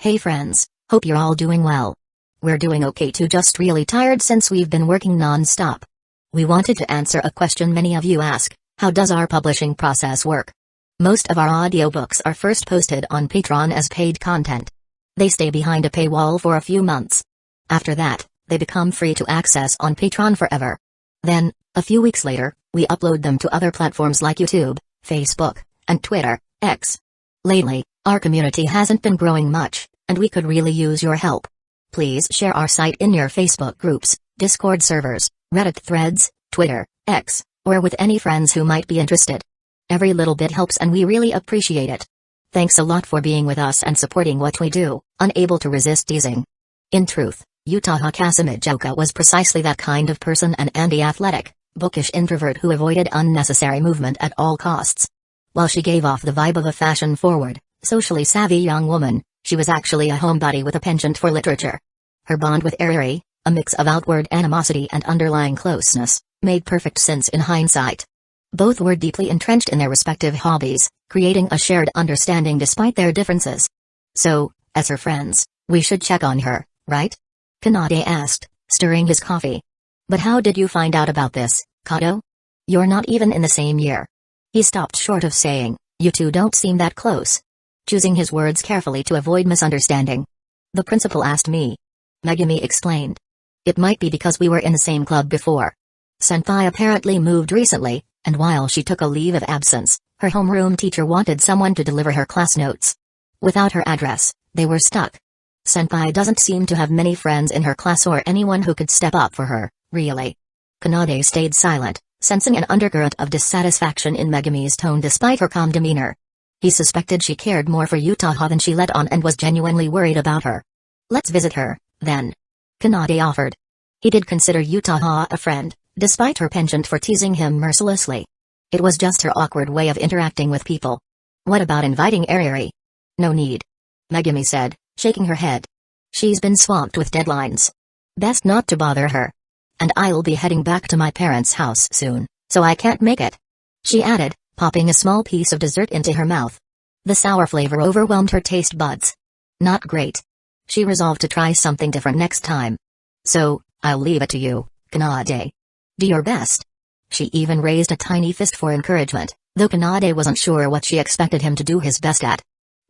Hey friends, hope you're all doing well. We're doing okay too, just really tired since we've been working non-stop. We wanted to answer a question many of you ask: how does our publishing process work? Most of our audiobooks are first posted on Patreon as paid content. They stay behind a paywall for a few months. After that, they become free to access on Patreon forever. Then, a few weeks later, we upload them to other platforms like YouTube, Facebook, and Twitter, X. Lately, our community hasn't been growing much, and we could really use your help. Please share our site in your Facebook groups, Discord servers, Reddit threads, Twitter, X, or with any friends who might be interested. Every little bit helps and we really appreciate it. Thanks a lot for being with us and supporting what we do, unable to resist teasing. In truth, Yutaha Kasimijoka was precisely that kind of person, an anti-athletic, bookish introvert who avoided unnecessary movement at all costs. While she gave off the vibe of a fashion-forward, socially savvy young woman, she was actually a homebody with a penchant for literature. Her bond with Eriri, a mix of outward animosity and underlying closeness, made perfect sense in hindsight. Both were deeply entrenched in their respective hobbies, creating a shared understanding despite their differences. So, as her friends, we should check on her, right? Kanade asked, stirring his coffee. But how did you find out about this, Kato? You're not even in the same year. He stopped short of saying, you two don't seem that close. Choosing his words carefully to avoid misunderstanding. The principal asked me. Megumi explained. It might be because we were in the same club before. Senpai apparently moved recently, and while she took a leave of absence, her homeroom teacher wanted someone to deliver her class notes. Without her address, they were stuck. Senpai doesn't seem to have many friends in her class or anyone who could step up for her, really. Kanade stayed silent, sensing an undercurrent of dissatisfaction in Megumi's tone despite her calm demeanor. He suspected she cared more for Yutaha than she let on and was genuinely worried about her. Let's visit her, then. Kanade offered. He did consider Yutaha a friend, despite her penchant for teasing him mercilessly. It was just her awkward way of interacting with people. What about inviting Eriri? No need. Megumi said, shaking her head. She's been swamped with deadlines. Best not to bother her. And I'll be heading back to my parents' house soon, so I can't make it. She added, popping a small piece of dessert into her mouth. The sour flavor overwhelmed her taste buds. Not great. She resolved to try something different next time. So, I'll leave it to you, Kanade. Do your best. She even raised a tiny fist for encouragement, though Kanade wasn't sure what she expected him to do his best at.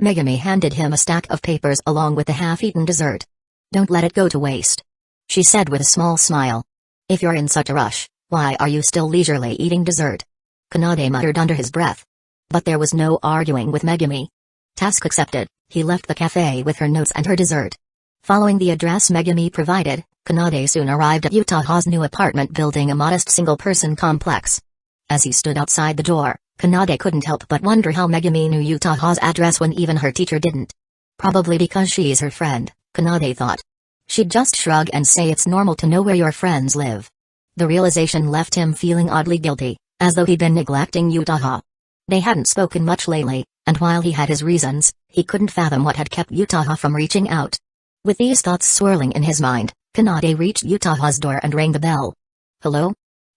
Megumi handed him a stack of papers along with the half-eaten dessert. Don't let it go to waste. She said with a small smile. If you're in such a rush, why are you still leisurely eating dessert? Kanade muttered under his breath. But there was no arguing with Megumi. Task accepted, he left the cafe with her notes and her dessert. Following the address Megumi provided, Kanade soon arrived at Yutaha's new apartment building, a modest single-person complex. As he stood outside the door, Kanade couldn't help but wonder how Megumi knew Yutaha's address when even her teacher didn't. Probably because she's her friend, Kanade thought. She'd just shrug and say it's normal to know where your friends live. The realization left him feeling oddly guilty, as though he'd been neglecting Yutaha. They hadn't spoken much lately, and while he had his reasons, he couldn't fathom what had kept Yutaha from reaching out. With these thoughts swirling in his mind, Kanade reached Yutaha's door and rang the bell. Hello?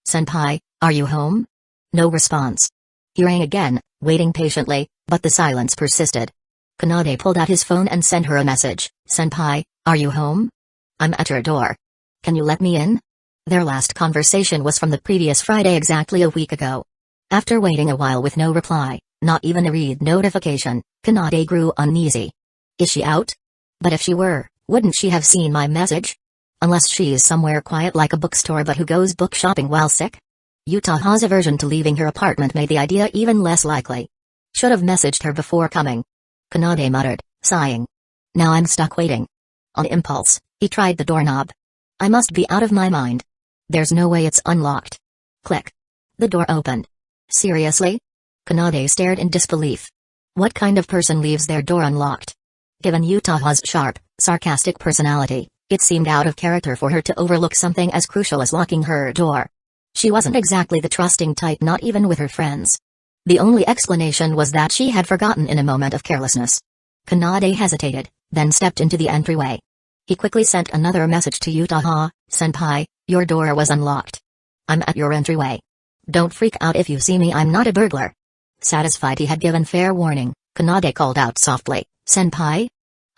Senpai, are you home? No response. He rang again, waiting patiently, but the silence persisted. Kanade pulled out his phone and sent her a message. Senpai, are you home? I'm at your door. Can you let me in? Their last conversation was from the previous Friday, exactly a week ago. After waiting a while with no reply, not even a read notification, Kanade grew uneasy. Is she out? But if she were, wouldn't she have seen my message? Unless she's somewhere quiet like a bookstore but who goes book shopping while sick? Yutaha's aversion to leaving her apartment made the idea even less likely. Should have messaged her before coming. Kanade muttered, sighing. Now I'm stuck waiting. On impulse, he tried the doorknob. I must be out of my mind. There's no way it's unlocked. Click. The door opened. Seriously? Kanade stared in disbelief. What kind of person leaves their door unlocked? Given Yutaha's sharp, sarcastic personality, it seemed out of character for her to overlook something as crucial as locking her door. She wasn't exactly the trusting type, not even with her friends. The only explanation was that she had forgotten in a moment of carelessness. Kanade hesitated, then stepped into the entryway. He quickly sent another message to Yutaha. Senpai, your door was unlocked. I'm at your entryway. Don't freak out if you see me, I'm not a burglar. Satisfied he had given fair warning, Kanade called out softly, Senpai?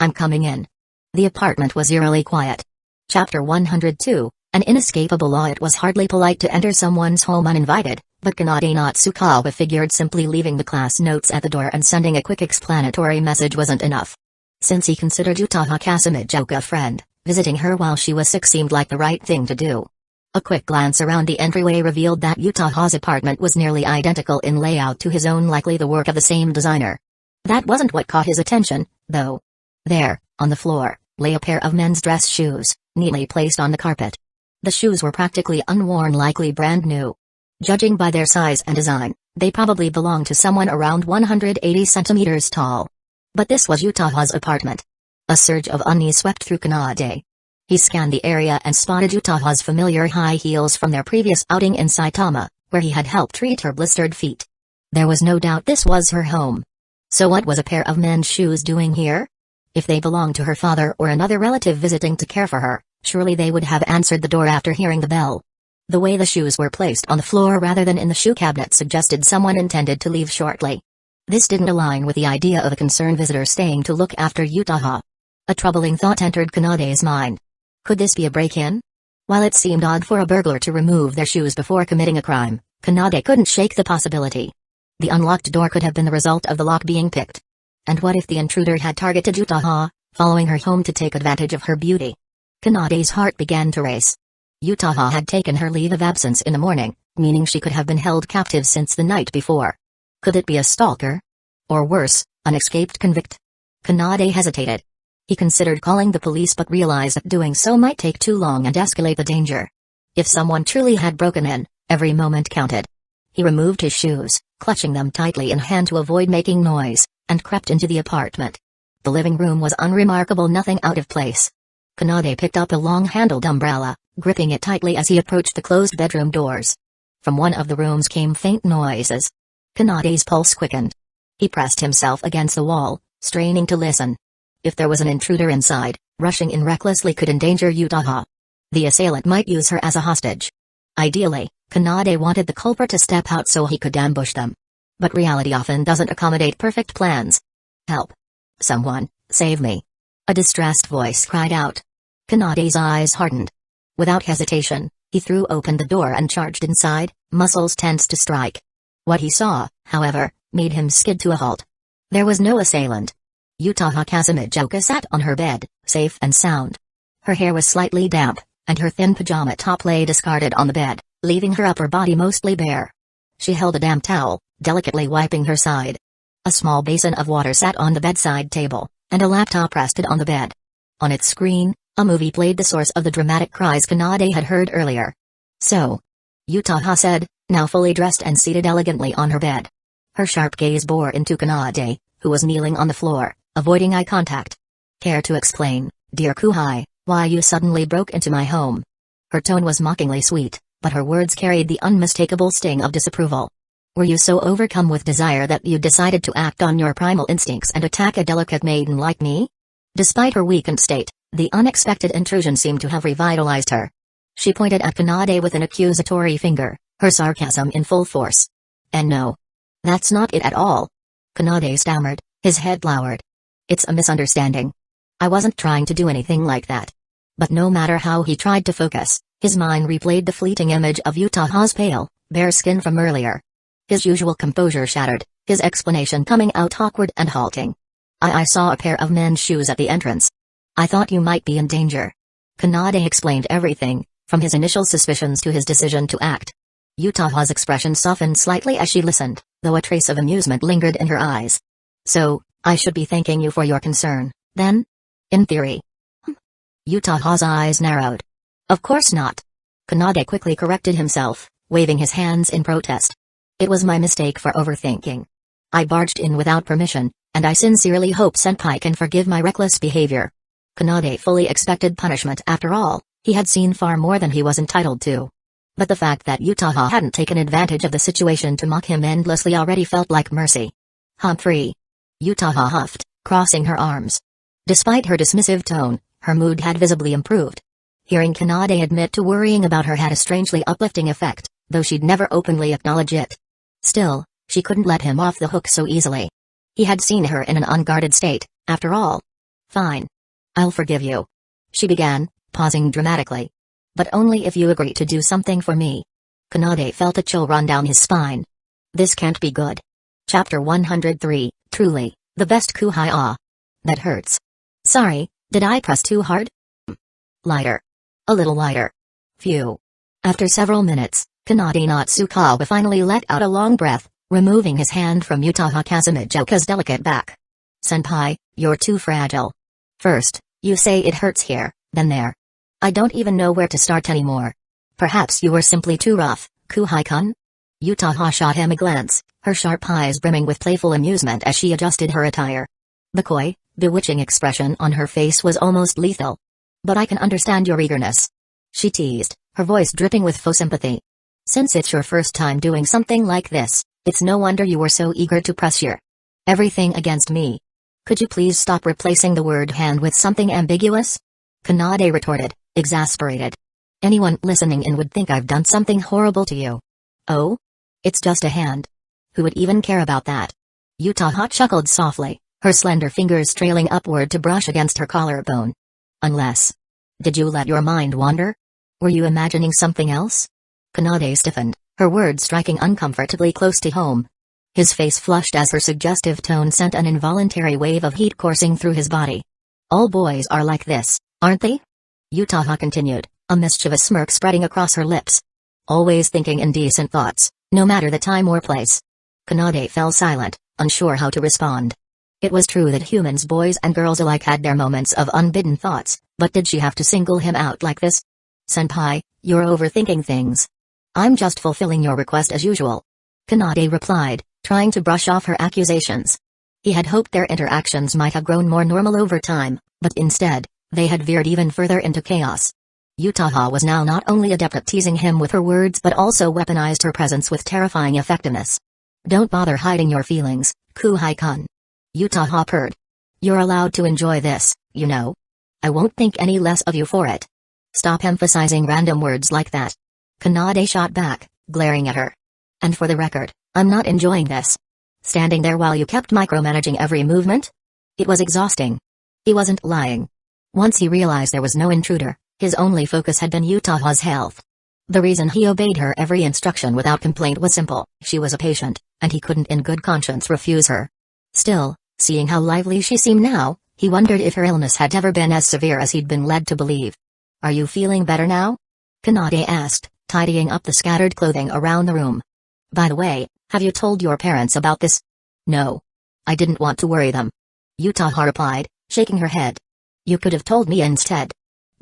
I'm coming in. The apartment was eerily quiet. Chapter 102, An Inescapable Law. It was hardly polite to enter someone's home uninvited, but Kanade Natsukawa figured simply leaving the class notes at the door and sending a quick explanatory message wasn't enough. Since he considered Yutaha Kasamijoka a friend, visiting her while she was sick seemed like the right thing to do. A quick glance around the entryway revealed that Yutaha's apartment was nearly identical in layout to his own, likely the work of the same designer. That wasn't what caught his attention, though. There, on the floor, lay a pair of men's dress shoes, neatly placed on the carpet. The shoes were practically unworn, likely brand new. Judging by their size and design, they probably belonged to someone around 180 centimeters tall. But this was Yutaha's apartment. A surge of unease swept through Kanade. He scanned the area and spotted Yutaha's familiar high heels from their previous outing in Saitama, where he had helped treat her blistered feet. There was no doubt this was her home. So what was a pair of men's shoes doing here? If they belonged to her father or another relative visiting to care for her, surely they would have answered the door after hearing the bell. The way the shoes were placed on the floor rather than in the shoe cabinet suggested someone intended to leave shortly. This didn't align with the idea of a concerned visitor staying to look after Yutaha. A troubling thought entered Kanade's mind. Could this be a break-in? While it seemed odd for a burglar to remove their shoes before committing a crime, Kanade couldn't shake the possibility. The unlocked door could have been the result of the lock being picked. And what if the intruder had targeted Yutaha, following her home to take advantage of her beauty? Kanade's heart began to race. Yutaha had taken her leave of absence in the morning, meaning she could have been held captive since the night before. Could it be a stalker? Or worse, an escaped convict? Kanade hesitated. He considered calling the police but realized that doing so might take too long and escalate the danger. If someone truly had broken in, every moment counted. He removed his shoes, clutching them tightly in hand to avoid making noise, and crept into the apartment. The living room was unremarkable, nothing out of place. Kanade picked up a long-handled umbrella, gripping it tightly as he approached the closed bedroom doors. From one of the rooms came faint noises. Kanade's pulse quickened. He pressed himself against the wall, straining to listen. If there was an intruder inside, rushing in recklessly could endanger Yutaha. The assailant might use her as a hostage. Ideally, Kanade wanted the culprit to step out so he could ambush them. But reality often doesn't accommodate perfect plans. Help! Someone, save me! A distressed voice cried out. Kanade's eyes hardened. Without hesitation, he threw open the door and charged inside, muscles tense to strike. What he saw, however, made him skid to a halt. There was no assailant. Yutaha Kasamijoka sat on her bed, safe and sound. Her hair was slightly damp, and her thin pajama top lay discarded on the bed, leaving her upper body mostly bare. She held a damp towel, delicately wiping her side. A small basin of water sat on the bedside table, and a laptop rested on the bed. On its screen, a movie played, the source of the dramatic cries Kanade had heard earlier. So, Yutaha said, now fully dressed and seated elegantly on her bed. Her sharp gaze bore into Kanade, who was kneeling on the floor, avoiding eye contact. Care to explain, dear Kuhai, why you suddenly broke into my home? Her tone was mockingly sweet, but her words carried the unmistakable sting of disapproval. Were you so overcome with desire that you decided to act on your primal instincts and attack a delicate maiden like me? Despite her weakened state, the unexpected intrusion seemed to have revitalized her. She pointed at Kanade with an accusatory finger, her sarcasm in full force. And no. That's not it at all. Kanade stammered, his head lowered. It's a misunderstanding. I wasn't trying to do anything like that. But no matter how he tried to focus, his mind replayed the fleeting image of Yutaha's pale, bare skin from earlier. His usual composure shattered, his explanation coming out awkward and halting. I saw a pair of men's shoes at the entrance. I thought you might be in danger. Kanade explained everything, from his initial suspicions to his decision to act. Yutaha's expression softened slightly as she listened, though a trace of amusement lingered in her eyes. So, I should be thanking you for your concern, then? In theory. Yutaha's eyes narrowed. Of course not. Kanade quickly corrected himself, waving his hands in protest. It was my mistake for overthinking. I barged in without permission, and I sincerely hope Senpai can forgive my reckless behavior. Kanade fully expected punishment after all, he had seen far more than he was entitled to. But the fact that Yutaha hadn't taken advantage of the situation to mock him endlessly already felt like mercy. Humphrey. Yutaha huffed, crossing her arms. Despite her dismissive tone, her mood had visibly improved. Hearing Kanade admit to worrying about her had a strangely uplifting effect, though she'd never openly acknowledge it. Still, she couldn't let him off the hook so easily. He had seen her in an unguarded state, after all. Fine. I'll forgive you. She began, pausing dramatically. But only if you agree to do something for me. Kanade felt a chill run down his spine. This can't be good. Chapter 103, Truly, the best kuhai-ah. That hurts. Sorry, did I press too hard? Lighter. A little lighter. Phew. After several minutes, Kanade Natsukawa finally let out a long breath, removing his hand from Utaha Kazamijoka's delicate back. Senpai, you're too fragile. First, you say it hurts here, then there. I don't even know where to start anymore. Perhaps you were simply too rough, Kuhai-kun? Utaha shot him a glance, her sharp eyes brimming with playful amusement as she adjusted her attire. The coy, bewitching expression on her face was almost lethal. But I can understand your eagerness. She teased, her voice dripping with faux sympathy. Since it's your first time doing something like this, it's no wonder you were so eager to press your everything against me. Could you please stop replacing the word hand with something ambiguous? Kanade retorted, exasperated. Anyone listening in would think I've done something horrible to you. Oh? It's just a hand. Who would even care about that? Utaha chuckled softly, her slender fingers trailing upward to brush against her collarbone. Unless. Did you let your mind wander? Were you imagining something else? Kanade stiffened, her words striking uncomfortably close to home. His face flushed as her suggestive tone sent an involuntary wave of heat coursing through his body. All boys are like this, aren't they? Utaha continued, a mischievous smirk spreading across her lips. Always thinking indecent thoughts, no matter the time or place. Kanade fell silent, unsure how to respond. It was true that humans, boys and girls alike, had their moments of unbidden thoughts, but did she have to single him out like this? Senpai, you're overthinking things. I'm just fulfilling your request as usual. Kanade replied, trying to brush off her accusations. He had hoped their interactions might have grown more normal over time, but instead, they had veered even further into chaos. Utaha was now not only adept at teasing him with her words but also weaponized her presence with terrifying effectiveness. Don't bother hiding your feelings, Kuhai-kun. Utaha purred. You're allowed to enjoy this, you know. I won't think any less of you for it. Stop emphasizing random words like that. Kanade shot back, glaring at her. And for the record, I'm not enjoying this. Standing there while you kept micromanaging every movement? It was exhausting. He wasn't lying. Once he realized there was no intruder, his only focus had been Utaha's health. The reason he obeyed her every instruction without complaint was simple: she was a patient, and he couldn't in good conscience refuse her. Still, seeing how lively she seemed now, he wondered if her illness had ever been as severe as he'd been led to believe. Are you feeling better now? Kanade asked, tidying up the scattered clothing around the room. By the way, have you told your parents about this? No. I didn't want to worry them. Utaha replied, shaking her head. You could have told me instead.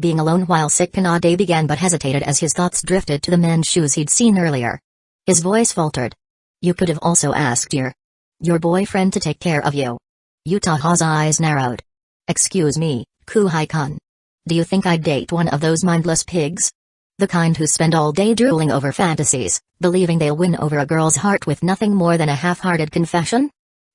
Being alone while sick, Kanade began but hesitated as his thoughts drifted to the men's shoes he'd seen earlier. His voice faltered. You could have also asked your boyfriend to take care of you. Utaha's eyes narrowed. Excuse me, Kuhai-kun. Do you think I'd date one of those mindless pigs? The kind who spend all day drooling over fantasies, believing they'll win over a girl's heart with nothing more than a half-hearted confession?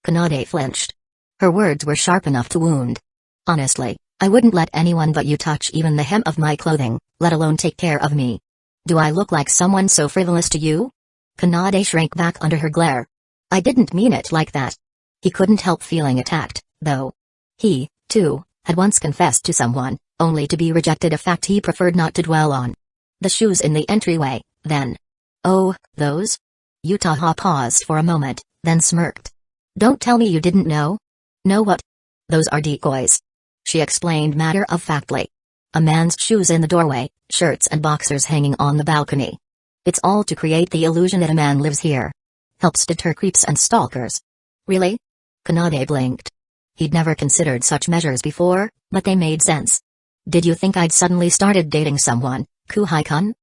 Kanade flinched. Her words were sharp enough to wound. Honestly, I wouldn't let anyone but you touch even the hem of my clothing, let alone take care of me. Do I look like someone so frivolous to you? Kanade shrank back under her glare. I didn't mean it like that. He couldn't help feeling attacked, though. He, too, had once confessed to someone, only to be rejected, a fact he preferred not to dwell on. The shoes in the entryway, then. Oh, those? Utaha paused for a moment, then smirked. Don't tell me you didn't know. Know what? Those are decoys. She explained matter-of-factly. A man's shoes in the doorway, shirts and boxers hanging on the balcony. It's all to create the illusion that a man lives here. Helps deter creeps and stalkers. Really? Kanade blinked. He'd never considered such measures before, but they made sense. Did you think I'd suddenly started dating someone, Kuhai-kun?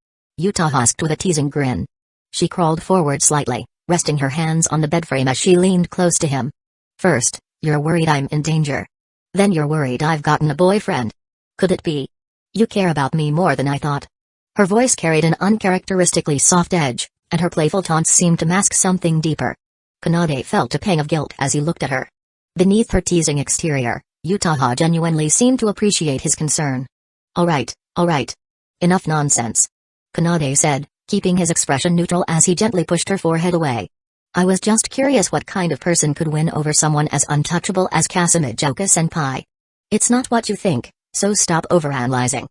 Utaha asked with a teasing grin. She crawled forward slightly, resting her hands on the bedframe as she leaned close to him. First, you're worried I'm in danger. Then you're worried I've gotten a boyfriend. Could it be? You care about me more than I thought. Her voice carried an uncharacteristically soft edge, and her playful taunts seemed to mask something deeper. Kanade felt a pang of guilt as he looked at her. Beneath her teasing exterior, Utaha genuinely seemed to appreciate his concern. All right. Enough nonsense. Kanade said, keeping his expression neutral as he gently pushed her forehead away. I was just curious what kind of person could win over someone as untouchable as Kazamijoka-senpai. It's not what you think, so stop overanalyzing.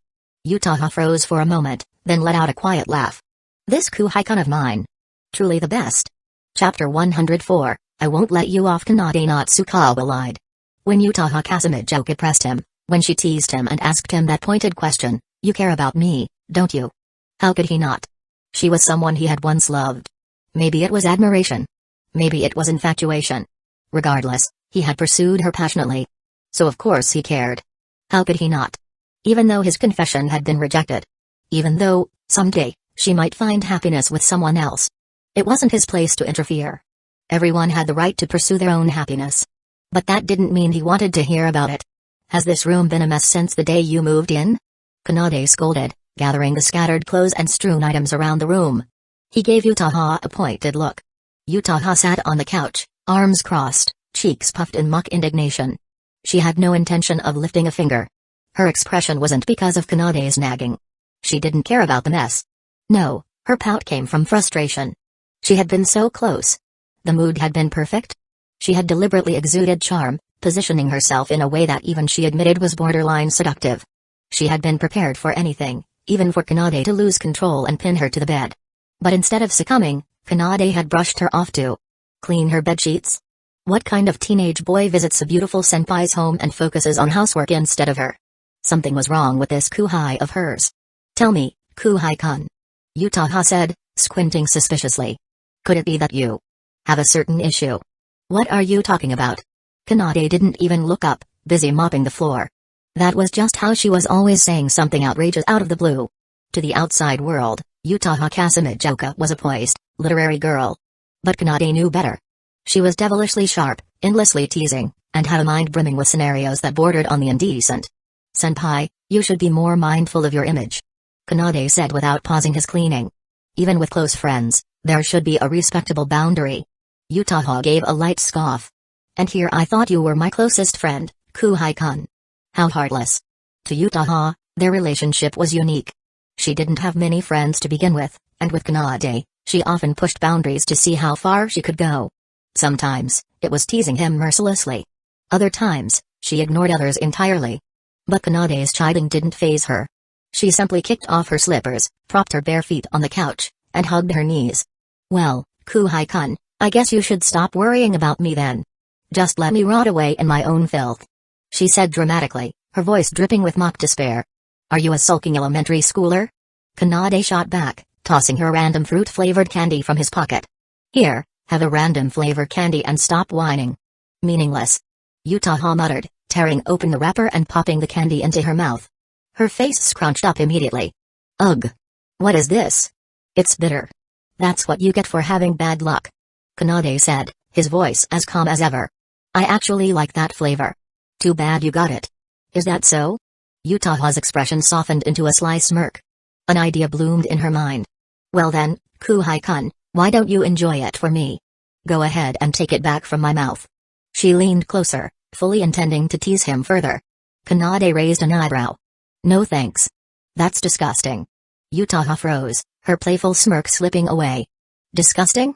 Utaha froze for a moment, then let out a quiet laugh. This Kuhaikun of mine. Truly the best. Chapter 104, I won't let you off. Kanade Natsukawa lied. When Utaha Kasumijoka pressed him, when she teased him and asked him that pointed question, you care about me, don't you? How could he not? She was someone he had once loved. Maybe it was admiration. Maybe it was infatuation. Regardless, he had pursued her passionately. So of course he cared. How could he not? Even though his confession had been rejected. Even though, someday, she might find happiness with someone else. It wasn't his place to interfere. Everyone had the right to pursue their own happiness. But that didn't mean he wanted to hear about it. Has this room been a mess since the day you moved in? Kanade scolded, gathering the scattered clothes and strewn items around the room. He gave Utaha a pointed look. Utaha sat on the couch, arms crossed, cheeks puffed in mock indignation. She had no intention of lifting a finger. Her expression wasn't because of Kanade's nagging. She didn't care about the mess. No, her pout came from frustration. She had been so close. The mood had been perfect. She had deliberately exuded charm, positioning herself in a way that even she admitted was borderline seductive. She had been prepared for anything, even for Kanade to lose control and pin her to the bed. But instead of succumbing, Kanade had brushed her off to clean her bedsheets. What kind of teenage boy visits a beautiful senpai's home and focuses on housework instead of her? Something was wrong with this kuhai of hers. Tell me, Kuhai-kun. Utaha said, squinting suspiciously. Could it be that you have a certain issue? What are you talking about? Kanade didn't even look up, busy mopping the floor. That was just how she was always saying something outrageous out of the blue. To the outside world, Utaha Kasumijoka was a poised, literary girl. But Kanade knew better. She was devilishly sharp, endlessly teasing, and had a mind brimming with scenarios that bordered on the indecent. Senpai, you should be more mindful of your image. Kanade said without pausing his cleaning. Even with close friends, there should be a respectable boundary. Utaha gave a light scoff. And here I thought you were my closest friend, Kuhai-kun. How heartless. To Utaha, their relationship was unique. She didn't have many friends to begin with, and with Kanade, she often pushed boundaries to see how far she could go. Sometimes, it was teasing him mercilessly. Other times, she ignored others entirely. But Kanade's chiding didn't faze her. She simply kicked off her slippers, propped her bare feet on the couch, and hugged her knees. Well, Kuhai-kun, I guess you should stop worrying about me then. Just let me rot away in my own filth. She said dramatically, her voice dripping with mock despair. Are you a sulking elementary schooler? Kanade shot back, tossing her random fruit-flavored candy from his pocket. Here, have a random flavor candy and stop whining. Meaningless. Utaha muttered, tearing open the wrapper and popping the candy into her mouth. Her face scrunched up immediately. Ugh. What is this? It's bitter. That's what you get for having bad luck. Kanade said, his voice as calm as ever. I actually like that flavor. Too bad you got it. Is that so? Utaha's expression softened into a sly smirk. An idea bloomed in her mind. Well then, Kuhai-kun, why don't you enjoy it for me? Go ahead and take it back from my mouth. She leaned closer, fully intending to tease him further. Kanade raised an eyebrow. No thanks. That's disgusting. Utaha froze, her playful smirk slipping away. Disgusting?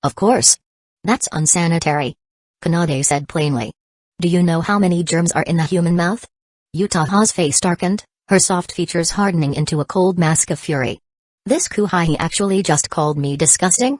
Of course. That's unsanitary. Kanade said plainly. Do you know how many germs are in the human mouth? Utaha's face darkened, her soft features hardening into a cold mask of fury. This Kuhai actually just called me disgusting?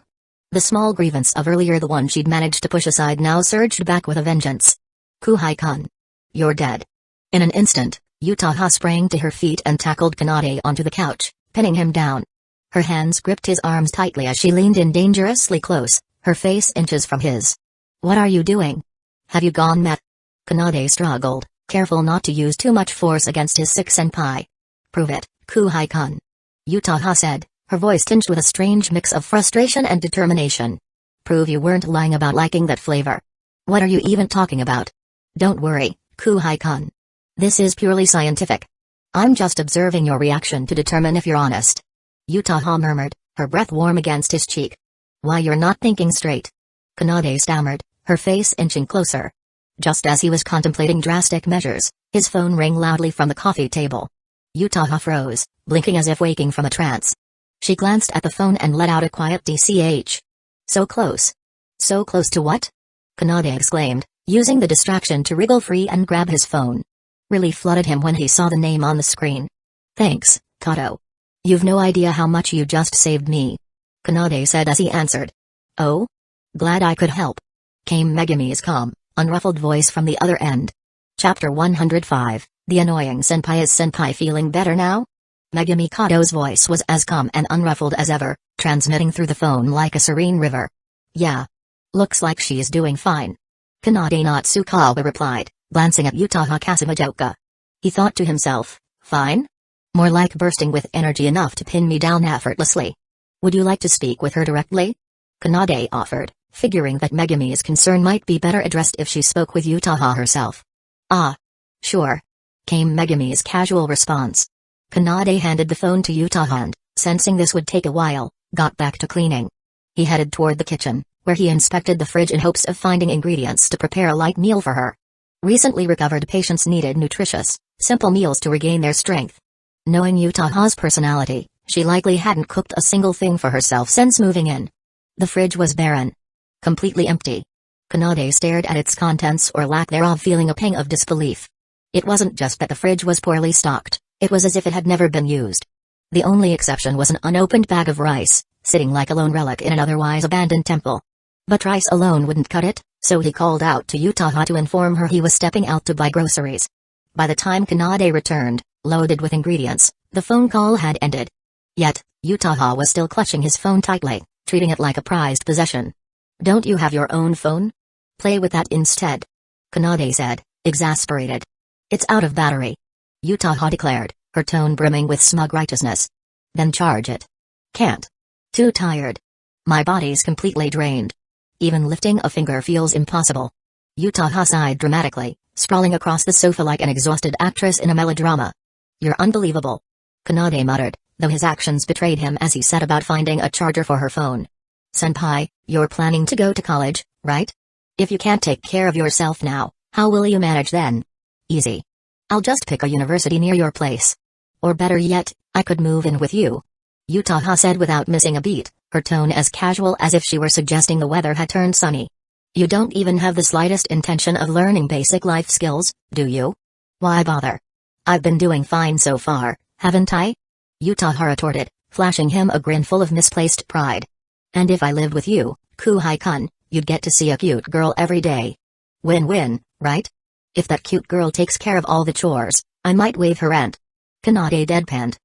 The small grievance of earlier, the one she'd managed to push aside, now surged back with a vengeance. Kuhai-kun. You're dead. In an instant, Utaha sprang to her feet and tackled Kanade onto the couch, pinning him down. Her hands gripped his arms tightly as she leaned in dangerously close, her face inches from his. What are you doing? Have you gone mad? Kanade struggled, careful not to use too much force against his sick senpai. Prove it, Kuhai-kun. Utaha said, her voice tinged with a strange mix of frustration and determination. Prove you weren't lying about liking that flavor. What are you even talking about? Don't worry, Kuhai-kun. This is purely scientific. I'm just observing your reaction to determine if you're honest. Utaha murmured, her breath warm against his cheek. Why, you're not thinking straight. Kanade stammered, her face inching closer. Just as he was contemplating drastic measures, his phone rang loudly from the coffee table. Utaha froze, blinking as if waking from a trance. She glanced at the phone and let out a quiet DCH. So close. So close to what? Kanade exclaimed, using the distraction to wriggle free and grab his phone. Really flooded him when he saw the name on the screen. Thanks, Kato. You've no idea how much you just saved me, Kanade said as he answered. Oh? Glad I could help, came Megami's calm, unruffled voice from the other end. Chapter 105, The Annoying Senpai. Is Senpai feeling better now? Megami Kato's voice was as calm and unruffled as ever, transmitting through the phone like a serene river. Yeah. Looks like she's doing fine, Kanade Natsukawa replied, glancing at Utaha Kasumajoka. He thought to himself, fine? More like bursting with energy enough to pin me down effortlessly. Would you like to speak with her directly? Kanade offered, figuring that Megami's concern might be better addressed if she spoke with Utaha herself. Ah. Sure, came Megami's casual response. Kanade handed the phone to Utaha and, sensing this would take a while, got back to cleaning. He headed toward the kitchen, where he inspected the fridge in hopes of finding ingredients to prepare a light meal for her. Recently recovered patients needed nutritious, simple meals to regain their strength. Knowing Utaha's personality, she likely hadn't cooked a single thing for herself since moving in. The fridge was barren. Completely empty. Kanade stared at its contents or lack thereof, feeling a pang of disbelief. It wasn't just that the fridge was poorly stocked, it was as if it had never been used. The only exception was an unopened bag of rice, sitting like a lone relic in an otherwise abandoned temple. But rice alone wouldn't cut it, so he called out to Utaha to inform her he was stepping out to buy groceries. By the time Kanade returned, loaded with ingredients, the phone call had ended. Yet, Utaha was still clutching his phone tightly, treating it like a prized possession. Don't you have your own phone? Play with that instead, Kanade said, exasperated. It's out of battery, Utaha declared, her tone brimming with smug righteousness. Then charge it. Can't. Too tired. My body's completely drained. Even lifting a finger feels impossible. Utaha sighed dramatically, sprawling across the sofa like an exhausted actress in a melodrama. You're unbelievable, Kanade muttered, though his actions betrayed him as he set about finding a charger for her phone. Senpai, you're planning to go to college, right? If you can't take care of yourself now, how will you manage then? Easy. I'll just pick a university near your place. Or better yet, I could move in with you, Utaha said without missing a beat, her tone as casual as if she were suggesting the weather had turned sunny. You don't even have the slightest intention of learning basic life skills, do you? Why bother? I've been doing fine so far, haven't I? Utaha retorted, flashing him a grin full of misplaced pride. And if I lived with you, Kuhai-kun, you'd get to see a cute girl every day. Win-win, right? If that cute girl takes care of all the chores, I might waive her rent. Kanade deadpanned.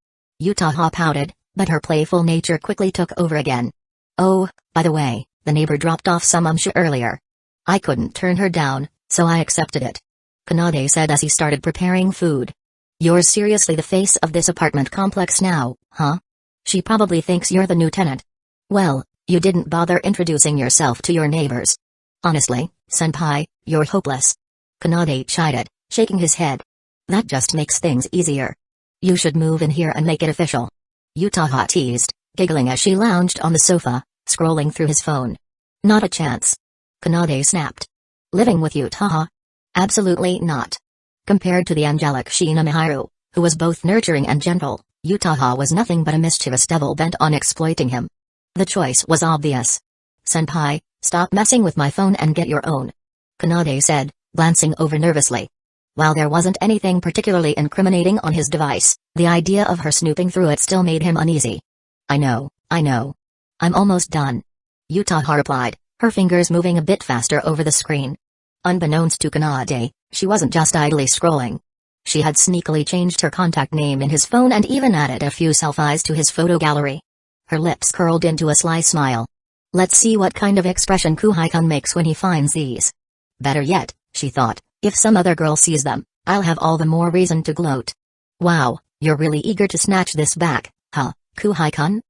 Utaha pouted, but her playful nature quickly took over again. Oh, by the way, the neighbor dropped off some umsha earlier. I couldn't turn her down, so I accepted it, Kanade said as he started preparing food. You're seriously the face of this apartment complex now, huh? She probably thinks you're the new tenant. Well, you didn't bother introducing yourself to your neighbors. Honestly, senpai, you're hopeless, Kanade chided, shaking his head. That just makes things easier. You should move in here and make it official, Utaha teased, giggling as she lounged on the sofa, scrolling through his phone. Not a chance, Kanade snapped. Living with Utaha? Absolutely not. Compared to the angelic Shina Miharu, who was both nurturing and gentle, Utaha was nothing but a mischievous devil bent on exploiting him. The choice was obvious. Senpai, stop messing with my phone and get your own, Kanade said, glancing over nervously. While there wasn't anything particularly incriminating on his device, the idea of her snooping through it still made him uneasy. I know. I'm almost done, Utaha replied, her fingers moving a bit faster over the screen. Unbeknownst to Kanade, she wasn't just idly scrolling. She had sneakily changed her contact name in his phone and even added a few selfies to his photo gallery. Her lips curled into a sly smile. Let's see what kind of expression Kuhai-kun makes when he finds these. Better yet, she thought, if some other girl sees them, I'll have all the more reason to gloat. Wow, you're really eager to snatch this back, huh, Kuhai-kun?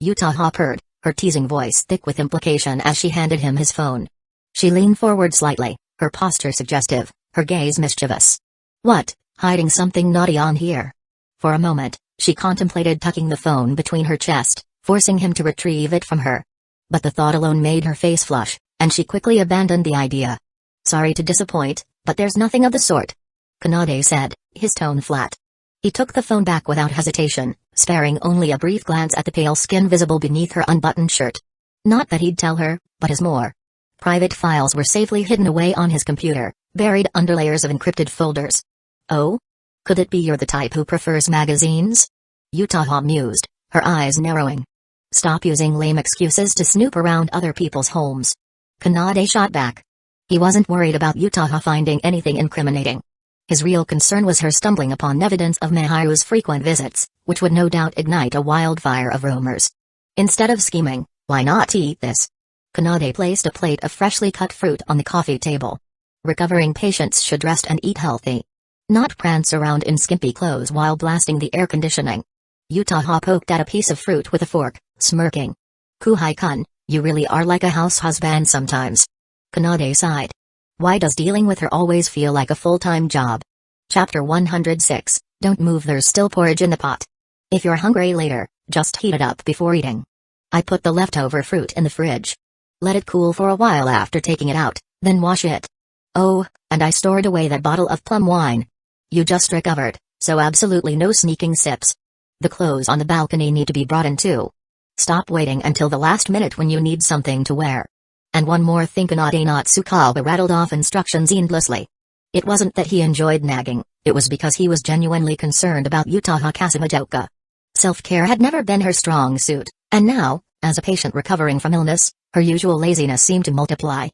Utaha purred, her teasing voice thick with implication as she handed him his phone. She leaned forward slightly, her posture suggestive, her gaze mischievous. What, hiding something naughty on here? For a moment, she contemplated tucking the phone between her chest, forcing him to retrieve it from her. But the thought alone made her face flush, and she quickly abandoned the idea. Sorry to disappoint, but there's nothing of the sort, Kanade said, his tone flat. He took the phone back without hesitation, sparing only a brief glance at the pale skin visible beneath her unbuttoned shirt. Not that he'd tell her, but his more private files were safely hidden away on his computer, buried under layers of encrypted folders. Oh? Could it be you're the type who prefers magazines? Yutaha mused, her eyes narrowing. Stop using lame excuses to snoop around other people's homes. Kanade shot back. He wasn't worried about Yutaha finding anything incriminating. His real concern was her stumbling upon evidence of Miharu's frequent visits, which would no doubt ignite a wildfire of rumors. Instead of scheming, why not eat this? Kanade placed a plate of freshly cut fruit on the coffee table. Recovering patients should rest and eat healthy. Not prance around in skimpy clothes while blasting the air conditioning. Yutaha poked at a piece of fruit with a fork, smirking. Kuhai-kun, you really are like a house husband sometimes. Kanade sighed. Why does dealing with her always feel like a full-time job? Chapter 106, Don't move, there's still porridge in the pot. If you're hungry later, just heat it up before eating. I put the leftover fruit in the fridge. Let it cool for a while after taking it out, then wash it. Oh, and I stored away that bottle of plum wine. You just recovered, so absolutely no sneaking sips. The clothes on the balcony need to be brought in too. Stop waiting until the last minute when you need something to wear. And one more thing, Kanade Natsukawa rattled off instructions endlessly. It wasn't that he enjoyed nagging, it was because he was genuinely concerned about Yutaha Kasumadoka. Self-care had never been her strong suit, and now, as a patient recovering from illness, her usual laziness seemed to multiply.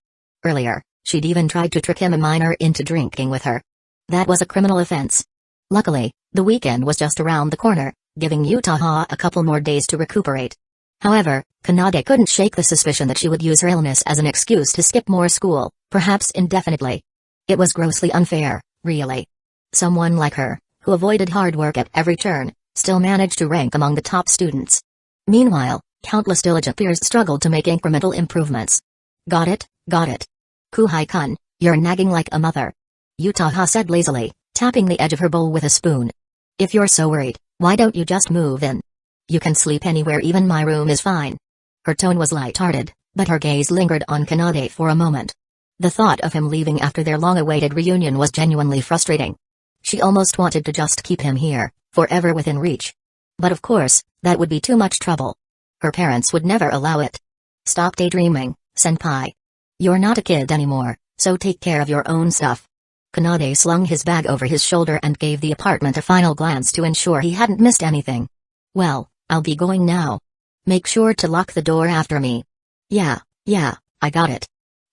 Earlier, she'd even tried to trick him, a minor, into drinking with her. That was a criminal offense. Luckily, the weekend was just around the corner, giving Yutaha a couple more days to recuperate. However, Kanade couldn't shake the suspicion that she would use her illness as an excuse to skip more school, perhaps indefinitely. It was grossly unfair, really. Someone like her, who avoided hard work at every turn, still managed to rank among the top students. Meanwhile, countless diligent peers struggled to make incremental improvements. Got it, got it. Kuhai-kun, you're nagging like a mother. Yutaha said lazily, tapping the edge of her bowl with a spoon. If you're so worried, why don't you just move in? You can sleep anywhere, even my room is fine. Her tone was light-hearted, but her gaze lingered on Kanade for a moment. The thought of him leaving after their long-awaited reunion was genuinely frustrating. She almost wanted to just keep him here, forever within reach. But of course, that would be too much trouble. Her parents would never allow it. Stop daydreaming, senpai. You're not a kid anymore, so take care of your own stuff. Kanade slung his bag over his shoulder and gave the apartment a final glance to ensure he hadn't missed anything. Well, I'll be going now. Make sure to lock the door after me. Yeah, I got it.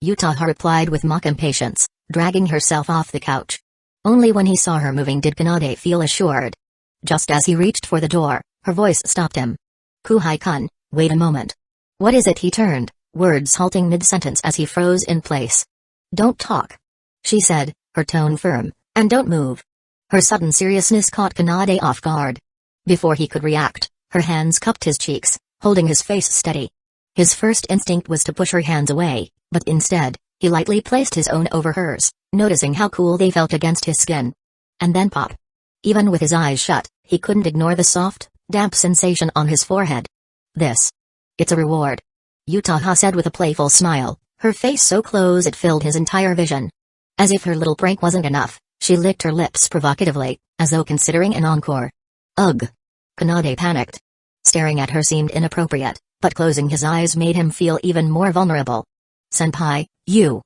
Yutaha replied with mock impatience, dragging herself off the couch. Only when he saw her moving did Kanade feel assured. Just as he reached for the door, her voice stopped him. Kuhai-kun, wait a moment. What is it? He turned, words halting mid-sentence as he froze in place. Don't talk, she said, her tone firm, and don't move. Her sudden seriousness caught Kanade off guard. Before he could react, her hands cupped his cheeks, holding his face steady. His first instinct was to push her hands away, but instead, he lightly placed his own over hers, noticing how cool they felt against his skin. And then pop. Even with his eyes shut, he couldn't ignore the soft, damp sensation on his forehead. It's a reward. Yutaha said with a playful smile, her face so close it filled his entire vision. As if her little prank wasn't enough, she licked her lips provocatively, as though considering an encore. Ugh. Kanade panicked. Staring at her seemed inappropriate, but closing his eyes made him feel even more vulnerable. Senpai, you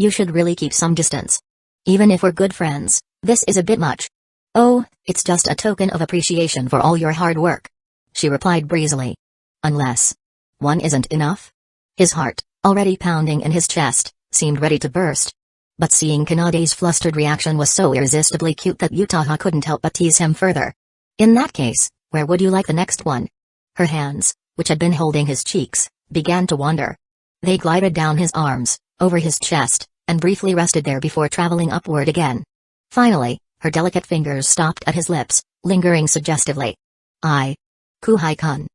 should really keep some distance. Even if we're good friends, this is a bit much. Oh, it's just a token of appreciation for all your hard work, she replied breezily. Unless one isn't enough? His heart, already pounding in his chest, seemed ready to burst. But seeing Kanade's flustered reaction was so irresistibly cute that Yutaha couldn't help but tease him further. In that case, where would you like the next one? Her hands, which had been holding his cheeks, began to wander. They glided down his arms, over his chest, and briefly rested there before traveling upward again. Finally, her delicate fingers stopped at his lips, lingering suggestively. Kuhai-kun.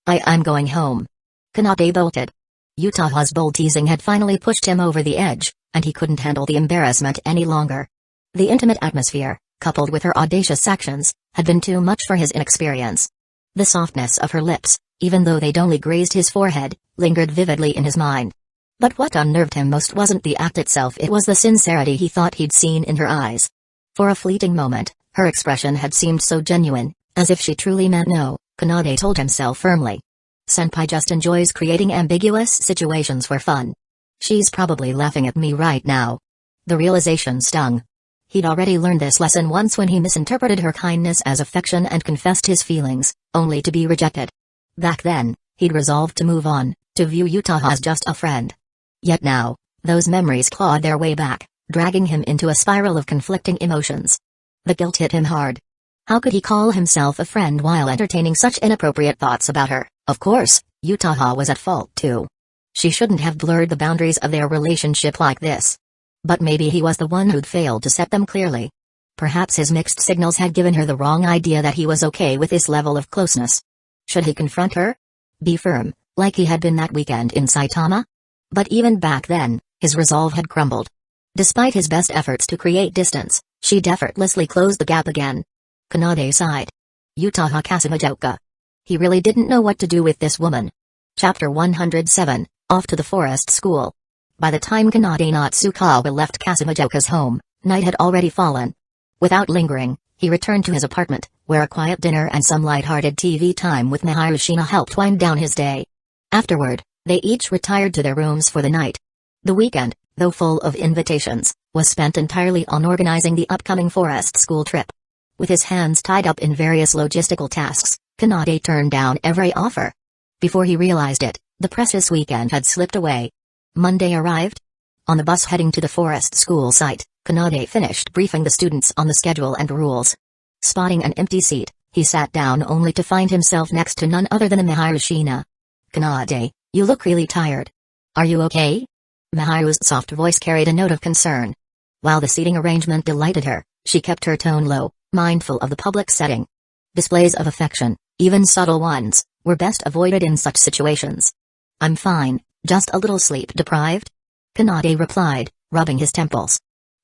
I'm going home. Kanade bolted. Yutaha's bold teasing had finally pushed him over the edge, and he couldn't handle the embarrassment any longer. The intimate atmosphere, coupled with her audacious actions, had been too much for his inexperience. The softness of her lips, even though they'd only grazed his forehead, lingered vividly in his mind. But what unnerved him most wasn't the act itself, it was the sincerity he thought he'd seen in her eyes. For a fleeting moment, her expression had seemed so genuine, as if she truly meant no, Kanade told himself firmly. Senpai just enjoys creating ambiguous situations for fun. She's probably laughing at me right now. The realization stung. He'd already learned this lesson once when he misinterpreted her kindness as affection and confessed his feelings, only to be rejected. Back then, he'd resolved to move on, to view Utah as just a friend. Yet now, those memories clawed their way back, dragging him into a spiral of conflicting emotions. The guilt hit him hard. How could he call himself a friend while entertaining such inappropriate thoughts about her? Of course, Utah was at fault too. She shouldn't have blurred the boundaries of their relationship like this. But maybe he was the one who'd failed to set them clearly. Perhaps his mixed signals had given her the wrong idea that he was okay with this level of closeness. Should he confront her? Be firm, like he had been that weekend in Saitama? But even back then, his resolve had crumbled. Despite his best efforts to create distance, she'd effortlessly closed the gap again. Kanade sighed. Utah Kasumajoka. He really didn't know what to do with this woman. Chapter 107, Off to the Forest School. By the time Kanade Natsukawa left Kasumajoka's home, night had already fallen. Without lingering, he returned to his apartment, where a quiet dinner and some light-hearted TV time with Miharu Shina helped wind down his day. Afterward, they each retired to their rooms for the night. The weekend, though full of invitations, was spent entirely on organizing the upcoming forest school trip. With his hands tied up in various logistical tasks, Kanade turned down every offer. Before he realized it, the precious weekend had slipped away. Monday arrived. On the bus heading to the forest school site, Kanade finished briefing the students on the schedule and rules. Spotting an empty seat, he sat down only to find himself next to none other than Miharu Shina. Kanade, you look really tired. Are you okay? Miharu's soft voice carried a note of concern. While the seating arrangement delighted her, she kept her tone low, mindful of the public setting. Displays of affection, even subtle ones, were best avoided in such situations. I'm fine, just a little sleep-deprived? Kanade replied, rubbing his temples.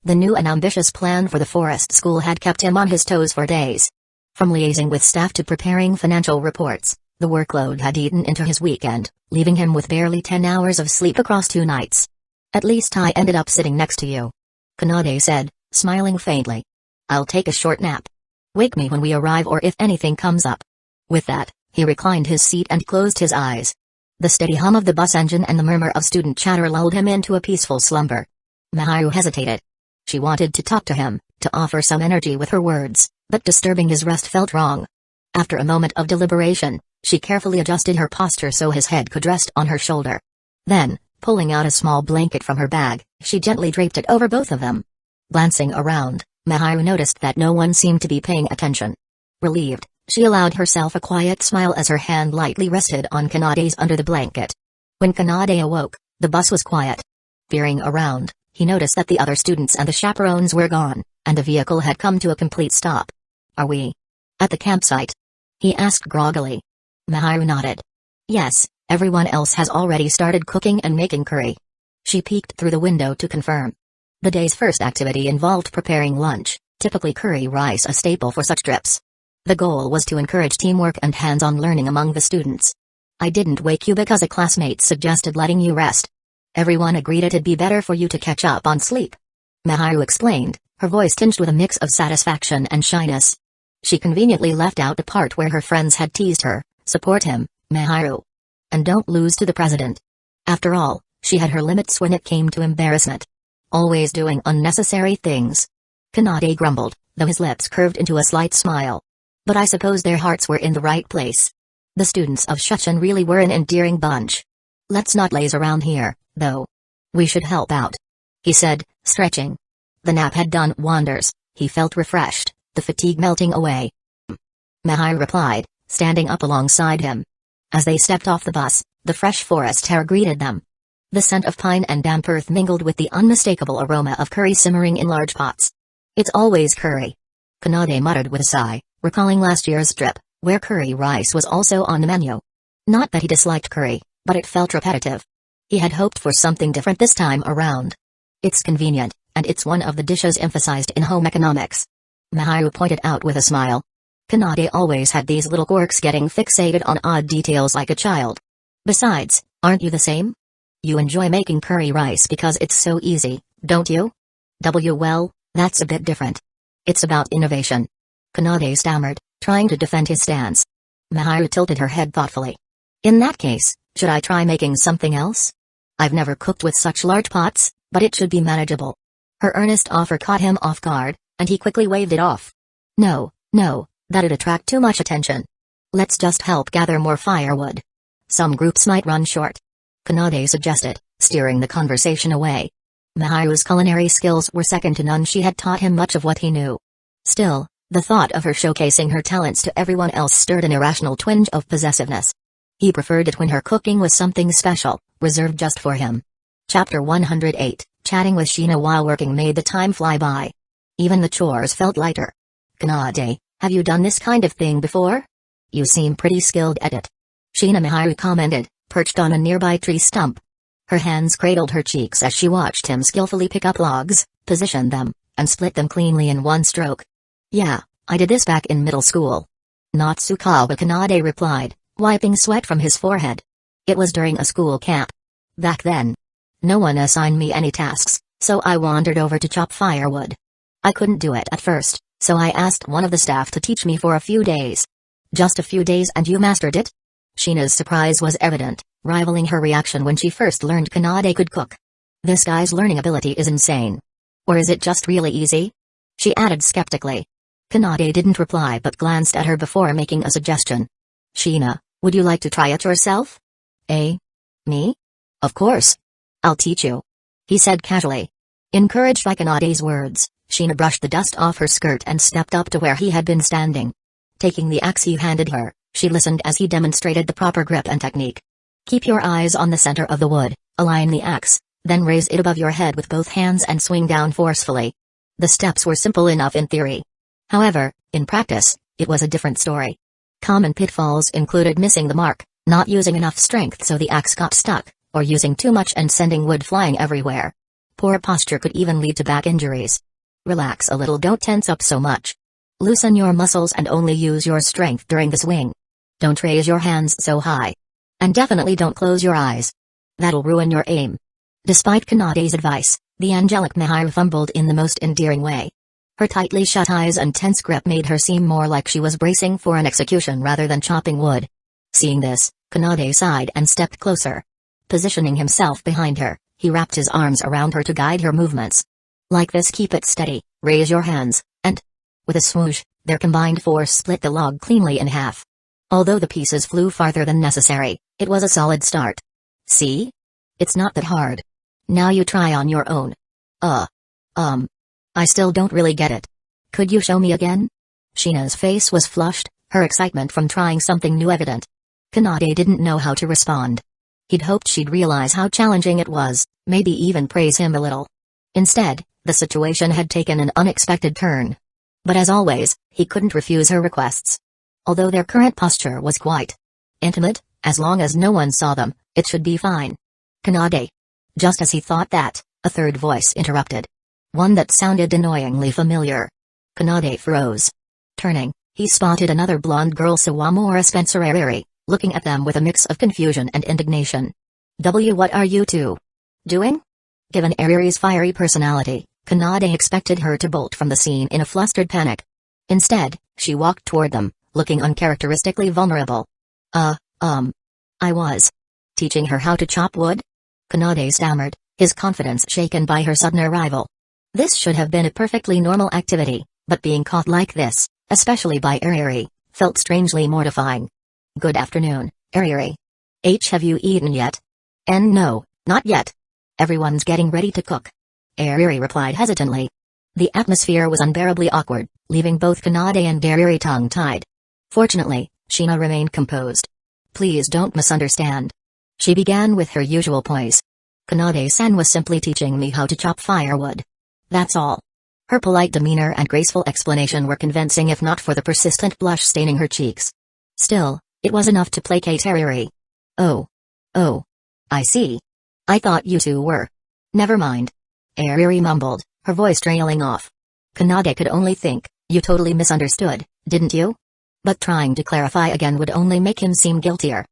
The new and ambitious plan for the forest school had kept him on his toes for days. From liaising with staff to preparing financial reports, the workload had eaten into his weekend, leaving him with barely 10 hours of sleep across 2 nights. At least I ended up sitting next to you, Kanade said, smiling faintly. I'll take a short nap. Wake me when we arrive or if anything comes up. With that, he reclined his seat and closed his eyes. The steady hum of the bus engine and the murmur of student chatter lulled him into a peaceful slumber. Miharu hesitated. She wanted to talk to him, to offer some energy with her words, but disturbing his rest felt wrong. After a moment of deliberation, she carefully adjusted her posture so his head could rest on her shoulder. Then, pulling out a small blanket from her bag, she gently draped it over both of them. Glancing around, Miharu noticed that no one seemed to be paying attention. Relieved, she allowed herself a quiet smile as her hand lightly rested on Kanade's under the blanket. When Kanade awoke, the bus was quiet. Peering around, he noticed that the other students and the chaperones were gone, and the vehicle had come to a complete stop. Are we at the campsite? He asked groggily. Miharu nodded. Yes, everyone else has already started cooking and making curry. She peeked through the window to confirm. The day's first activity involved preparing lunch, typically curry rice a staple for such trips. The goal was to encourage teamwork and hands-on learning among the students. I didn't wake you because a classmate suggested letting you rest. Everyone agreed it'd be better for you to catch up on sleep. Miharu explained, her voice tinged with a mix of satisfaction and shyness. She conveniently left out the part where her friends had teased her, support him, Miharu. And don't lose to the president. After all, she had her limits when it came to embarrassment. Always doing unnecessary things. Kanade grumbled, though his lips curved into a slight smile. But I suppose their hearts were in the right place. The students of Shuchen really were an endearing bunch. Let's not laze around here, though. We should help out, he said, stretching. The nap had done wonders, he felt refreshed, the fatigue melting away. Miharu replied, standing up alongside him. As they stepped off the bus, the fresh forest air greeted them. The scent of pine and damp earth mingled with the unmistakable aroma of curry simmering in large pots. It's always curry, Kanade muttered with a sigh, recalling last year's trip, where curry rice was also on the menu. Not that he disliked curry, but it felt repetitive. He had hoped for something different this time around. It's convenient, and it's one of the dishes emphasized in home economics, Miharu pointed out with a smile. Kanade always had these little quirks, getting fixated on odd details like a child. Besides, aren't you the same? You enjoy making curry rice because it's so easy, don't you? Well, that's a bit different. It's about innovation, Kanade stammered, trying to defend his stance. Miharu tilted her head thoughtfully. In that case, should I try making something else? I've never cooked with such large pots, but it should be manageable. Her earnest offer caught him off guard, and he quickly waved it off. No, that'd attract too much attention. Let's just help gather more firewood. Some groups might run short. Kanade suggested, steering the conversation away. Miharu's culinary skills were second to none. She had taught him much of what he knew. Still, the thought of her showcasing her talents to everyone else stirred an irrational twinge of possessiveness. He preferred it when her cooking was something special, reserved just for him. Chapter 108, Chatting with Sheena while working made the time fly by. Even the chores felt lighter. Kanade, have you done this kind of thing before? You seem pretty skilled at it. Sheena Miharu commented, perched on a nearby tree stump. Her hands cradled her cheeks as she watched him skillfully pick up logs, position them, and split them cleanly in one stroke. Yeah, I did this back in middle school. Natsukawa Kanade replied, wiping sweat from his forehead. It was during a school camp. Back then, no one assigned me any tasks, so I wandered over to chop firewood. I couldn't do it at first, so I asked one of the staff to teach me for a few days. Just a few days and you mastered it? Sheena's surprise was evident, rivaling her reaction when she first learned Kanade could cook. This guy's learning ability is insane. Or is it just really easy? She added skeptically. Kanade didn't reply but glanced at her before making a suggestion. Sheena, would you like to try it yourself? Eh? Me? Of course. I'll teach you. He said casually. Encouraged by Kanade's words, Sheena brushed the dust off her skirt and stepped up to where he had been standing. Taking the axe he handed her, she listened as he demonstrated the proper grip and technique. Keep your eyes on the center of the wood, align the axe, then raise it above your head with both hands and swing down forcefully. The steps were simple enough in theory. However, in practice, it was a different story. Common pitfalls included missing the mark, not using enough strength so the axe got stuck, or using too much and sending wood flying everywhere. Poor posture could even lead to back injuries. Relax a little, don't tense up so much. Loosen your muscles and only use your strength during the swing. Don't raise your hands so high. And definitely don't close your eyes. That'll ruin your aim. Despite Kanade's advice, the angelic Miharu fumbled in the most endearing way. Her tightly shut eyes and tense grip made her seem more like she was bracing for an execution rather than chopping wood. Seeing this, Kanade sighed and stepped closer. Positioning himself behind her, he wrapped his arms around her to guide her movements. Like this, keep it steady, raise your hands, and... With a swoosh, their combined force split the log cleanly in half. Although the pieces flew farther than necessary, it was a solid start. See? It's not that hard. Now you try on your own. I still don't really get it. Could you show me again? Sheena's face was flushed, her excitement from trying something new evident. Kanade didn't know how to respond. He'd hoped she'd realize how challenging it was, maybe even praise him a little. Instead, the situation had taken an unexpected turn. But as always, he couldn't refuse her requests. Although their current posture was quite intimate, as long as no one saw them, it should be fine. Kanade. Just as he thought that, a third voice interrupted. One that sounded annoyingly familiar. Kanade froze. Turning, he spotted another blonde girl, Sawamura Spencer, looking at them with a mix of confusion and indignation. What are you two doing? Given Ariri's fiery personality, Kanade expected her to bolt from the scene in a flustered panic. Instead, she walked toward them, looking uncharacteristically vulnerable. I was teaching her how to chop wood? Kanade stammered, his confidence shaken by her sudden arrival. This should have been a perfectly normal activity, but being caught like this, especially by Ariri, felt strangely mortifying. Good afternoon, Ariri. Have you eaten yet? No, not yet. Everyone's getting ready to cook. Ariri replied hesitantly. The atmosphere was unbearably awkward, leaving both Kanade and Ariri tongue-tied. Fortunately, Sheena remained composed. Please don't misunderstand. She began with her usual poise. Kanade-san was simply teaching me how to chop firewood. That's all. Her polite demeanor and graceful explanation were convincing if not for the persistent blush staining her cheeks. Still, it was enough to placate Ariri. Oh, I see. I thought you two were. Never mind. Ariri mumbled, her voice trailing off. Kanade could only think, you totally misunderstood, didn't you? But trying to clarify again would only make him seem guiltier.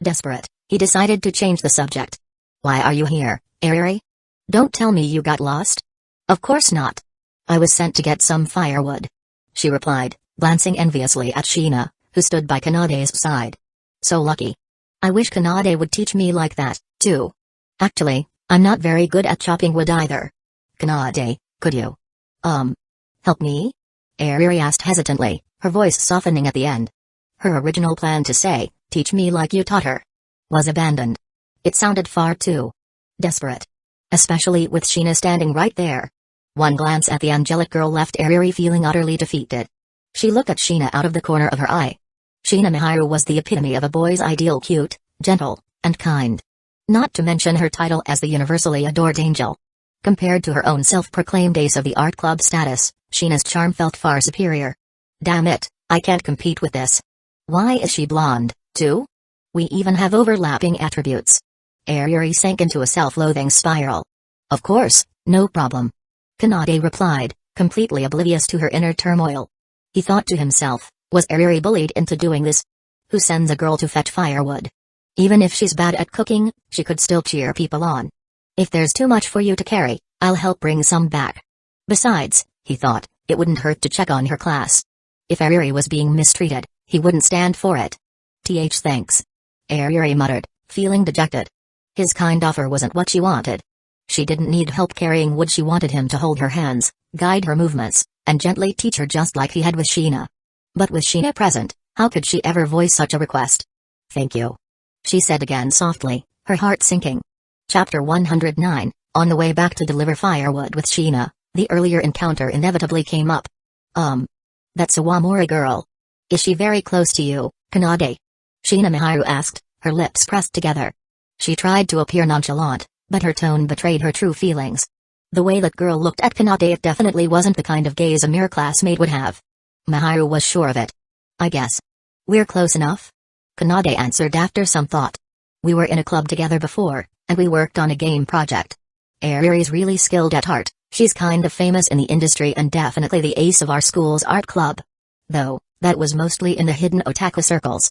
Desperate, he decided to change the subject. Why are you here, Ariri? Don't tell me you got lost? Of course not. I was sent to get some firewood. She replied, glancing enviously at Sheena, who stood by Kanade's side. So lucky. I wish Kanade would teach me like that, too. Actually, I'm not very good at chopping wood either. Kanade, Could you, help me? Ariri asked hesitantly, her voice softening at the end. Her original plan to say, teach me like you taught her, was abandoned. It sounded far too desperate. Especially with Sheena standing right there. One glance at the angelic girl left Ariri feeling utterly defeated. She looked at Sheena out of the corner of her eye. Sheena Miharu was the epitome of a boy's ideal: cute, gentle, and kind. Not to mention her title as the universally adored angel. Compared to her own self-proclaimed ace of the art club status, Sheena's charm felt far superior. Damn it, I can't compete with this. Why is she blonde, too? We even have overlapping attributes. Ariri sank into a self-loathing spiral. Of course, no problem. Kanade replied, completely oblivious to her inner turmoil. He thought to himself, was Ariri bullied into doing this? Who sends a girl to fetch firewood? Even if she's bad at cooking, she could still cheer people on. If there's too much for you to carry, I'll help bring some back. Besides, he thought, it wouldn't hurt to check on her class. If Ariri was being mistreated, he wouldn't stand for it. Thanks. Ariri muttered, feeling dejected. His kind offer wasn't what she wanted. She didn't need help carrying wood. She wanted him to hold her hands, guide her movements, and gently teach her just like he had with Sheena. But with Sheena present, how could she ever voice such a request? Thank you, she said again softly, her heart sinking. Chapter 109, on the way back to deliver firewood with Sheena, the earlier encounter inevitably came up. That's a Wamori girl. Is she very close to you, Kanade? Sheena Miharu asked, her lips pressed together. She tried to appear nonchalant, but her tone betrayed her true feelings. The way that girl looked at Kanade, it definitely wasn't the kind of gaze a mere classmate would have. Miharu was sure of it. I guess we're close enough? Kanade answered after some thought. We were in a club together before, and we worked on a game project. Ariri's really skilled at art, she's kind of famous in the industry and definitely the ace of our school's art club. Though, that was mostly in the hidden otaku circles.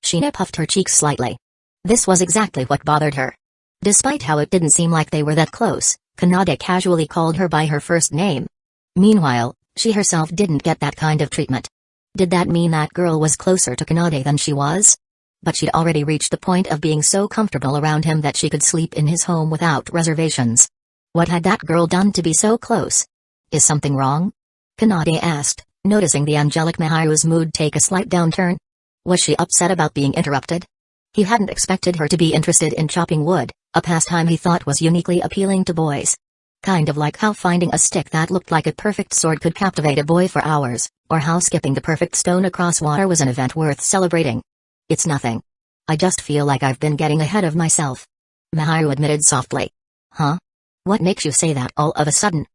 Sheena puffed her cheeks slightly. This was exactly what bothered her. Despite how it didn't seem like they were that close, Kanade casually called her by her first name. Meanwhile, she herself didn't get that kind of treatment. Did that mean that girl was closer to Kanade than she was? But she'd already reached the point of being so comfortable around him that she could sleep in his home without reservations. What had that girl done to be so close? Is something wrong? Kanade asked, noticing the angelic Miharu's mood take a slight downturn. Was she upset about being interrupted? He hadn't expected her to be interested in chopping wood, a pastime he thought was uniquely appealing to boys. Kind of like how finding a stick that looked like a perfect sword could captivate a boy for hours, or how skipping the perfect stone across water was an event worth celebrating. It's nothing. I just feel like I've been getting ahead of myself. Miharu admitted softly. Huh? What makes you say that all of a sudden?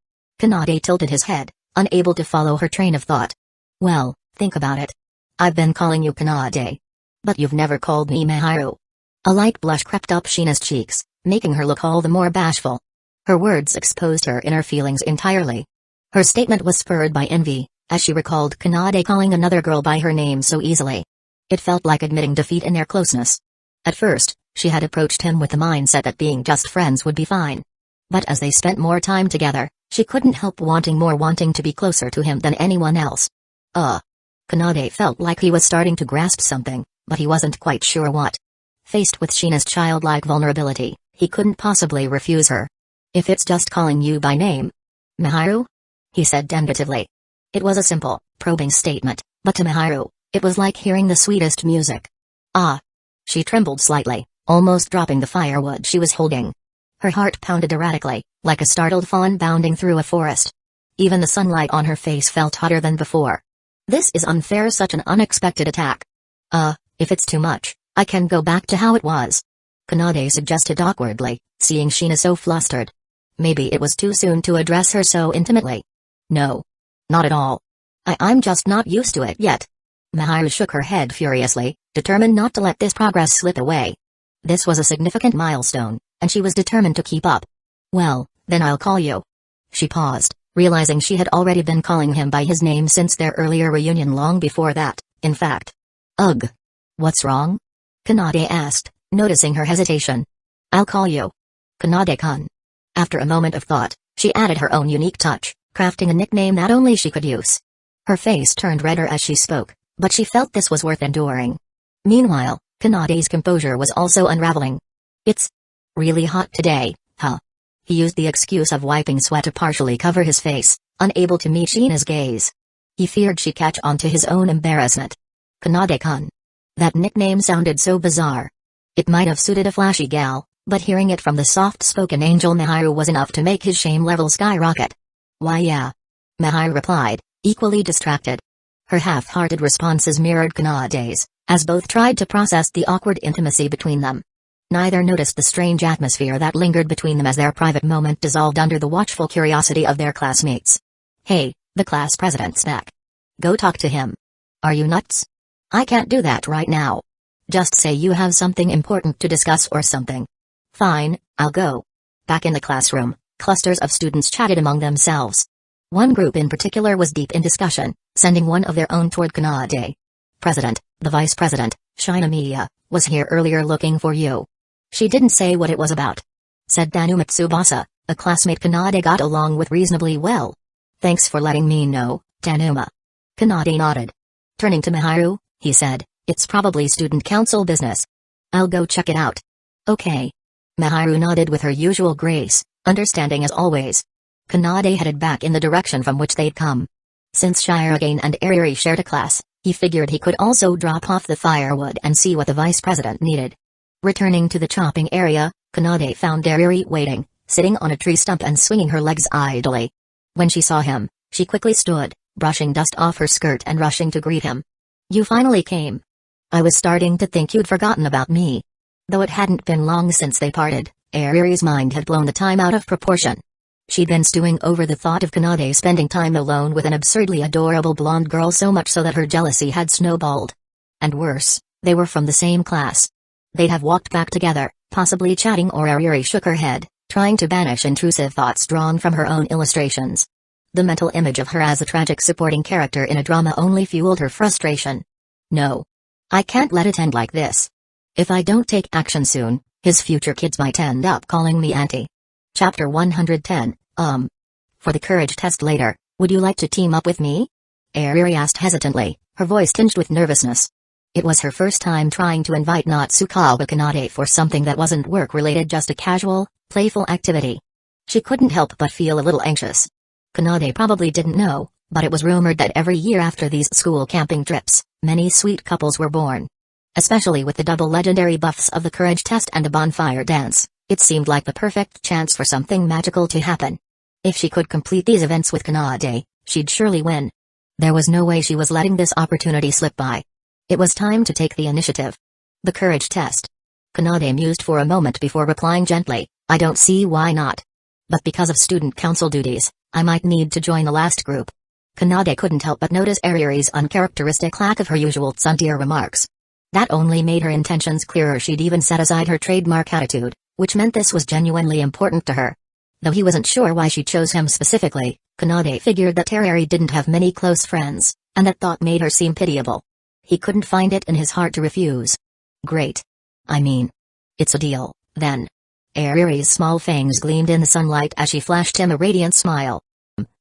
Kanade tilted his head, unable to follow her train of thought. Well, think about it. I've been calling you Kanade. But you've never called me Miharu. A light blush crept up Sheena's cheeks, making her look all the more bashful. Her words exposed her inner feelings entirely. Her statement was spurred by envy, as she recalled Kanade calling another girl by her name so easily. It felt like admitting defeat in their closeness. At first, she had approached him with the mindset that being just friends would be fine. But as they spent more time together, she couldn't help wanting to be closer to him than anyone else. Kanade felt like he was starting to grasp something, but he wasn't quite sure what. Faced with Sheena's childlike vulnerability, he couldn't possibly refuse her. If it's just calling you by name. Miharu? He said tentatively. It was a simple, probing statement, but to Miharu, it was like hearing the sweetest music. Ah. She trembled slightly, almost dropping the firewood she was holding. Her heart pounded erratically, like a startled fawn bounding through a forest. Even the sunlight on her face felt hotter than before. This is unfair, such an unexpected attack. If it's too much, I can go back to how it was. Kanade suggested awkwardly, seeing Sheena so flustered. Maybe it was too soon to address her so intimately. No. Not at all. I'm just not used to it yet. Miharu shook her head furiously, determined not to let this progress slip away. This was a significant milestone, and she was determined to keep up. Well, then I'll call you. She paused, realizing she had already been calling him by his name since their earlier reunion, long before that, in fact. Ugh. What's wrong? Kanade asked, noticing her hesitation. I'll call you Kanade-kun. After a moment of thought, she added her own unique touch, crafting a nickname that only she could use. Her face turned redder as she spoke, but she felt this was worth enduring. Meanwhile, Kanade's composure was also unraveling. It's really hot today, huh? He used the excuse of wiping sweat to partially cover his face, unable to meet Sheena's gaze. He feared she'd catch on to his own embarrassment. Kanade-kun. That nickname sounded so bizarre. It might have suited a flashy gal, but hearing it from the soft-spoken angel Miharu was enough to make his shame level skyrocket. Why yeah. Miharu replied, equally distracted. Her half-hearted responses mirrored Kanade's, as both tried to process the awkward intimacy between them. Neither noticed the strange atmosphere that lingered between them as their private moment dissolved under the watchful curiosity of their classmates. Hey, the class president's back. Go talk to him. Are you nuts? I can't do that right now. Just say you have something important to discuss or something. Fine, I'll go. Back in the classroom, clusters of students chatted among themselves. One group in particular was deep in discussion, sending one of their own toward Kanade. President, the vice president, Shinomiya, was here earlier looking for you. She didn't say what it was about. Said Danuma Tsubasa, a classmate Kanade got along with reasonably well. Thanks for letting me know, Danuma. Kanade nodded. Turning to Miharu, he said, it's probably student council business. I'll go check it out. Okay. Miharu nodded with her usual grace, understanding as always. Kanade headed back in the direction from which they'd come. Since Shirogane and Ariri shared a class, he figured he could also drop off the firewood and see what the vice president needed. Returning to the chopping area, Kanade found Ariri waiting, sitting on a tree stump and swinging her legs idly. When she saw him, she quickly stood, brushing dust off her skirt and rushing to greet him. You finally came. I was starting to think you'd forgotten about me. Though it hadn't been long since they parted, Ariri's mind had blown the time out of proportion. She'd been stewing over the thought of Kanade spending time alone with an absurdly adorable blonde girl, so much so that her jealousy had snowballed. And worse, they were from the same class. They'd have walked back together, possibly chatting, or Ariri shook her head, trying to banish intrusive thoughts drawn from her own illustrations. The mental image of her as a tragic supporting character in a drama only fueled her frustration. No. I can't let it end like this. If I don't take action soon, his future kids might end up calling me auntie. Chapter 110, For the courage test later, would you like to team up with me? Ariri asked hesitantly, her voice tinged with nervousness. It was her first time trying to invite Natsukawa Kanade for something that wasn't work-related, just a casual, playful activity. She couldn't help but feel a little anxious. Kanade probably didn't know, but it was rumored that every year after these school camping trips, many sweet couples were born. Especially with the double legendary buffs of the courage test and the bonfire dance, it seemed like the perfect chance for something magical to happen. If she could complete these events with Kanade, she'd surely win. There was no way she was letting this opportunity slip by. It was time to take the initiative. The courage test. Kanade mused for a moment before replying gently, I don't see why not. But because of student council duties, I might need to join the last group. Kanade couldn't help but notice Ariri's uncharacteristic lack of her usual tsundere remarks. That only made her intentions clearer. She'd even set aside her trademark attitude, which meant this was genuinely important to her. Though he wasn't sure why she chose him specifically, Kanade figured that Ariri didn't have many close friends, and that thought made her seem pitiable. He couldn't find it in his heart to refuse. Great. I mean, it's a deal, then. Ariri's small fangs gleamed in the sunlight as she flashed him a radiant smile.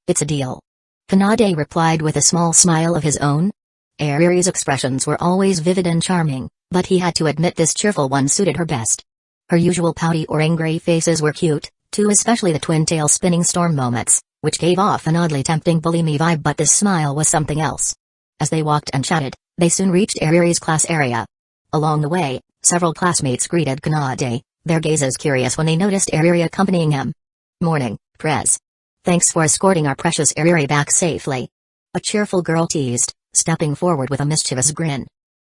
It's a deal. Kanade replied with a small smile of his own. Ariri's expressions were always vivid and charming, but he had to admit this cheerful one suited her best. Her usual pouty or angry faces were cute, too, especially the twin-tail spinning storm moments, which gave off an oddly tempting bully me vibe, but this smile was something else. As they walked and chatted, they soon reached Ariri's class area. Along the way, several classmates greeted Kanade, their gazes curious when they noticed Ariri accompanying him. Morning, Prez. Thanks for escorting our precious Ariri back safely. A cheerful girl teased, stepping forward with a mischievous grin.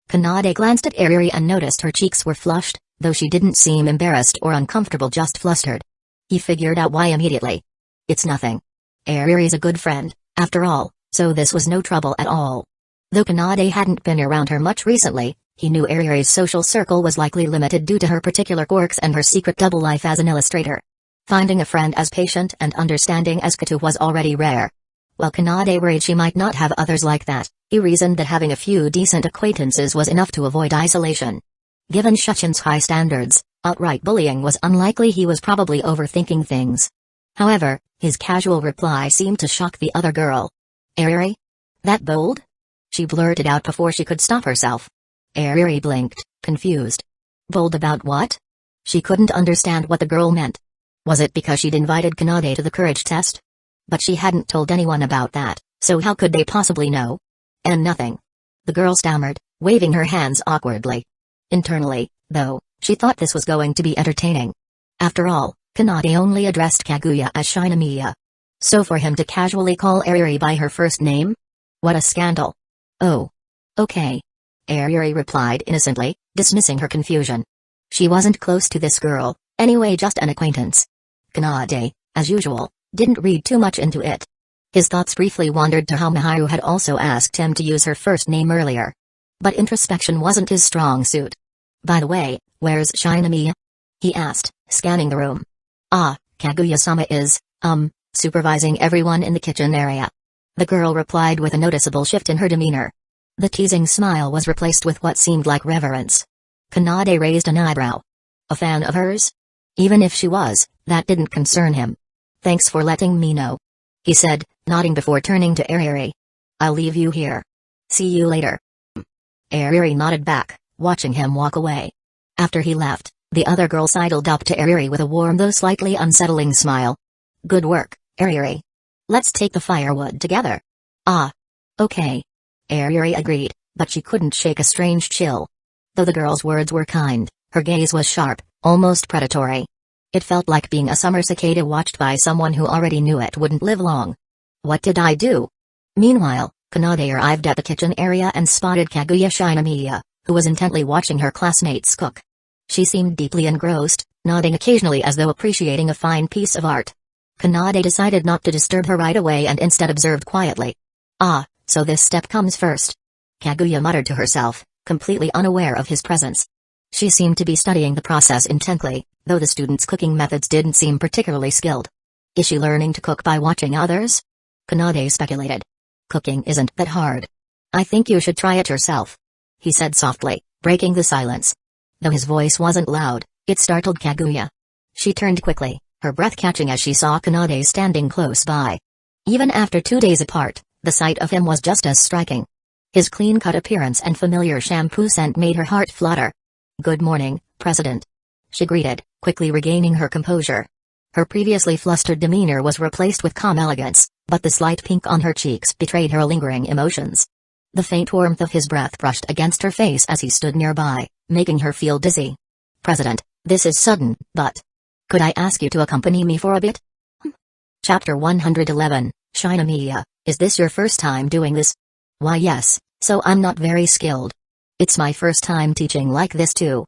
Kanade glanced at Ariri and noticed her cheeks were flushed, though she didn't seem embarrassed or uncomfortable, just flustered. He figured out why immediately. It's nothing. Ariri's a good friend, after all, so this was no trouble at all. Though Kanade hadn't been around her much recently, he knew Ariri's social circle was likely limited due to her particular quirks and her secret double life as an illustrator. Finding a friend as patient and understanding as Katu was already rare. While Kanade worried she might not have others like that, he reasoned that having a few decent acquaintances was enough to avoid isolation. Given Shuchin's high standards, outright bullying was unlikely. He was probably overthinking things. However, his casual reply seemed to shock the other girl. Ariri? That bold? She blurted out before she could stop herself. Ariri blinked, confused. Bold about what? She couldn't understand what the girl meant. Was it because she'd invited Kanade to the courage test? But she hadn't told anyone about that, so how could they possibly know? And nothing. The girl stammered, waving her hands awkwardly. Internally, though, she thought this was going to be entertaining. After all, Kanade only addressed Kaguya as Shinomiya. So for him to casually call Ariri by her first name? What a scandal. Oh. Okay. Ariri replied innocently, dismissing her confusion. She wasn't close to this girl, anyway, just an acquaintance. Kanade, as usual, didn't read too much into it. His thoughts briefly wandered to how Miharu had also asked him to use her first name earlier. But introspection wasn't his strong suit. By the way, where's Shinomiya? He asked, scanning the room. Ah, Kaguya-sama is, supervising everyone in the kitchen area. The girl replied with a noticeable shift in her demeanor. The teasing smile was replaced with what seemed like reverence. Kanade raised an eyebrow. A fan of hers? Even if she was, that didn't concern him. Thanks for letting me know, he said, nodding before turning to Ariri. I'll leave you here. See you later. Ariri nodded back, watching him walk away. After he left, the other girl sidled up to Ariri with a warm though slightly unsettling smile. Good work, Ariri. Let's take the firewood together. Ah. Okay. Ariri agreed, but she couldn't shake a strange chill. Though the girl's words were kind, her gaze was sharp, almost predatory. It felt like being a summer cicada watched by someone who already knew it wouldn't live long. What did I do? Meanwhile, Kanade arrived at the kitchen area and spotted Kaguya Shinomiya, who was intently watching her classmates cook. She seemed deeply engrossed, nodding occasionally as though appreciating a fine piece of art. Kanade decided not to disturb her right away and instead observed quietly. Ah, so this step comes first. Kaguya muttered to herself, completely unaware of his presence. She seemed to be studying the process intently, though the students' cooking methods didn't seem particularly skilled. Is she learning to cook by watching others? Kanade speculated. Cooking isn't that hard. I think you should try it yourself, he said softly, breaking the silence. Though his voice wasn't loud, it startled Kaguya. She turned quickly, her breath catching as she saw Kanade standing close by. Even after 2 days apart, the sight of him was just as striking. His clean-cut appearance and familiar shampoo scent made her heart flutter. Good morning, President, she greeted, quickly regaining her composure. Her previously flustered demeanor was replaced with calm elegance, but the slight pink on her cheeks betrayed her lingering emotions. The faint warmth of his breath brushed against her face as he stood nearby, making her feel dizzy. President, this is sudden, but could I ask you to accompany me for a bit? Chapter 111, Shinomiya, is this your first time doing this? Why yes, so I'm not very skilled. It's my first time teaching like this too.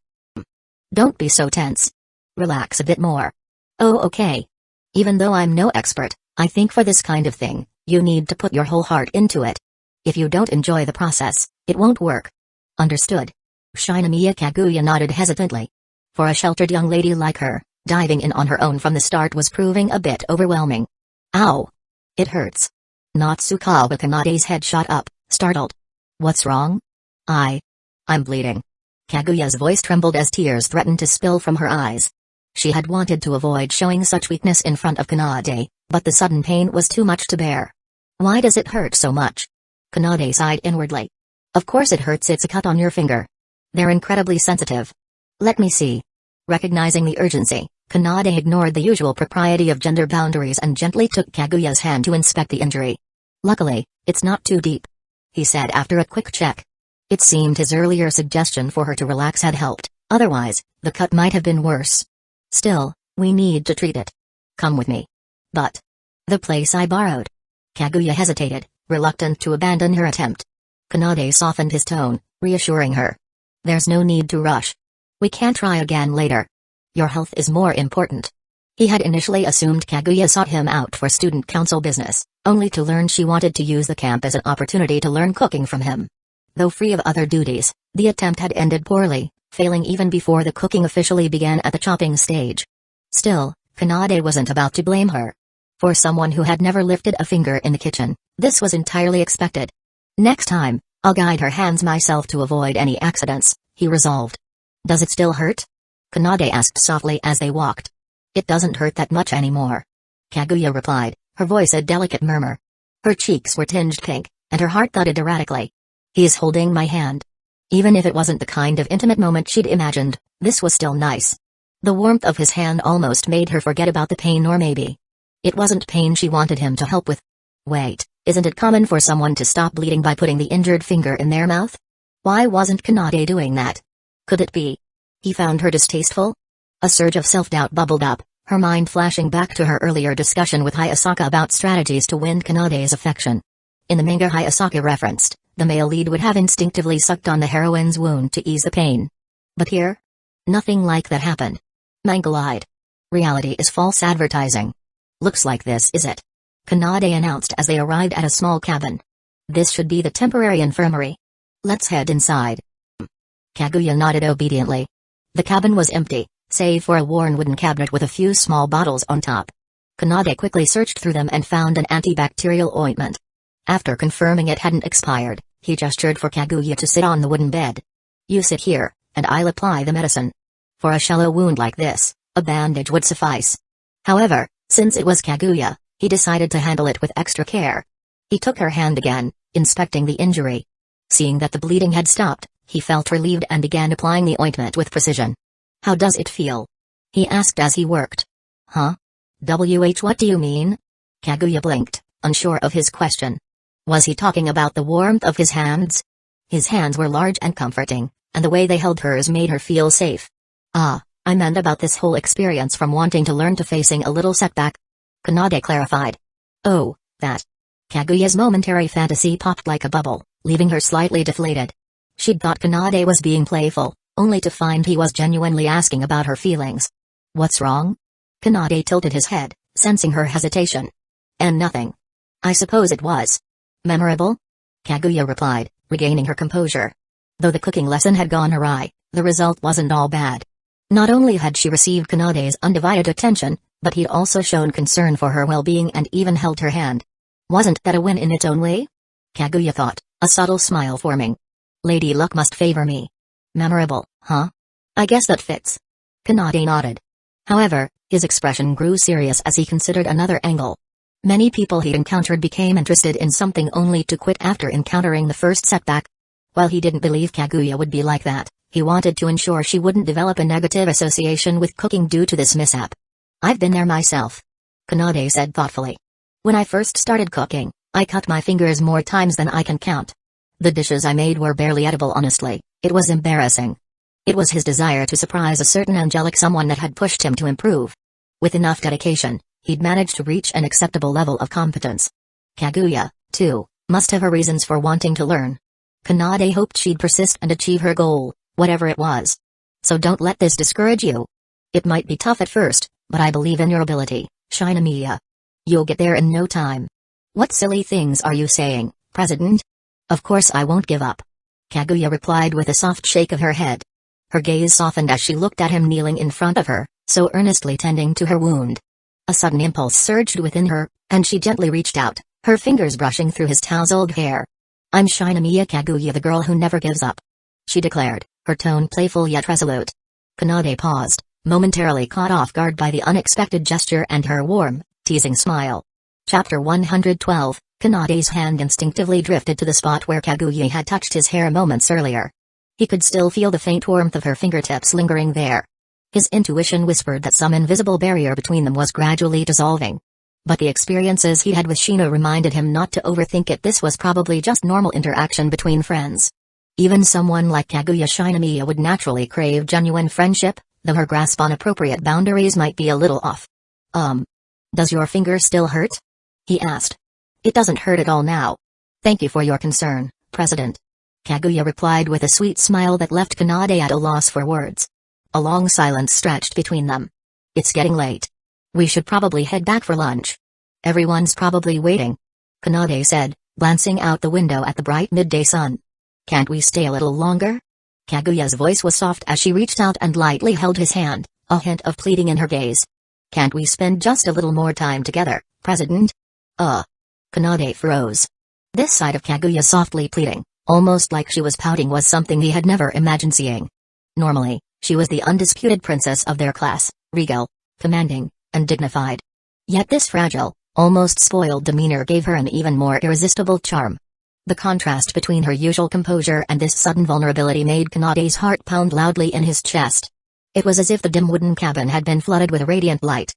Don't be so tense. Relax a bit more. Oh okay. Even though I'm no expert, I think for this kind of thing, you need to put your whole heart into it. If you don't enjoy the process, it won't work. Understood. Shinomiya Kaguya nodded hesitantly. For a sheltered young lady like her, diving in on her own from the start was proving a bit overwhelming. Ow! It hurts. Natsukawa Kanade's head shot up, startled. What's wrong? I'm bleeding. Kaguya's voice trembled as tears threatened to spill from her eyes. She had wanted to avoid showing such weakness in front of Kanade, but the sudden pain was too much to bear. Why does it hurt so much? Kanade sighed inwardly. Of course it hurts, it's a cut on your finger. They're incredibly sensitive. Let me see. Recognizing the urgency, Kanade ignored the usual propriety of gender boundaries and gently took Kaguya's hand to inspect the injury. Luckily, it's not too deep, he said after a quick check. It seemed his earlier suggestion for her to relax had helped, otherwise, the cut might have been worse. Still, we need to treat it. Come with me. But the place I borrowed. Kaguya hesitated, reluctant to abandon her attempt. Kanade softened his tone, reassuring her. There's no need to rush. We can try again later. Your health is more important. He had initially assumed Kaguya sought him out for student council business, only to learn she wanted to use the camp as an opportunity to learn cooking from him. Though free of other duties, the attempt had ended poorly, failing even before the cooking officially began at the chopping stage. Still, Kanade wasn't about to blame her. For someone who had never lifted a finger in the kitchen, this was entirely expected. Next time, I'll guide her hands myself to avoid any accidents, he resolved. Does it still hurt? Kanade asked softly as they walked. It doesn't hurt that much anymore, Kaguya replied, her voice a delicate murmur. Her cheeks were tinged pink, and her heart thudded erratically. He's holding my hand. Even if it wasn't the kind of intimate moment she'd imagined, this was still nice. The warmth of his hand almost made her forget about the pain, or maybe it wasn't pain she wanted him to help with. Wait, isn't it common for someone to stop bleeding by putting the injured finger in their mouth? Why wasn't Kanade doing that? Could it be he found her distasteful? A surge of self-doubt bubbled up, her mind flashing back to her earlier discussion with Hayasaka about strategies to win Kanade's affection. In the manga Hayasaka referenced, the male lead would have instinctively sucked on the heroine's wound to ease the pain. But here? Nothing like that happened. Manga lied. Reality is false advertising. Looks like this is it, Kanade announced as they arrived at a small cabin. This should be the temporary infirmary. Let's head inside. Kaguya nodded obediently. The cabin was empty, save for a worn wooden cabinet with a few small bottles on top. Kanade quickly searched through them and found an antibacterial ointment. After confirming it hadn't expired, he gestured for Kaguya to sit on the wooden bed. You sit here, and I'll apply the medicine. For a shallow wound like this, a bandage would suffice. However, since it was Kaguya, he decided to handle it with extra care. He took her hand again, inspecting the injury. Seeing that the bleeding had stopped, he felt relieved and began applying the ointment with precision. How does it feel? He asked as he worked. Huh? What do you mean? Kaguya blinked, unsure of his question. Was he talking about the warmth of his hands? His hands were large and comforting, and the way they held hers made her feel safe. Ah, I meant about this whole experience from wanting to learn to facing a little setback. Kanade clarified. Oh, that. Kaguya's momentary fantasy popped like a bubble, leaving her slightly deflated. She'd thought Kanade was being playful, only to find he was genuinely asking about her feelings. What's wrong? Kanade tilted his head, sensing her hesitation. And nothing. I suppose it was memorable? Kaguya replied, regaining her composure. Though the cooking lesson had gone awry, the result wasn't all bad. Not only had she received Kanade's undivided attention, but he'd also shown concern for her well-being and even held her hand. Wasn't that a win in its own way? Kaguya thought, a subtle smile forming. Lady Luck must favor me. Memorable, huh? I guess that fits. Kanade nodded. However, his expression grew serious as he considered another angle. Many people he'd encountered became interested in something only to quit after encountering the first setback. While he didn't believe Kaguya would be like that, he wanted to ensure she wouldn't develop a negative association with cooking due to this mishap. I've been there myself, Kanade said thoughtfully. When I first started cooking, I cut my fingers more times than I can count. The dishes I made were barely edible, honestly. It was embarrassing. It was his desire to surprise a certain angelic someone that had pushed him to improve. With enough dedication, he'd managed to reach an acceptable level of competence. Kaguya, too, must have her reasons for wanting to learn. Kanade hoped she'd persist and achieve her goal, whatever it was. So don't let this discourage you. It might be tough at first, but I believe in your ability, Shinomiya. You'll get there in no time. What silly things are you saying, President? Of course I won't give up. Kaguya replied with a soft shake of her head. Her gaze softened as she looked at him kneeling in front of her, so earnestly tending to her wound. A sudden impulse surged within her, and she gently reached out, her fingers brushing through his tousled hair. I'm Shinomiya Kaguya, the girl who never gives up, she declared, her tone playful yet resolute. Kanade paused, momentarily caught off guard by the unexpected gesture and her warm, teasing smile. Chapter 112, Kanade's hand instinctively drifted to the spot where Kaguya had touched his hair moments earlier. He could still feel the faint warmth of her fingertips lingering there. His intuition whispered that some invisible barrier between them was gradually dissolving. But the experiences he'd had with Shino reminded him not to overthink it. This was probably just normal interaction between friends. Even someone like Kaguya Shinomiya would naturally crave genuine friendship, though her grasp on appropriate boundaries might be a little off. Does your finger still hurt? He asked. It doesn't hurt at all now. Thank you for your concern, President. Kaguya replied with a sweet smile that left Kanade at a loss for words. A long silence stretched between them. It's getting late. We should probably head back for lunch. Everyone's probably waiting, Kanade said, glancing out the window at the bright midday sun. Can't we stay a little longer? Kaguya's voice was soft as she reached out and lightly held his hand, a hint of pleading in her gaze. Can't we spend just a little more time together, President? Kanade froze. This side of Kaguya softly pleading, almost like she was pouting, was something he had never imagined seeing. Normally, she was the undisputed princess of their class, regal, commanding, and dignified. Yet this fragile, almost spoiled demeanor gave her an even more irresistible charm. The contrast between her usual composure and this sudden vulnerability made Kanade's heart pound loudly in his chest. It was as if the dim wooden cabin had been flooded with a radiant light.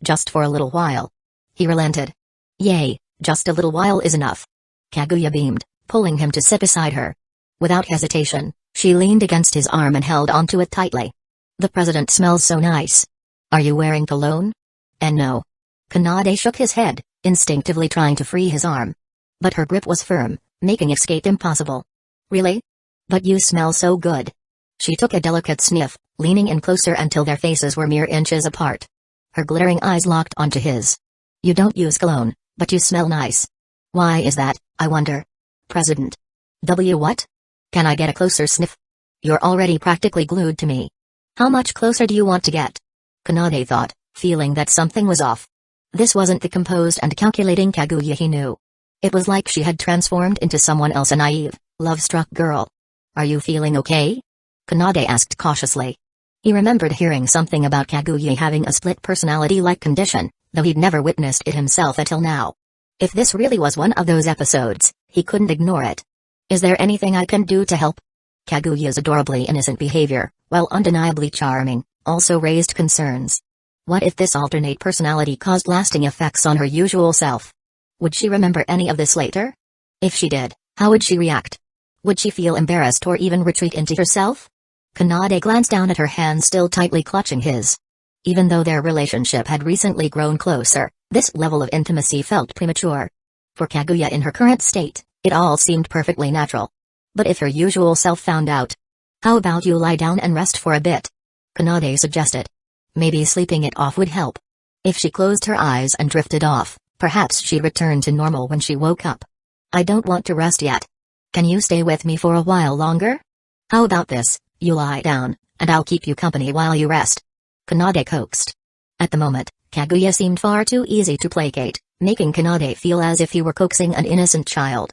Just for a little while. He relented. Yay, just a little while is enough. Kaguya beamed, pulling him to sit beside her. Without hesitation, she leaned against his arm and held onto it tightly. The president smells so nice. Are you wearing cologne? And no. Kanade shook his head, instinctively trying to free his arm. But her grip was firm, making escape impossible. Really? But you smell so good. She took a delicate sniff, leaning in closer until their faces were mere inches apart. Her glittering eyes locked onto his. You don't use cologne, but you smell nice. Why is that, I wonder? President. What? Can I get a closer sniff? You're already practically glued to me. How much closer do you want to get? Kanade thought, feeling that something was off. This wasn't the composed and calculating Kaguya he knew. It was like she had transformed into someone else, a naive, love-struck girl. Are you feeling okay? Kanade asked cautiously. He remembered hearing something about Kaguya having a split personality-like condition, though he'd never witnessed it himself until now. If this really was one of those episodes, he couldn't ignore it. Is there anything I can do to help? Kaguya's adorably innocent behavior, while undeniably charming, also raised concerns. What if this alternate personality caused lasting effects on her usual self? Would she remember any of this later? If she did, how would she react? Would she feel embarrassed or even retreat into herself? Kanade glanced down at her hand still tightly clutching his. Even though their relationship had recently grown closer, this level of intimacy felt premature. For Kaguya in her current state, it all seemed perfectly natural. But if her usual self found out? How about you lie down and rest for a bit? Kanade suggested. Maybe sleeping it off would help. If she closed her eyes and drifted off, perhaps she'd return to normal when she woke up. I don't want to rest yet. Can you stay with me for a while longer? How about this, you lie down, and I'll keep you company while you rest. Kanade coaxed. At the moment, Kaguya seemed far too easy to placate, making Kanade feel as if he were coaxing an innocent child.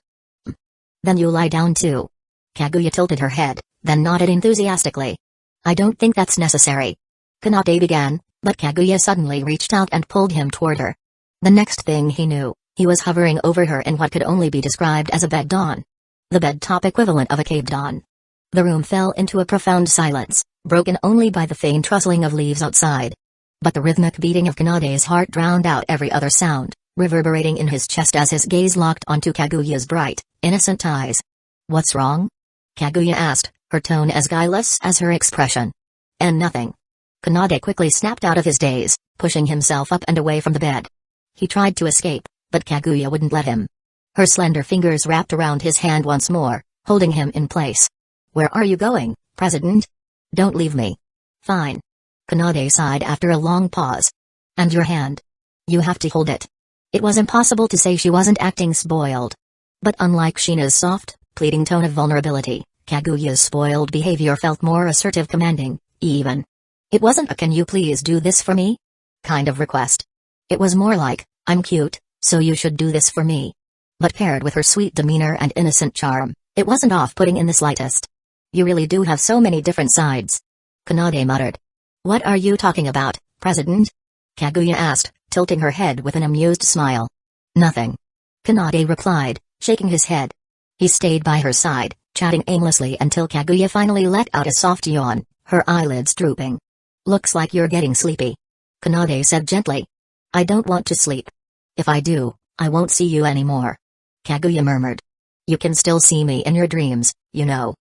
Then you lie down too. Kaguya tilted her head, then nodded enthusiastically. I don't think that's necessary. Kanade began, but Kaguya suddenly reached out and pulled him toward her. The next thing he knew, he was hovering over her in what could only be described as a bed dawn. The bed-top equivalent of a cave dawn. The room fell into a profound silence, broken only by the faint rustling of leaves outside. But the rhythmic beating of Kanade's heart drowned out every other sound, reverberating in his chest as his gaze locked onto Kaguya's bright, innocent eyes. What's wrong? Kaguya asked, her tone as guileless as her expression. And nothing. Kanade quickly snapped out of his daze, pushing himself up and away from the bed. He tried to escape, but Kaguya wouldn't let him. Her slender fingers wrapped around his hand once more, holding him in place. Where are you going, President? Don't leave me. Fine. Kanade sighed after a long pause. And your hand? You have to hold it. It was impossible to say she wasn't acting spoiled. But unlike Sheena's soft, pleading tone of vulnerability, Kaguya's spoiled behavior felt more assertive, commanding, even. It wasn't a "can you please do this for me?" kind of request. It was more like, I'm cute, so you should do this for me. But paired with her sweet demeanor and innocent charm, it wasn't off-putting in the slightest. You really do have so many different sides. Kanade muttered. What are you talking about, President? Kaguya asked, tilting her head with an amused smile. Nothing. Kanade replied, shaking his head. He stayed by her side, chatting aimlessly until Kaguya finally let out a soft yawn, her eyelids drooping. Looks like you're getting sleepy. Kanade said gently. I don't want to sleep. If I do, I won't see you anymore. Kaguya murmured. You can still see me in your dreams, you know.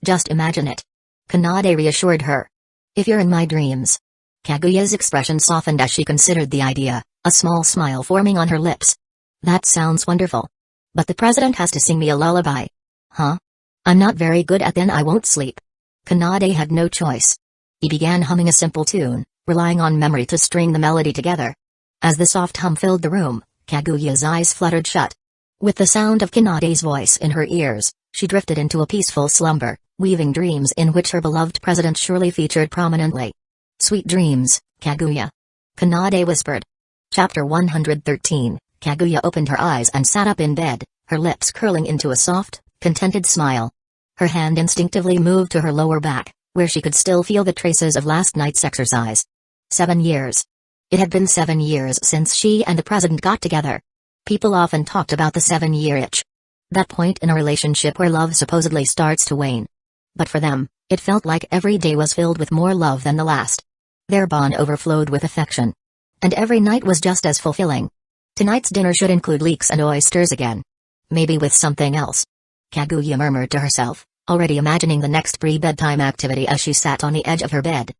Just imagine it. Kanade reassured her. If you're in my dreams. Kaguya's expression softened as she considered the idea, a small smile forming on her lips. That sounds wonderful. But the president has to sing me a lullaby. Huh? I'm not very good at "Then I Won't Sleep." Kanade had no choice. He began humming a simple tune, relying on memory to string the melody together. As the soft hum filled the room, Kaguya's eyes fluttered shut. With the sound of Kanade's voice in her ears, she drifted into a peaceful slumber, weaving dreams in which her beloved president surely featured prominently. Sweet dreams, Kaguya. Kanade whispered. Chapter 113. Kaguya opened her eyes and sat up in bed, her lips curling into a soft, contented smile. Her hand instinctively moved to her lower back, where she could still feel the traces of last night's exercise. 7 years. It had been 7 years since she and the president got together. People often talked about the 7-year itch. That point in a relationship where love supposedly starts to wane. But for them, It felt like every day was filled with more love than the last. Their bond overflowed with affection. And every night was just as fulfilling. Tonight's dinner should include leeks and oysters again. Maybe with something else. Kaguya murmured to herself, already imagining the next pre-bedtime activity as she sat on the edge of her bed.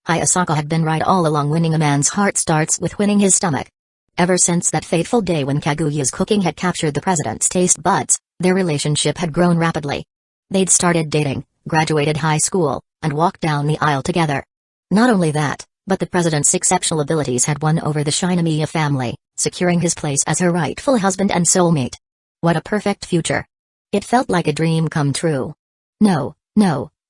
Hayasaka had been right all along. Winning a man's heart starts with winning his stomach. Ever since that fateful day when Kaguya's cooking had captured the president's taste buds, their relationship had grown rapidly. They'd started dating, graduated high school, and walked down the aisle together. Not only that, but the president's exceptional abilities had won over the Shinomiya family, securing his place as her rightful husband and soulmate. What a perfect future. It felt like a dream come true. No,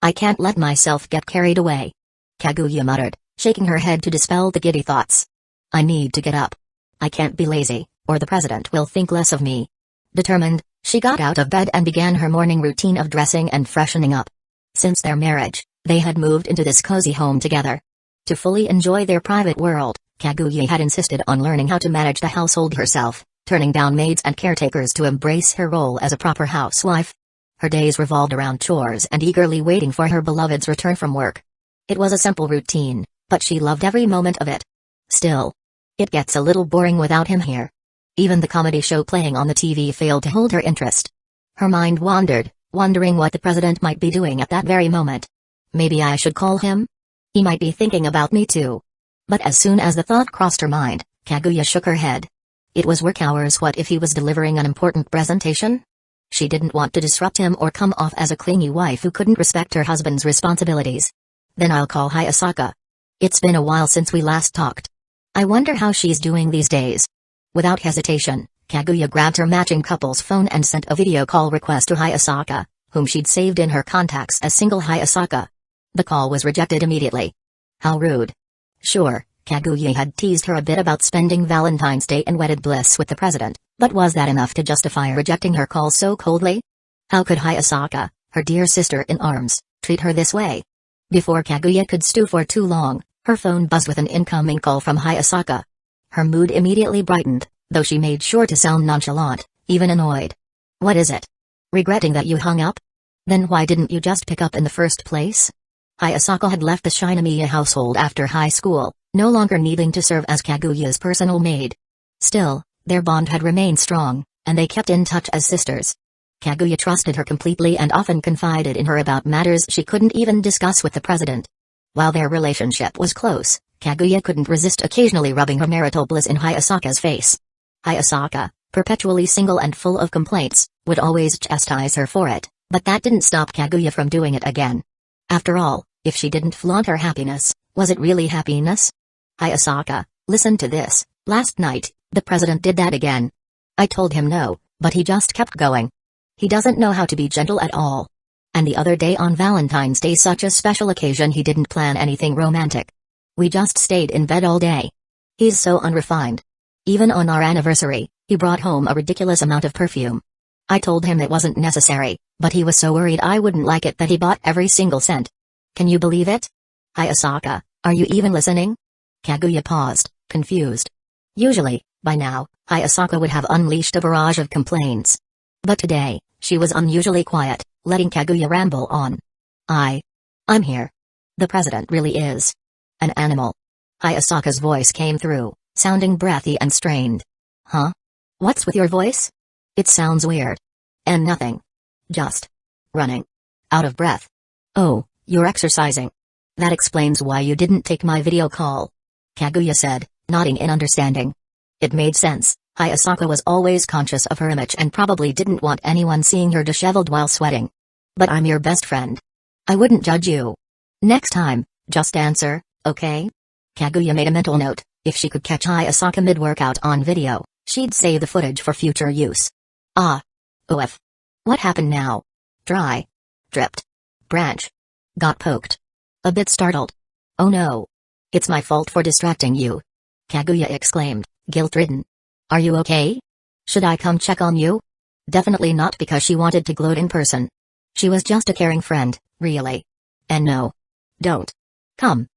I can't let myself get carried away. Kaguya muttered, shaking her head to dispel the giddy thoughts. I need to get up. I can't be lazy, or the president will think less of me. Determined, she got out of bed and began her morning routine of dressing and freshening up. Since their marriage, they had moved into this cozy home together. To fully enjoy their private world, Kaguya had insisted on learning how to manage the household herself, turning down maids and caretakers to embrace her role as a proper housewife. Her days revolved around chores and eagerly waiting for her beloved's return from work. It was a simple routine, but she loved every moment of it. Still, it gets a little boring without him here. Even the comedy show playing on the TV failed to hold her interest. Her mind wandered, wondering what the president might be doing at that very moment. Maybe I should call him? He might be thinking about me too. But as soon as the thought crossed her mind, Kaguya shook her head. It was work hours. What if he was delivering an important presentation? She didn't want to disrupt him or come off as a clingy wife who couldn't respect her husband's responsibilities. Then I'll call Hayasaka. It's been a while since we last talked. I wonder how she's doing these days. Without hesitation, Kaguya grabbed her matching couple's phone and sent a video call request to Hayasaka, whom she'd saved in her contacts as single Hayasaka. The call was rejected immediately. How rude. Sure, Kaguya had teased her a bit about spending Valentine's Day in wedded bliss with the president, but was that enough to justify rejecting her call so coldly? How could Hayasaka, her dear sister-in-arms, treat her this way? Before Kaguya could stew for too long, her phone buzzed with an incoming call from Hayasaka. Her mood immediately brightened, though she made sure to sound nonchalant, even annoyed. What is it? Regretting that you hung up? Then why didn't you just pick up in the first place? Hayasaka had left the Shinomiya household after high school, no longer needing to serve as Kaguya's personal maid. Still, their bond had remained strong, and they kept in touch as sisters. Kaguya trusted her completely and often confided in her about matters she couldn't even discuss with the president. While their relationship was close, Kaguya couldn't resist occasionally rubbing her marital bliss in Hayasaka's face. Hayasaka, perpetually single and full of complaints, would always chastise her for it, but that didn't stop Kaguya from doing it again. After all, if she didn't flaunt her happiness, was it really happiness? Hayasaka, listen to this. Last night, the president did that again. I told him no, but he just kept going. He doesn't know how to be gentle at all. And the other day on Valentine's Day, such a special occasion, he didn't plan anything romantic. We just stayed in bed all day. He's so unrefined. Even on our anniversary, he brought home a ridiculous amount of perfume. I told him it wasn't necessary, but he was so worried I wouldn't like it that he bought every single scent. Can you believe it? Hayasaka, are you even listening? Kaguya paused, confused. Usually, by now, Hayasaka would have unleashed a barrage of complaints. But today, she was unusually quiet, letting Kaguya ramble on. I'm here. The president really is an animal. Hayasaka's voice came through, sounding breathy and strained. Huh? What's with your voice? It sounds weird. And nothing. Just running. Out of breath. Oh, you're exercising. That explains why you didn't take my video call. Kaguya said, nodding in understanding. It made sense. Hayasaka was always conscious of her image and probably didn't want anyone seeing her disheveled while sweating. But I'm your best friend. I wouldn't judge you. Next time, just answer, okay? Kaguya made a mental note. If she could catch Hayasaka mid-workout on video, she'd save the footage for future use. OF. What happened now? Dry. Dripped. Branch. Got poked. A bit startled. Oh no. It's my fault for distracting you. Kaguya exclaimed, guilt-ridden. Are you okay? Should I come check on you? Definitely not, because she wanted to gloat in person. She was just a caring friend, really. And no. Don't. Come.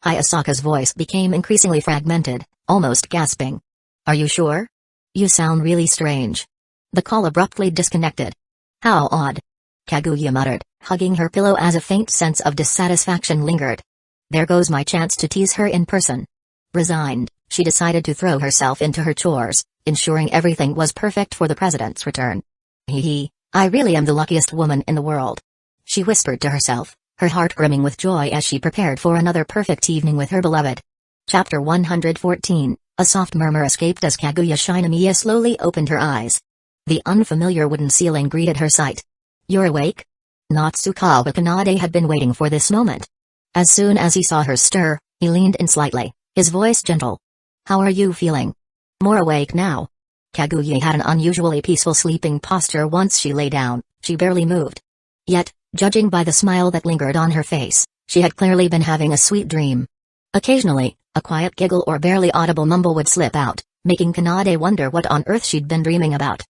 Hayasaka's voice became increasingly fragmented, almost gasping. Are you sure? You sound really strange. The call abruptly disconnected. How odd. Kaguya muttered, hugging her pillow as a faint sense of dissatisfaction lingered. There goes my chance to tease her in person. Resigned, she decided to throw herself into her chores, ensuring everything was perfect for the president's return. Hee, I really am the luckiest woman in the world. She whispered to herself, her heart brimming with joy as she prepared for another perfect evening with her beloved. Chapter 114, a soft murmur escaped as Kaguya Shinomiya slowly opened her eyes. The unfamiliar wooden ceiling greeted her sight. You're awake? Natsukawa Kanade had been waiting for this moment. As soon as he saw her stir, he leaned in slightly, his voice gentle. How are you feeling? More awake now. Kaguya had an unusually peaceful sleeping posture once she lay down, she barely moved. Yet, judging by the smile that lingered on her face, she had clearly been having a sweet dream. Occasionally, a quiet giggle or barely audible mumble would slip out, making Kanade wonder what on earth she'd been dreaming about.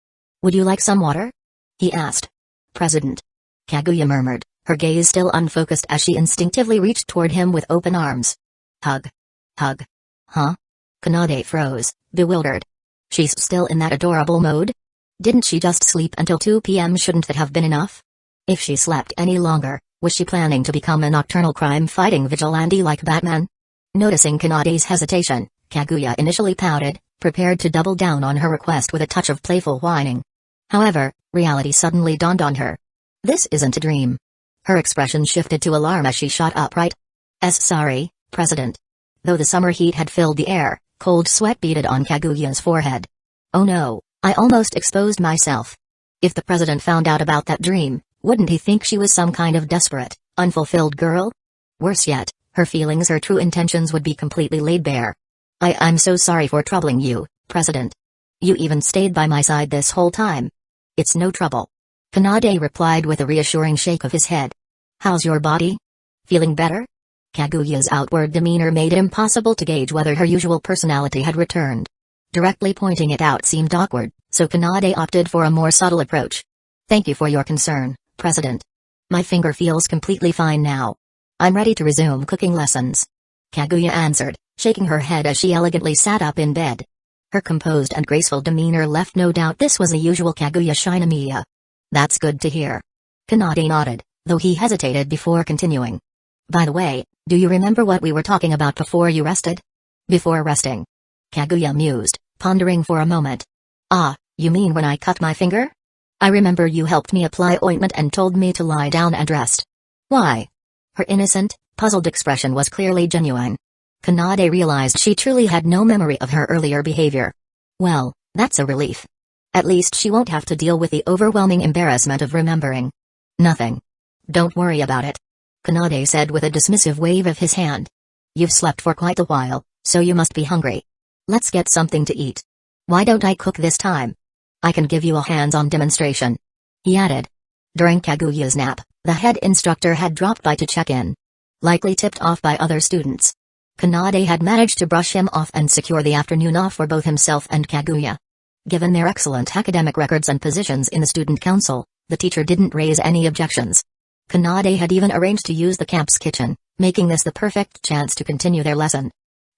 Would you like some water? He asked. President. Kaguya murmured, her gaze still unfocused as she instinctively reached toward him with open arms. Hug. Hug. Huh? Kanade froze, bewildered. She's still in that adorable mode? Didn't she just sleep until 2 p.m.? Shouldn't that have been enough? If she slept any longer, was she planning to become a nocturnal crime-fighting vigilante like Batman? Noticing Kanade's hesitation, Kaguya initially pouted, prepared to double down on her request with a touch of playful whining. However, reality suddenly dawned on her. This isn't a dream. Her expression shifted to alarm as she shot upright. Sorry, President. Though the summer heat had filled the air, cold sweat beaded on Kaguya's forehead. Oh no, I almost exposed myself. If the president found out about that dream, wouldn't he think she was some kind of desperate, unfulfilled girl? Worse yet, her feelings, her true intentions would be completely laid bare. I'm so sorry for troubling you, President. You even stayed by my side this whole time. It's no trouble. Kanade replied with a reassuring shake of his head. How's your body? Feeling better? Kaguya's outward demeanor made it impossible to gauge whether her usual personality had returned. Directly pointing it out seemed awkward, so Kanade opted for a more subtle approach. Thank you for your concern, President. My finger feels completely fine now. I'm ready to resume cooking lessons. Kaguya answered, shaking her head as she elegantly sat up in bed. Her composed and graceful demeanor left no doubt this was a usual Kaguya Shinomiya. That's good to hear. Kanade nodded, though he hesitated before continuing. By the way, do you remember what we were talking about before you rested? Before resting. Kaguya mused, pondering for a moment. Ah, you mean when I cut my finger? I remember you helped me apply ointment and told me to lie down and rest. Why? Her innocent, puzzled expression was clearly genuine. Kanade realized she truly had no memory of her earlier behavior. Well, that's a relief. At least she won't have to deal with the overwhelming embarrassment of remembering. Nothing. Don't worry about it. Kanade said with a dismissive wave of his hand. You've slept for quite a while, so you must be hungry. Let's get something to eat. Why don't I cook this time? I can give you a hands-on demonstration. He added. During Kaguya's nap, the head instructor had dropped by to check in. Likely tipped off by other students. Kanade had managed to brush him off and secure the afternoon off for both himself and Kaguya. Given their excellent academic records and positions in the student council, the teacher didn't raise any objections. Kanade had even arranged to use the camp's kitchen, making this the perfect chance to continue their lesson.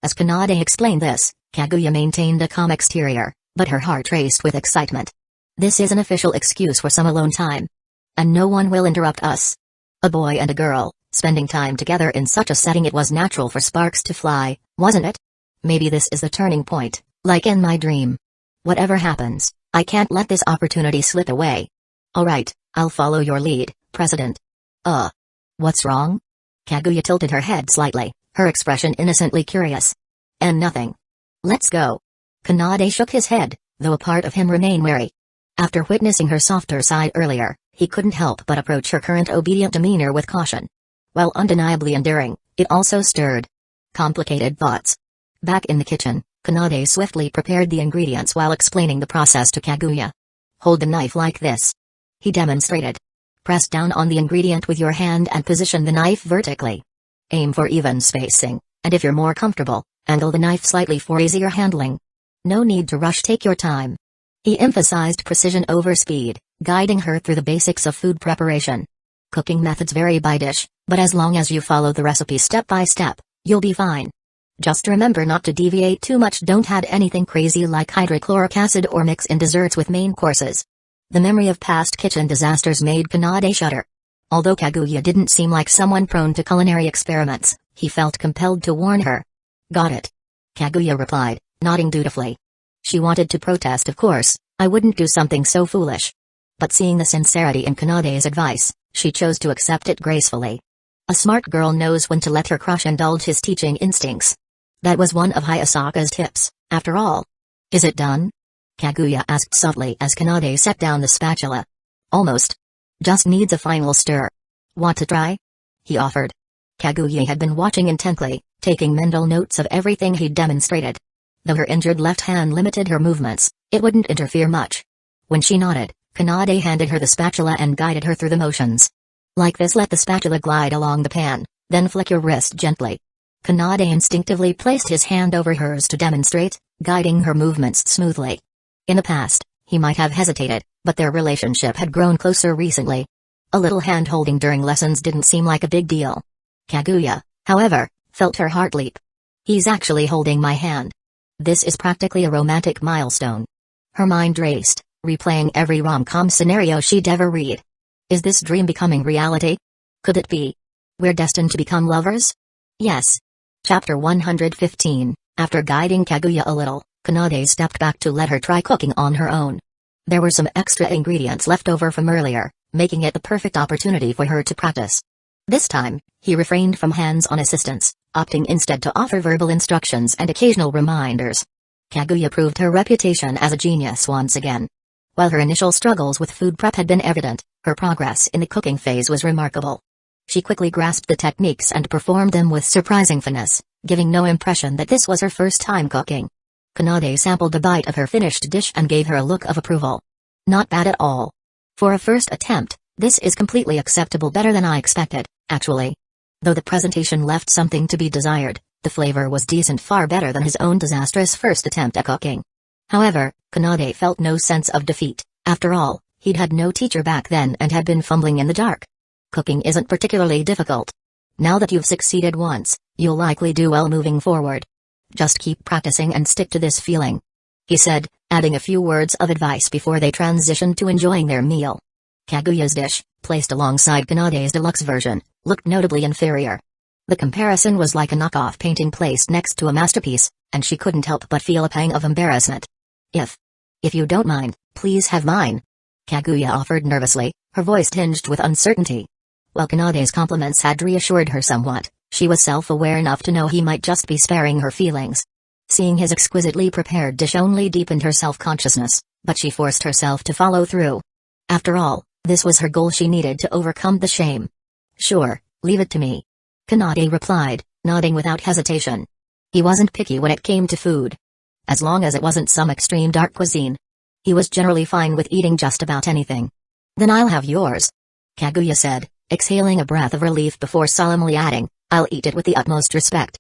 As Kanade explained this, Kaguya maintained a calm exterior, but her heart raced with excitement. This is an official excuse for some alone time. And no one will interrupt us. A boy and a girl, spending time together in such a setting, it was natural for sparks to fly, wasn't it? Maybe this is the turning point, like in my dream. Whatever happens, I can't let this opportunity slip away. Alright, I'll follow your lead, President. What's wrong? Kaguya tilted her head slightly, her expression innocently curious. And nothing. Let's go. Kanade shook his head, though a part of him remained wary. After witnessing her softer side earlier, he couldn't help but approach her current obedient demeanor with caution. While undeniably endearing, it also stirred complicated thoughts. Back in the kitchen, Kanade swiftly prepared the ingredients while explaining the process to Kaguya. Hold the knife like this. He demonstrated. Press down on the ingredient with your hand and position the knife vertically. Aim for even spacing, and if you're more comfortable, angle the knife slightly for easier handling. No need to rush, take your time. He emphasized precision over speed, guiding her through the basics of food preparation. Cooking methods vary by dish, but as long as you follow the recipe step by step, you'll be fine. Just remember not to deviate too much. Don't add anything crazy like hydrochloric acid or mix in desserts with main courses. The memory of past kitchen disasters made Kanade shudder. Although Kaguya didn't seem like someone prone to culinary experiments, he felt compelled to warn her. Got it. Kaguya replied, nodding dutifully. She wanted to protest, of course. I wouldn't do something so foolish. But seeing the sincerity in Kanade's advice, she chose to accept it gracefully. A smart girl knows when to let her crush indulge his teaching instincts. That was one of Hayasaka's tips, after all. Is it done? Kaguya asked softly as Kanade set down the spatula. Almost. Just needs a final stir. Want to try? He offered. Kaguya had been watching intently, taking mental notes of everything he'd demonstrated. Though her injured left hand limited her movements, it wouldn't interfere much. When she nodded, Kanade handed her the spatula and guided her through the motions. Like this, let the spatula glide along the pan, then flick your wrist gently. Kanade instinctively placed his hand over hers to demonstrate, guiding her movements smoothly. In the past, he might have hesitated, but their relationship had grown closer recently. A little hand-holding during lessons didn't seem like a big deal. Kaguya, however, felt her heart leap. He's actually holding my hand. This is practically a romantic milestone. Her mind raced, replaying every rom-com scenario she'd ever read. Is this dream becoming reality? Could it be? We're destined to become lovers? Yes. Chapter 115. After guiding Kaguya a little, Kanade stepped back to let her try cooking on her own. There were some extra ingredients left over from earlier, making it the perfect opportunity for her to practice. This time, he refrained from hands-on assistance, opting instead to offer verbal instructions and occasional reminders. Kaguya proved her reputation as a genius once again. While her initial struggles with food prep had been evident, her progress in the cooking phase was remarkable. She quickly grasped the techniques and performed them with surprising finesse, giving no impression that this was her first time cooking. Kanade sampled a bite of her finished dish and gave her a look of approval. Not bad at all. For a first attempt, this is completely acceptable, better than I expected, actually. Though the presentation left something to be desired, the flavor was decent, far better than his own disastrous first attempt at cooking. However, Kanade felt no sense of defeat. After all, he'd had no teacher back then and had been fumbling in the dark. Cooking isn't particularly difficult. Now that you've succeeded once, you'll likely do well moving forward. Just keep practicing and stick to this feeling, he said, adding a few words of advice before they transitioned to enjoying their meal. Kaguya's dish, placed alongside Kanade's deluxe version, looked notably inferior. The comparison was like a knockoff painting placed next to a masterpiece, and she couldn't help but feel a pang of embarrassment. If you don't mind, please have mine, Kaguya offered nervously, her voice tinged with uncertainty. While Kanade's compliments had reassured her somewhat, she was self-aware enough to know he might just be sparing her feelings. Seeing his exquisitely prepared dish only deepened her self-consciousness, but she forced herself to follow through. After all, this was her goal. She needed to overcome the shame. Sure, leave it to me, Kanade replied, nodding without hesitation. He wasn't picky when it came to food. As long as it wasn't some extreme dark cuisine, he was generally fine with eating just about anything. Then I'll have yours, Kaguya said, exhaling a breath of relief before solemnly adding, I'll eat it with the utmost respect.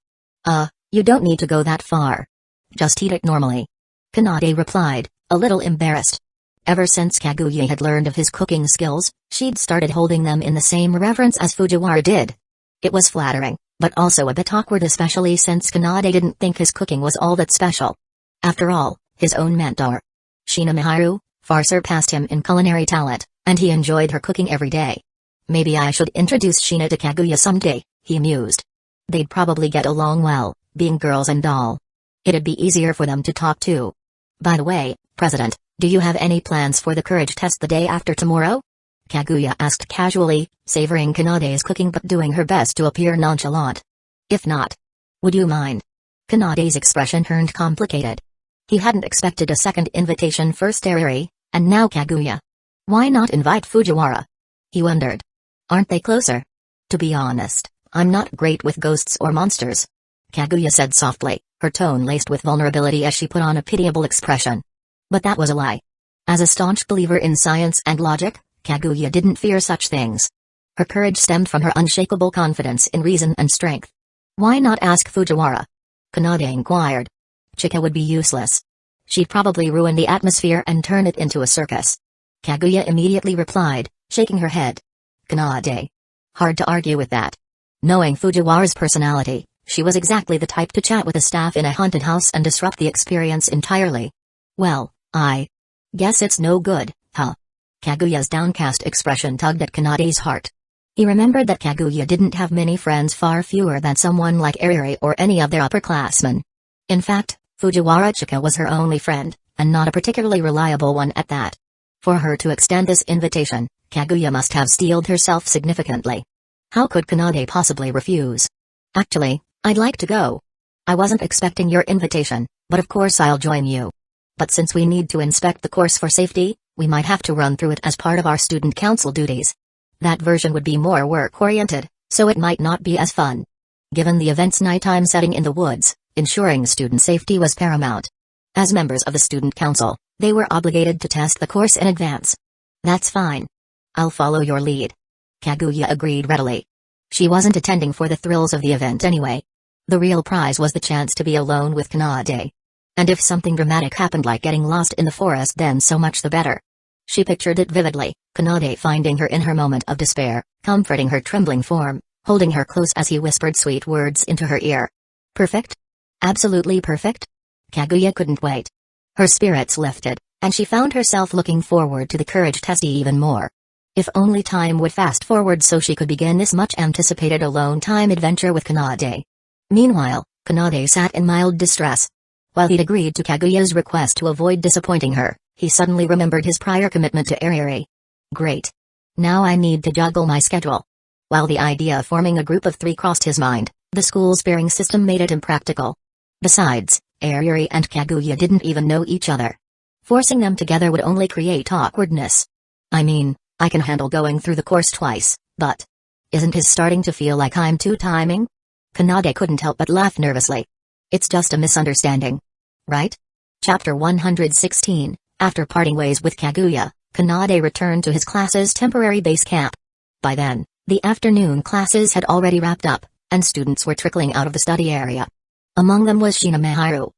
You don't need to go that far. Just eat it normally, Kanade replied, a little embarrassed. Ever since Kaguya had learned of his cooking skills, she'd started holding them in the same reverence as Fujiwara did. It was flattering, but also a bit awkward, especially since Kanade didn't think his cooking was all that special. After all, his own mentor, Shina Miharu, far surpassed him in culinary talent, and he enjoyed her cooking every day. Maybe I should introduce Shina to Kaguya someday, he mused. They'd probably get along well, being girls and all. It'd be easier for them to talk too. By the way, President, do you have any plans for the courage test the day after tomorrow? Kaguya asked casually, savoring Kanade's cooking but doing her best to appear nonchalant. If not, would you mind? Kanade's expression turned complicated. He hadn't expected a second invitation, first Eriri, and now Kaguya. Why not invite Fujiwara? He wondered. Aren't they closer? To be honest, I'm not great with ghosts or monsters, Kaguya said softly, her tone laced with vulnerability as she put on a pitiable expression. But that was a lie. As a staunch believer in science and logic, Kaguya didn't fear such things. Her courage stemmed from her unshakable confidence in reason and strength. Why not ask Fujiwara? Kanade inquired. Chika would be useless. She'd probably ruin the atmosphere and turn it into a circus. Kaguya immediately replied, shaking her head. Kanade. Hard to argue with that. Knowing Fujiwara's personality, she was exactly the type to chat with the staff in a haunted house and disrupt the experience entirely. Well, I guess it's no good, huh? Kaguya's downcast expression tugged at Kanade's heart. He remembered that Kaguya didn't have many friends, far fewer than someone like Ariri or any of their upperclassmen. In fact, Fujiwara Chika was her only friend, and not a particularly reliable one at that. For her to extend this invitation, Kaguya must have steeled herself significantly. How could Kanade possibly refuse? Actually, I'd like to go. I wasn't expecting your invitation, but of course I'll join you. But since we need to inspect the course for safety, we might have to run through it as part of our student council duties. That version would be more work-oriented, so it might not be as fun. Given the event's nighttime setting in the woods, ensuring student safety was paramount. As members of the student council, they were obligated to test the course in advance. That's fine. I'll follow your lead. Kaguya agreed readily. She wasn't attending for the thrills of the event anyway. The real prize was the chance to be alone with Kanade. And if something dramatic happened like getting lost in the forest, then so much the better. She pictured it vividly, Kanade finding her in her moment of despair, comforting her trembling form, holding her close as he whispered sweet words into her ear. Perfect? Absolutely perfect? Kaguya couldn't wait. Her spirits lifted, and she found herself looking forward to the courage test even more. If only time would fast forward so she could begin this much-anticipated alone-time adventure with Kanade. Meanwhile, Kanade sat in mild distress. While he'd agreed to Kaguya's request to avoid disappointing her, he suddenly remembered his prior commitment to Ariri. Great. Now I need to juggle my schedule. While the idea of forming a group of 3 crossed his mind, the school's pairing system made it impractical. Besides, Ariri and Kaguya didn't even know each other. Forcing them together would only create awkwardness. I mean, I can handle going through the course twice, but isn't it starting to feel like I'm two-timing? Kanade couldn't help but laugh nervously. It's just a misunderstanding. Right? Chapter 116. After parting ways with Kaguya, Kanade returned to his class's temporary base camp. By then, the afternoon classes had already wrapped up, and students were trickling out of the study area. Among them was Shina Miharu.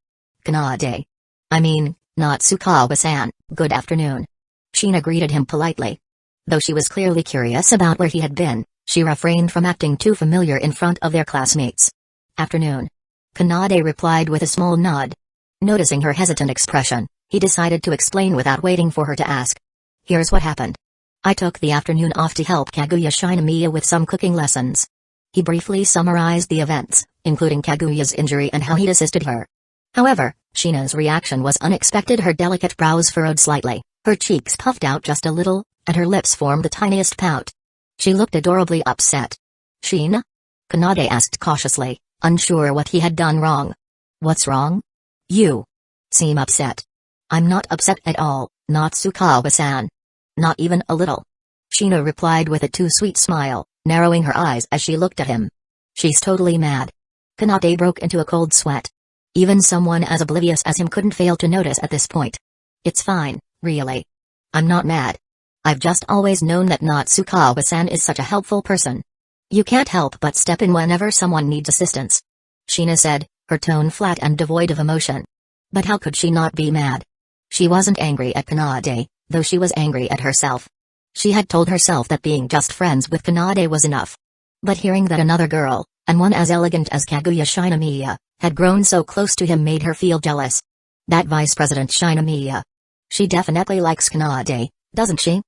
Kanade. I mean, not Tsukawa-san, good afternoon. Shina greeted him politely. Though she was clearly curious about where he had been, she refrained from acting too familiar in front of their classmates. Afternoon. Kanade replied with a small nod. Noticing her hesitant expression, he decided to explain without waiting for her to ask. Here's what happened. I took the afternoon off to help Kaguya Shinomiya with some cooking lessons. He briefly summarized the events, including Kaguya's injury and how he'd assisted her. However, Shina's reaction was unexpected. Her delicate brows furrowed slightly, her cheeks puffed out just a little, and her lips formed the tiniest pout. She looked adorably upset. Shina? Kanade asked cautiously, unsure what he had done wrong. What's wrong? You seem upset. I'm not upset at all, not Tsukawa-san. Not even a little. Shina replied with a too sweet smile, narrowing her eyes as she looked at him. She's totally mad. Kanade broke into a cold sweat. Even someone as oblivious as him couldn't fail to notice at this point. It's fine, really. I'm not mad. I've just always known that Natsukawa-san is such a helpful person. You can't help but step in whenever someone needs assistance. Shina said, her tone flat and devoid of emotion. But how could she not be mad? She wasn't angry at Kanade, though she was angry at herself. She had told herself that being just friends with Kanade was enough. But hearing that another girl, and one as elegant as Kaguya Shinomiya, had grown so close to him made her feel jealous. That Vice President Shinomiya. She definitely likes Kanade, doesn't she?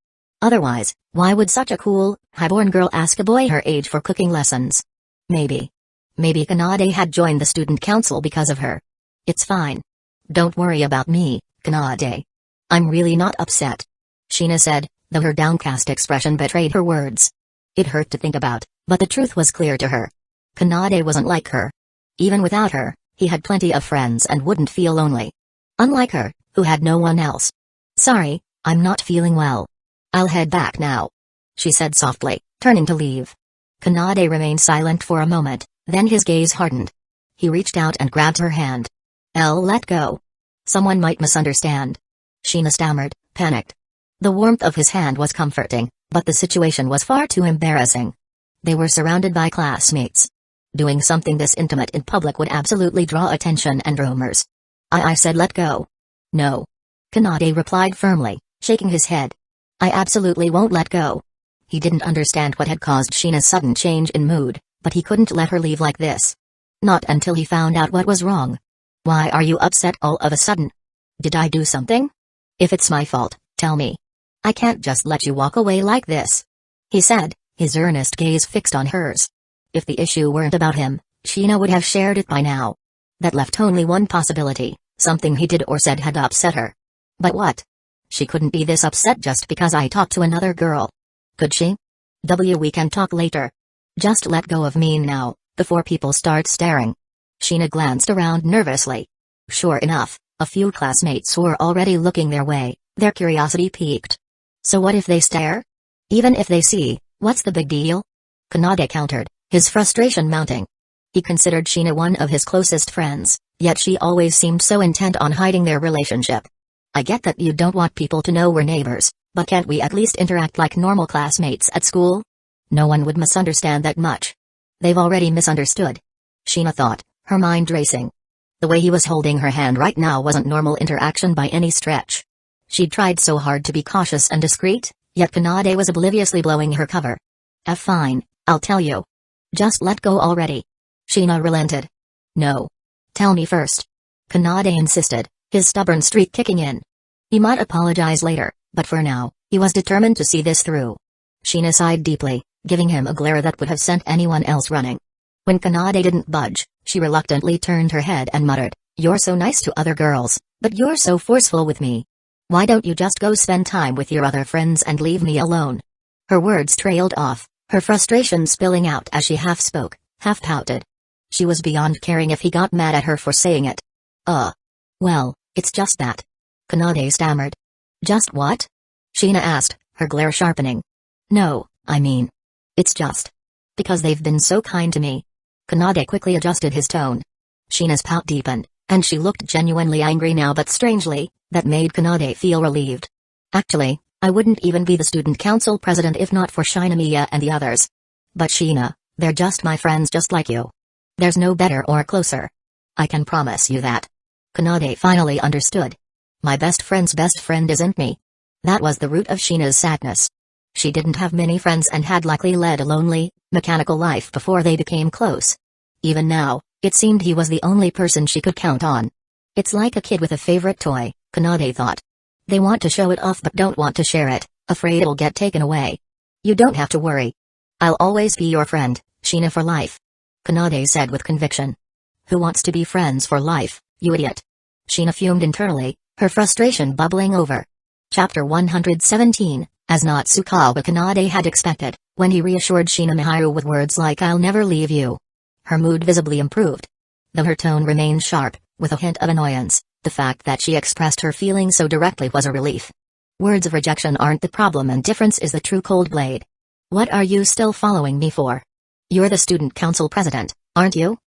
Otherwise, why would such a cool, highborn girl ask a boy her age for cooking lessons? Maybe Kanade had joined the student council because of her. It's fine. Don't worry about me, Kanade. I'm really not upset. Shina said, though her downcast expression betrayed her words. It hurt to think about, but the truth was clear to her. Kanade wasn't like her. Even without her, he had plenty of friends and wouldn't feel lonely. Unlike her, who had no one else. Sorry, I'm not feeling well. I'll head back now, she said softly, turning to leave. Kanade remained silent for a moment, then his gaze hardened. He reached out and grabbed her hand. Let go. Someone might misunderstand. Shina stammered, panicked. The warmth of his hand was comforting, but the situation was far too embarrassing. They were surrounded by classmates. Doing something this intimate in public would absolutely draw attention and rumors. I said let go. No. Kanade replied firmly, shaking his head. I absolutely won't let go. He didn't understand what had caused Shina's sudden change in mood, but he couldn't let her leave like this. Not until he found out what was wrong. Why are you upset all of a sudden? Did I do something? If it's my fault, tell me. I can't just let you walk away like this," he said, his earnest gaze fixed on hers. If the issue weren't about him, Sheena would have shared it by now. That left only one possibility: something he did or said had upset her. But what? She couldn't be this upset just because I talked to another girl. Could she? We can talk later. Just let go of me now, before people start staring. Sheena glanced around nervously. Sure enough, a few classmates were already looking their way, their curiosity piqued. So what if they stare? Even if they see, what's the big deal? Kanade countered, his frustration mounting. He considered Sheena one of his closest friends, yet she always seemed so intent on hiding their relationship. I get that you don't want people to know we're neighbors, but can't we at least interact like normal classmates at school? No one would misunderstand that much. They've already misunderstood. Sheena thought, her mind racing. The way he was holding her hand right now wasn't normal interaction by any stretch. She'd tried so hard to be cautious and discreet, yet Kanade was obliviously blowing her cover. Fine, I'll tell you. Just let go already. Sheena relented. No. Tell me first. Kanade insisted, his stubborn streak kicking in. He might apologize later, but for now, he was determined to see this through. Sheena sighed deeply, giving him a glare that would have sent anyone else running. When Kanade didn't budge, she reluctantly turned her head and muttered, "You're so nice to other girls, but you're so forceful with me. Why don't you just go spend time with your other friends and leave me alone?" Her words trailed off, her frustration spilling out as she half spoke, half pouted. She was beyond caring if he got mad at her for saying it. Well, it's just that." Kanade stammered. "Just what?" Sheena asked, her glare sharpening. "No, I mean, it's just because they've been so kind to me." Kanade quickly adjusted his tone. Sheena's pout deepened, and she looked genuinely angry now, but strangely, that made Kanade feel relieved. "Actually, I wouldn't even be the student council president if not for Shinomiya and the others. But Sheena, they're just my friends just like you. There's no better or closer. I can promise you that." Kanade finally understood. My best friend's best friend isn't me. That was the root of Sheena's sadness. She didn't have many friends and had likely led a lonely, mechanical life before they became close. Even now, it seemed he was the only person she could count on. It's like a kid with a favorite toy, Kanade thought. They want to show it off but don't want to share it, afraid it'll get taken away. "You don't have to worry. I'll always be your friend, Sheena, for life," Kanade said with conviction. "Who wants to be friends for life, you idiot?" Sheena fumed internally, her frustration bubbling over. Chapter 117, as Natsukawa Kanade had expected, when he reassured Sheena Miharu with words like "I'll never leave you." Her mood visibly improved. Though her tone remained sharp, with a hint of annoyance, the fact that she expressed her feelings so directly was a relief. Words of rejection aren't the problem, and difference is the true cold blade. "What are you still following me for? You're the student council president, aren't you?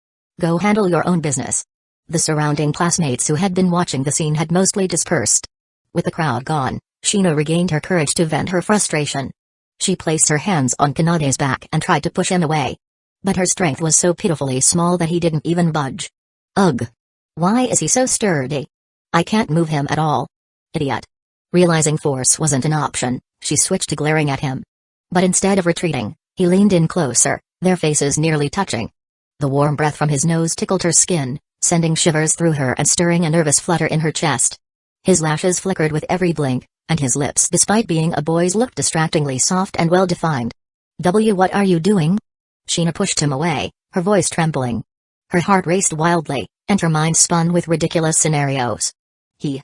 Go handle your own business." The surrounding classmates who had been watching the scene had mostly dispersed. With the crowd gone, Sheena regained her courage to vent her frustration. She placed her hands on Kanade's back and tried to push him away. But her strength was so pitifully small that he didn't even budge. Ugh! Why is he so sturdy? I can't move him at all. Idiot. Realizing force wasn't an option, she switched to glaring at him. But instead of retreating, he leaned in closer, their faces nearly touching. The warm breath from his nose tickled her skin, sending shivers through her and stirring a nervous flutter in her chest. His lashes flickered with every blink, and his lips, despite being a boy's, looked distractingly soft and well-defined. What are you doing?" Sheena pushed him away, her voice trembling. Her heart raced wildly, and her mind spun with ridiculous scenarios. He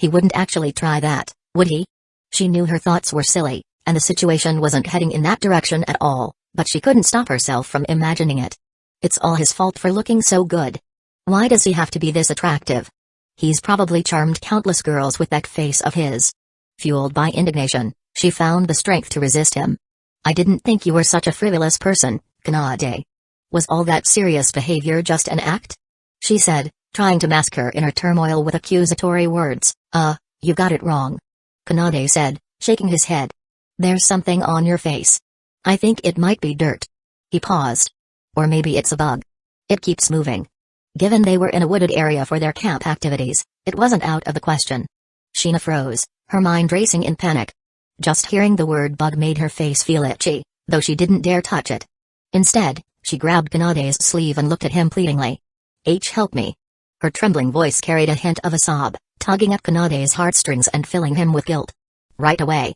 wouldn't actually try that, would he? She knew her thoughts were silly, and the situation wasn't heading in that direction at all, but she couldn't stop herself from imagining it. It's all his fault for looking so good. Why does he have to be this attractive? He's probably charmed countless girls with that face of his. Fueled by indignation, she found the strength to resist him. "I didn't think you were such a frivolous person, Kanade. Was all that serious behavior just an act?" she said, trying to mask her inner turmoil with accusatory words. You got it wrong," Kanade said, shaking his head. "There's something on your face. I think it might be dirt." He paused. "Or maybe it's a bug. It keeps moving." Given they were in a wooded area for their camp activities, it wasn't out of the question. Sheena froze, her mind racing in panic. Just hearing the word bug made her face feel itchy, though she didn't dare touch it. Instead, she grabbed Kanade's sleeve and looked at him pleadingly. Help me." Her trembling voice carried a hint of a sob, tugging at Kanade's heartstrings and filling him with guilt. "Right away.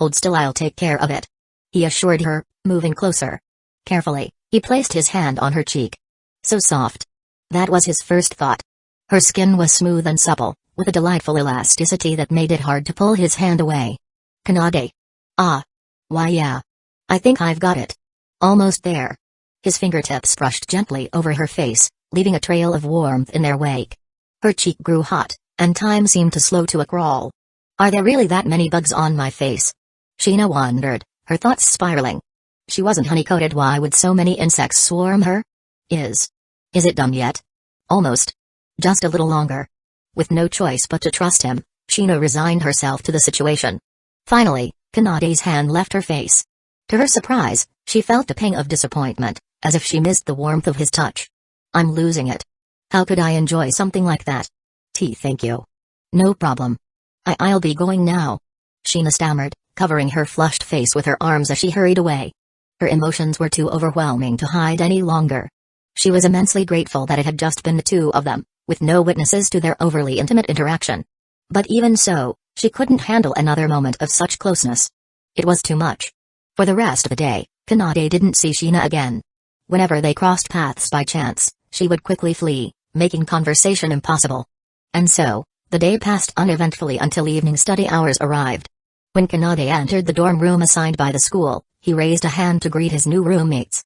Hold still, I'll take care of it," he assured her, moving closer. Carefully, he placed his hand on her cheek. So soft. That was his first thought. Her skin was smooth and supple, with a delightful elasticity that made it hard to pull his hand away. "Kanade. Ah. Why yeah. I think I've got it. Almost there." His fingertips brushed gently over her face, leaving a trail of warmth in their wake. Her cheek grew hot, and time seemed to slow to a crawl. Are there really that many bugs on my face? Sheena wondered, her thoughts spiraling. She wasn't honey-coated, why would so many insects swarm her? Is it done yet? Almost. Just a little longer. With no choice but to trust him, Sheena resigned herself to the situation. Finally, Kanade's hand left her face. To her surprise, she felt a pang of disappointment, as if she missed the warmth of his touch. "I'm losing it. How could I enjoy something like that?" Thank you. "No problem. I'll be going now," Sheena stammered, covering her flushed face with her arms as she hurried away. Her emotions were too overwhelming to hide any longer. She was immensely grateful that it had just been the two of them, with no witnesses to their overly intimate interaction. But even so, she couldn't handle another moment of such closeness. It was too much. For the rest of the day, Kanade didn't see Sheena again. Whenever they crossed paths by chance, she would quickly flee, making conversation impossible. And so, the day passed uneventfully until evening study hours arrived. When Kanade entered the dorm room assigned by the school, he raised a hand to greet his new roommates.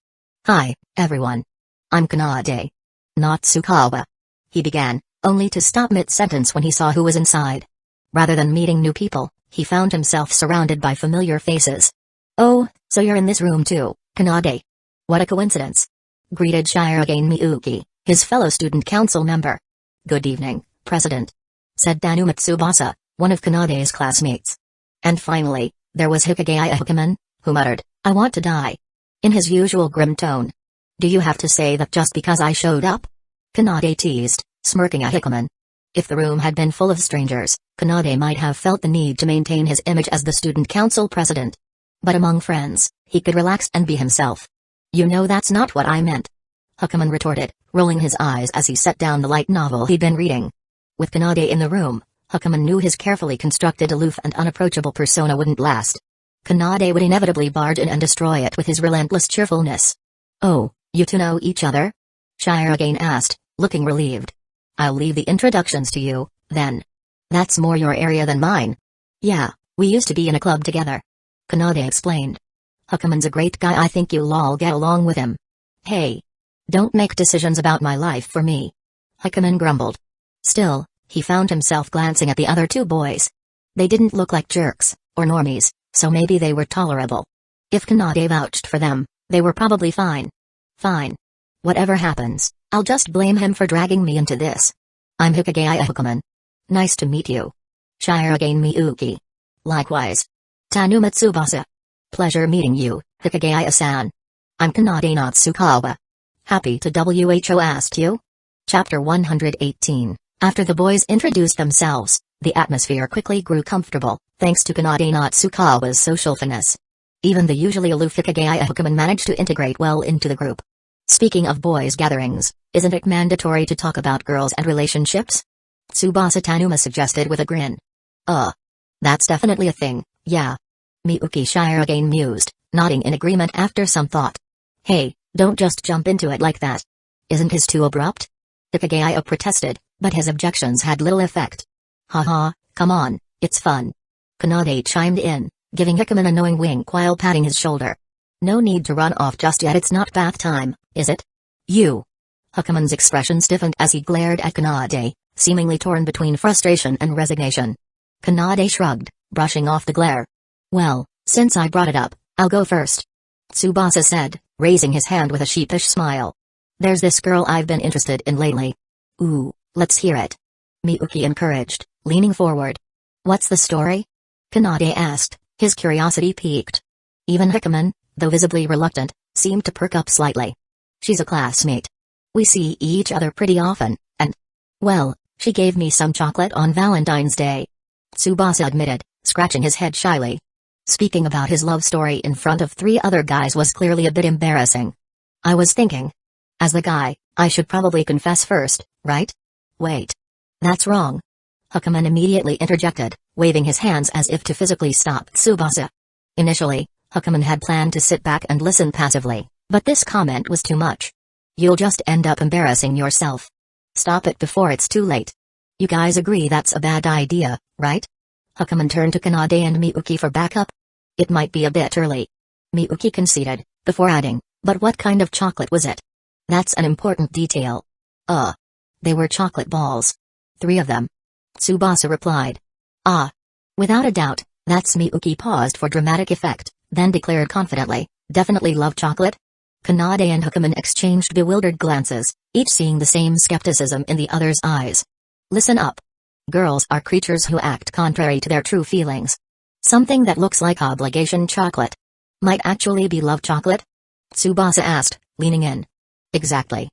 "Hi, everyone. I'm Kanade. Not Tsukawa," he began, only to stop mid-sentence when he saw who was inside. Rather than meeting new people, he found himself surrounded by familiar faces. "Oh, so you're in this room too, Kanade. What a coincidence," greeted Shirogane Miyuki, his fellow student council member. "Good evening, President," said Tanuma Tsubasa, one of Kanade's classmates. And finally, there was Hikage Ahukaman, who muttered, "I want to die," in his usual grim tone. "Do you have to say that just because I showed up?" Kanade teased, smirking at Hikaman. If the room had been full of strangers, Kanade might have felt the need to maintain his image as the student council president. But among friends, he could relax and be himself. "You know that's not what I meant," Hikaman retorted, rolling his eyes as he set down the light novel he'd been reading. With Kanade in the room, Hikaman knew his carefully constructed aloof and unapproachable persona wouldn't last. Kanade would inevitably barge in and destroy it with his relentless cheerfulness. "Oh, you two know each other?" Shirogane asked, looking relieved. "I'll leave the introductions to you, then. That's more your area than mine." "Yeah, we used to be in a club together," Kanade explained. "Hikaman's a great guy, I think you'll all get along with him." "Hey. Don't make decisions about my life for me," Hikaman grumbled. Still, he found himself glancing at the other two boys. They didn't look like jerks, or normies, so maybe they were tolerable. If Kanade vouched for them, they were probably fine. Fine. Whatever happens, I'll just blame him for dragging me into this. "I'm Hikage Ahukaman. Nice to meet you." Shirogane Miyuki. "Likewise. Tanuma Tsubasa. Pleasure meeting you, Hikage-san. I'm Kanade Natsukawa. Happy to who asked you?" Chapter 118. After the boys introduced themselves, the atmosphere quickly grew comfortable, thanks to Kanade Natsukawa's social finesse. Even the usually aloof Hikage Ahukaman managed to integrate well into the group. "Speaking of boys' gatherings, isn't it mandatory to talk about girls and relationships?" Tsubasa Tanuma suggested with a grin. That's definitely a thing, yeah." Miyuki Shirogane mused, nodding in agreement after some thought. "Hey, don't just jump into it like that. Isn't his too abrupt?" Hikage protested, but his objections had little effect. "Haha, come on, it's fun." Kanade chimed in, giving Hikaman a knowing wink while patting his shoulder. "No need to run off just yet, it's not bath time, is it?" "You." Hikaman's expression stiffened as he glared at Kanade, seemingly torn between frustration and resignation. Kanade shrugged, brushing off the glare. "Well, since I brought it up, I'll go first," Tsubasa said, raising his hand with a sheepish smile. "There's this girl I've been interested in lately." "Ooh, let's hear it," Miyuki encouraged, leaning forward. "What's the story?" Kanade asked, his curiosity piqued. Even Hikaman, though visibly reluctant, seemed to perk up slightly. "She's a classmate. We see each other pretty often, and, well, she gave me some chocolate on Valentine's Day," Tsubasa admitted, scratching his head shyly. Speaking about his love story in front of 3 other guys was clearly a bit embarrassing. "I was thinking. As the guy, I should probably confess first, right?" "Wait. That's wrong." Hikaman immediately interjected, waving his hands as if to physically stop Tsubasa. Initially, Huckman had planned to sit back and listen passively, but this comment was too much. You'll just end up embarrassing yourself. Stop it before it's too late. You guys agree that's a bad idea, right? Huckman turned to Kanade and Miyuki for backup. It might be a bit early. Miyuki conceded, before adding, but what kind of chocolate was it? That's an important detail. They were chocolate balls. 3 of them. Tsubasa replied. Ah. Without a doubt, that's Miyuki paused for dramatic effect, then declared confidently, definitely love chocolate? Kanade and Huckman exchanged bewildered glances, each seeing the same skepticism in the other's eyes. Listen up. Girls are creatures who act contrary to their true feelings. Something that looks like obligation chocolate might actually be love chocolate? Tsubasa asked, leaning in. Exactly.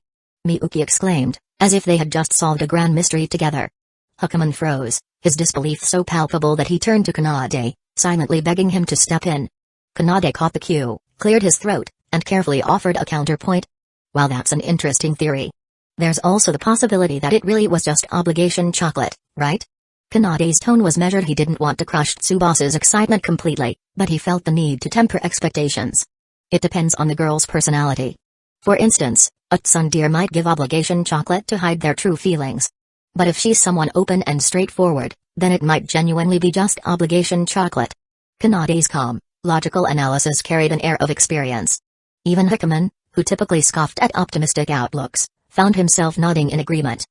Miyuki exclaimed, as if they had just solved a grand mystery together. Huckman froze, his disbelief so palpable that he turned to Kanade, silently begging him to step in. Kanade caught the cue, cleared his throat, and carefully offered a counterpoint. Well, that's an interesting theory. There's also the possibility that it really was just obligation chocolate, right? Kanade's tone was measured. He didn't want to crush Tsubasa's excitement completely, but he felt the need to temper expectations. It depends on the girl's personality. For instance, a tsundere might give obligation chocolate to hide their true feelings. But if she's someone open and straightforward, then it might genuinely be just obligation chocolate. Kanade's calm, logical analysis carried an air of experience. Even Huckman, who typically scoffed at optimistic outlooks, found himself nodding in agreement.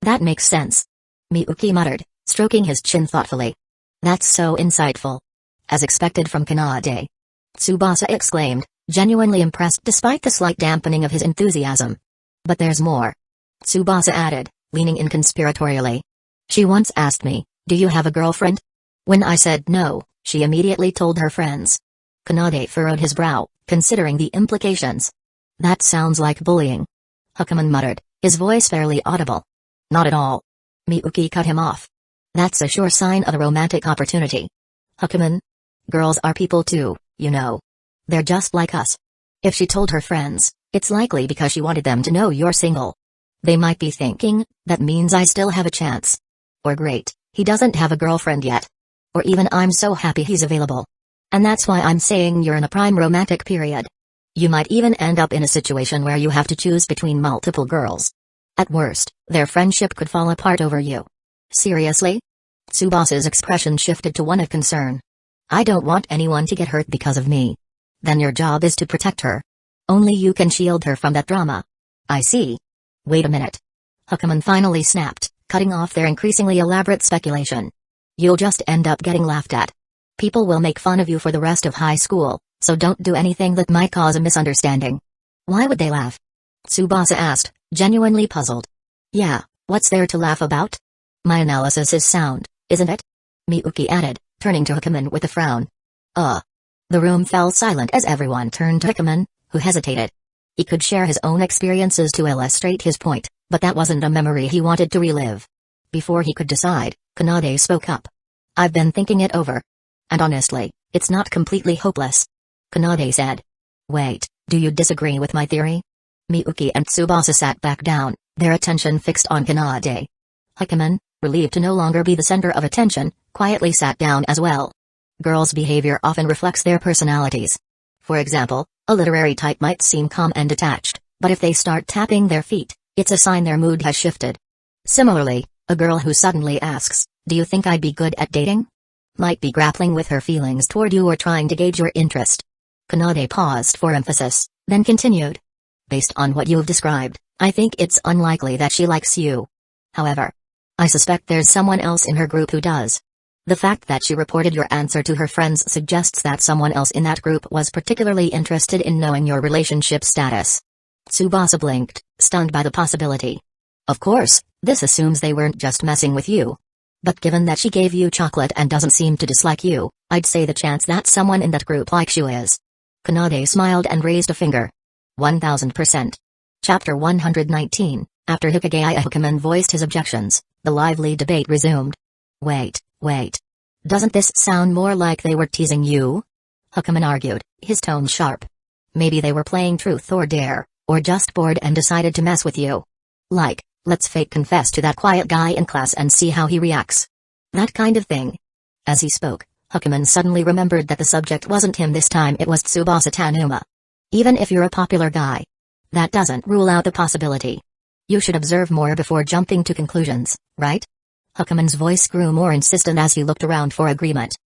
That makes sense. Miyuki muttered, stroking his chin thoughtfully. That's so insightful. As expected from Kanade. Tsubasa exclaimed, genuinely impressed despite the slight dampening of his enthusiasm. But there's more. Tsubasa added, leaning in conspiratorially. She once asked me, do you have a girlfriend? When I said no, she immediately told her friends. Kanade furrowed his brow, considering the implications. That sounds like bullying. Huckman muttered, his voice barely audible. Not at all. Miyuki cut him off. That's a sure sign of a romantic opportunity. Huckman? Girls are people too, you know. They're just like us. If she told her friends, it's likely because she wanted them to know you're single. They might be thinking, that means I still have a chance. Or great, he doesn't have a girlfriend yet. Or even I'm so happy he's available. And that's why I'm saying you're in a prime romantic period. You might even end up in a situation where you have to choose between multiple girls. At worst, their friendship could fall apart over you. Seriously? Tsubasa's expression shifted to one of concern. I don't want anyone to get hurt because of me. Then your job is to protect her. Only you can shield her from that drama. I see. Wait a minute. Huckman finally snapped, cutting off their increasingly elaborate speculation. You'll just end up getting laughed at. People will make fun of you for the rest of high school, so don't do anything that might cause a misunderstanding. Why would they laugh? Tsubasa asked, genuinely puzzled. Yeah, what's there to laugh about? My analysis is sound, isn't it? Miyuki added, turning to Huckman with a frown. The room fell silent as everyone turned to Huckman, who hesitated. He could share his own experiences to illustrate his point, but that wasn't a memory he wanted to relive. Before he could decide, Kanade spoke up. I've been thinking it over. And honestly, it's not completely hopeless. Kanade said. Wait, do you disagree with my theory? Miyuki and Tsubasa sat back down, their attention fixed on Kanade. Huckman, relieved to no longer be the center of attention, quietly sat down as well. Girls' behavior often reflects their personalities. For example, a literary type might seem calm and detached, but if they start tapping their feet, it's a sign their mood has shifted. Similarly, a girl who suddenly asks, do you think I'd be good at dating? Might be grappling with her feelings toward you or trying to gauge your interest. Kanade paused for emphasis, then continued. Based on what you've described, I think it's unlikely that she likes you. However, I suspect there's someone else in her group who does. The fact that she reported your answer to her friends suggests that someone else in that group was particularly interested in knowing your relationship status. Tsubasa blinked, stunned by the possibility. Of course, this assumes they weren't just messing with you. But given that she gave you chocolate and doesn't seem to dislike you, I'd say the chance that someone in that group likes you is. Kanade smiled and raised a finger. 1000%. Chapter 119. After Hikagaya Huckman voiced his objections, the lively debate resumed. Wait. Doesn't this sound more like they were teasing you? Huckman argued, his tone sharp. Maybe they were playing truth or dare, or just bored and decided to mess with you. Like, let's fake confess to that quiet guy in class and see how he reacts. That kind of thing. As he spoke, Hukuman suddenly remembered that the subject wasn't him this time, it was Tsubasa Tanuma. Even if you're a popular guy, that doesn't rule out the possibility. You should observe more before jumping to conclusions, right? Hukuman's voice grew more insistent as he looked around for agreement.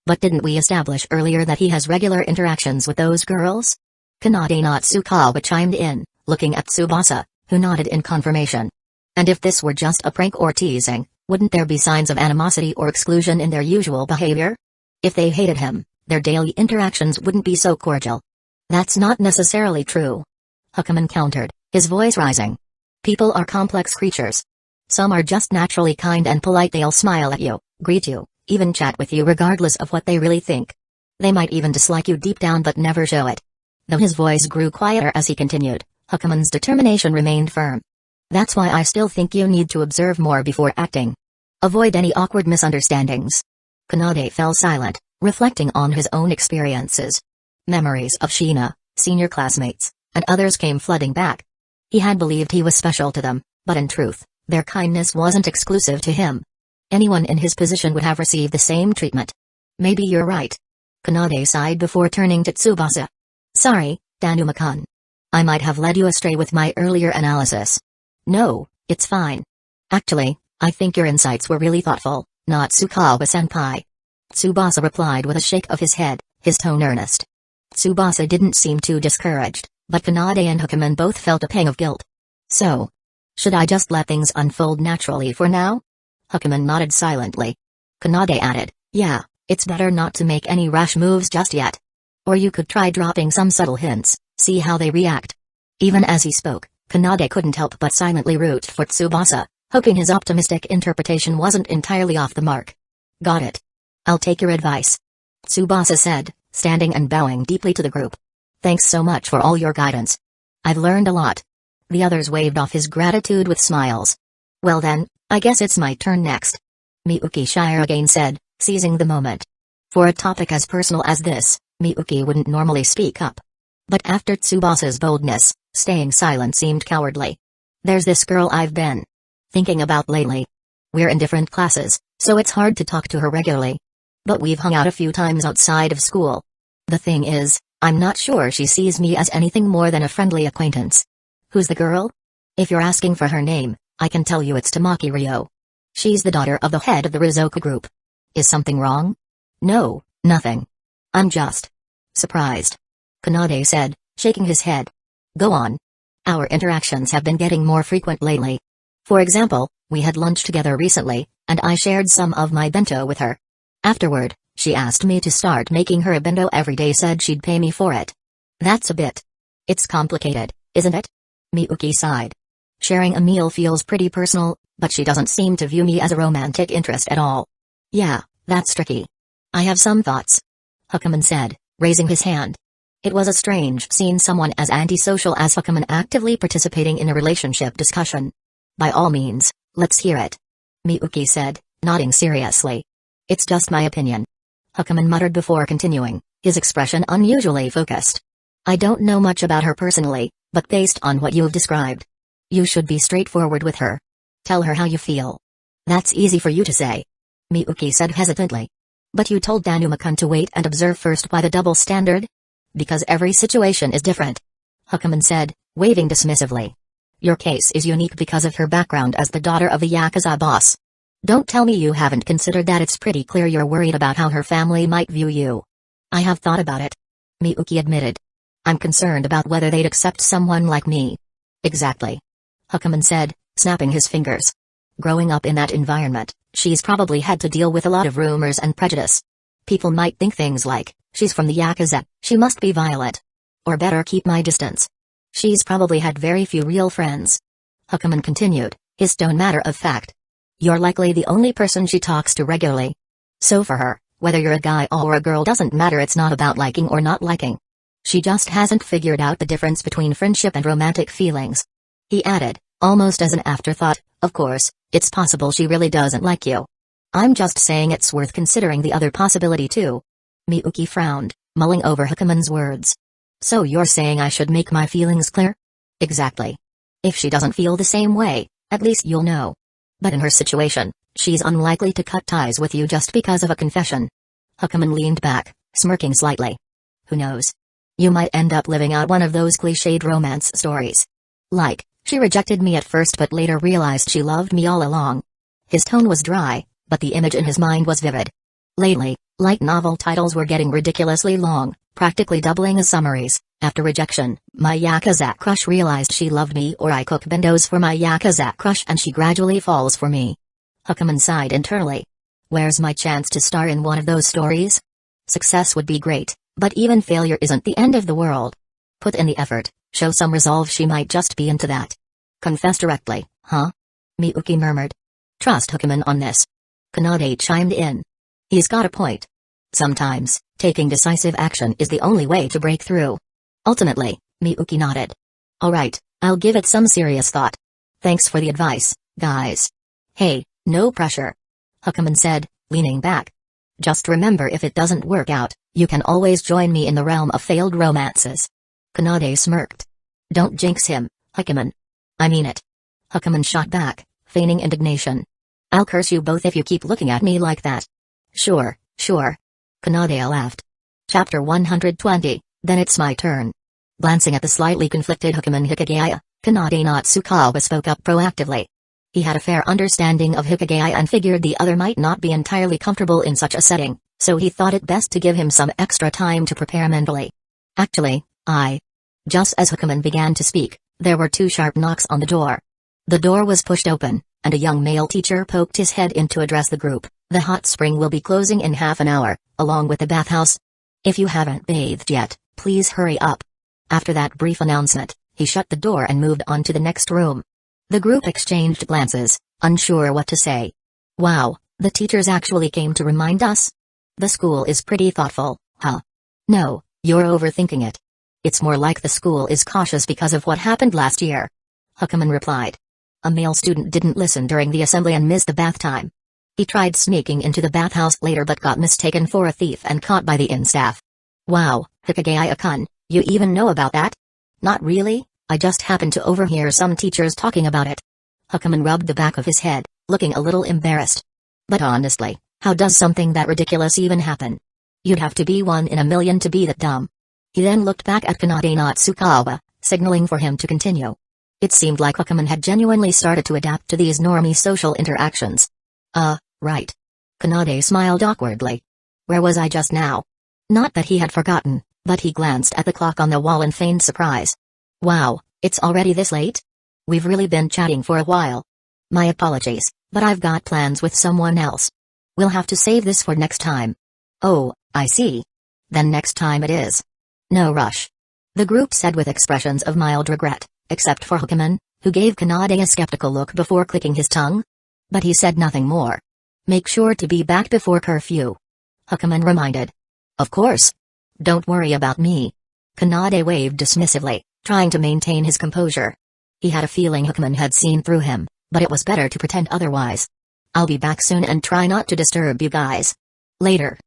But didn't we establish earlier that he has regular interactions with those girls? Kanade Natsukawa chimed in, looking at Tsubasa, who nodded in confirmation. And if this were just a prank or teasing, wouldn't there be signs of animosity or exclusion in their usual behavior? If they hated him, their daily interactions wouldn't be so cordial. That's not necessarily true. Hukuman countered, his voice rising. People are complex creatures. Some are just naturally kind and polite. They'll smile at you, greet you, even chat with you regardless of what they really think. They might even dislike you deep down but never show it. Though his voice grew quieter as he continued, Hukuman's determination remained firm. That's why I still think you need to observe more before acting. Avoid any awkward misunderstandings. Kanade fell silent, reflecting on his own experiences. Memories of Sheena, senior classmates, and others came flooding back. He had believed he was special to them, but in truth, their kindness wasn't exclusive to him. Anyone in his position would have received the same treatment. Maybe you're right. Kanade sighed before turning to Tsubasa. Sorry, Tanuma-kun. I might have led you astray with my earlier analysis. No, it's fine. Actually, I think your insights were really thoughtful, Natsukawa-senpai. Tsubasa replied with a shake of his head, his tone earnest. Tsubasa didn't seem too discouraged, but Kanade and Hukuman both felt a pang of guilt. So, should I just let things unfold naturally for now? Hukuman nodded silently. Kanade added, yeah, it's better not to make any rash moves just yet. Or you could try dropping some subtle hints, see how they react. Even as he spoke, Kanade couldn't help but silently root for Tsubasa, hoping his optimistic interpretation wasn't entirely off the mark. Got it. I'll take your advice. Tsubasa said, standing and bowing deeply to the group. Thanks so much for all your guidance. I've learned a lot. The others waved off his gratitude with smiles. Well then, I guess it's my turn next. Miyuki Shirogane said, seizing the moment. For a topic as personal as this, Miyuki wouldn't normally speak up. But after Tsubasa's boldness, staying silent seemed cowardly. There's this girl I've been thinking about lately. We're in different classes, so it's hard to talk to her regularly. But we've hung out a few times outside of school. The thing is, I'm not sure she sees me as anything more than a friendly acquaintance. Who's the girl? If you're asking for her name, I can tell you it's Tamaki Ryo. She's the daughter of the head of the Rizoku group. Is something wrong? No, nothing. I'm just surprised. Kanade said, shaking his head. Go on. Our interactions have been getting more frequent lately. For example, we had lunch together recently, and I shared some of my bento with her. Afterward, she asked me to start making her a bento every day, said she'd pay me for it. That's a bit. It's complicated, isn't it? Miyuki sighed. Sharing a meal feels pretty personal, but she doesn't seem to view me as a romantic interest at all. Yeah, that's tricky. I have some thoughts. Hukuman said, raising his hand. It was a strange seeing someone as antisocial as Hukuman actively participating in a relationship discussion. By all means, let's hear it. Miyuki said, nodding seriously. It's just my opinion. Hukuman muttered before continuing, his expression unusually focused. I don't know much about her personally, but based on what you've described, you should be straightforward with her. Tell her how you feel. That's easy for you to say. Miyuki said hesitantly. But you told Tanuma-kun to wait and observe first. Why the double standard? Because every situation is different. Hukuman said, waving dismissively. Your case is unique because of her background as the daughter of a Yakuza boss. Don't tell me you haven't considered that. It's pretty clear you're worried about how her family might view you. I have thought about it. Miyuki admitted. I'm concerned about whether they'd accept someone like me. Exactly. Hukuman said, snapping his fingers. Growing up in that environment, she's probably had to deal with a lot of rumors and prejudice. People might think things like, she's from the Yakuza, she must be violent. Or better keep my distance. She's probably had very few real friends. Hukuman continued, his tone matter of fact. You're likely the only person she talks to regularly. So for her, whether you're a guy or a girl doesn't matter. It's not about liking or not liking. She just hasn't figured out the difference between friendship and romantic feelings. He added, almost as an afterthought, of course, it's possible she really doesn't like you. I'm just saying it's worth considering the other possibility too. Miyuki frowned, mulling over Hukuman's words. So you're saying I should make my feelings clear? Exactly. If she doesn't feel the same way, at least you'll know. But in her situation, she's unlikely to cut ties with you just because of a confession. Hukuman leaned back, smirking slightly. Who knows? You might end up living out one of those cliched romance stories. Like, she rejected me at first but later realized she loved me all along. His tone was dry, but the image in his mind was vivid. Lately, light novel titles were getting ridiculously long, practically doubling as summaries. After rejection, my Yakuza crush realized she loved me, or I cook bendos for my Yakuza crush and she gradually falls for me. Hukuman sighed internally. Where's my chance to star in one of those stories? Success would be great, but even failure isn't the end of the world. Put in the effort, show some resolve, she might just be into that. Confess directly, huh? Miyuki murmured. Trust Hukuman on this. Kanade chimed in. He's got a point. Sometimes, taking decisive action is the only way to break through. Ultimately, Miyuki nodded. Alright, I'll give it some serious thought. Thanks for the advice, guys. Hey, no pressure. Hukuman said, leaning back. Just remember, if it doesn't work out, you can always join me in the realm of failed romances. Kanade smirked. Don't jinx him, Hukuman. I mean it. Hukuman shot back, feigning indignation. I'll curse you both if you keep looking at me like that. Sure, sure. Kanade laughed. Chapter 120, Then It's My Turn. Glancing at the slightly conflicted Hukuman Hikagaya, Kanade Natsukawa spoke up proactively. He had a fair understanding of Hikagaya and figured the other might not be entirely comfortable in such a setting, so he thought it best to give him some extra time to prepare mentally. Actually, Just as Hukuman began to speak, there were two sharp knocks on the door. The door was pushed open, and a young male teacher poked his head in to address the group. The hot spring will be closing in half an hour, along with the bathhouse. If you haven't bathed yet, please hurry up. After that brief announcement, he shut the door and moved on to the next room. The group exchanged glances, unsure what to say. Wow, the teachers actually came to remind us? The school is pretty thoughtful, huh? No, you're overthinking it. It's more like the school is cautious because of what happened last year. Hukuman replied. A male student didn't listen during the assembly and missed the bath time. He tried sneaking into the bathhouse later but got mistaken for a thief and caught by the inn staff. Wow, Hikagaya-kun, you even know about that? Not really, I just happened to overhear some teachers talking about it. Hukuman rubbed the back of his head, looking a little embarrassed. But honestly, how does something that ridiculous even happen? You'd have to be 1 in a million to be that dumb. He then looked back at Kanade Natsukawa, signaling for him to continue. It seemed like Hukuman had genuinely started to adapt to these normie social interactions. Right. Kanade smiled awkwardly. Where was I just now? Not that he had forgotten, but he glanced at the clock on the wall and feigned surprise. Wow, it's already this late? We've really been chatting for a while. My apologies, but I've got plans with someone else. We'll have to save this for next time. Oh, I see. Then next time it is. No rush. The group said with expressions of mild regret, except for Hukuman, who gave Kanade a skeptical look before clicking his tongue. But he said nothing more. Make sure to be back before curfew. Hukuman reminded. Of course. Don't worry about me. Kanade waved dismissively, trying to maintain his composure. He had a feeling Hukuman had seen through him, but it was better to pretend otherwise. I'll be back soon and try not to disturb you guys. Later.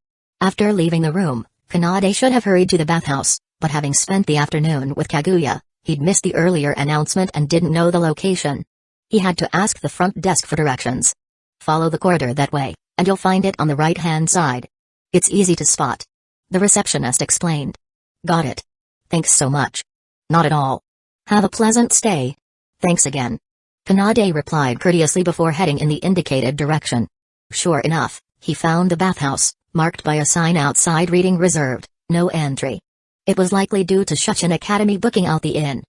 After leaving the room, Kanade should have hurried to the bathhouse, but having spent the afternoon with Kaguya, he'd missed the earlier announcement and didn't know the location. He had to ask the front desk for directions. Follow the corridor that way, and you'll find it on the right-hand side. It's easy to spot. The receptionist explained. Got it. Thanks so much. Not at all. Have a pleasant stay. Thanks again. Kanade replied courteously before heading in the indicated direction. Sure enough, he found the bathhouse, marked by a sign outside reading reserved, no entry. It was likely due to Shuchin Academy booking out the inn.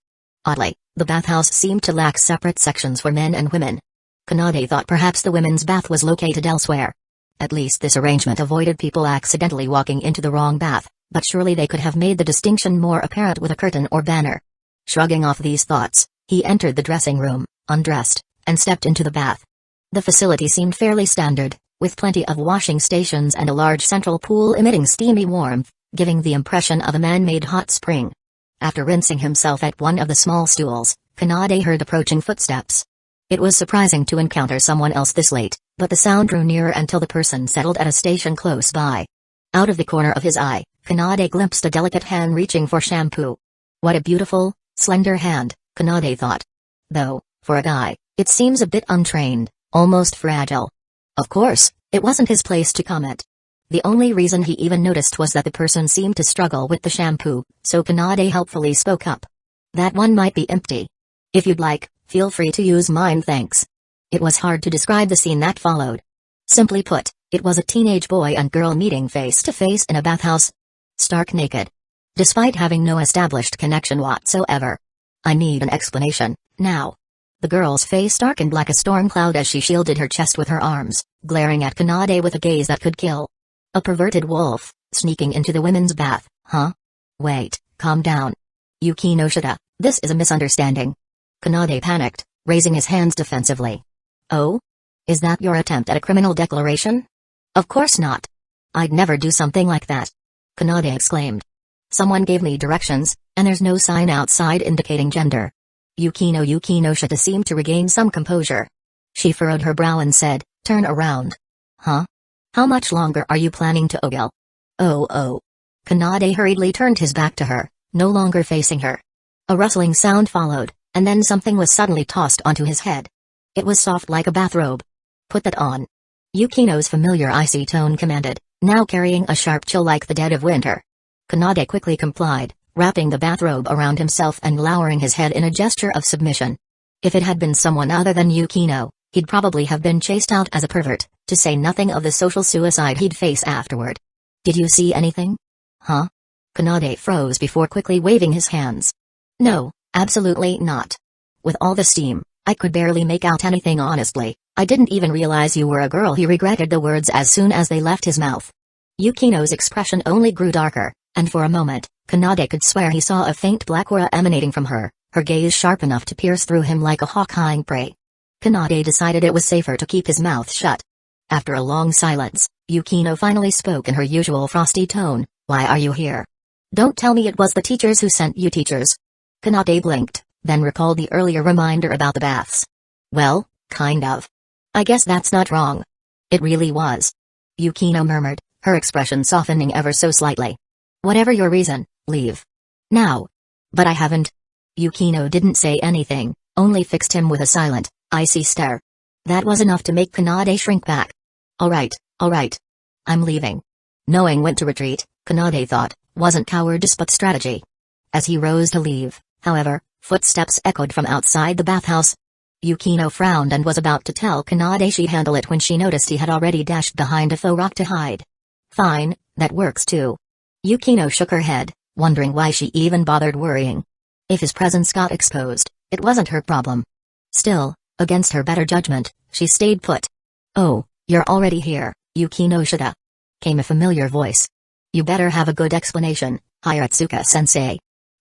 Oddly, the bathhouse seemed to lack separate sections for men and women. Kanade thought perhaps the women's bath was located elsewhere. At least this arrangement avoided people accidentally walking into the wrong bath, but surely they could have made the distinction more apparent with a curtain or banner. Shrugging off these thoughts, he entered the dressing room, undressed, and stepped into the bath. The facility seemed fairly standard, with plenty of washing stations and a large central pool emitting steamy warmth, giving the impression of a man-made hot spring. After rinsing himself at one of the small stools, Kanade heard approaching footsteps. It was surprising to encounter someone else this late, but the sound drew nearer until the person settled at a station close by. Out of the corner of his eye, Kanade glimpsed a delicate hand reaching for shampoo. What a beautiful, slender hand, Kanade thought. Though, for a guy, it seems a bit untrained, almost fragile. Of course, it wasn't his place to comment. The only reason he even noticed was that the person seemed to struggle with the shampoo, so Kanade helpfully spoke up. That one might be empty. If you'd like, feel free to use mine, thanks. It was hard to describe the scene that followed. Simply put, it was a teenage boy and girl meeting face to face in a bathhouse. Stark naked. Despite having no established connection whatsoever. I need an explanation, now. The girl's face darkened like a storm cloud as she shielded her chest with her arms, glaring at Kanade with a gaze that could kill. A perverted wolf, sneaking into the women's bath, huh? Wait, calm down. Yukino Shida, this is a misunderstanding. Kanade panicked, raising his hands defensively. Oh? Is that your attempt at a criminal declaration? Of course not. I'd never do something like that. Kanade exclaimed. Someone gave me directions, and there's no sign outside indicating gender. Yukino Shida seemed to regain some composure. She furrowed her brow and said, turn around. Huh? How much longer are you planning to ogle? Oh. Kanade hurriedly turned his back to her, no longer facing her. A rustling sound followed, and then something was suddenly tossed onto his head. It was soft like a bathrobe. Put that on. Yukino's familiar icy tone commanded, now carrying a sharp chill like the dead of winter. Kanade quickly complied, wrapping the bathrobe around himself and lowering his head in a gesture of submission. If it had been someone other than Yukino, he'd probably have been chased out as a pervert, to say nothing of the social suicide he'd face afterward. Did you see anything? Huh? Kanade froze before quickly waving his hands. No, absolutely not. With all the steam, I could barely make out anything honestly. I didn't even realize you were a girl. He regretted the words as soon as they left his mouth. Yukino's expression only grew darker, and for a moment, Kanade could swear he saw a faint black aura emanating from her, her gaze sharp enough to pierce through him like a hawk eyeing prey. Kanade decided it was safer to keep his mouth shut. After a long silence, Yukino finally spoke in her usual frosty tone, why are you here? Don't tell me it was the teachers who sent you. Teachers? Kanade blinked, then recalled the earlier reminder about the baths. Well, kind of. I guess that's not wrong. It really was. Yukino murmured, her expression softening ever so slightly. Whatever your reason, leave. Now. But I haven't. Yukino didn't say anything, only fixed him with a silent, icy stare. That was enough to make Kanade shrink back. Alright. I'm leaving. Knowing when to retreat, Kanade thought, wasn't cowardice but strategy. As he rose to leave, however, footsteps echoed from outside the bathhouse. Yukino frowned and was about to tell Kanade she'd handle it when she noticed he had already dashed behind a faux rock to hide. Fine, that works too. Yukino shook her head, wondering why she even bothered worrying. If his presence got exposed, it wasn't her problem. Still, against her better judgment, she stayed put. Oh, you're already here, Yukino Shida. Came a familiar voice. You better have a good explanation, Hiratsuka-sensei.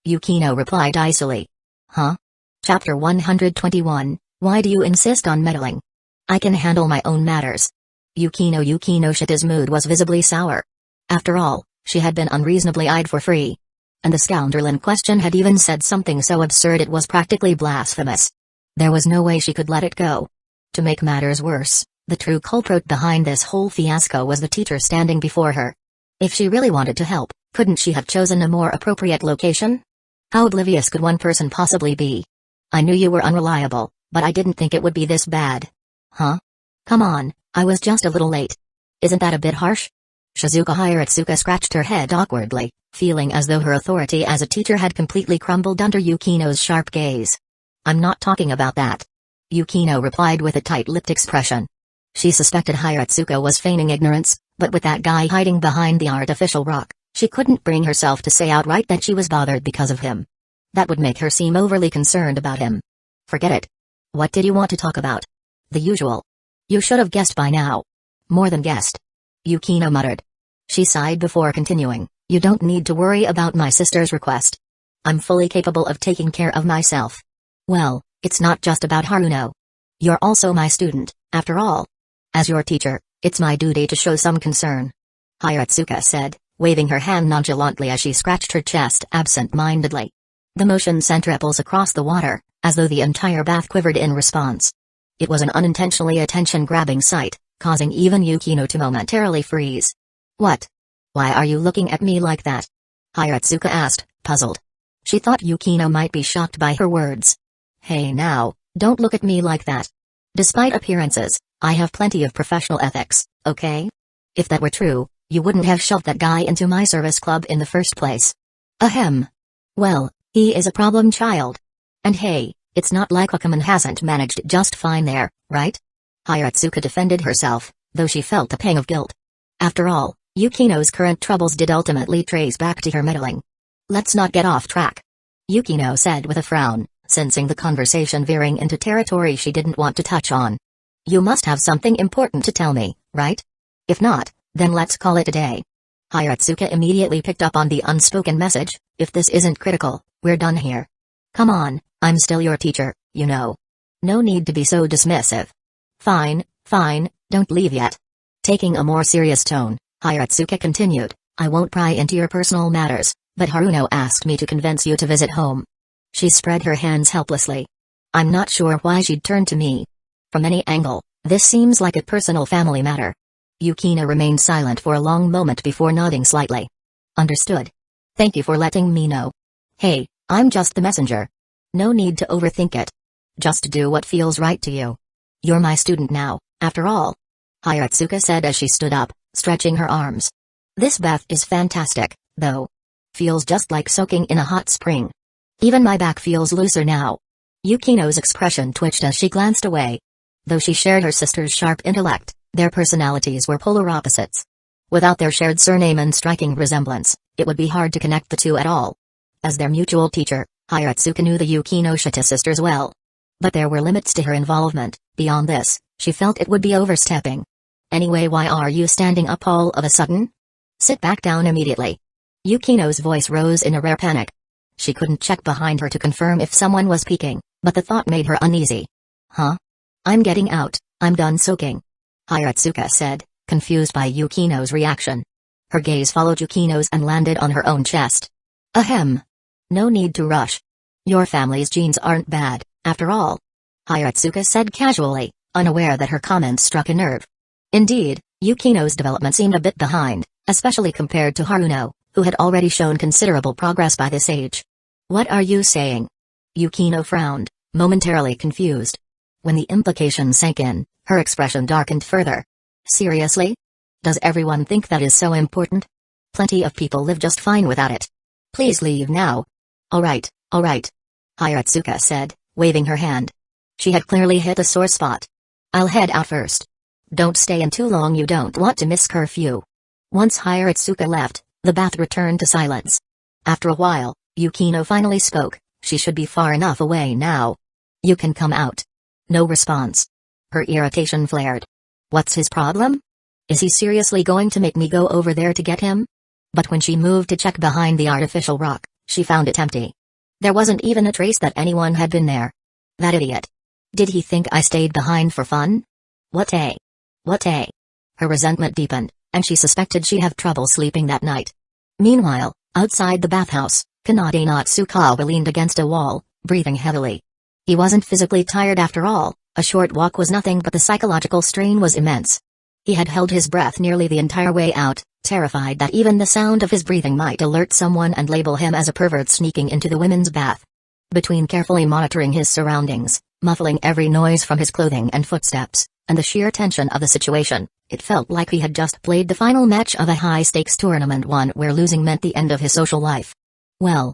Yukino replied icily. Huh? Chapter 121, Why do you insist on meddling? I can handle my own matters. Yukino Shida's mood was visibly sour. After all, she had been unreasonably eyed for free. And the scoundrel in question had even said something so absurd it was practically blasphemous. There was no way she could let it go. To make matters worse, the true culprit behind this whole fiasco was the teacher standing before her. If she really wanted to help, couldn't she have chosen a more appropriate location? How oblivious could one person possibly be? I knew you were unreliable, but I didn't think it would be this bad. Huh? Come on, I was just a little late. Isn't that a bit harsh? Shizuka Hiratsuka scratched her head awkwardly, feeling as though her authority as a teacher had completely crumbled under Yukino's sharp gaze. I'm not talking about that. Yukino replied with a tight-lipped expression. She suspected Hiratsuka was feigning ignorance, but with that guy hiding behind the artificial rock, she couldn't bring herself to say outright that she was bothered because of him. That would make her seem overly concerned about him. Forget it. What did you want to talk about? The usual. You should have guessed by now. More than guessed. Yukino muttered. She sighed before continuing, you don't need to worry about my sister's request. I'm fully capable of taking care of myself. Well, it's not just about Haruno. You're also my student, after all. As your teacher, it's my duty to show some concern. Hiratsuka said, waving her hand nonchalantly as she scratched her chest absent-mindedly. The motion sent ripples across the water, as though the entire bath quivered in response. It was an unintentionally attention-grabbing sight, causing even Yukino to momentarily freeze. What? Why are you looking at me like that? Hiratsuka asked, puzzled. She thought Yukino might be shocked by her words. Hey now, don't look at me like that. Despite appearances, I have plenty of professional ethics, okay? If that were true, You wouldn't have shoved that guy into my service club in the first place. Ahem. Well, he is a problem child. And hey, it's not like Okuman hasn't managed just fine there, right? Hiratsuka defended herself, though she felt a pang of guilt. After all, Yukino's current troubles did ultimately trace back to her meddling. Let's not get off track, Yukino said with a frown, sensing the conversation veering into territory she didn't want to touch on. You must have something important to tell me, right? If not, then let's call it a day. Hiratsuka immediately picked up on the unspoken message. If this isn't critical, we're done here. Come on, I'm still your teacher, you know. No need to be so dismissive. Fine, don't leave yet. Taking a more serious tone, Hiratsuka continued, I won't pry into your personal matters, but Haruno asked me to convince you to visit home. She spread her hands helplessly. I'm not sure why she'd turn to me. From any angle, this seems like a personal family matter. Yukino remained silent for a long moment before nodding slightly. Understood. Thank you for letting me know. Hey, I'm just the messenger. No need to overthink it. Just do what feels right to you. You're my student now, after all. Hiratsuka said as she stood up, stretching her arms. This bath is fantastic, though. Feels just like soaking in a hot spring. Even my back feels looser now. Yukino's expression twitched as she glanced away. Though she shared her sister's sharp intellect, their personalities were polar opposites. Without their shared surname and striking resemblance, it would be hard to connect the two at all. As their mutual teacher, Hiratsuka knew the Yukino Shita sisters well. But there were limits to her involvement. Beyond this, she felt it would be overstepping. Anyway, why are you standing up all of a sudden? Sit back down immediately. Yukino's voice rose in a rare panic. She couldn't check behind her to confirm if someone was peeking, but the thought made her uneasy. Huh? I'm getting out, I'm done soaking. Hiratsuka said, confused by Yukino's reaction. Her gaze followed Yukino's and landed on her own chest. Ahem. No need to rush. Your family's genes aren't bad, after all. Hiratsuka said casually, unaware that her comment struck a nerve. Indeed, Yukino's development seemed a bit behind, especially compared to Haruno, who had already shown considerable progress by this age. What are you saying? Yukino frowned, momentarily confused. When the implication sank in, her expression darkened further. Seriously? Does everyone think that is so important? Plenty of people live just fine without it. Please leave now. Alright, Hiratsuka said, waving her hand. She had clearly hit a sore spot. I'll head out first. Don't stay in too long, you don't want to miss curfew. Once Hiratsuka left, the bath returned to silence. After a while, Yukino finally spoke. She should be far enough away now. You can come out. No response. Her irritation flared. What's his problem? Is he seriously going to make me go over there to get him? But when she moved to check behind the artificial rock, she found it empty. There wasn't even a trace that anyone had been there. That idiot. Did he think I stayed behind for fun? What a? Her resentment deepened, and she suspected she'd have trouble sleeping that night. Meanwhile, outside the bathhouse, Kanade Natsukawa leaned against a wall, breathing heavily. He wasn't physically tired after all, a short walk was nothing, but the psychological strain was immense. He had held his breath nearly the entire way out, terrified that even the sound of his breathing might alert someone and label him as a pervert sneaking into the women's bath. Between carefully monitoring his surroundings, muffling every noise from his clothing and footsteps, and the sheer tension of the situation, it felt like he had just played the final match of a high-stakes tournament, one where losing meant the end of his social life. Well,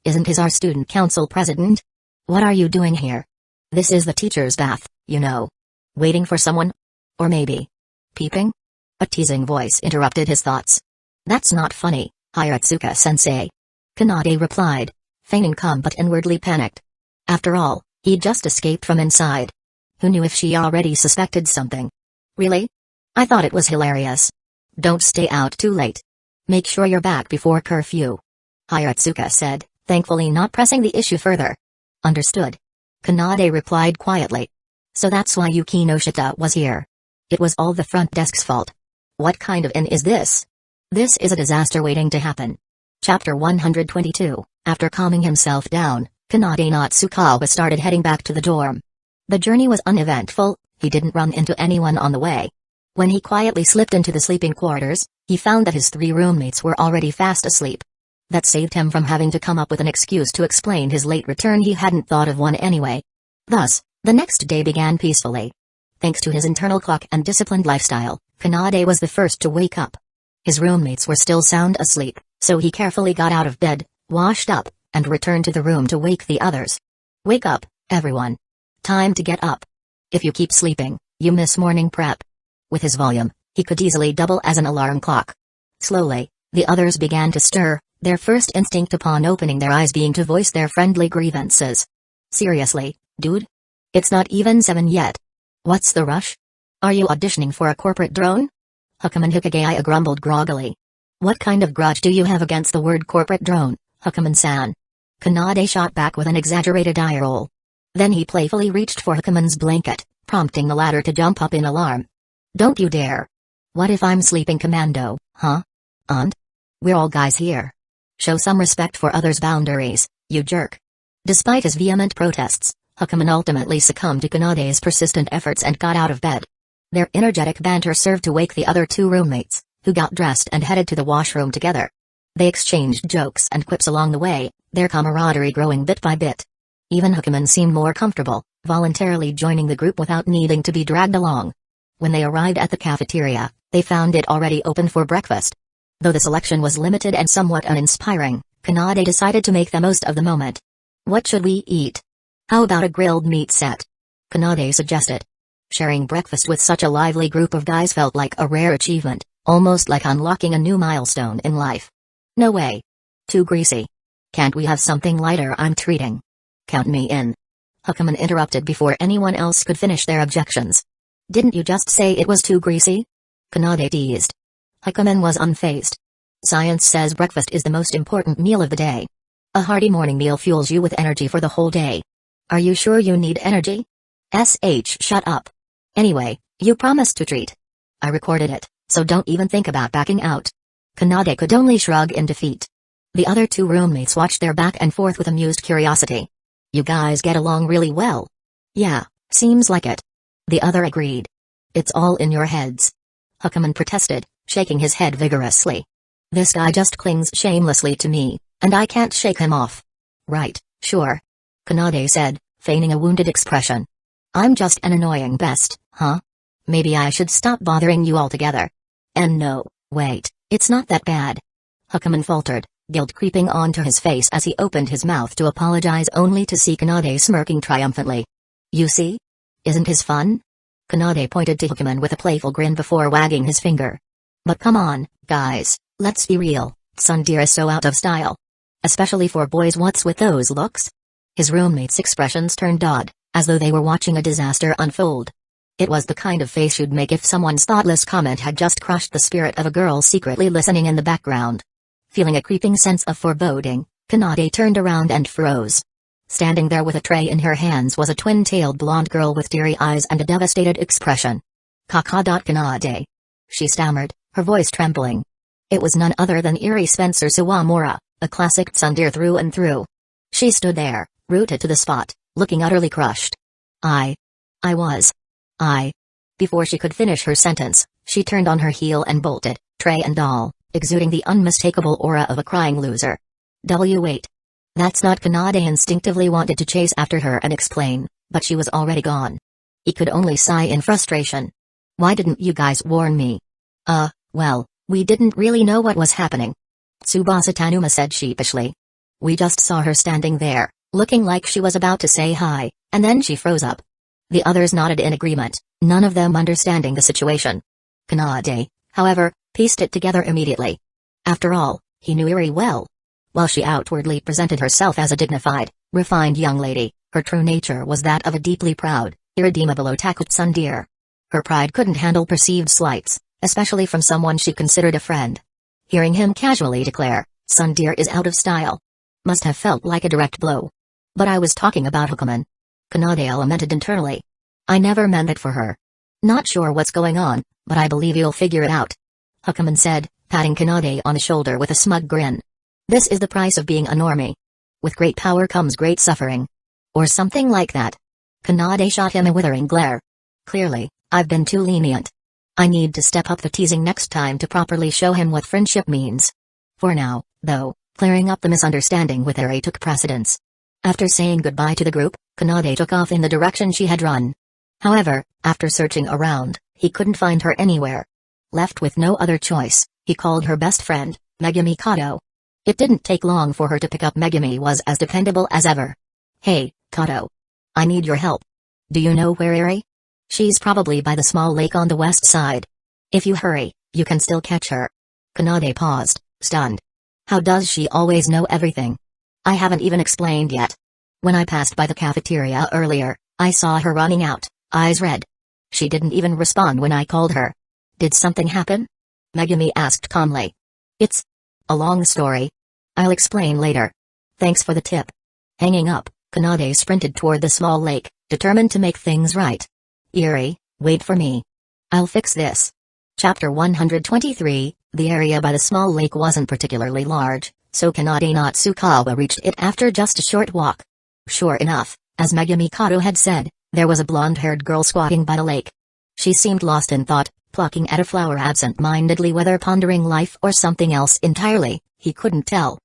isn't his our student council president? What are you doing here? This is the teacher's bath, you know. Waiting for someone? Or maybe peeping? A teasing voice interrupted his thoughts. That's not funny, Hiratsuka-sensei. Kanade replied, feigning calm but inwardly panicked. After all, he'd just escaped from inside. Who knew if she already suspected something? Really? I thought it was hilarious. Don't stay out too late. Make sure you're back before curfew. Hiratsuka said, thankfully not pressing the issue further. Understood. Kanade replied quietly. So that's why Yukino Shita was here. It was all the front desk's fault. What kind of inn is this? This is a disaster waiting to happen. Chapter 122. After calming himself down, Kanade Natsukawa started heading back to the dorm. The journey was uneventful, he didn't run into anyone on the way. When he quietly slipped into the sleeping quarters, he found that his 3 roommates were already fast asleep. That saved him from having to come up with an excuse to explain his late return. He hadn't thought of one anyway. Thus, the next day began peacefully. Thanks to his internal clock and disciplined lifestyle, Kanade was the first to wake up. His roommates were still sound asleep, so he carefully got out of bed, washed up, and returned to the room to wake the others. "Wake up, everyone. Time to get up. If you keep sleeping, you miss morning prep." With his volume, he could easily double as an alarm clock. Slowly, the others began to stir, their first instinct upon opening their eyes being to voice their friendly grievances. "Seriously, dude? It's not even 7 yet. What's the rush? Are you auditioning for a corporate drone?" Hukuman Hikagaya grumbled groggily. "What kind of grudge do you have against the word corporate drone, Hukuman-san?" Kanade shot back with an exaggerated eye roll. Then he playfully reached for Hukuman's blanket, prompting the latter to jump up in alarm. "Don't you dare. What if I'm sleeping commando, huh? And? We're all guys here. Show some respect for others' boundaries, you jerk." Despite his vehement protests, Hukuman ultimately succumbed to Kanade's persistent efforts and got out of bed. Their energetic banter served to wake the other two roommates, who got dressed and headed to the washroom together. They exchanged jokes and quips along the way, their camaraderie growing bit by bit. Even Hukuman seemed more comfortable, voluntarily joining the group without needing to be dragged along. When they arrived at the cafeteria, they found it already open for breakfast. Though the selection was limited and somewhat uninspiring, Kanade decided to make the most of the moment. "What should we eat? How about a grilled meat set?" Kanade suggested. Sharing breakfast with such a lively group of guys felt like a rare achievement, almost like unlocking a new milestone in life. "No way. Too greasy. Can't we have something lighter? I'm treating." "Count me in." Hukuman interrupted before anyone else could finish their objections. "Didn't you just say it was too greasy?" Kanade teased. Hukuman was unfazed. "Science says breakfast is the most important meal of the day. A hearty morning meal fuels you with energy for the whole day. Are you sure you need energy? Shut up. Anyway, you promised to treat. I recorded it, so don't even think about backing out." Kanade could only shrug in defeat. The other two roommates watched their back and forth with amused curiosity. "You guys get along really well." "Yeah, seems like it." The other agreed. "It's all in your heads." Hukuman protested, shaking his head vigorously. "This guy just clings shamelessly to me, and I can't shake him off." "Right, sure," Kanade said, feigning a wounded expression. "I'm just an annoying best, huh? Maybe I should stop bothering you altogether." "And no, wait, it's not that bad." Hukuman faltered, guilt creeping onto his face as he opened his mouth to apologize only to see Kanade smirking triumphantly. "You see? Isn't his fun?" Kanade pointed to Hukuman with a playful grin before wagging his finger. "But come on, guys, let's be real, Sundeer is so out of style. Especially for boys. What's with those looks?" His roommates' expressions turned odd, as though they were watching a disaster unfold. It was the kind of face you'd make if someone's thoughtless comment had just crushed the spirit of a girl secretly listening in the background. Feeling a creeping sense of foreboding, Kanade turned around and froze. Standing there with a tray in her hands was a twin-tailed blonde girl with teary eyes and a devastated expression. "Kanade," she stammered, her voice trembling. It was none other than Eri Spencer Sawamura, a classic tsundere through and through. She stood there, rooted to the spot, looking utterly crushed. I was. Before she could finish her sentence, she turned on her heel and bolted, tray and all, exuding the unmistakable aura of a crying loser. Wait. That's not. Kanade instinctively wanted to chase after her and explain, but she was already gone. He could only sigh in frustration. "Why didn't you guys warn me?" Well, we didn't really know what was happening," Tsubasa Tanuma said sheepishly. "We just saw her standing there, looking like she was about to say hi, and then she froze up." The others nodded in agreement, none of them understanding the situation. Kanade, however, pieced it together immediately. After all, he knew Eri well. While she outwardly presented herself as a dignified, refined young lady, her true nature was that of a deeply proud, irredeemable otaku tsundere. Her pride couldn't handle perceived slights, especially from someone she considered a friend. Hearing him casually declare, "Tsundere is out of style," must have felt like a direct blow. "But I was talking about Hukuman," Kanade lamented internally. "I never meant it for her. Not sure what's going on, but I believe you'll figure it out," Hukuman said, patting Kanade on the shoulder with a smug grin. "This is the price of being a normie. With great power comes great suffering." Or something like that. Kanade shot him a withering glare. "Clearly, I've been too lenient. I need to step up the teasing next time to properly show him what friendship means." For now, though, clearing up the misunderstanding with Eri took precedence. After saying goodbye to the group, Kanade took off in the direction she had run. However, after searching around, he couldn't find her anywhere. Left with no other choice, He called her best friend, Megumi Kato. It didn't take long for her to pick up Megumi was as dependable as ever. Hey, Kato. I need your help. Do you know where Eri? She's probably by the small lake on the west side. If you hurry, you can still catch her. Kanade paused, stunned. How does she always know everything? I haven't even explained yet. When I passed by the cafeteria earlier, I saw her running out, eyes red. She didn't even respond when I called her. Did something happen? Megumi asked calmly. It's a long story. I'll explain later. Thanks for the tip. Hanging up, Kanade sprinted toward the small lake, determined to make things right. Eri, wait for me. I'll fix this. Chapter 123, the area by the small lake wasn't particularly large, so Kanade Natsukawa reached it after just a short walk. Sure enough, as Megumi Kato had said, there was a blonde-haired girl squatting by the lake. She seemed lost in thought, plucking at a flower absent-mindedly, whether pondering life or something else entirely, he couldn't tell.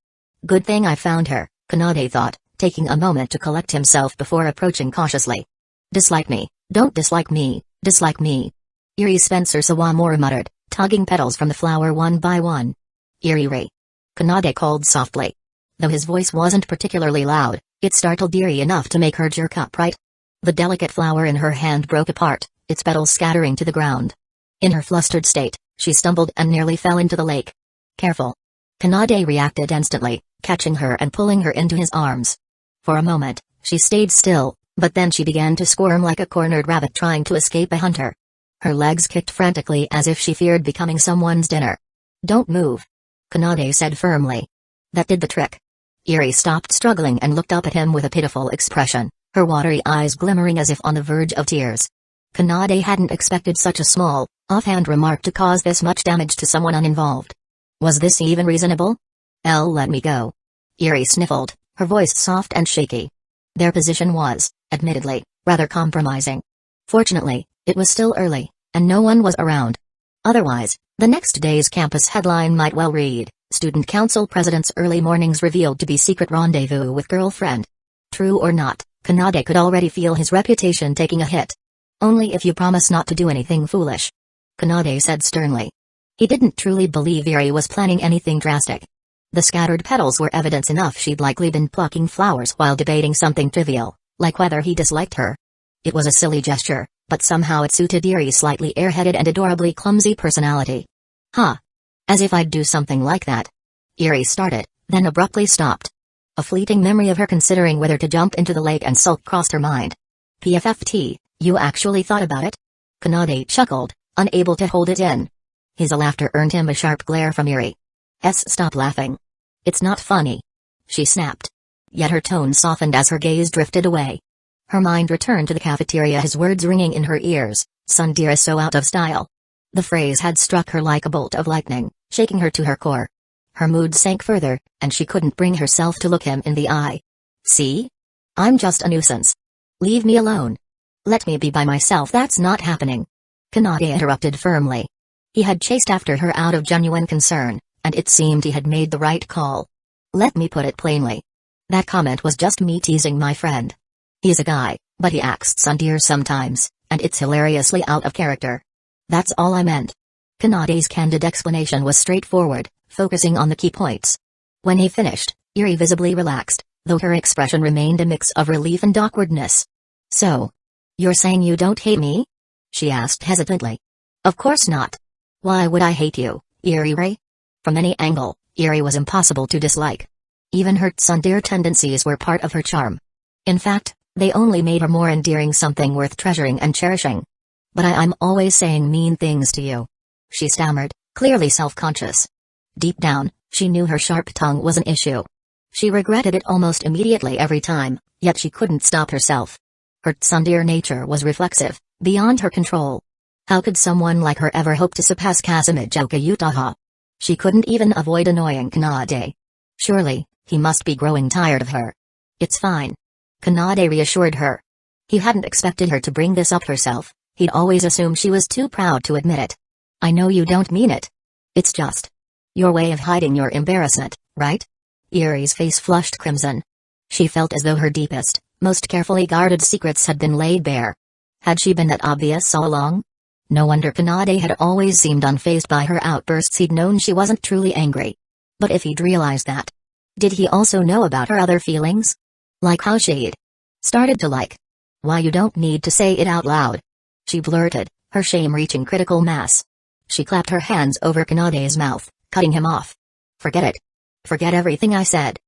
Good thing I found her, Kanade thought, taking a moment to collect himself before approaching cautiously. Dislike me, don't dislike me, dislike me. Eri Spencer Sawamura muttered, tugging petals from the flower one by one. Eri. Kanade called softly. Though his voice wasn't particularly loud, it startled Eri enough to make her jerk upright. The delicate flower in her hand broke apart, its petals scattering to the ground. In her flustered state, she stumbled and nearly fell into the lake. Careful. Kanade reacted instantly, catching her and pulling her into his arms. For a moment, she stayed still, but then she began to squirm like a cornered rabbit trying to escape a hunter. Her legs kicked frantically as if she feared becoming someone's dinner. Don't move. Kanade said firmly. That did the trick. Eri stopped struggling and looked up at him with a pitiful expression, her watery eyes glimmering as if on the verge of tears. Kanade hadn't expected such a small, offhand remark to cause this much damage to someone uninvolved. Was this even reasonable? Let me go. Eri sniffled, her voice soft and shaky. Their position was, admittedly, rather compromising. Fortunately, it was still early, and no one was around. Otherwise, the next day's campus headline might well read, Student Council President's early mornings revealed to be secret rendezvous with girlfriend. True or not, Kanade could already feel his reputation taking a hit. Only if you promise not to do anything foolish. Kanade said sternly. He didn't truly believe Eri was planning anything drastic. The scattered petals were evidence enough she'd likely been plucking flowers while debating something trivial, like whether he disliked her. It was a silly gesture, but somehow it suited Eri's slightly airheaded and adorably clumsy personality. Huh. As if I'd do something like that. Eri started, then abruptly stopped. A fleeting memory of her considering whether to jump into the lake and sulk crossed her mind. PFFT, you actually thought about it? Kanade chuckled, unable to hold it in. His laughter earned him a sharp glare from Eri. Stop laughing. It's not funny. She snapped. Yet her tone softened as her gaze drifted away. Her mind returned to the cafeteria, his words ringing in her ears, Sundara so out of style. The phrase had struck her like a bolt of lightning, shaking her to her core. Her mood sank further, and she couldn't bring herself to look him in the eye. See? I'm just a nuisance. Leave me alone. Let me be by myself. That's not happening. Kanade interrupted firmly. He had chased after her out of genuine concern, and it seemed he had made the right call. Let me put it plainly. That comment was just me teasing my friend. He's a guy, but he acts tsundere sometimes, and it's hilariously out of character. That's all I meant. Kanade's candid explanation was straightforward, focusing on the key points. When he finished, Eri visibly relaxed, though her expression remained a mix of relief and awkwardness. So, you're saying you don't hate me? She asked hesitantly. Of course not. Why would I hate you, Eri? From any angle, Eri was impossible to dislike. Even her tsundere tendencies were part of her charm. In fact, they only made her more endearing, something worth treasuring and cherishing. But I'm always saying mean things to you. She stammered, clearly self-conscious. Deep down, she knew her sharp tongue was an issue. She regretted it almost immediately every time, yet she couldn't stop herself. Her tsundere nature was reflexive, beyond her control. How could someone like her ever hope to surpass Kazumijouka Utaha? She couldn't even avoid annoying Kanade. Surely, he must be growing tired of her. It's fine. Kanade reassured her. He hadn't expected her to bring this up herself, he'd always assumed she was too proud to admit it. I know you don't mean it. It's just your way of hiding your embarrassment, right? Eri's face flushed crimson. She felt as though her deepest, most carefully guarded secrets had been laid bare. Had she been that obvious all along? No wonder Kanade had always seemed unfazed by her outbursts. He'd known she wasn't truly angry. But if he'd realized that, did he also know about her other feelings? Like how she'd started to like. Why, you don't need to say it out loud, she blurted, her shame reaching critical mass. She clapped her hands over Kanade's mouth, cutting him off. Forget it. Forget everything I said.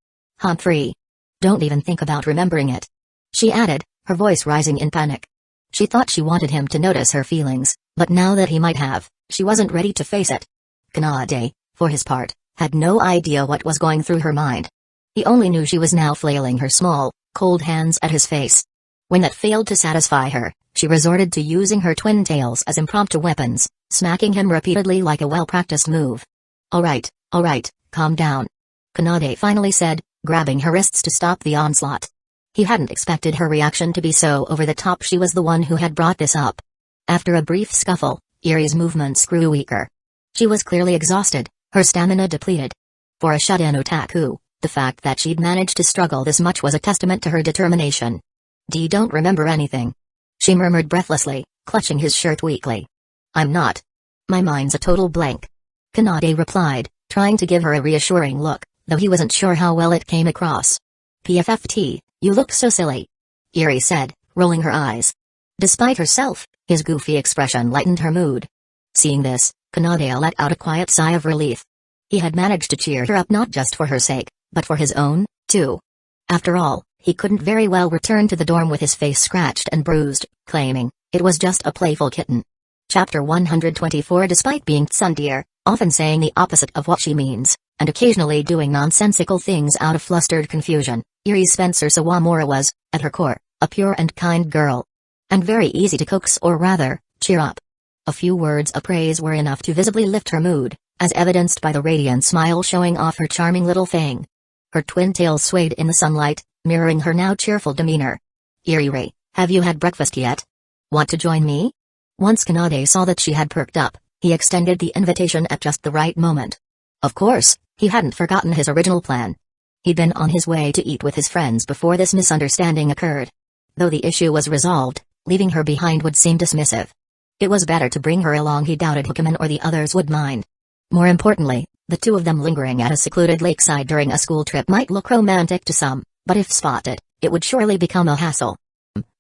Humphrey. Don't even think about remembering it, she added, her voice rising in panic. She thought she wanted him to notice her feelings, but now that he might have, she wasn't ready to face it. Kanade, for his part, had no idea what was going through her mind. He only knew she was now flailing her small, cold hands at his face. When that failed to satisfy her, she resorted to using her twin tails as impromptu weapons, smacking him repeatedly like a well-practiced move. All right, calm down, Kanade finally said, grabbing her wrists to stop the onslaught. He hadn't expected her reaction to be so over the top. She was the one who had brought this up. After a brief scuffle, Erie's movements grew weaker. She was clearly exhausted, her stamina depleted. For a shut-in otaku, the fact that she'd managed to struggle this much was a testament to her determination. Don't remember anything, she murmured breathlessly, clutching his shirt weakly. I'm not. My mind's a total blank, Kanade replied, trying to give her a reassuring look, though he wasn't sure how well it came across. PFFT, you look so silly, Erie said, rolling her eyes. Despite herself, his goofy expression lightened her mood. Seeing this, Kanade let out a quiet sigh of relief. He had managed to cheer her up not just for her sake, but for his own, too. After all, he couldn't very well return to the dorm with his face scratched and bruised, claiming it was just a playful kitten. Chapter 124. Despite being tsundere, often saying the opposite of what she means, and occasionally doing nonsensical things out of flustered confusion, Erie Spencer Sawamura was, at her core, a pure and kind girl. And very easy to coax, or rather, cheer up. A few words of praise were enough to visibly lift her mood, as evidenced by the radiant smile showing off her charming little fang. Her twin tails swayed in the sunlight, mirroring her now cheerful demeanor. Erie, have you had breakfast yet? Want to join me? Once Kanade saw that she had perked up, he extended the invitation at just the right moment. Of course, he hadn't forgotten his original plan. He'd been on his way to eat with his friends before this misunderstanding occurred. Though the issue was resolved, leaving her behind would seem dismissive. It was better to bring her along. He doubted Huckman or the others would mind. More importantly, the two of them lingering at a secluded lakeside during a school trip might look romantic to some, but if spotted, it would surely become a hassle.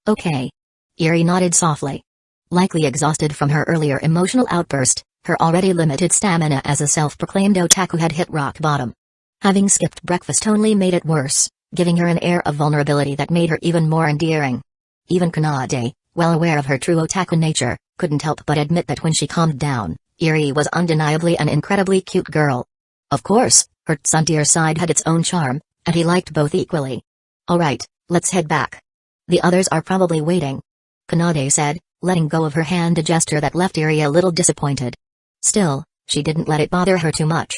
Okay. Erie nodded softly. Likely exhausted from her earlier emotional outburst, her already limited stamina as a self-proclaimed otaku had hit rock bottom. Having skipped breakfast only made it worse, giving her an air of vulnerability that made her even more endearing. Even Kanade, well aware of her true otaku nature, couldn't help but admit that when she calmed down, Erie was undeniably an incredibly cute girl. Of course, her tsundere side had its own charm, and he liked both equally. Alright, let's head back. The others are probably waiting, Kanade said, letting go of her hand, a gesture that left Erie a little disappointed. Still, she didn't let it bother her too much.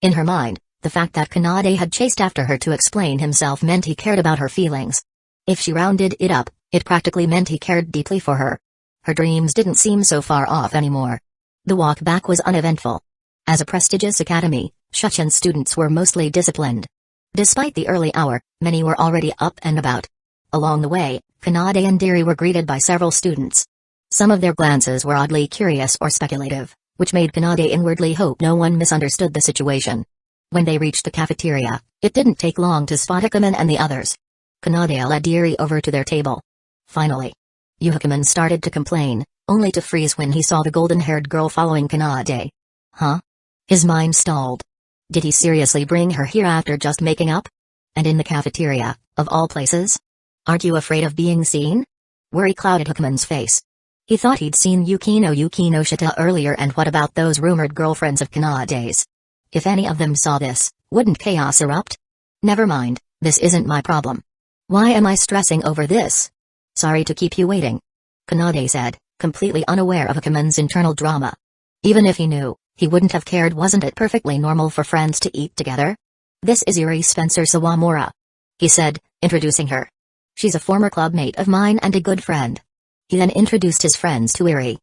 In her mind, the fact that Kanade had chased after her to explain himself meant he cared about her feelings. If she rounded it up, it practically meant he cared deeply for her. Her dreams didn't seem so far off anymore. The walk back was uneventful. As a prestigious academy, Shuchin students were mostly disciplined. Despite the early hour, many were already up and about. Along the way, Kanade and Erie were greeted by several students. Some of their glances were oddly curious or speculative, which made Kanade inwardly hope no one misunderstood the situation. When they reached the cafeteria, it didn't take long to spot Huckman and the others. Kanade led Erie over to their table. Finally, Huckman started to complain, only to freeze when he saw the golden-haired girl following Kanade. Huh? His mind stalled. Did he seriously bring her here after just making up? And in the cafeteria, of all places? Aren't you afraid of being seen? Worry clouded Huckman's face. He thought he'd seen Yukino Shita earlier, and what about those rumored girlfriends of Kanade's? If any of them saw this, wouldn't chaos erupt? Never mind, this isn't my problem. Why am I stressing over this? Sorry to keep you waiting, Kanade said, completely unaware of Huckman's internal drama. Even if he knew, he wouldn't have cared. Wasn't it perfectly normal for friends to eat together? This is Erie Spencer Sawamura, he said, introducing her. She's a former clubmate of mine and a good friend. He then introduced his friends to Erie.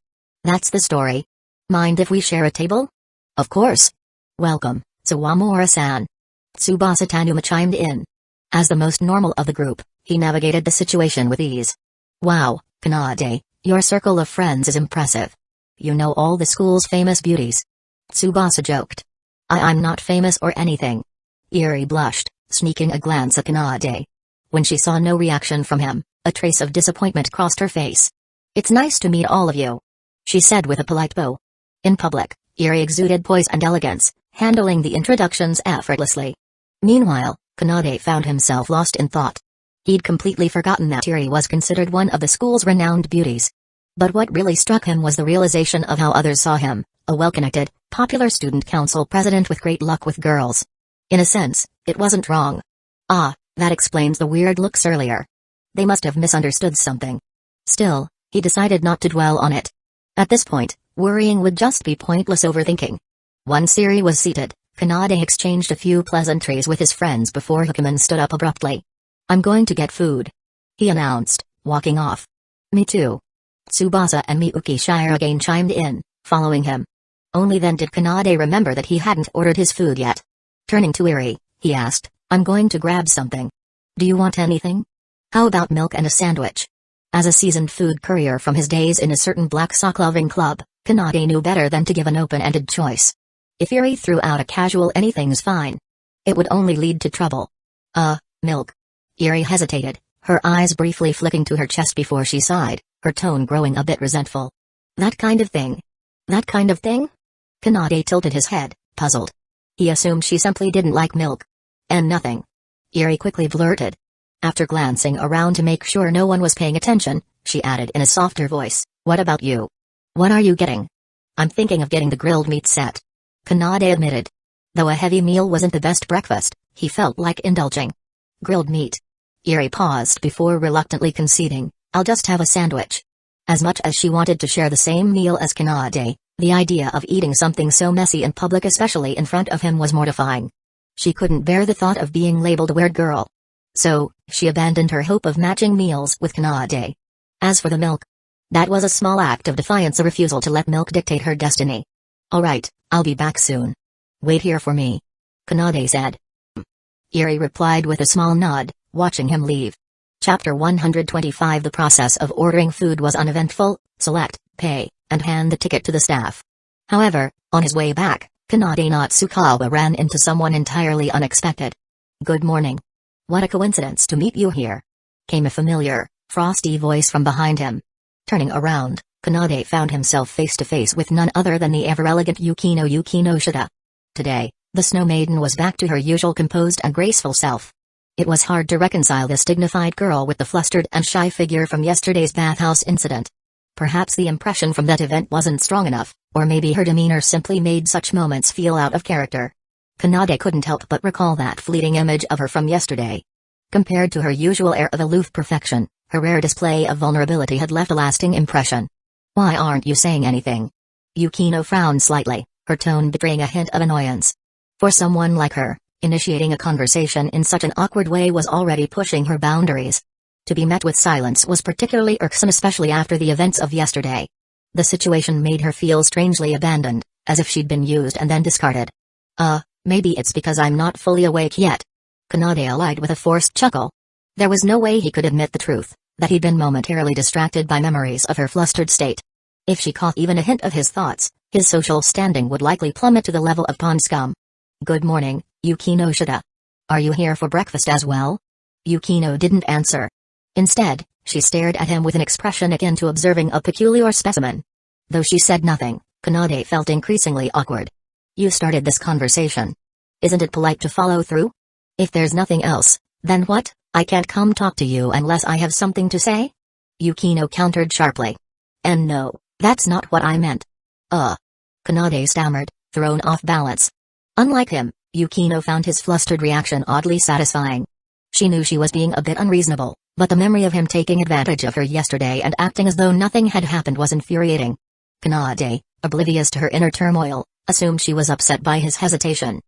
That's the story. Mind if we share a table? Of course. Welcome, Sawamura-san. Tsubasa Tanuma chimed in. As the most normal of the group, he navigated the situation with ease. Wow, Kanade, your circle of friends is impressive. You know all the school's famous beauties. Tsubasa joked. I'm not famous or anything. Eri blushed, sneaking a glance at Kanade. When she saw no reaction from him, a trace of disappointment crossed her face. It's nice to meet all of you, she said with a polite bow. In public, Eri exuded poise and elegance, handling the introductions effortlessly. Meanwhile, Kanade found himself lost in thought. He'd completely forgotten that Eri was considered one of the school's renowned beauties. But what really struck him was the realization of how others saw him, a well-connected, popular student council president with great luck with girls. In a sense, it wasn't wrong. Ah, that explains the weird looks earlier. They must have misunderstood something. Still, he decided not to dwell on it. At this point, worrying would just be pointless overthinking. Once Eri was seated, Kanade exchanged a few pleasantries with his friends before Hukuman stood up abruptly. I'm going to get food, he announced, walking off. Me too. Tsubasa and Miyuki Shirogane chimed in, following him. Only then did Kanade remember that he hadn't ordered his food yet. Turning to Eri, he asked, I'm going to grab something. Do you want anything? How about milk and a sandwich? As a seasoned food courier from his days in a certain black sock-loving club, Kanade knew better than to give an open-ended choice. If Eri threw out a casual anything's fine, it would only lead to trouble. Milk. Eri hesitated, her eyes briefly flicking to her chest before she sighed, her tone growing a bit resentful. That kind of thing? That kind of thing? Kanade tilted his head, puzzled. He assumed she simply didn't like milk. And nothing. Eri quickly blurted. After glancing around to make sure no one was paying attention, she added in a softer voice, what about you? What are you getting? I'm thinking of getting the grilled meat set, Kanade admitted. Though a heavy meal wasn't the best breakfast, he felt like indulging. Grilled meat. Eri paused before reluctantly conceding, I'll just have a sandwich. As much as she wanted to share the same meal as Kanade, the idea of eating something so messy in public, especially in front of him, was mortifying. She couldn't bear the thought of being labeled a weird girl. So, she abandoned her hope of matching meals with Kanade. As for the milk, that was a small act of defiance, a refusal to let milk dictate her destiny. Alright, I'll be back soon. Wait here for me, Kanade said. Eri replied with a small nod, watching him leave. Chapter 125. The process of ordering food was uneventful: select, pay, and hand the ticket to the staff. However, on his way back, Kanade Natsukawa ran into someone entirely unexpected. Good morning. What a coincidence to meet you here, came a familiar, frosty voice from behind him. Turning around, Kanade found himself face to face with none other than the ever-elegant Yukino Shida. Today, the Snow Maiden was back to her usual composed and graceful self. It was hard to reconcile this dignified girl with the flustered and shy figure from yesterday's bathhouse incident. Perhaps the impression from that event wasn't strong enough, or maybe her demeanor simply made such moments feel out of character. Kanade couldn't help but recall that fleeting image of her from yesterday. Compared to her usual air of aloof perfection, her rare display of vulnerability had left a lasting impression. Why aren't you saying anything? Yukino frowned slightly, her tone betraying a hint of annoyance. For someone like her, initiating a conversation in such an awkward way was already pushing her boundaries. To be met with silence was particularly irksome, especially after the events of yesterday. The situation made her feel strangely abandoned, as if she'd been used and then discarded. Maybe it's because I'm not fully awake yet. Kanade lied with a forced chuckle. There was no way he could admit the truth, that he'd been momentarily distracted by memories of her flustered state. If she caught even a hint of his thoughts, his social standing would likely plummet to the level of pond scum. Good morning, Yukino Shida. Are you here for breakfast as well? Yukino didn't answer. Instead, she stared at him with an expression akin to observing a peculiar specimen. Though she said nothing, Kanade felt increasingly awkward. You started this conversation. Isn't it polite to follow through? If there's nothing else, then what? I can't come talk to you unless I have something to say? Yukino countered sharply. And no, that's not what I meant. Kanade stammered, thrown off balance. Unlike him, Yukino found his flustered reaction oddly satisfying. She knew she was being a bit unreasonable, but the memory of him taking advantage of her yesterday and acting as though nothing had happened was infuriating. Kanade, oblivious to her inner turmoil, assumed she was upset by his hesitation.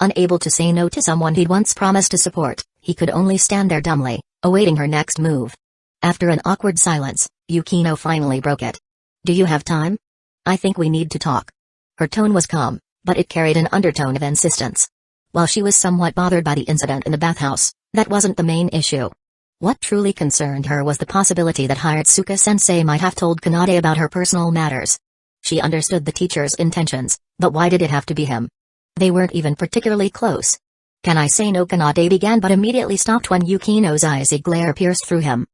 Unable to say no to someone he'd once promised to support, he could only stand there dumbly, awaiting her next move. After an awkward silence, Yukino finally broke it. Do you have time? I think we need to talk. Her tone was calm, but it carried an undertone of insistence. While she was somewhat bothered by the incident in the bathhouse, that wasn't the main issue. What truly concerned her was the possibility that Hiratsuka-sensei might have told Kanade about her personal matters. She understood the teacher's intentions, but why did it have to be him? They weren't even particularly close. "Can I say no?" Kanade began but immediately stopped when Yukino's icy glare pierced through him.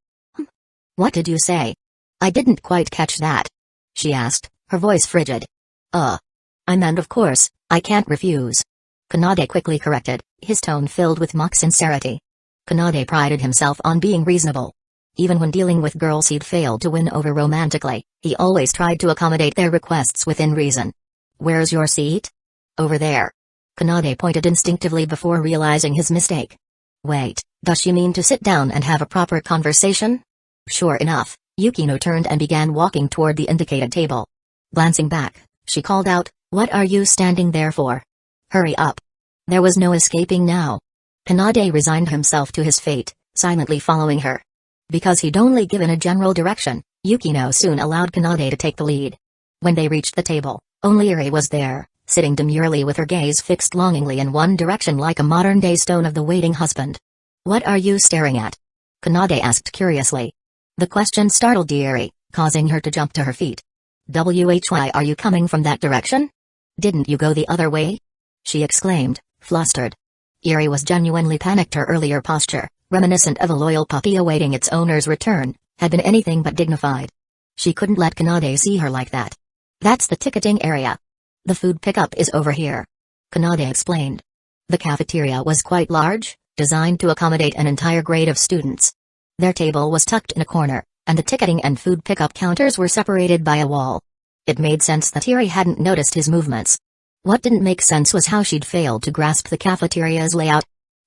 "What did you say? I didn't quite catch that," she asked, her voice frigid. I meant of course, I can't refuse." Kanade quickly corrected, his tone filled with mock sincerity. Kanade prided himself on being reasonable. Even when dealing with girls he'd failed to win over romantically, he always tried to accommodate their requests within reason. "Where's your seat?" "Over there." Kanade pointed instinctively before realizing his mistake. "Wait, does she mean to sit down and have a proper conversation?" Sure enough, Yukino turned and began walking toward the indicated table. Glancing back, she called out, "What are you standing there for? Hurry up." There was no escaping now. Kanade resigned himself to his fate, silently following her. Because he'd only given a general direction, Yukino soon allowed Kanade to take the lead. When they reached the table, only Eri was there, sitting demurely with her gaze fixed longingly in one direction like a modern-day stone of the waiting husband. "What are you staring at?" Kanade asked curiously. The question startled Eri, causing her to jump to her feet. "Why are you coming from that direction? Didn't you go the other way?" she exclaimed, flustered. Eri was genuinely panicked. Her earlier posture, reminiscent of a loyal puppy awaiting its owner's return, had been anything but dignified. She couldn't let Kanade see her like that. "That's the ticketing area. The food pickup is over here," Kanade explained. The cafeteria was quite large, designed to accommodate an entire grade of students. Their table was tucked in a corner, and the ticketing and food pickup counters were separated by a wall. It made sense that Eri hadn't noticed his movements. What didn't make sense was how she'd failed to grasp the cafeteria's layout.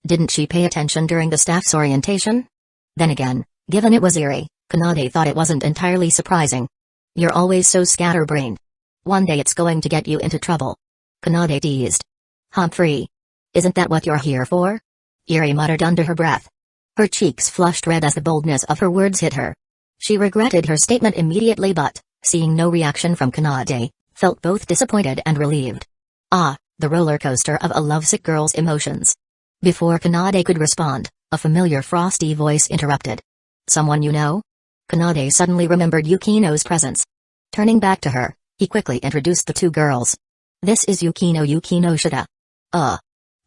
Didn't she pay attention during the staff's orientation? Then again, given it was Eri, Kanade thought it wasn't entirely surprising. "You're always so scatterbrained. One day it's going to get you into trouble," Kanade teased. "Humphrey. Isn't that what you're here for?" Eri muttered under her breath. Her cheeks flushed red as the boldness of her words hit her. She regretted her statement immediately but, seeing no reaction from Kanade, felt both disappointed and relieved. The roller coaster of a lovesick girl's emotions. Before Kanade could respond, a familiar frosty voice interrupted. "Someone you know?" Kanade suddenly remembered Yukino's presence. Turning back to her, he quickly introduced the two girls. "This is Yukino Shida.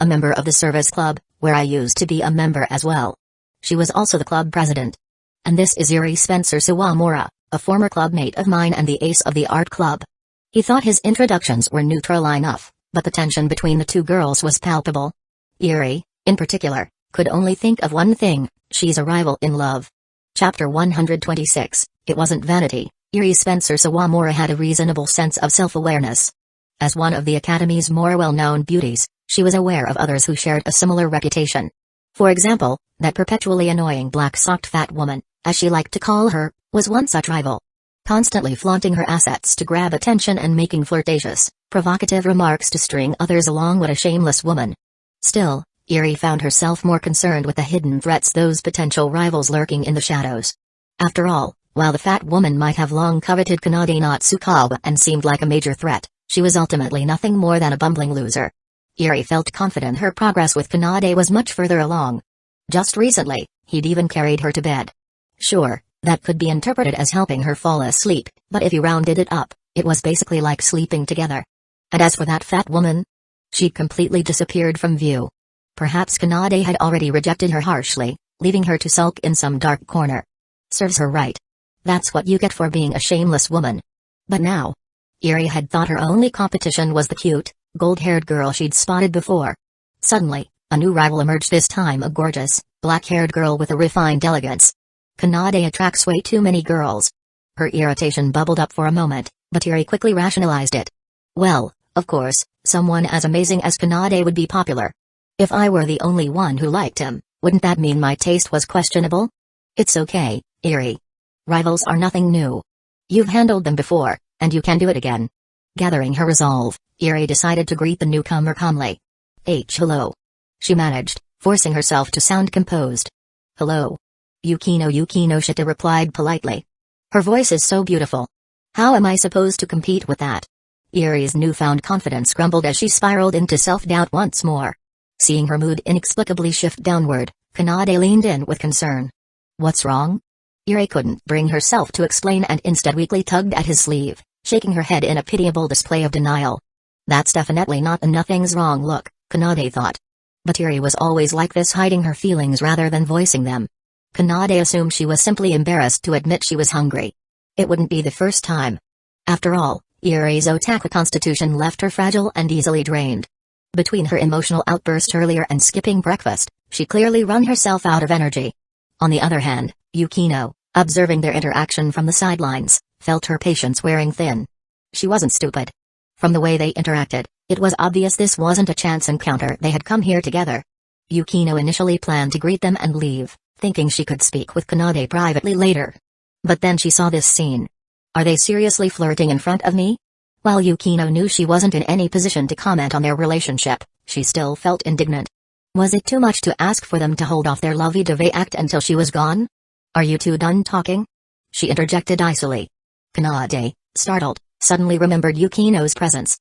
A member of the service club, where I used to be a member as well. She was also the club president. And this is Eri Spencer Sawamura, a former clubmate of mine and the ace of the art club." He thought his introductions were neutral enough, but the tension between the two girls was palpable. Eri, in particular, could only think of one thing: she's a rival in love. Chapter 126, It wasn't vanity. Eri Spencer Sawamura had a reasonable sense of self-awareness. As one of the Academy's more well-known beauties, she was aware of others who shared a similar reputation. For example, that perpetually annoying black-socked fat woman, as she liked to call her, was one such rival. Constantly flaunting her assets to grab attention and making flirtatious, provocative remarks to string others along. What a shameless woman. Still, Eri found herself more concerned with the hidden threats those potential rivals lurking in the shadows. After all, while the fat woman might have long coveted Kanade Natsukawa and seemed like a major threat, she was ultimately nothing more than a bumbling loser. Eri felt confident her progress with Kanade was much further along. Just recently, he'd even carried her to bed. Sure, that could be interpreted as helping her fall asleep, but if you rounded it up, it was basically like sleeping together. And as for that fat woman, she'd completely disappeared from view. Perhaps Kanade had already rejected her harshly, leaving her to sulk in some dark corner. Serves her right. That's what you get for being a shameless woman. But now, Eri had thought her only competition was the cute, gold-haired girl she'd spotted before. Suddenly, a new rival emerged, this time a gorgeous, black-haired girl with a refined elegance. Kanade attracts way too many girls. Her irritation bubbled up for a moment, but Eri quickly rationalized it. Well, of course, someone as amazing as Kanade would be popular. If I were the only one who liked him, wouldn't that mean my taste was questionable? It's okay, Eri. Rivals are nothing new. You've handled them before, and you can do it again. Gathering her resolve, Eri decided to greet the newcomer calmly. Hello. She managed, forcing herself to sound composed. Hello. Yukino Shita replied politely. Her voice is so beautiful. How am I supposed to compete with that? Eri's newfound confidence crumbled as she spiraled into self-doubt once more. Seeing her mood inexplicably shift downward, Kanade leaned in with concern. What's wrong? Eri couldn't bring herself to explain and instead weakly tugged at his sleeve, shaking her head in a pitiable display of denial. That's definitely not a nothing's wrong look, Kanade thought. But Iri was always like this, hiding her feelings rather than voicing them. Kanade assumed she was simply embarrassed to admit she was hungry. It wouldn't be the first time. After all, Iri's otaku constitution left her fragile and easily drained. Between her emotional outburst earlier and skipping breakfast, she clearly run herself out of energy. On the other hand, Yukino, observing their interaction from the sidelines, felt her patience wearing thin. She wasn't stupid. From the way they interacted, it was obvious this wasn't a chance encounter. They had come here together. Yukino initially planned to greet them and leave, thinking she could speak with Kanade privately later. But then she saw this scene. Are they seriously flirting in front of me? While Yukino knew she wasn't in any position to comment on their relationship, she still felt indignant. Was it too much to ask for them to hold off their lovey-dovey act until she was gone? Are you two done talking? She interjected icily. Kanade, startled, suddenly remembered Yukino's presence.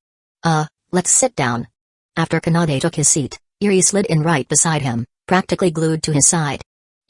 Let's sit down. After Kanade took his seat, Iri slid in right beside him, practically glued to his side.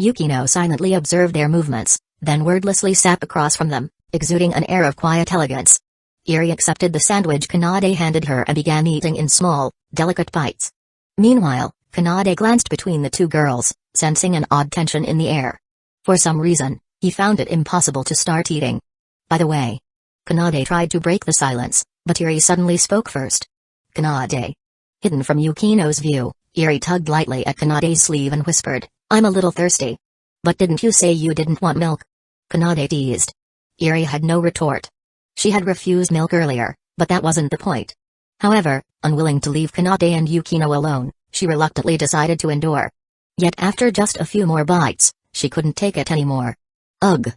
Yukino silently observed their movements, then wordlessly sat across from them, exuding an air of quiet elegance. Iri accepted the sandwich Kanade handed her and began eating in small, delicate bites. Meanwhile, Kanade glanced between the two girls, sensing an odd tension in the air. For some reason, he found it impossible to start eating. By the way, Kanade tried to break the silence, but Iri suddenly spoke first. Kanade. Hidden from Yukino's view, Iri tugged lightly at Kanade's sleeve and whispered, I'm a little thirsty. But didn't you say you didn't want milk? Kanade teased. Iri had no retort. She had refused milk earlier, but that wasn't the point. However, unwilling to leave Kanade and Yukino alone, she reluctantly decided to endure. Yet after just a few more bites, she couldn't take it anymore. Ugh!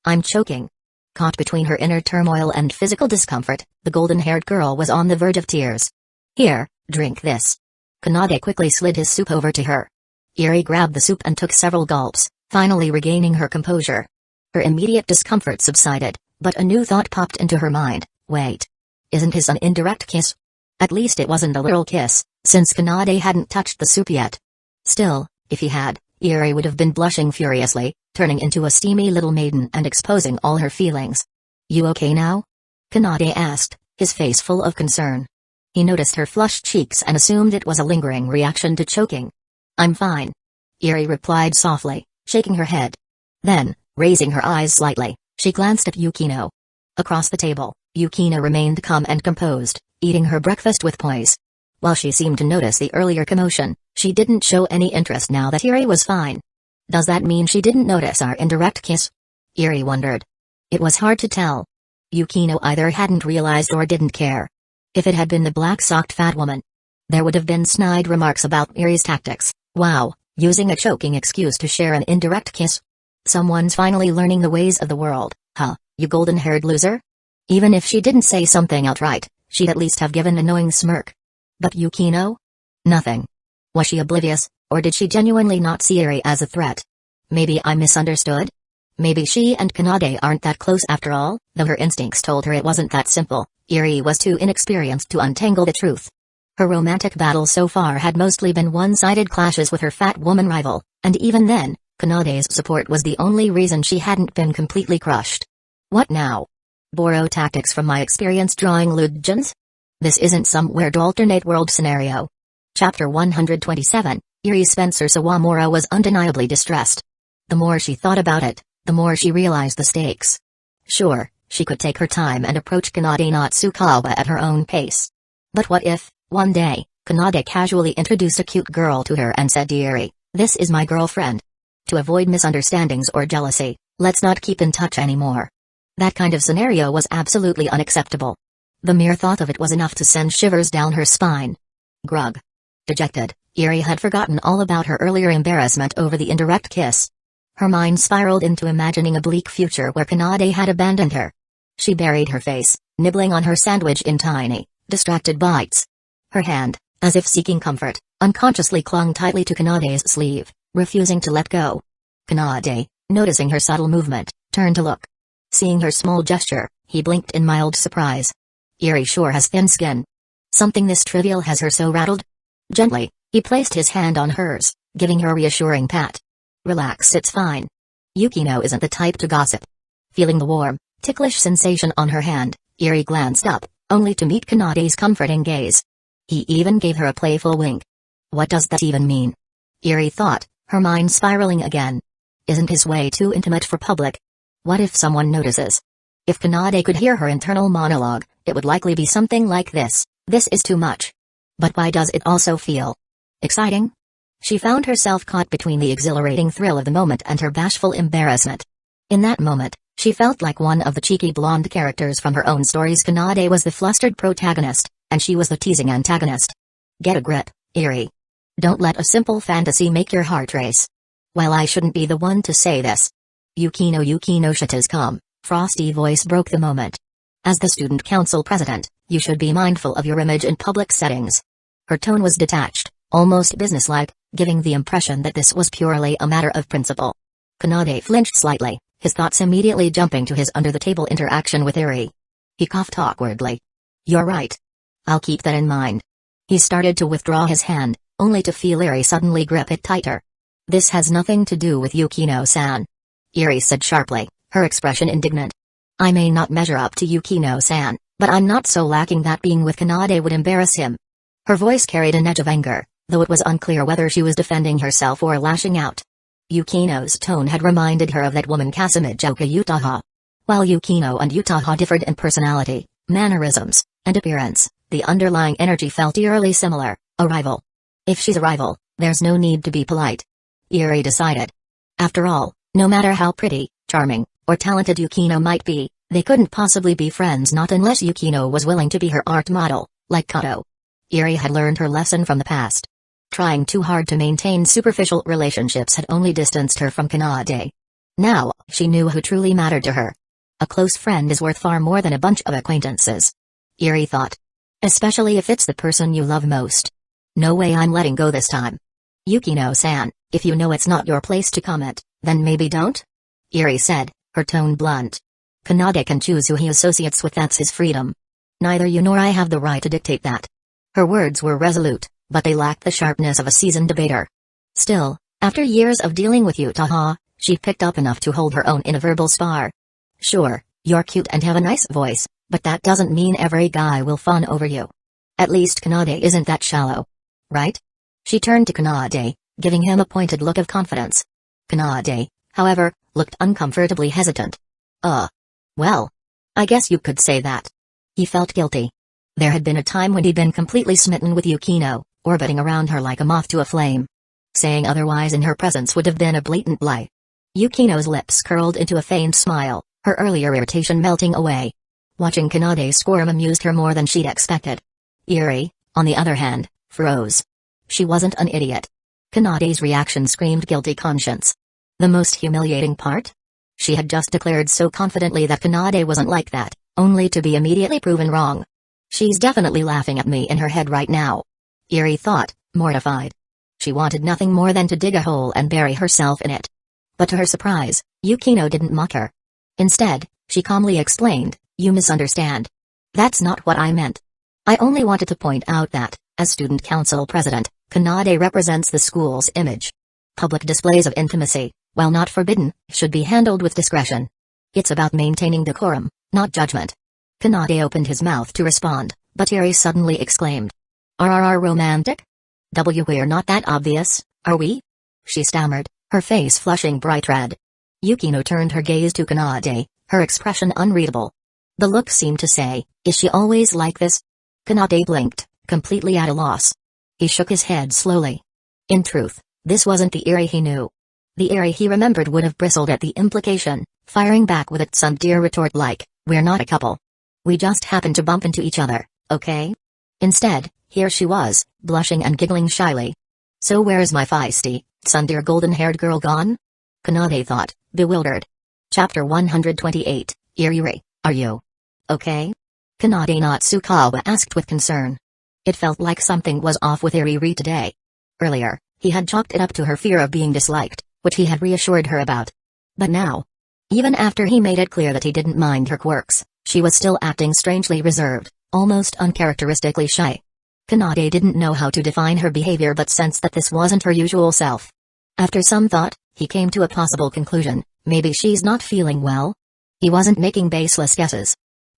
I'm choking. Caught between her inner turmoil and physical discomfort, the golden-haired girl was on the verge of tears. Here, drink this. Kanade quickly slid his soup over to her. Iri grabbed the soup and took several gulps, finally regaining her composure. Her immediate discomfort subsided, but a new thought popped into her mind. Wait. Isn't his an indirect kiss? At least it wasn't a literal kiss, since Kanade hadn't touched the soup yet. Still, if he had, Iri would have been blushing furiously, turning into a steamy little maiden and exposing all her feelings. You okay now? Kanade asked, his face full of concern. He noticed her flushed cheeks and assumed it was a lingering reaction to choking. I'm fine. Iri replied softly, shaking her head. Then, raising her eyes slightly, she glanced at Yukino. Across the table, Yukino remained calm and composed, eating her breakfast with poise. While she seemed to notice the earlier commotion, she didn't show any interest now that Iri was fine. Does that mean she didn't notice our indirect kiss? Iri wondered. It was hard to tell. Yukino either hadn't realized or didn't care. If it had been the black-socked fat woman, there would have been snide remarks about Iri's tactics. Wow, using a choking excuse to share an indirect kiss. Someone's finally learning the ways of the world, huh, you golden-haired loser? Even if she didn't say something outright, she'd at least have given a knowing smirk. But Yukino? Nothing. Was she oblivious, or did she genuinely not see Iri as a threat? Maybe I misunderstood? Maybe she and Kanade aren't that close after all, though her instincts told her it wasn't that simple. Iri was too inexperienced to untangle the truth. Her romantic battles so far had mostly been one-sided clashes with her fat woman rival, and even then, Kanade's support was the only reason she hadn't been completely crushed. What now? Borrow tactics from my experience drawing Ludgens? This isn't some weird alternate world scenario. Chapter 127, Iri Spencer Sawamura was undeniably distressed. The more she thought about it, the more she realized the stakes. Sure, she could take her time and approach Kanade Natsukawa at her own pace. But what if, one day, Kanade casually introduced a cute girl to her and said to Iri, this is my girlfriend. To avoid misunderstandings or jealousy, let's not keep in touch anymore. That kind of scenario was absolutely unacceptable. The mere thought of it was enough to send shivers down her spine. Grug. Dejected, Iri had forgotten all about her earlier embarrassment over the indirect kiss. Her mind spiraled into imagining a bleak future where Kanade had abandoned her. She buried her face, nibbling on her sandwich in tiny, distracted bites. Her hand, as if seeking comfort, unconsciously clung tightly to Kanade's sleeve, refusing to let go. Kanade, noticing her subtle movement, turned to look. Seeing her small gesture, he blinked in mild surprise. Iri sure has thin skin. Something this trivial has her so rattled? Gently, he placed his hand on hers, giving her a reassuring pat. Relax, it's fine. Yukino isn't the type to gossip. Feeling the warm, ticklish sensation on her hand, Eri glanced up, only to meet Kanade's comforting gaze. He even gave her a playful wink. What does that even mean? Eri thought, her mind spiraling again. Isn't his way too intimate for public? What if someone notices? If Kanade could hear her internal monologue, it would likely be something like this: "This is too much." But why does it also feel exciting? She found herself caught between the exhilarating thrill of the moment and her bashful embarrassment. In that moment, she felt like one of the cheeky blonde characters from her own stories. Kanade was the flustered protagonist, and she was the teasing antagonist. Get a grip, Eri. Don't let a simple fantasy make your heart race. Well, I shouldn't be the one to say this. Yukino shit has come. Frosty voice broke the moment. As the student council president, you should be mindful of your image in public settings. Her tone was detached, almost businesslike, giving the impression that this was purely a matter of principle. Kanade flinched slightly, his thoughts immediately jumping to his under-the-table interaction with Eri. He coughed awkwardly. You're right. I'll keep that in mind. He started to withdraw his hand, only to feel Eri suddenly grip it tighter. This has nothing to do with Yukino-san. Eri said sharply, her expression indignant. I may not measure up to Yukino-san, but I'm not so lacking that being with Kanade would embarrass him. Her voice carried an edge of anger, though it was unclear whether she was defending herself or lashing out. Yukino's tone had reminded her of that woman Kasumijoka Utaha. While Yukino and Utaha differed in personality, mannerisms, and appearance, the underlying energy felt eerily similar: a rival. If she's a rival, there's no need to be polite. Eri decided. After all, no matter how pretty, charming, or talented Yukino might be, they couldn't possibly be friends, not unless Yukino was willing to be her art model, like Kato. Eri had learned her lesson from the past. Trying too hard to maintain superficial relationships had only distanced her from Kanade. Now, she knew who truly mattered to her. A close friend is worth far more than a bunch of acquaintances. Eri thought. Especially if it's the person you love most. No way I'm letting go this time. Yukino-san, if you know it's not your place to comment, then maybe don't? Eri said, her tone blunt. Kanade can choose who he associates with, that's his freedom. Neither you nor I have the right to dictate that. Her words were resolute, but they lacked the sharpness of a seasoned debater. Still, after years of dealing with Utaha, she picked up enough to hold her own in a verbal spar. Sure, you're cute and have a nice voice, but that doesn't mean every guy will fawn over you. At least Kanade isn't that shallow. Right? She turned to Kanade, giving him a pointed look of confidence. Kanade, however, looked uncomfortably hesitant. Well, I guess you could say that. He felt guilty. There had been a time when he'd been completely smitten with Yukino, orbiting around her like a moth to a flame. Saying otherwise in her presence would have been a blatant lie. Yukino's lips curled into a faint smile, her earlier irritation melting away. Watching Kanade squirm amused her more than she'd expected. Eri, on the other hand, froze. She wasn't an idiot. Kanade's reaction screamed guilty conscience. The most humiliating part? She had just declared so confidently that Kanade wasn't like that, only to be immediately proven wrong. She's definitely laughing at me in her head right now. Eri thought, mortified. She wanted nothing more than to dig a hole and bury herself in it. But to her surprise, Yukino didn't mock her. Instead, she calmly explained, you misunderstand. That's not what I meant. I only wanted to point out that, as student council president, Kanade represents the school's image. Public displays of intimacy, while not forbidden, should be handled with discretion. It's about maintaining decorum, not judgment. Kanade opened his mouth to respond, but Eri suddenly exclaimed. RRR romantic? We're not that obvious, are we? She stammered, her face flushing bright red. Yukino turned her gaze to Kanade, her expression unreadable. The look seemed to say, is she always like this? Kanade blinked, completely at a loss. He shook his head slowly. In truth, this wasn't the Eri he knew. The Eri he remembered would have bristled at the implication, firing back with its some dear retort like, we're not a couple. We just happened to bump into each other, okay? Instead, here she was, blushing and giggling shyly. So where's my feisty, tsundere golden-haired girl gone? Kanade thought, bewildered. Chapter 128, Eri, are you okay? Kanade Natsukawa asked with concern. It felt like something was off with Eri today. Earlier, he had chalked it up to her fear of being disliked, which he had reassured her about. But now, even after he made it clear that he didn't mind her quirks, she was still acting strangely reserved, almost uncharacteristically shy. Kanade didn't know how to define her behavior but sensed that this wasn't her usual self. After some thought, he came to a possible conclusion, maybe she's not feeling well? He wasn't making baseless guesses.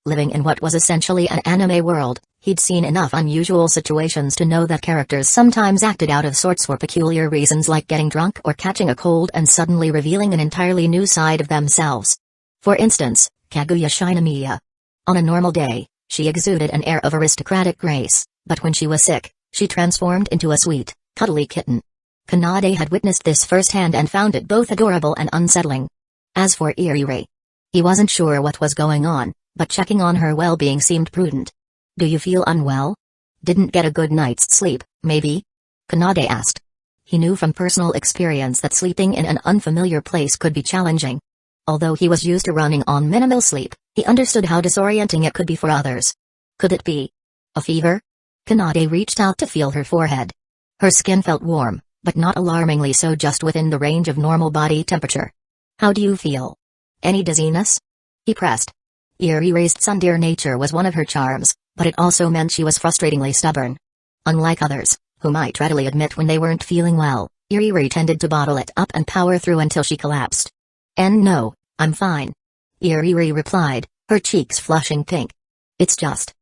Living in what was essentially an anime world, he'd seen enough unusual situations to know that characters sometimes acted out of sorts for peculiar reasons like getting drunk or catching a cold and suddenly revealing an entirely new side of themselves. For instance, Kaguya Shinomiya. On a normal day, she exuded an air of aristocratic grace, but when she was sick, she transformed into a sweet, cuddly kitten. Kanade had witnessed this firsthand and found it both adorable and unsettling. As for Iriri, he wasn't sure what was going on, but checking on her well-being seemed prudent. "Do you feel unwell? Didn't get a good night's sleep, maybe?" Kanade asked. He knew from personal experience that sleeping in an unfamiliar place could be challenging. Although he was used to running on minimal sleep, he understood how disorienting it could be for others. Could it be a fever? Kanade reached out to feel her forehead. Her skin felt warm, but not alarmingly so, just within the range of normal body temperature. "How do you feel? Any dizziness?" He pressed. Iriri's tsundere nature was one of her charms, but it also meant she was frustratingly stubborn. Unlike others, who might readily admit when they weren't feeling well, Iriri tended to bottle it up and power through until she collapsed. "No, I'm fine," Iriri replied, her cheeks flushing pink. It's just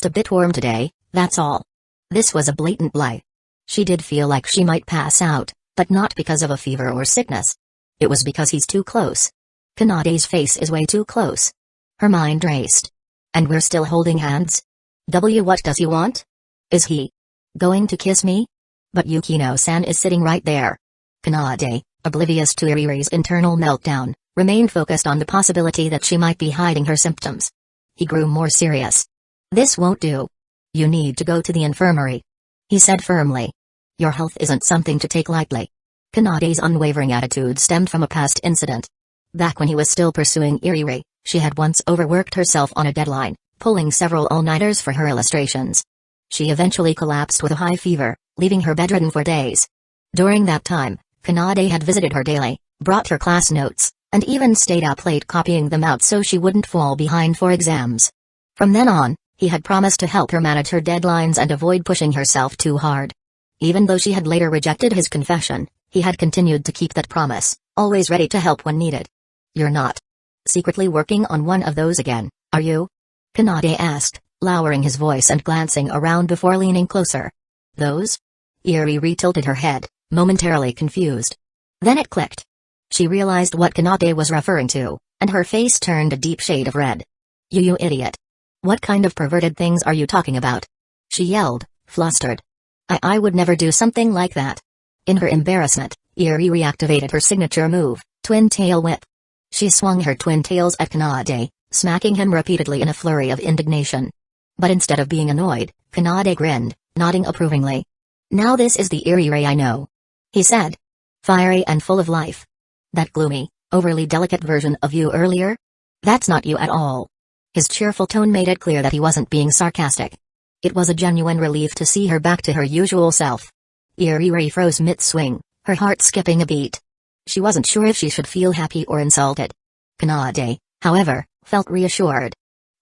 a bit warm today, that's all." This was a blatant lie. She did feel like she might pass out, but not because of a fever or sickness. It was because he's too close. Kanade's face is way too close. Her mind raced. And we're still holding hands? What does he want? Is he going to kiss me? But Yukino-san is sitting right there. Kanade, oblivious to Iriri's internal meltdown, remained focused on the possibility that she might be hiding her symptoms. He grew more serious. "This won't do. You need to go to the infirmary," he said firmly. "Your health isn't something to take lightly." Kanade's unwavering attitude stemmed from a past incident. Back when he was still pursuing Iriri, she had once overworked herself on a deadline, pulling several all-nighters for her illustrations. She eventually collapsed with a high fever, leaving her bedridden for days. During that time, Kanade had visited her daily, brought her class notes, and even stayed up late copying them out so she wouldn't fall behind for exams. From then on, he had promised to help her manage her deadlines and avoid pushing herself too hard. Even though she had later rejected his confession, he had continued to keep that promise, always ready to help when needed. "You're not secretly working on one of those again, are you?" Kanade asked, lowering his voice and glancing around before leaning closer. "Those?" Iriri tilted her head, momentarily confused. Then it clicked. She realized what Kanade was referring to, and her face turned a deep shade of red. You idiot. What kind of perverted things are you talking about?" she yelled, flustered. I would never do something like that." In her embarrassment, Iriri reactivated her signature move, Twin Tail Whip. She swung her twin tails at Kanade, smacking him repeatedly in a flurry of indignation. But instead of being annoyed, Kanade grinned, nodding approvingly. "Now this is the Iriri I know," he said. "Fiery and full of life. That gloomy, overly delicate version of you earlier? That's not you at all." His cheerful tone made it clear that he wasn't being sarcastic. It was a genuine relief to see her back to her usual self. Iriri froze mid-swing, her heart skipping a beat. She wasn't sure if she should feel happy or insulted. Kanade, however, felt reassured.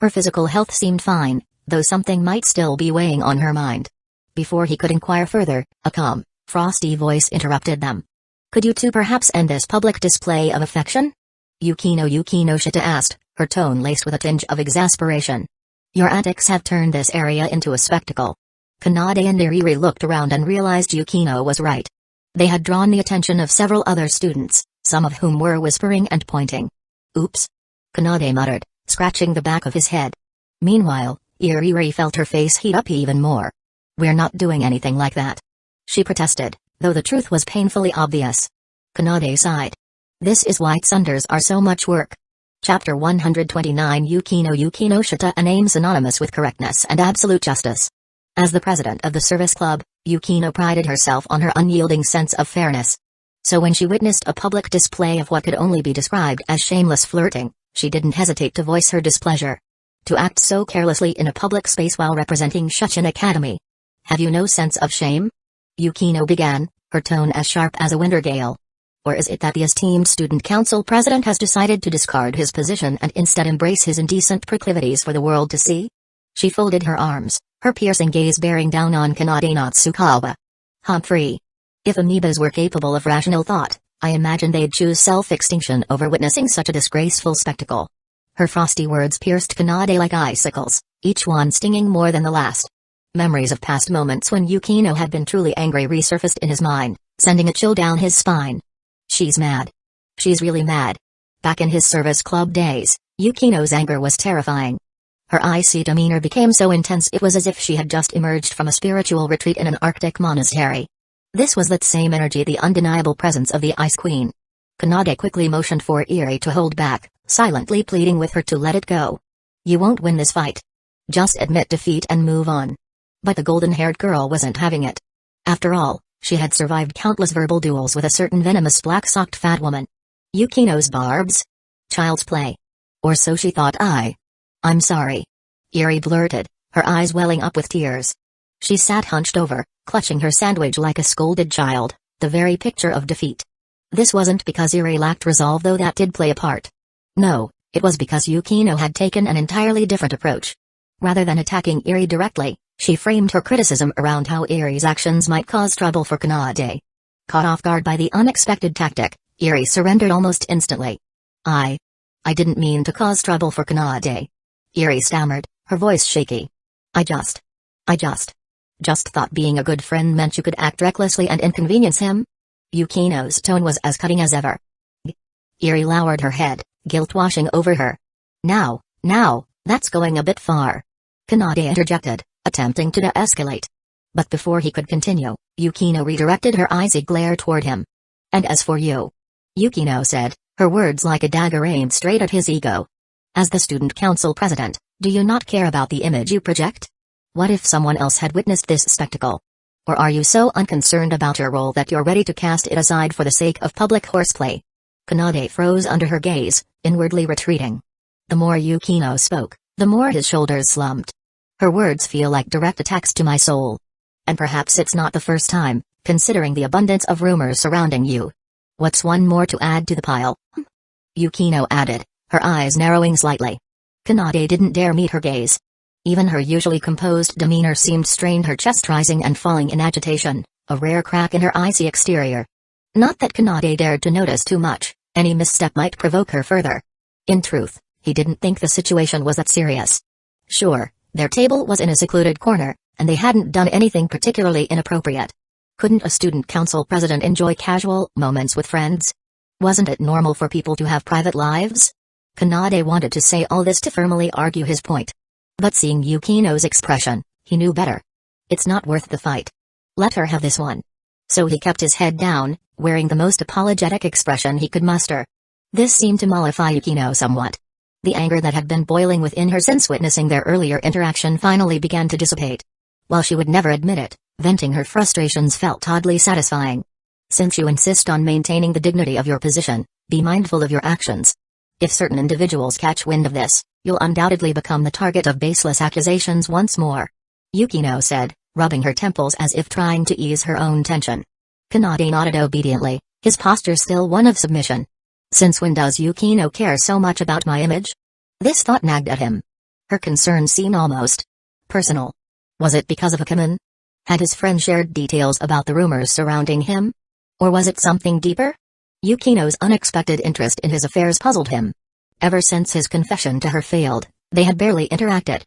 Her physical health seemed fine, though something might still be weighing on her mind. Before he could inquire further, a calm, frosty voice interrupted them. "Could you two perhaps end this public display of affection?" Yukino Shita asked, her tone laced with a tinge of exasperation. "Your antics have turned this area into a spectacle." Kanade and Iriri looked around and realized Yukino was right. They had drawn the attention of several other students, some of whom were whispering and pointing. "Oops," Kanade muttered, scratching the back of his head. Meanwhile, Iriri felt her face heat up even more. "We're not doing anything like that," she protested, though the truth was painfully obvious. Kanade sighed. "This is why tsunders are so much work." Chapter 129 Yukino Shita, a name synonymous with correctness and absolute justice. As the president of the service club, Yukino prided herself on her unyielding sense of fairness. So when she witnessed a public display of what could only be described as shameless flirting, she didn't hesitate to voice her displeasure. To act so carelessly in a public space while representing such an academy. "Have you no sense of shame?" Yukino began, her tone as sharp as a winter gale. "Or is it that the esteemed student council president has decided to discard his position and instead embrace his indecent proclivities for the world to see?" She folded her arms, her piercing gaze bearing down on Kanade Natsukawa. "Humphrey. If amoebas were capable of rational thought, I imagine they'd choose self-extinction over witnessing such a disgraceful spectacle." Her frosty words pierced Kanade like icicles, each one stinging more than the last. Memories of past moments when Yukino had been truly angry resurfaced in his mind, sending a chill down his spine. She's mad. She's really mad. Back in his service club days, Yukino's anger was terrifying. Her icy demeanor became so intense it was as if she had just emerged from a spiritual retreat in an Arctic monastery. This was that same energy, the undeniable presence of the Ice Queen. Kanade quickly motioned for Eri to hold back, silently pleading with her to let it go. You won't win this fight. Just admit defeat and move on. But the golden-haired girl wasn't having it. After all, she had survived countless verbal duels with a certain venomous black-socked fat woman. Yukino's barbs? Child's play. Or so she thought. I'm sorry. Eri blurted, her eyes welling up with tears. She sat hunched over, clutching her sandwich like a scolded child, the very picture of defeat. This wasn't because Eri lacked resolve, though that did play a part. No, it was because Yukino had taken an entirely different approach. Rather than attacking Eri directly, she framed her criticism around how Eri's actions might cause trouble for Kanade. Caught off guard by the unexpected tactic, Eri surrendered almost instantly. I didn't mean to cause trouble for Kanade. Eri stammered, her voice shaky. I just thought being a good friend meant you could act recklessly and inconvenience him? Yukino's tone was as cutting as ever. Eri lowered her head, guilt washing over her. Now, that's going a bit far. Kanade interjected, attempting to de-escalate. But before he could continue, Yukino redirected her icy glare toward him. And as for you, Yukino said, her words like a dagger aimed straight at his ego. As the student council president, do you not care about the image you project? What if someone else had witnessed this spectacle? Or are you so unconcerned about your role that you're ready to cast it aside for the sake of public horseplay? Kanade froze under her gaze, inwardly retreating. The more Yukino spoke, the more his shoulders slumped. Her words feel like direct attacks to my soul. And perhaps it's not the first time, considering the abundance of rumors surrounding you. What's one more to add to the pile? Yukino added, her eyes narrowing slightly. Kanade didn't dare meet her gaze. Even her usually composed demeanor seemed strained, her chest rising and falling in agitation, a rare crack in her icy exterior. Not that Kanade dared to notice too much, any misstep might provoke her further. In truth, he didn't think the situation was that serious. Sure, their table was in a secluded corner, and they hadn't done anything particularly inappropriate. Couldn't a student council president enjoy casual moments with friends? Wasn't it normal for people to have private lives? Kanade wanted to say all this to firmly argue his point. But seeing Yukino's expression, he knew better. It's not worth the fight. Let her have this one. So he kept his head down, wearing the most apologetic expression he could muster. This seemed to mollify Yukino somewhat. The anger that had been boiling within her since witnessing their earlier interaction finally began to dissipate. While she would never admit it, venting her frustrations felt oddly satisfying. Since you insist on maintaining the dignity of your position, be mindful of your actions. If certain individuals catch wind of this, you'll undoubtedly become the target of baseless accusations once more. Yukino said, rubbing her temples as if trying to ease her own tension. Kanade nodded obediently, his posture still one of submission. Since when does Yukino care so much about my image? This thought nagged at him. Her concern seemed almost personal. Was it because of Ikemen? Had his friend shared details about the rumors surrounding him? Or was it something deeper? Yukino's unexpected interest in his affairs puzzled him. Ever since his confession to her failed, they had barely interacted.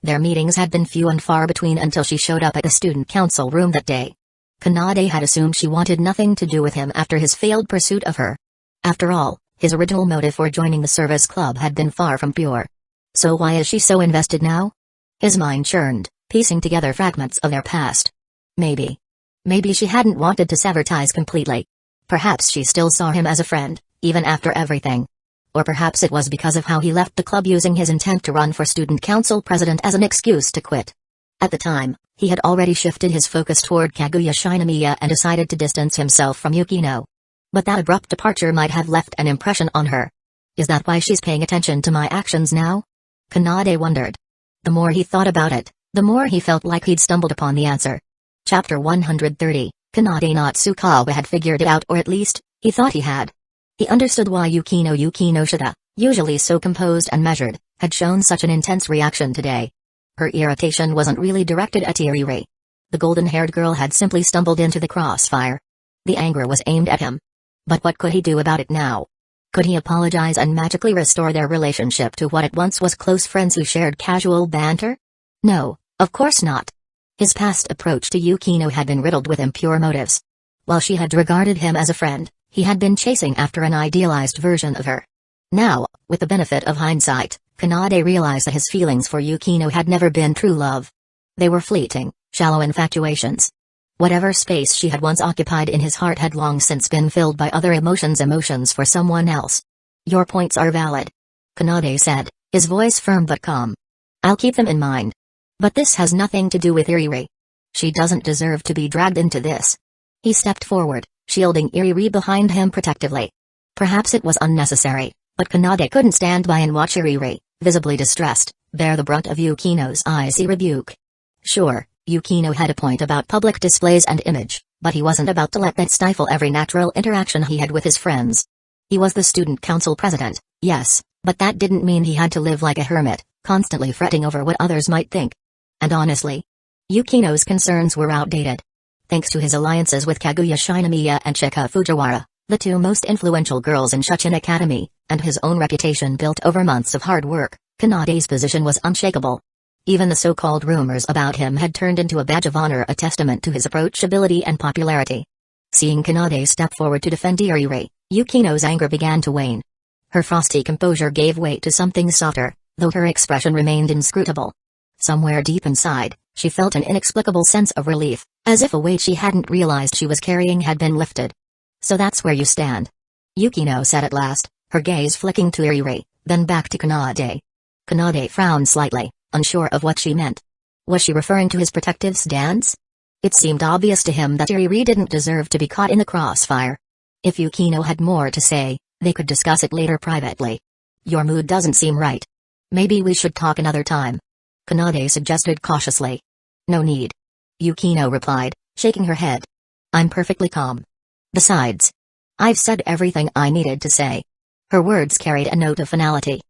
Their meetings had been few and far between until she showed up at the student council room that day. Kanade had assumed she wanted nothing to do with him after his failed pursuit of her. After all, his original motive for joining the service club had been far from pure. So why is she so invested now? His mind churned, piecing together fragments of their past. Maybe she hadn't wanted to sever ties completely. Perhaps she still saw him as a friend, even after everything. Or perhaps it was because of how he left the club, using his intent to run for student council president as an excuse to quit. At the time, he had already shifted his focus toward Kaguya Shinomiya and decided to distance himself from Yukino. But that abrupt departure might have left an impression on her. Is that why she's paying attention to my actions now? Kanade wondered. The more he thought about it, the more he felt like he'd stumbled upon the answer. Chapter 130, Kanade Natsukawa had figured it out, or at least, he thought he had. He understood why Yukino Shida, usually so composed and measured, had shown such an intense reaction today. Her irritation wasn't really directed at Iri. The golden-haired girl had simply stumbled into the crossfire. The anger was aimed at him. But what could he do about it now? Could he apologize and magically restore their relationship to what it once was, close friends who shared casual banter? No, of course not. His past approach to Yukino had been riddled with impure motives. While she had regarded him as a friend, he had been chasing after an idealized version of her. Now, with the benefit of hindsight, Kanade realized that his feelings for Yukino had never been true love. They were fleeting, shallow infatuations. Whatever space she had once occupied in his heart had long since been filled by other emotions for someone else. Your points are valid, Kanade said, his voice firm but calm. I'll keep them in mind. But this has nothing to do with Iriri. She doesn't deserve to be dragged into this. He stepped forward, shielding Iriri behind him protectively. Perhaps it was unnecessary, but Kanade couldn't stand by and watch Iriri, visibly distressed, bear the brunt of Yukino's icy rebuke. Sure, Yukino had a point about public displays and image, but he wasn't about to let that stifle every natural interaction he had with his friends. He was the student council president, yes, but that didn't mean he had to live like a hermit, constantly fretting over what others might think. And honestly, Yukino's concerns were outdated. Thanks to his alliances with Kaguya Shinomiya and Chika Fujiwara, the two most influential girls in Shuchin Academy, and his own reputation built over months of hard work, Kanade's position was unshakable. Even the so-called rumors about him had turned into a badge of honor, a testament to his approachability and popularity. Seeing Kanade step forward to defend Iriri, Yukino's anger began to wane. Her frosty composure gave way to something softer, though her expression remained inscrutable. Somewhere deep inside, she felt an inexplicable sense of relief, as if a weight she hadn't realized she was carrying had been lifted. So that's where you stand, Yukino said at last, her gaze flicking to Iriri, then back to Kanade. Kanade frowned slightly, unsure of what she meant. Was she referring to his protective stance? It seemed obvious to him that Iriri didn't deserve to be caught in the crossfire. If Yukino had more to say, they could discuss it later privately. Your mood doesn't seem right. Maybe we should talk another time, Kanade suggested cautiously. No need, Yukino replied, shaking her head. I'm perfectly calm. Besides, I've said everything I needed to say. Her words carried a note of finality.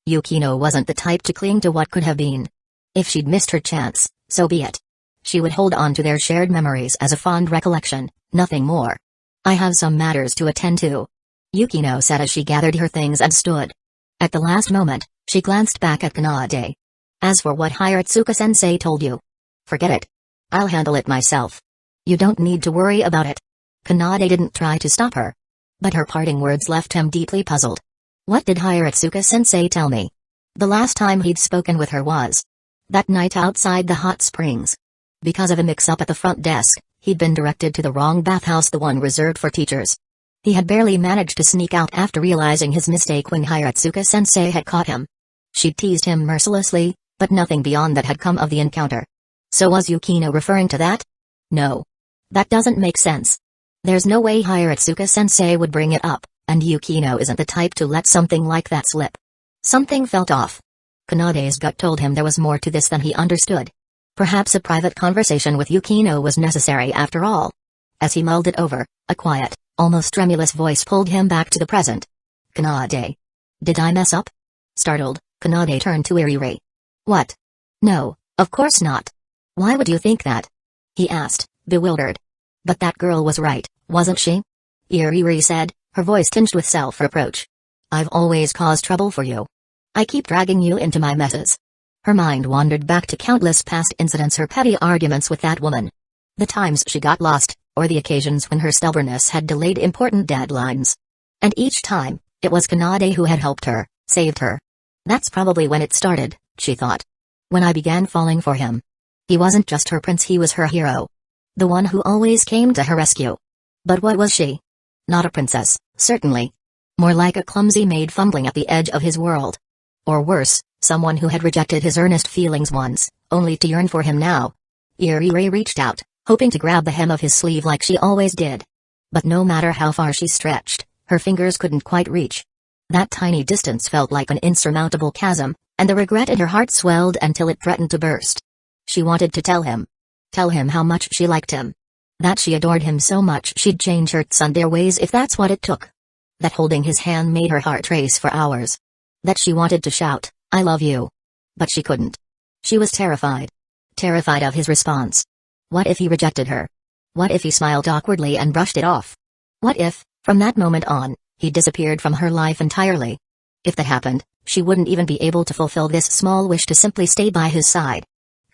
Yukino wasn't the type to cling to what could have been. If she'd missed her chance, so be it. She would hold on to their shared memories as a fond recollection, nothing more. I have some matters to attend to, Yukino said as she gathered her things and stood. At the last moment, she glanced back at Kanade. As for what Hiratsuka-sensei told you, forget it. I'll handle it myself. You don't need to worry about it. Kanade didn't try to stop her. But her parting words left him deeply puzzled. What did Hiratsuka-sensei tell me? The last time he'd spoken with her was that night outside the hot springs. Because of a mix-up at the front desk, he'd been directed to the wrong bathhouse, the one reserved for teachers. He had barely managed to sneak out after realizing his mistake when Hiratsuka-sensei had caught him. She'd teased him mercilessly, but nothing beyond that had come of the encounter. So was Yukino referring to that? No. That doesn't make sense. There's no way Hiratsuka-sensei would bring it up, and Yukino isn't the type to let something like that slip. Something felt off. Kanade's gut told him there was more to this than he understood. Perhaps a private conversation with Yukino was necessary after all. As he mulled it over, a quiet, almost tremulous voice pulled him back to the present. Kanade. Did I mess up? Startled, Kanade turned to Iriri. What? No, of course not. Why would you think that? He asked, bewildered. But that girl was right, wasn't she? Iriri said, her voice tinged with self-reproach. I've always caused trouble for you. I keep dragging you into my messes. Her mind wandered back to countless past incidents, her petty arguments with that woman. The times she got lost, or the occasions when her stubbornness had delayed important deadlines. And each time, it was Kanade who had helped her, saved her. That's probably when it started, she thought. When I began falling for him. He wasn't just her prince, he was her hero. The one who always came to her rescue. But what was she? Not a princess, certainly. More like a clumsy maid fumbling at the edge of his world. Or worse, someone who had rejected his earnest feelings once, only to yearn for him now. Iriri reached out, hoping to grab the hem of his sleeve like she always did. But no matter how far she stretched, her fingers couldn't quite reach. That tiny distance felt like an insurmountable chasm, and the regret in her heart swelled until it threatened to burst. She wanted to tell him. Tell him how much she liked him. That she adored him so much she'd change her tsundere ways if that's what it took. That holding his hand made her heart race for hours. That she wanted to shout, I love you. But she couldn't. She was terrified. Terrified of his response. What if he rejected her? What if he smiled awkwardly and brushed it off? What if, from that moment on, He disappeared from her life entirely. If that happened, she wouldn't even be able to fulfill this small wish to simply stay by his side.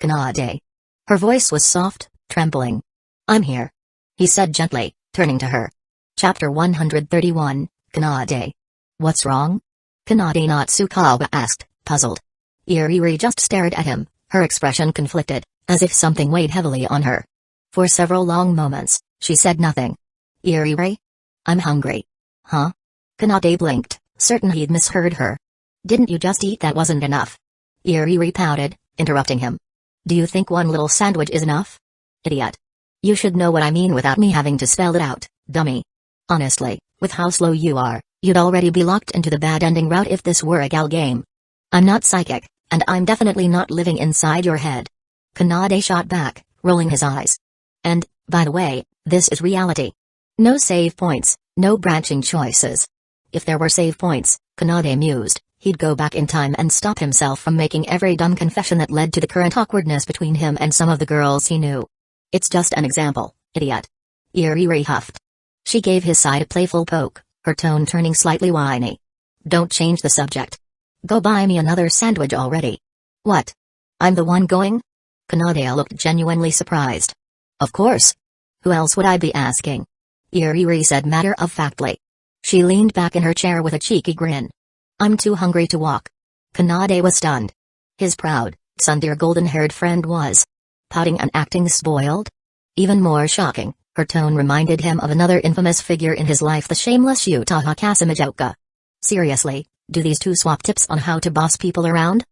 Kanade. Her voice was soft, trembling. I'm here. He said gently, turning to her. Chapter 131, Kanade. What's wrong? Kanade Natsukawa asked, puzzled. Iriri just stared at him, her expression conflicted, as if something weighed heavily on her. For several long moments, she said nothing. Iriri? I'm hungry. Huh? Kanade blinked, certain he'd misheard her. Didn't you just eat that wasn't enough? Iriri pouted, interrupting him. Do you think one little sandwich is enough? Idiot. You should know what I mean without me having to spell it out, dummy. Honestly, with how slow you are, you'd already be locked into the bad ending route if this were a gal game. I'm not psychic, and I'm definitely not living inside your head. Kanade shot back, rolling his eyes. And, by the way, this is reality. No save points, no branching choices. If there were save points, Kanade mused, he'd go back in time and stop himself from making every dumb confession that led to the current awkwardness between him and some of the girls he knew. It's just an example, idiot. Iriri huffed. She gave his side a playful poke, her tone turning slightly whiny. Don't change the subject. Go buy me another sandwich already. What? I'm the one going? Kanade looked genuinely surprised. Of course. Who else would I be asking? Iriri said matter-of-factly. She leaned back in her chair with a cheeky grin. I'm too hungry to walk. Kanade was stunned. His proud, tsundere golden-haired friend was pouting and acting spoiled? Even more shocking, her tone reminded him of another infamous figure in his life, the shameless Utaha Kasumijoka. Seriously, do these two swap tips on how to boss people around?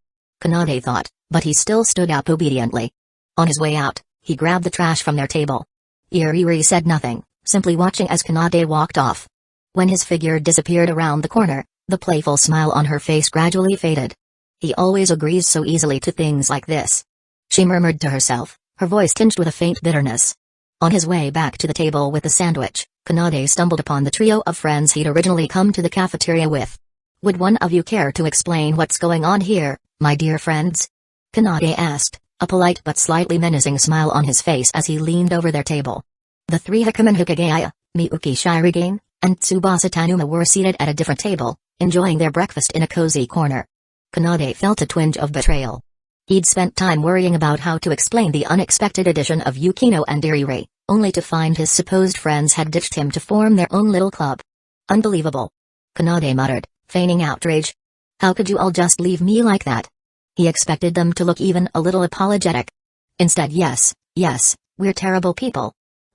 Kanade thought, but he still stood up obediently. On his way out, he grabbed the trash from their table. Iriri said nothing, simply watching as Kanade walked off. When his figure disappeared around the corner, the playful smile on her face gradually faded. He always agrees so easily to things like this. She murmured to herself, her voice tinged with a faint bitterness. On his way back to the table with the sandwich, Kanade stumbled upon the trio of friends he'd originally come to the cafeteria with. Would one of you care to explain what's going on here, my dear friends? Kanade asked, a polite but slightly menacing smile on his face as he leaned over their table. The three Hakumen Hukagaya, Miyuki Shirigane, and Tsubasa Tanuma were seated at a different table, enjoying their breakfast in a cozy corner. Kanade felt a twinge of betrayal. He'd spent time worrying about how to explain the unexpected addition of Yukino and Iriri, only to find his supposed friends had ditched him to form their own little club. Unbelievable. Kanade muttered, feigning outrage. How could you all just leave me like that? He expected them to look even a little apologetic. Instead, yes, we're terrible people.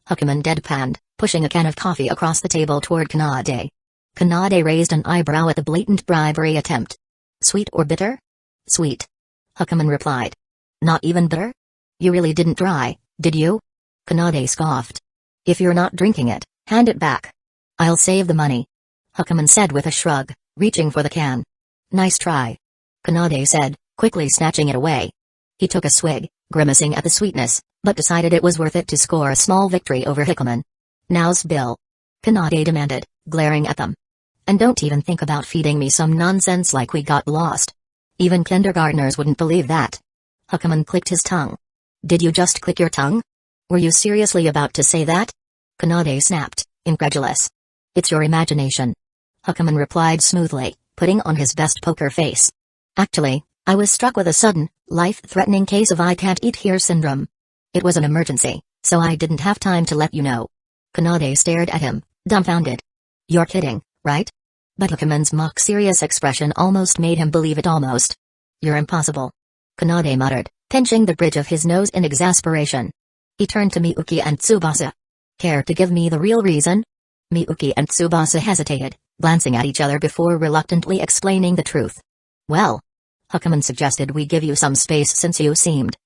Hakumen deadpanned, pushing a can of coffee across the table toward Kanade. Kanade raised an eyebrow at the blatant bribery attempt. Sweet or bitter? Sweet. Hakumen replied. Not even bitter? You really didn't try, did you? Kanade scoffed. If you're not drinking it, hand it back. I'll save the money. Hakumen said with a shrug, reaching for the can. Nice try. Kanade said, quickly snatching it away. He took a swig, grimacing at the sweetness, but decided it was worth it to score a small victory over Hakumen. Now's Bill. Kanade demanded, glaring at them. And don't even think about feeding me some nonsense like we got lost. Even kindergartners wouldn't believe that. Hakumen clicked his tongue. Did you just click your tongue? Were you seriously about to say that? Kanade snapped, incredulous. It's your imagination. Hakumen replied smoothly, putting on his best poker face. Actually, I was struck with a sudden, life-threatening case of I can't eat here syndrome. It was an emergency, so I didn't have time to let you know. Kanade stared at him, dumbfounded. You're kidding, right? But Hakumen's mock-serious expression almost made him believe it almost. You're impossible. Kanade muttered, pinching the bridge of his nose in exasperation. He turned to Miyuki and Tsubasa. Care to give me the real reason? Miyuki and Tsubasa hesitated, glancing at each other before reluctantly explaining the truth. Well, Hakumen suggested we give you some space since you seemed,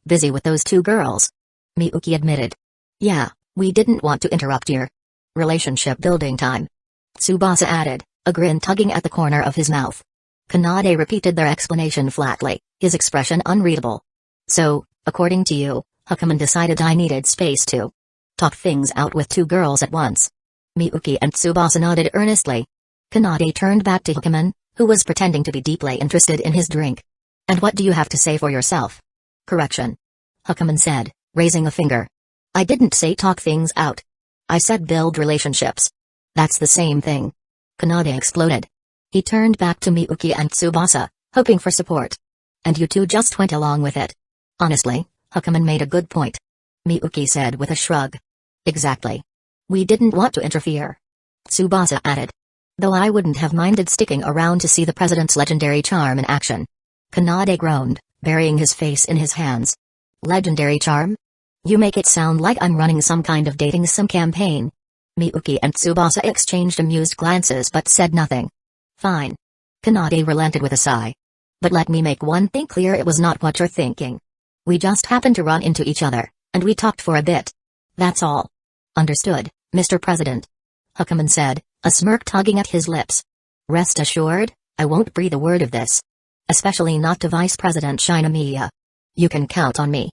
busy with those two girls. Miyuki admitted. Yeah, we didn't want to interrupt your relationship building time. Tsubasa added, a grin tugging at the corner of his mouth. Kanade repeated their explanation flatly, his expression unreadable. So, according to you, Hakumen decided I needed space to talk things out with two girls at once. Miyuki and Tsubasa nodded earnestly. Kanade turned back to Hakumen, who was pretending to be deeply interested in his drink. And what do you have to say for yourself? Correction. Hakumen said, raising a finger. I didn't say talk things out. I said build relationships. That's the same thing. Kanade exploded. He turned back to Miyuki and Tsubasa, hoping for support. And you two just went along with it. Honestly, Huckman made a good point. Miyuki said with a shrug. Exactly. We didn't want to interfere. Tsubasa added. Though I wouldn't have minded sticking around to see the president's legendary charm in action. Kanade groaned, burying his face in his hands. Legendary charm? You make it sound like I'm running some kind of dating sim campaign. Miyuki and Tsubasa exchanged amused glances but said nothing. Fine. Kanade relented with a sigh. But let me make one thing clear, it was not what you're thinking. We just happened to run into each other, and we talked for a bit. That's all. Understood, Mr. President. Huckman said, a smirk tugging at his lips. Rest assured, I won't breathe a word of this. Especially not to Vice President Shinomiya. You can count on me.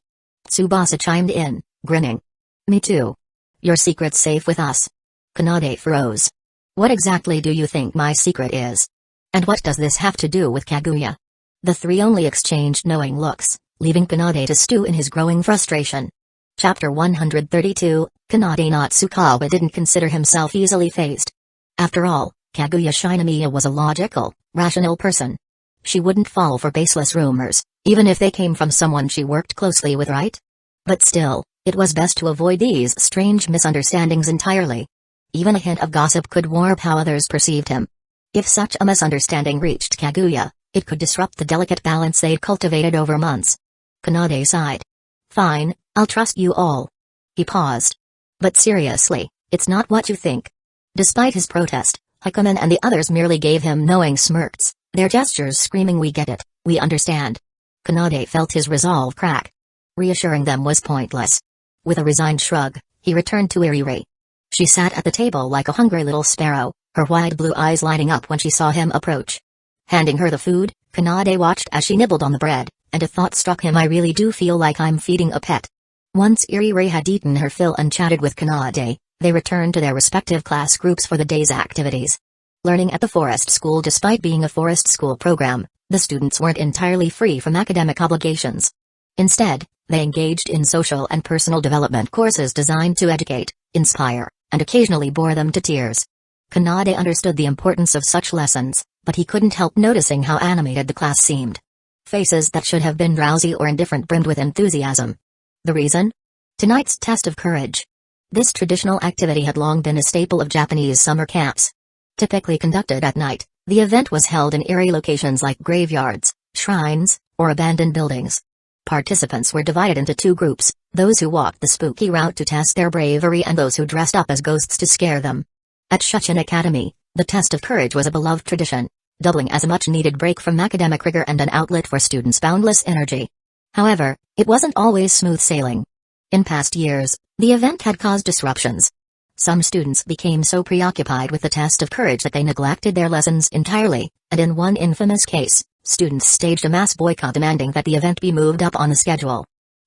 Tsubasa chimed in, grinning. Me too. Your secret's safe with us. Kanade froze. What exactly do you think my secret is? And what does this have to do with Kaguya? The three only exchanged knowing looks, leaving Kanade to stew in his growing frustration. Chapter 132, Kanade Natsukawa didn't consider himself easily fazed. After all, Kaguya Shinomiya was a logical, rational person. She wouldn't fall for baseless rumors, even if they came from someone she worked closely with, right? But still, it was best to avoid these strange misunderstandings entirely. Even a hint of gossip could warp how others perceived him. If such a misunderstanding reached Kaguya, it could disrupt the delicate balance they'd cultivated over months. Kanade sighed. Fine, I'll trust you all. He paused. But seriously, it's not what you think. Despite his protest, Huckman and the others merely gave him knowing smirks, their gestures screaming, we get it, we understand. Kanade felt his resolve crack. Reassuring them was pointless. With a resigned shrug, he returned to Iriri. She sat at the table like a hungry little sparrow, her wide blue eyes lighting up when she saw him approach. Handing her the food, Kanade watched as she nibbled on the bread, and a thought struck him. I really do feel like I'm feeding a pet. Once Iriri had eaten her fill and chatted with Kanade, they returned to their respective class groups for the day's activities. Learning at the forest school. Despite being a forest school program, the students weren't entirely free from academic obligations. Instead, they engaged in social and personal development courses designed to educate, inspire, and occasionally bore them to tears. Kanade understood the importance of such lessons, but he couldn't help noticing how animated the class seemed. Faces that should have been drowsy or indifferent brimmed with enthusiasm. The reason? Tonight's test of courage. This traditional activity had long been a staple of Japanese summer camps. Typically conducted at night, the event was held in eerie locations like graveyards, shrines, or abandoned buildings. Participants were divided into two groups, those who walked the spooky route to test their bravery and those who dressed up as ghosts to scare them. At Shuchin Academy, the test of courage was a beloved tradition, doubling as a much-needed break from academic rigor and an outlet for students' boundless energy. However, it wasn't always smooth sailing. In past years, the event had caused disruptions. Some students became so preoccupied with the test of courage that they neglected their lessons entirely, and in one infamous case, students staged a mass boycott demanding that the event be moved up on the schedule.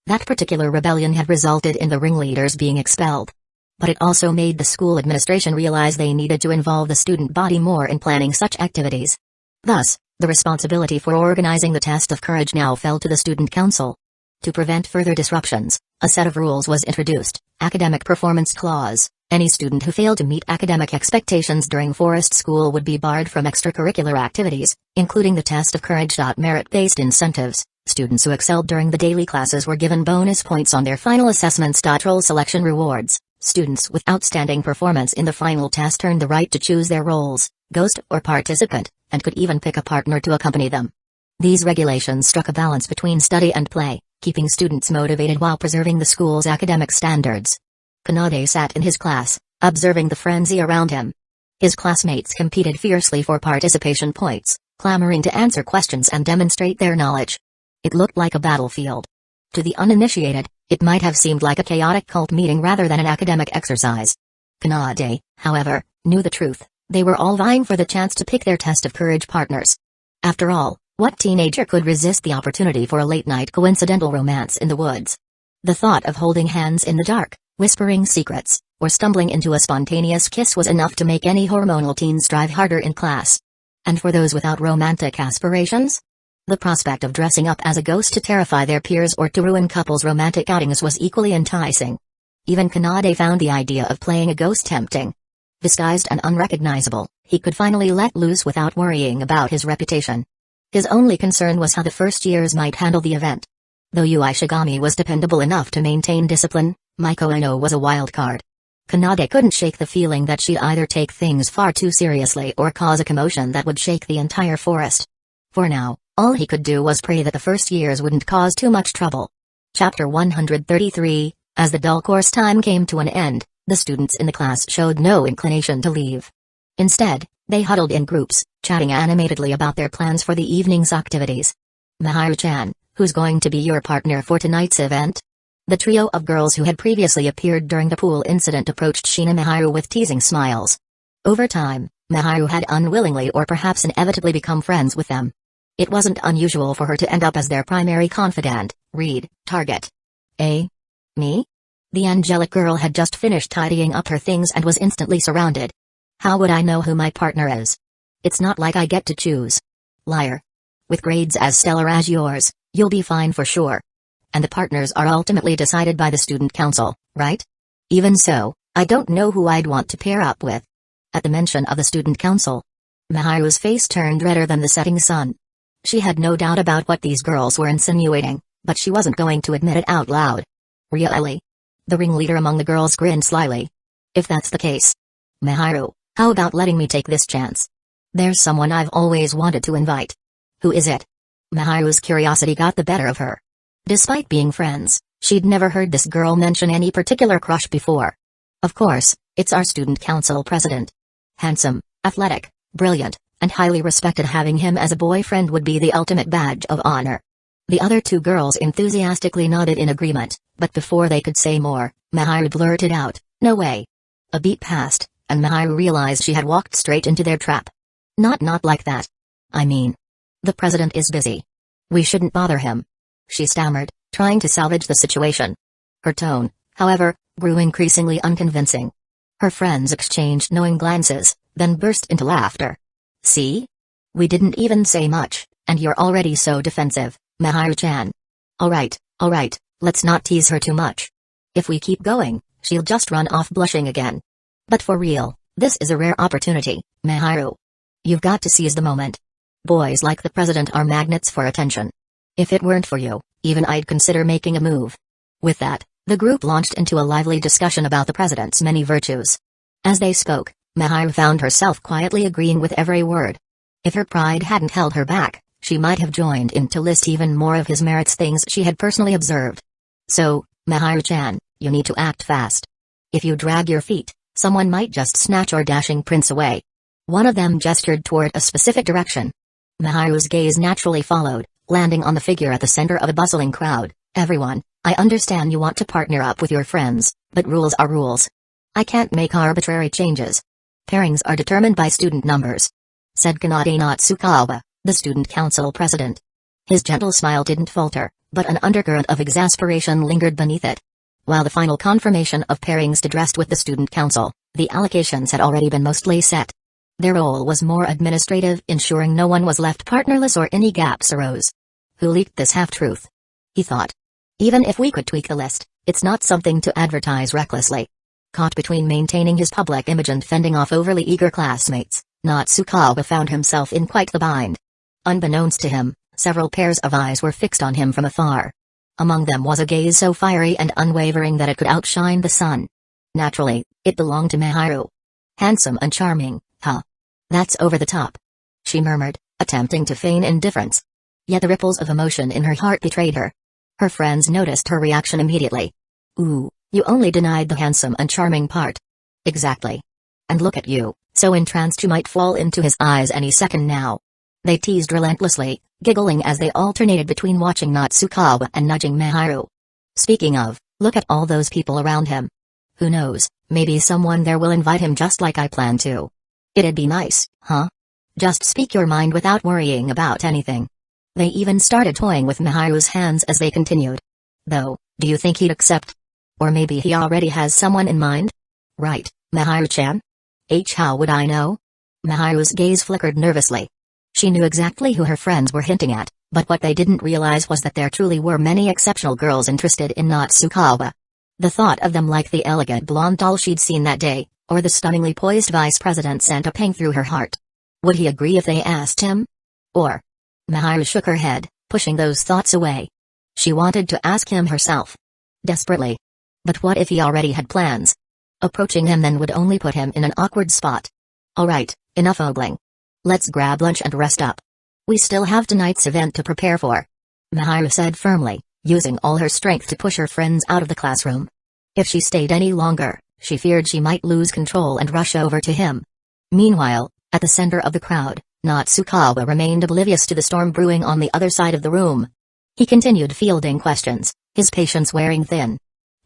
That particular rebellion had resulted in the ringleaders being expelled. But it also made the school administration realize they needed to involve the student body more in planning such activities. Thus, the responsibility for organizing the test of courage now fell to the student council. To prevent further disruptions, a set of rules was introduced: academic performance clause. Any student who failed to meet academic expectations during forest school would be barred from extracurricular activities, including the test of courage. Merit-based incentives. Students who excelled during the daily classes were given bonus points on their final assessments. Role selection rewards. Students with outstanding performance in the final test earned the right to choose their roles, ghost or participant, and could even pick a partner to accompany them. These regulations struck a balance between study and play, keeping students motivated while preserving the school's academic standards. Kanade sat in his class, observing the frenzy around him. His classmates competed fiercely for participation points, clamoring to answer questions and demonstrate their knowledge. It looked like a battlefield. To the uninitiated, it might have seemed like a chaotic cult meeting rather than an academic exercise. Kanade, however, knew the truth. They were all vying for the chance to pick their test of courage partners. After all, what teenager could resist the opportunity for a late-night coincidental romance in the woods? The thought of holding hands in the dark, whispering secrets, or stumbling into a spontaneous kiss was enough to make any hormonal teen strive harder in class. And for those without romantic aspirations? The prospect of dressing up as a ghost to terrify their peers or to ruin couples' romantic outings was equally enticing. Even Kanade found the idea of playing a ghost tempting. Disguised and unrecognizable, He could finally let loose without worrying about his reputation. His only concern was how the first years might handle the event. Though Yui Shigami was dependable enough to maintain discipline, Maiko Ueno was a wild card. Kanade couldn't shake the feeling that she'd either take things far too seriously or cause a commotion that would shake the entire forest. For now, all he could do was pray that the first years wouldn't cause too much trouble. Chapter 133. As the dull course time came to an end, the students in the class showed no inclination to leave. Instead, they huddled in groups, chatting animatedly about their plans for the evening's activities. Maharu-chan, who's going to be your partner for tonight's event? The trio of girls who had previously appeared during the pool incident approached Shina Maharu with teasing smiles. Over time, Maharu had unwillingly or perhaps inevitably become friends with them. It wasn't unusual for her to end up as their primary confidant, target. Me? The angelic girl had just finished tidying up her things and was instantly surrounded. How would I know who my partner is? It's not like I get to choose. Liar. With grades as stellar as yours, you'll be fine for sure. And the partners are ultimately decided by the student council, right? Even so, I don't know who I'd want to pair up with. At the mention of the student council, Maharu's face turned redder than the setting sun. She had no doubt about what these girls were insinuating, but she wasn't going to admit it out loud. Really? The ringleader among the girls grinned slyly. If that's the case, Maharu, how about letting me take this chance? There's someone I've always wanted to invite. Who is it? Maharu's curiosity got the better of her. Despite being friends, she'd never heard this girl mention any particular crush before. Of course, it's our student council president. Handsome, athletic, brilliant, and highly respected. Having him as a boyfriend would be the ultimate badge of honor. The other two girls enthusiastically nodded in agreement, but before they could say more, Maharu blurted out, "No way." A beat passed, and Maharu realized she had walked straight into their trap. Not like that. I mean, the president is busy. We shouldn't bother him. She stammered, trying to salvage the situation. Her tone, however, grew increasingly unconvincing. Her friends exchanged knowing glances, then burst into laughter. See? We didn't even say much, and you're already so defensive, Maharu-chan. Alright, let's not tease her too much. If we keep going, she'll just run off blushing again. But for real, this is a rare opportunity, Maharu. You've got to seize the moment. Boys like the president are magnets for attention. If it weren't for you, even I'd consider making a move. With that, the group launched into a lively discussion about the president's many virtues. As they spoke, Maharu found herself quietly agreeing with every word. If her pride hadn't held her back, she might have joined in to list even more of his merits, things she had personally observed. So, Maharu-chan, you need to act fast. If you drag your feet, someone might just snatch our dashing prince away. One of them gestured toward a specific direction. Maharu's gaze naturally followed, landing on the figure at the center of a bustling crowd. Everyone, I understand you want to partner up with your friends, but rules are rules. I can't make arbitrary changes. Pairings are determined by student numbers," said Kanade Natsukawa, the student council president. His gentle smile didn't falter, but an undercurrent of exasperation lingered beneath it. While the final confirmation of pairings to rest with the student council, the allocations had already been mostly set. Their role was more administrative, ensuring no one was left partnerless or any gaps arose. Who leaked this half-truth? He thought. Even if we could tweak the list, it's not something to advertise recklessly. Caught between maintaining his public image and fending off overly eager classmates, Natsukawa found himself in quite the bind. Unbeknownst to him, several pairs of eyes were fixed on him from afar. Among them was a gaze so fiery and unwavering that it could outshine the sun. Naturally, it belonged to Maharu. Handsome and charming, huh? That's over the top, she murmured, attempting to feign indifference. Yet the ripples of emotion in her heart betrayed her. Her friends noticed her reaction immediately. Ooh, you only denied the handsome and charming part. Exactly. And look at you, so entranced you might fall into his eyes any second now. They teased relentlessly, giggling as they alternated between watching Natsukawa and nudging Maharu. Speaking of, look at all those people around him. Who knows, maybe someone there will invite him just like I plan to. It'd be nice, huh? Just speak your mind without worrying about anything. They even started toying with Maharu's hands as they continued. Though, do you think he'd accept? Or maybe he already has someone in mind? Right, Maharu-chan? How would I know? Maharu's gaze flickered nervously. She knew exactly who her friends were hinting at, but what they didn't realize was that there truly were many exceptional girls interested in Natsukawa. The thought of them, like the elegant blonde doll she'd seen that day, Or the stunningly poised vice president sent a pang through her heart. Would he agree if they asked him? Or? Mahiru shook her head, pushing those thoughts away. She wanted to ask him herself. Desperately. But what if he already had plans? Approaching him then would only put him in an awkward spot. Alright, enough ogling. Let's grab lunch and rest up. We still have tonight's event to prepare for. Mahiru said firmly, using all her strength to push her friends out of the classroom. If she stayed any longer, she feared she might lose control and rush over to him. Meanwhile, at the center of the crowd, Natsukawa remained oblivious to the storm brewing on the other side of the room. He continued fielding questions, his patience wearing thin.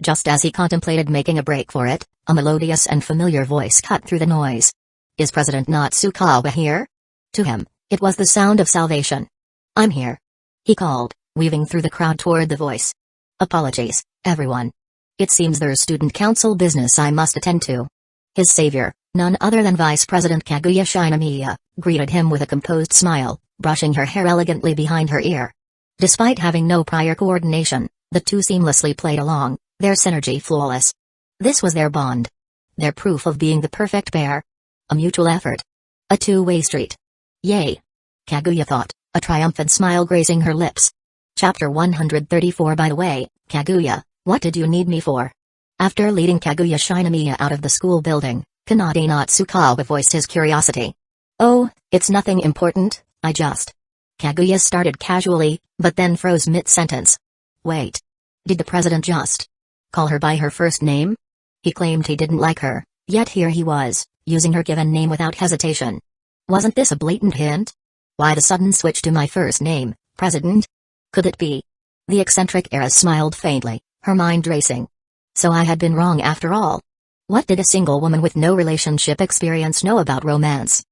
Just as he contemplated making a break for it, a melodious and familiar voice cut through the noise. Is President Natsukawa here? To him, it was the sound of salvation. I'm here. He called, weaving through the crowd toward the voice. Apologies, everyone. It seems there's student council business I must attend to. His savior, none other than Vice President Kaguya Shinomiya, greeted him with a composed smile, brushing her hair elegantly behind her ear. Despite having no prior coordination, the two seamlessly played along, their synergy flawless. This was their bond. Their proof of being the perfect pair. A mutual effort. A two-way street. Yay! Kaguya thought, a triumphant smile gracing her lips. Chapter 134. By the way, Kaguya, what did you need me for? After leading Kaguya Shinomiya out of the school building, Kanade Natsukawa voiced his curiosity. Oh, it's nothing important, I just... Kaguya started casually, but then froze mid-sentence. Wait. Did the president just call her by her first name? He claimed he didn't like her, yet here he was, using her given name without hesitation. Wasn't this a blatant hint? Why the sudden switch to my first name, President? Could it be? The eccentric heiress smiled faintly, her mind racing. So I had been wrong after all. What did a single woman with no relationship experience know about romance?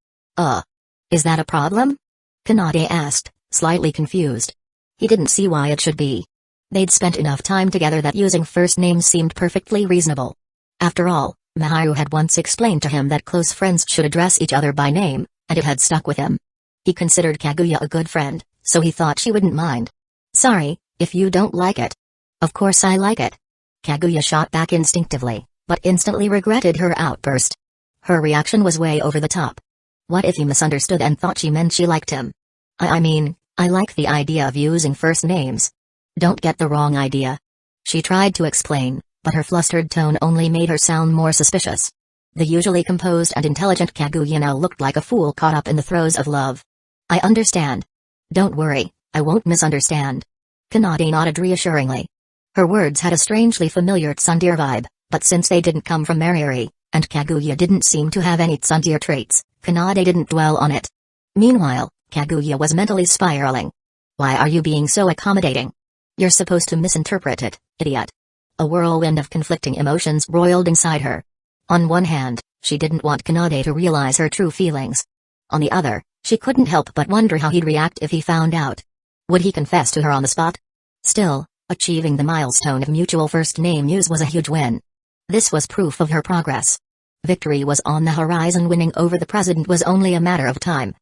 Is that a problem? Kanade asked, slightly confused. He didn't see why it should be. They'd spent enough time together that using first names seemed perfectly reasonable. After all, Mahiru had once explained to him that close friends should address each other by name, and it had stuck with him. He considered Kaguya a good friend, so he thought she wouldn't mind. Sorry, if you don't like it. Of course I like it. Kaguya shot back instinctively, but instantly regretted her outburst. Her reaction was way over the top. What if he misunderstood and thought she meant she liked him? I mean, I like the idea of using first names. Don't get the wrong idea. She tried to explain, but her flustered tone only made her sound more suspicious. The usually composed and intelligent Kaguya now looked like a fool caught up in the throes of love. I understand. Don't worry, I won't misunderstand. Kanade nodded reassuringly. Her words had a strangely familiar tsundere vibe, but since they didn't come from Marieri, and Kaguya didn't seem to have any tsundere traits, Kanade didn't dwell on it. Meanwhile, Kaguya was mentally spiraling. Why are you being so accommodating? You're supposed to misinterpret it, idiot. A whirlwind of conflicting emotions roiled inside her. On one hand, she didn't want Kanade to realize her true feelings. On the other, she couldn't help but wonder how he'd react if he found out. Would he confess to her on the spot? Still, achieving the milestone of mutual first name use was a huge win. This was proof of her progress. Victory was on the horizon. Winning over the president was only a matter of time.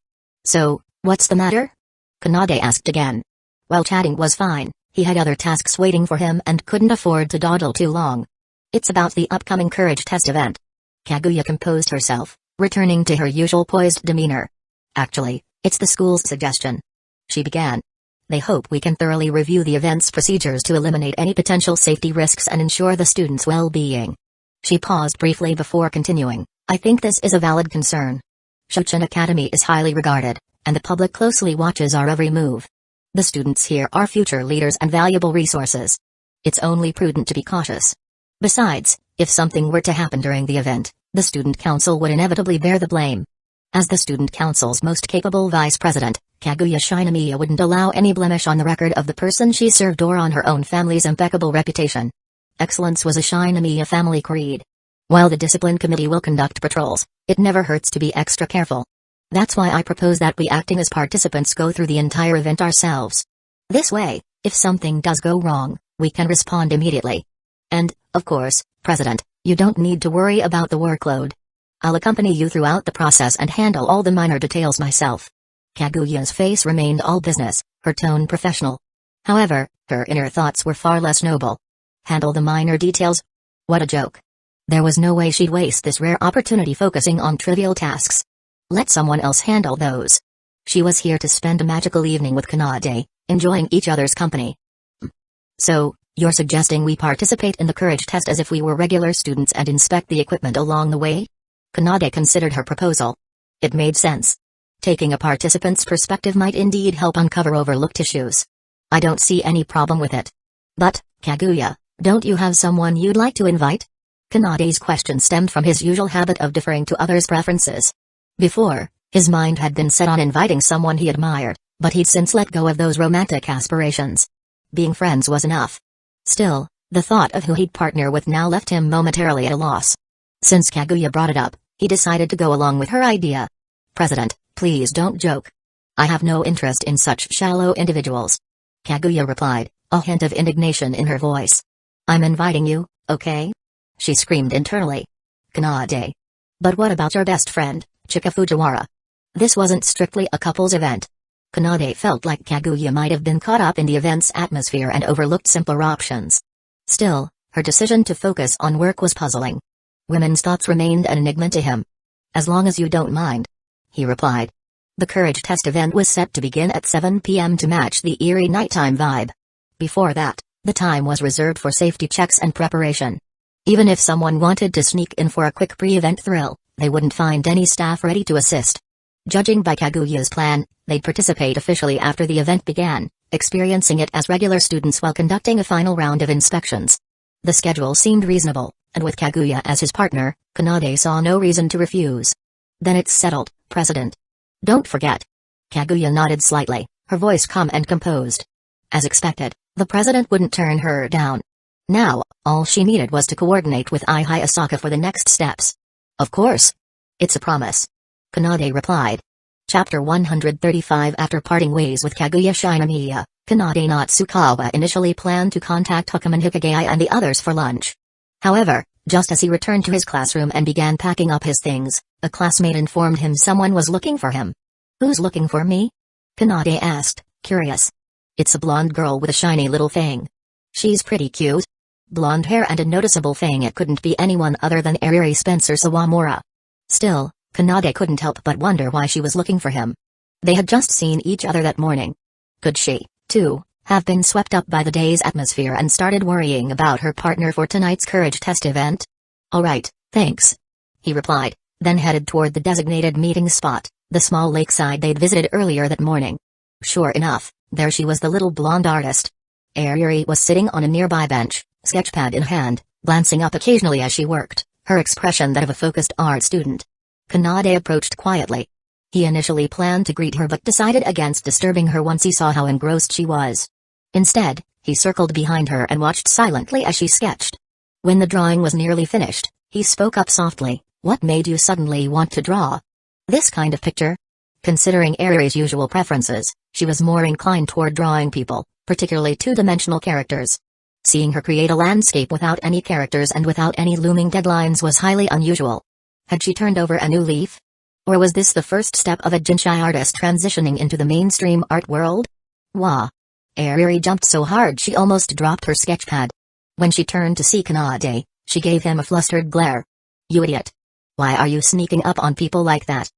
So, what's the matter? Kanade asked again. While chatting was fine, he had other tasks waiting for him and couldn't afford to dawdle too long. It's about the upcoming courage test event. Kaguya composed herself, returning to her usual poised demeanor. Actually, it's the school's suggestion. She began. They hope we can thoroughly review the event's procedures to eliminate any potential safety risks and ensure the students' well-being. She paused briefly before continuing. I think this is a valid concern. Shuchen Academy is highly regarded, and the public closely watches our every move. The students here are future leaders and valuable resources. It's only prudent to be cautious. Besides, if something were to happen during the event, the student council would inevitably bear the blame. As the student council's most capable vice president, Kaguya Shinomiya wouldn't allow any blemish on the record of the person she served or on her own family's impeccable reputation. Excellence was a Shinomiya family creed. While the discipline committee will conduct patrols, it never hurts to be extra careful. That's why I propose that we, acting as participants, go through the entire event ourselves. This way, if something does go wrong, we can respond immediately. And, of course, President, you don't need to worry about the workload. I'll accompany you throughout the process and handle all the minor details myself. Kaguya's face remained all business, her tone professional. However, her inner thoughts were far less noble. Handle the minor details? What a joke. There was no way she'd waste this rare opportunity focusing on trivial tasks. Let someone else handle those. She was here to spend a magical evening with Kanade, enjoying each other's company. So, you're suggesting we participate in the courage test as if we were regular students and inspect the equipment along the way? Kanade considered her proposal. It made sense. Taking a participant's perspective might indeed help uncover overlooked issues. I don't see any problem with it. But, Kaguya, don't you have someone you'd like to invite? Kanade's question stemmed from his usual habit of deferring to others' preferences. Before, his mind had been set on inviting someone he admired, but he'd since let go of those romantic aspirations. Being friends was enough. Still, the thought of who he'd partner with now left him momentarily at a loss. Since Kaguya brought it up, he decided to go along with her idea. President, please don't joke. I have no interest in such shallow individuals. Kaguya replied, a hint of indignation in her voice. I'm inviting you, okay? She screamed internally. Kanade. But what about your best friend, Chika Fujiwara? This wasn't strictly a couple's event. Kanade felt like Kaguya might have been caught up in the event's atmosphere and overlooked simpler options. Still, her decision to focus on work was puzzling. Women's thoughts remained an enigma to him. As long as you don't mind, he replied. The courage test event was set to begin at 7 p.m. to match the eerie nighttime vibe. Before that, the time was reserved for safety checks and preparation. Even if someone wanted to sneak in for a quick pre-event thrill, they wouldn't find any staff ready to assist. Judging by Kaguya's plan, they'd participate officially after the event began, experiencing it as regular students while conducting a final round of inspections. The schedule seemed reasonable, and with Kaguya as his partner, Kanade saw no reason to refuse. Then it's settled, President. Don't forget. Kaguya nodded slightly, her voice calm and composed. As expected, the president wouldn't turn her down. Now, all she needed was to coordinate with Ai Asaka for the next steps. Of course. It's a promise. Kanade replied. Chapter 135 After parting ways with Kaguya Shinomiya, Kanade Natsukawa initially planned to contact Hukaman Hikagaya and the others for lunch. However, just as he returned to his classroom and began packing up his things, a classmate informed him someone was looking for him. Who's looking for me? Kanade asked, curious. It's a blonde girl with a shiny little fang. She's pretty cute. Blonde hair and a noticeable fang. It couldn't be anyone other than Ariri Spencer Sawamura. Still, Kanade couldn't help but wonder why she was looking for him. They had just seen each other that morning. Could she, too, have been swept up by the day's atmosphere and started worrying about her partner for tonight's courage test event? All right, thanks. He replied, then headed toward the designated meeting spot, the small lakeside they'd visited earlier that morning. Sure enough, there she was, the little blonde artist. Ariri was sitting on a nearby bench, sketchpad in hand, glancing up occasionally as she worked, her expression that of a focused art student. Kanade approached quietly. He initially planned to greet her but decided against disturbing her once he saw how engrossed she was. Instead, he circled behind her and watched silently as she sketched. When the drawing was nearly finished, he spoke up softly, "What made you suddenly want to draw this kind of picture?" Considering Ariri's usual preferences, she was more inclined toward drawing people, particularly two-dimensional characters. Seeing her create a landscape without any characters and without any looming deadlines was highly unusual. Had she turned over a new leaf? Or was this the first step of a Jinchai artist transitioning into the mainstream art world? Wah! Ariri jumped so hard she almost dropped her sketchpad. When she turned to see Kanade, she gave him a flustered glare. "You idiot! Why are you sneaking up on people like that?"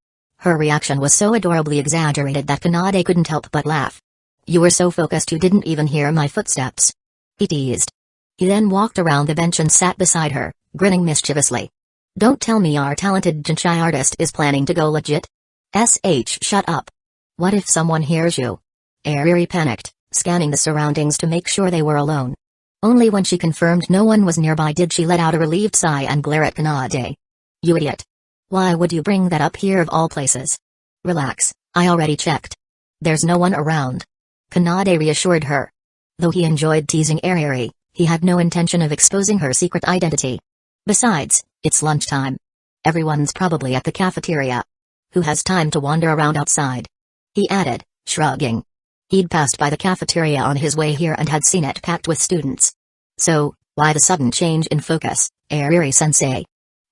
Her reaction was so adorably exaggerated that Kanade couldn't help but laugh. "You were so focused you didn't even hear my footsteps," he teased. He then walked around the bench and sat beside her, grinning mischievously. "Don't tell me our talented Jinchai artist is planning to go legit? Shut up. What if someone hears you?" Ariri panicked, scanning the surroundings to make sure they were alone. Only when she confirmed no one was nearby did she let out a relieved sigh and glare at Kanade. "You idiot. Why would you bring that up here of all places? Relax, I already checked. There's no one around." Kanade reassured her. Though he enjoyed teasing Ariri, he had no intention of exposing her secret identity. Besides, it's lunchtime. Everyone's probably at the cafeteria. Who has time to wander around outside? He added, shrugging. He'd passed by the cafeteria on his way here and had seen it packed with students. So, why the sudden change in focus, Ariri-sensei?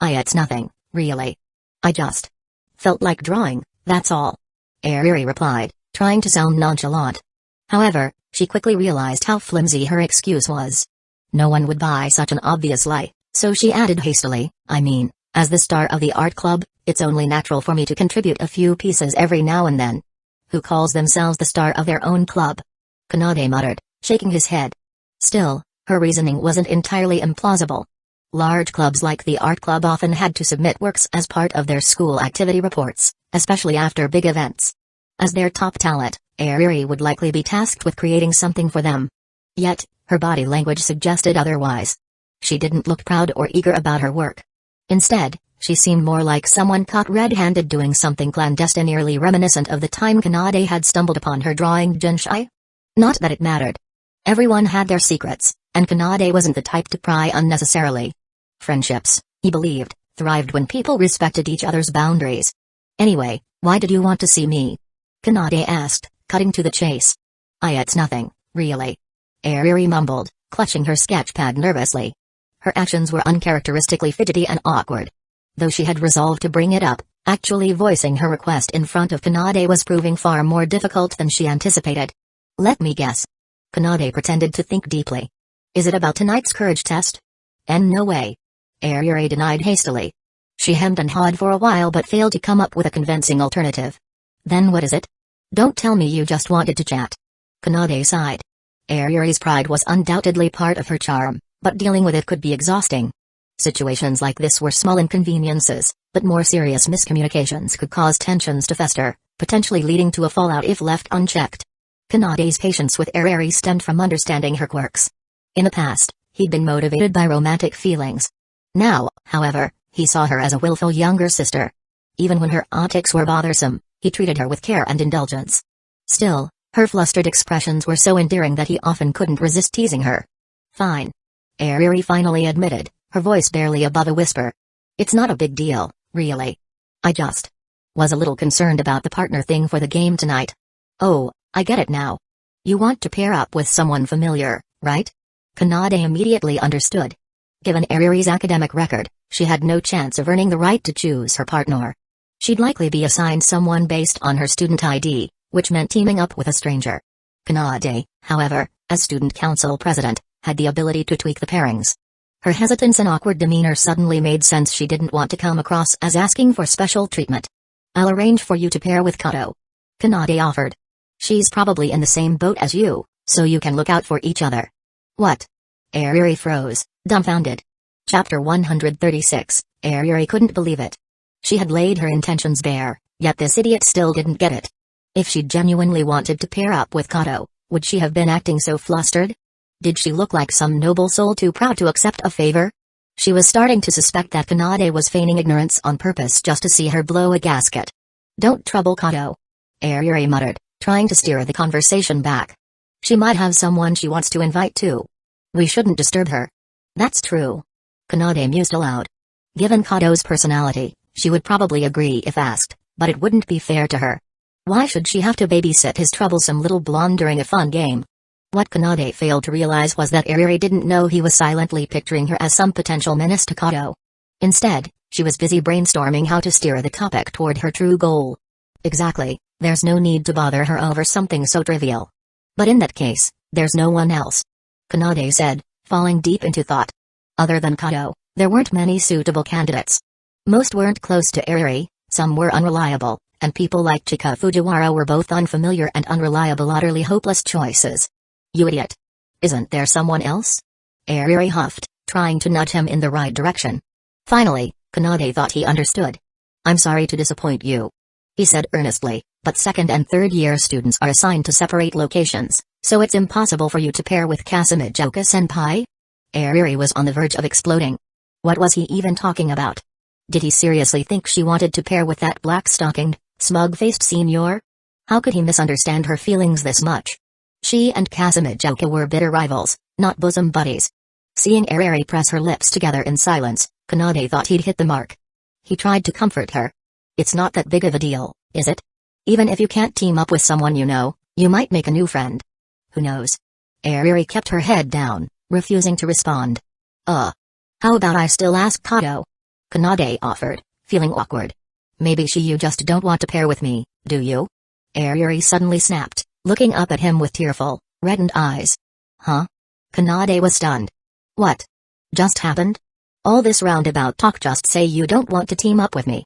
It's nothing, really. I just felt like drawing, that's all. Ariri replied, trying to sound nonchalant. However, she quickly realized how flimsy her excuse was. No one would buy such an obvious lie, So she added hastily, I mean, as the star of the art club, it's only natural for me to contribute a few pieces every now and then. Who calls themselves the star of their own club? Kanade muttered, shaking his head. Still, her reasoning wasn't entirely implausible. Large clubs like the art club often had to submit works as part of their school activity reports, especially after big events. As their top talent, Ariri would likely be tasked with creating something for them. Yet, her body language suggested otherwise. She didn't look proud or eager about her work. Instead, she seemed more like someone caught red-handed doing something clandestine, eerily reminiscent of the time Kanade had stumbled upon her drawing Junshai. Not that it mattered. Everyone had their secrets, and Kanade wasn't the type to pry unnecessarily. Friendships, he believed, thrived when people respected each other's boundaries. Anyway, why did you want to see me? Kanade asked, cutting to the chase. It's nothing, really. Ariri mumbled, clutching her sketchpad nervously. Her actions were uncharacteristically fidgety and awkward. Though she had resolved to bring it up, actually voicing her request in front of Kanade was proving far more difficult than she anticipated. Let me guess. Kanade pretended to think deeply. Is it about tonight's courage test? No way. Ariri denied hastily. She hemmed and hawed for a while but failed to come up with a convincing alternative. Then what is it? Don't tell me you just wanted to chat. Kanade sighed. Ariri's pride was undoubtedly part of her charm, but dealing with it could be exhausting. Situations like this were small inconveniences, but more serious miscommunications could cause tensions to fester, potentially leading to a fallout if left unchecked. Kanade's patience with Ariri stemmed from understanding her quirks. In the past, he'd been motivated by romantic feelings. Now, however, he saw her as a willful younger sister. Even when her antics were bothersome, he treated her with care and indulgence. Still, her flustered expressions were so endearing that he often couldn't resist teasing her. Fine. Ariri finally admitted, her voice barely above a whisper. It's not a big deal, really. I just was a little concerned about the partner thing for the game tonight. Oh, I get it now. You want to pair up with someone familiar, right? Kanade immediately understood. Given Ariri's academic record, she had no chance of earning the right to choose her partner. She'd likely be assigned someone based on her student ID, which meant teaming up with a stranger. Kanade, however, as student council president, had the ability to tweak the pairings. Her hesitance and awkward demeanor suddenly made sense. She didn't want to come across as asking for special treatment. I'll arrange for you to pair with Kato. Kanade offered. She's probably in the same boat as you, so you can look out for each other. What? Ariri froze, dumbfounded. Chapter 136, Ariri couldn't believe it. She had laid her intentions bare, yet this idiot still didn't get it. If she genuinely wanted to pair up with Kato, would she have been acting so flustered? Did she look like some noble soul too proud to accept a favor? She was starting to suspect that Kanade was feigning ignorance on purpose just to see her blow a gasket. Don't trouble Kato. Ariri muttered, trying to steer the conversation back. She might have someone she wants to invite too. We shouldn't disturb her. That's true. Kanade mused aloud. Given Kato's personality, she would probably agree if asked, but it wouldn't be fair to her. Why should she have to babysit his troublesome little blonde during a fun game? What Kanade failed to realize was that Ariri didn't know he was silently picturing her as some potential menace to Kato. Instead, she was busy brainstorming how to steer the topic toward her true goal. Exactly, there's no need to bother her over something so trivial. But in that case, there's no one else. Kanade said, falling deep into thought. Other than Kato, there weren't many suitable candidates. Most weren't close to Ariri, some were unreliable, and people like Chika Fujiwara were both unfamiliar and unreliable, utterly hopeless choices. You idiot. Isn't there someone else? Ariri huffed, trying to nudge him in the right direction. Finally, Kanade thought he understood. I'm sorry to disappoint you, he said earnestly, but second and third year students are assigned to separate locations, so it's impossible for you to pair with Kasamijoka-senpai? Ariri was on the verge of exploding. What was he even talking about? Did he seriously think she wanted to pair with that black-stockinged, smug-faced senior? How could he misunderstand her feelings this much? She and Kasamijoka were bitter rivals, not bosom buddies. Seeing Ariri press her lips together in silence, Kanade thought he'd hit the mark. He tried to comfort her. It's not that big of a deal, is it? Even if you can't team up with someone you know, you might make a new friend. Who knows? Ariri kept her head down, refusing to respond. How about I still ask Kato? Kanade offered, feeling awkward. Maybe you just don't want to pair with me, do you? Ariri suddenly snapped, looking up at him with tearful, reddened eyes. Huh? Kanade was stunned. What just happened? All this roundabout talk, just say you don't want to team up with me.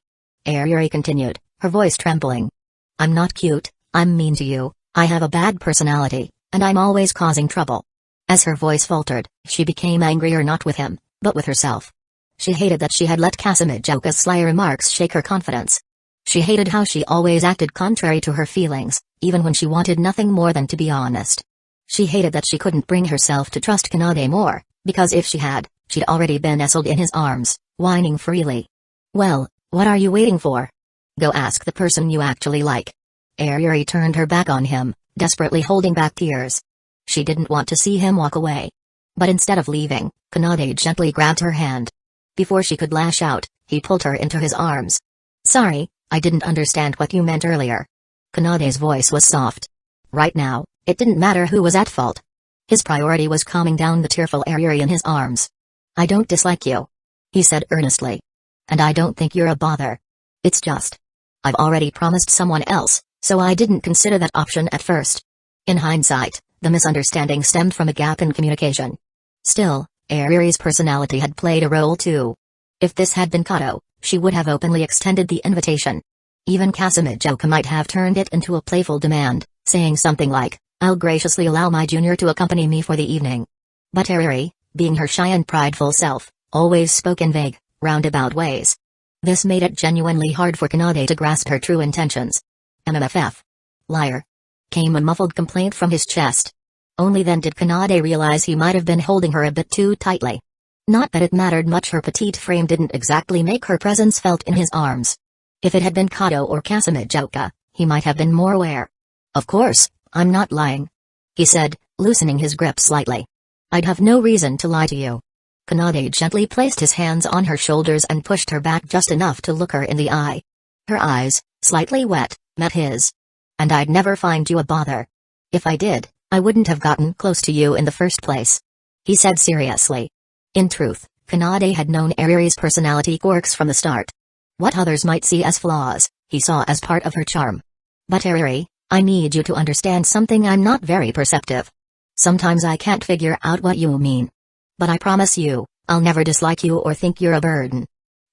Ayuri continued, her voice trembling. I'm not cute, I'm mean to you, I have a bad personality, and I'm always causing trouble. As her voice faltered, she became angrier not with him, but with herself. She hated that she had let Kasamijoka's sly remarks shake her confidence. She hated how she always acted contrary to her feelings, even when she wanted nothing more than to be honest. She hated that she couldn't bring herself to trust Kanade more, because if she had, she'd already been nestled in his arms, whining freely. Well, what are you waiting for? Go ask the person you actually like. Ayuri turned her back on him, desperately holding back tears. She didn't want to see him walk away. But instead of leaving, Kanade gently grabbed her hand. Before she could lash out, he pulled her into his arms. Sorry, I didn't understand what you meant earlier. Kanade's voice was soft. Right now, it didn't matter who was at fault. His priority was calming down the tearful Ayuri in his arms. I don't dislike you, he said earnestly. And I don't think you're a bother. It's just, I've already promised someone else, so I didn't consider that option at first. In hindsight, the misunderstanding stemmed from a gap in communication. Still, Ayuri's personality had played a role too. If this had been Kato, she would have openly extended the invitation. Even Kasamijoka might have turned it into a playful demand, saying something like, I'll graciously allow my junior to accompany me for the evening. But Ayuri, being her shy and prideful self, always spoke in vague, roundabout ways. This made it genuinely hard for Kanade to grasp her true intentions. MMFF. Liar. Came a muffled complaint from his chest. Only then did Kanade realize he might have been holding her a bit too tightly. Not that it mattered much, her petite frame didn't exactly make her presence felt in his arms. If it had been Kato or Kasamijoka, he might have been more aware. Of course, I'm not lying, he said, loosening his grip slightly. I'd have no reason to lie to you. Kanade gently placed his hands on her shoulders and pushed her back just enough to look her in the eye. Her eyes, slightly wet, met his. And I'd never find you a bother. If I did, I wouldn't have gotten close to you in the first place, he said seriously. In truth, Kanade had known Ayuri's personality quirks from the start. What others might see as flaws, he saw as part of her charm. But Ayuri, I need you to understand something. I'm not very perceptive. Sometimes I can't figure out what you mean. But I promise you, I'll never dislike you or think you're a burden.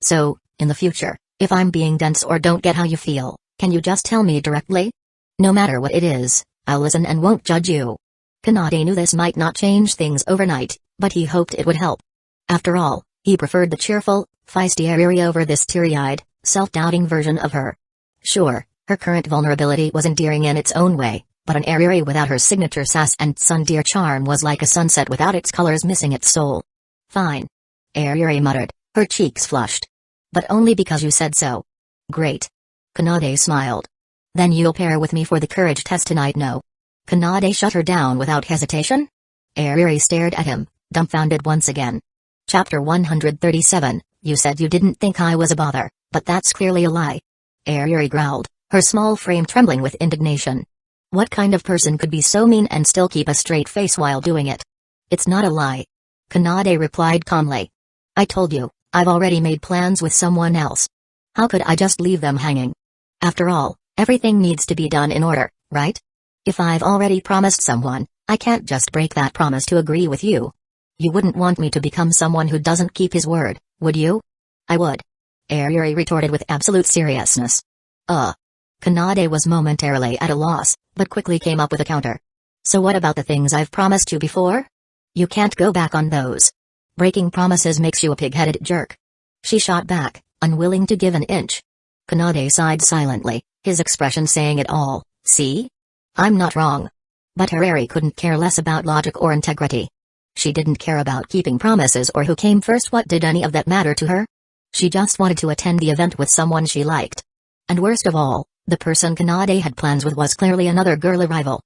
So, in the future, if I'm being dense or don't get how you feel, can you just tell me directly? No matter what it is, I'll listen and won't judge you. Kanade knew this might not change things overnight, but he hoped it would help. After all, he preferred the cheerful, feisty Ayuri over this teary-eyed, self-doubting version of her. Sure, her current vulnerability was endearing in its own way, but an Ayuri without her signature sass and tsundere charm was like a sunset without its colors missing its soul. Fine. Ayuri muttered, her cheeks flushed. But only because you said so. Great. Kanade smiled. Then you'll pair with me for the courage test tonight, no? Kanade shut her down without hesitation? Ayuri stared at him, dumbfounded once again. Chapter 137, you said you didn't think I was a bother, but that's clearly a lie. Ayuri growled, her small frame trembling with indignation. What kind of person could be so mean and still keep a straight face while doing it? It's not a lie. Kanade replied calmly. I told you, I've already made plans with someone else. How could I just leave them hanging? After all, everything needs to be done in order, right? If I've already promised someone, I can't just break that promise to agree with you. You wouldn't want me to become someone who doesn't keep his word, would you? I would. Ayuri retorted with absolute seriousness. Kanade was momentarily at a loss, but quickly came up with a counter. So what about the things I've promised you before? You can't go back on those. Breaking promises makes you a pig-headed jerk. She shot back, unwilling to give an inch. Kanade sighed silently, his expression saying it all. See? I'm not wrong. But Ayuri couldn't care less about logic or integrity. She didn't care about keeping promises or who came first. What did any of that matter to her? She just wanted to attend the event with someone she liked. And worst of all, the person Kanade had plans with was clearly another girly rival.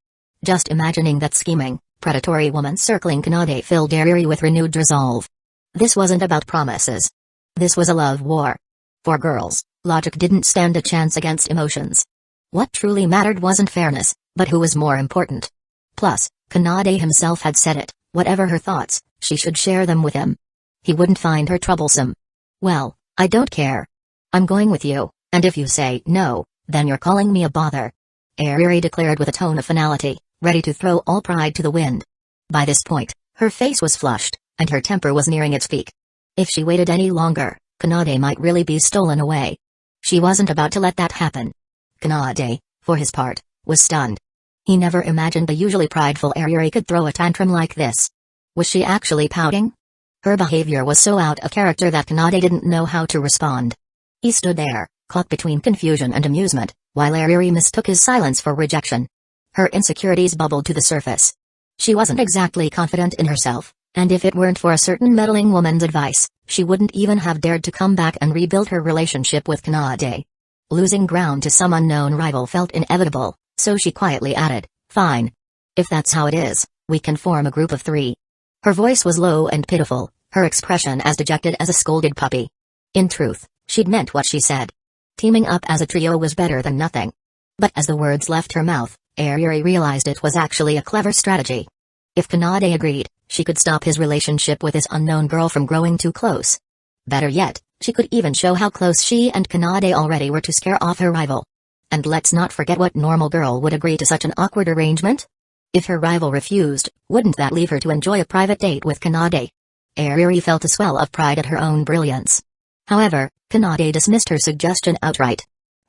Just imagining that scheming, predatory woman circling Kanade filled Ayuri with renewed resolve. This wasn't about promises. This was a love war. For girls, logic didn't stand a chance against emotions. What truly mattered wasn't fairness, but who was more important. Plus, Kanade himself had said it, whatever her thoughts, she should share them with him. He wouldn't find her troublesome. Well, I don't care. I'm going with you, and if you say no, then you're calling me a bother. Ayuri declared with a tone of finality, ready to throw all pride to the wind. By this point, her face was flushed, and her temper was nearing its peak. If she waited any longer, Kanade might really be stolen away. She wasn't about to let that happen. Kanade, for his part, was stunned. He never imagined the usually prideful Ayuri could throw a tantrum like this. Was she actually pouting? Her behavior was so out of character that Kanade didn't know how to respond. He stood there, caught between confusion and amusement, while Ayuri mistook his silence for rejection. Her insecurities bubbled to the surface. She wasn't exactly confident in herself, and if it weren't for a certain meddling woman's advice, she wouldn't even have dared to come back and rebuild her relationship with Kanade. Losing ground to some unknown rival felt inevitable, so she quietly added, "Fine. If that's how it is, we can form a group of 3. Her voice was low and pitiful, her expression as dejected as a scolded puppy. In truth, she'd meant what she said. Teaming up as a trio was better than nothing. But as the words left her mouth, Ayuri realized it was actually a clever strategy. If Kanade agreed, she could stop his relationship with this unknown girl from growing too close. Better yet, she could even show how close she and Kanade already were to scare off her rival. And let's not forget what normal girl would agree to such an awkward arrangement? If her rival refused, wouldn't that leave her to enjoy a private date with Kanade? Ayuri felt a swell of pride at her own brilliance. However, Kanade dismissed her suggestion outright.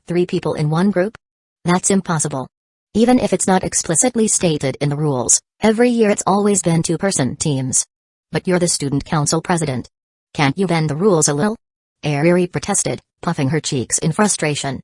3 people in one group? That's impossible. Even if it's not explicitly stated in the rules, every year it's always been 2-person teams. But you're the student council president. Can't you bend the rules a little? Ayuri protested, puffing her cheeks in frustration.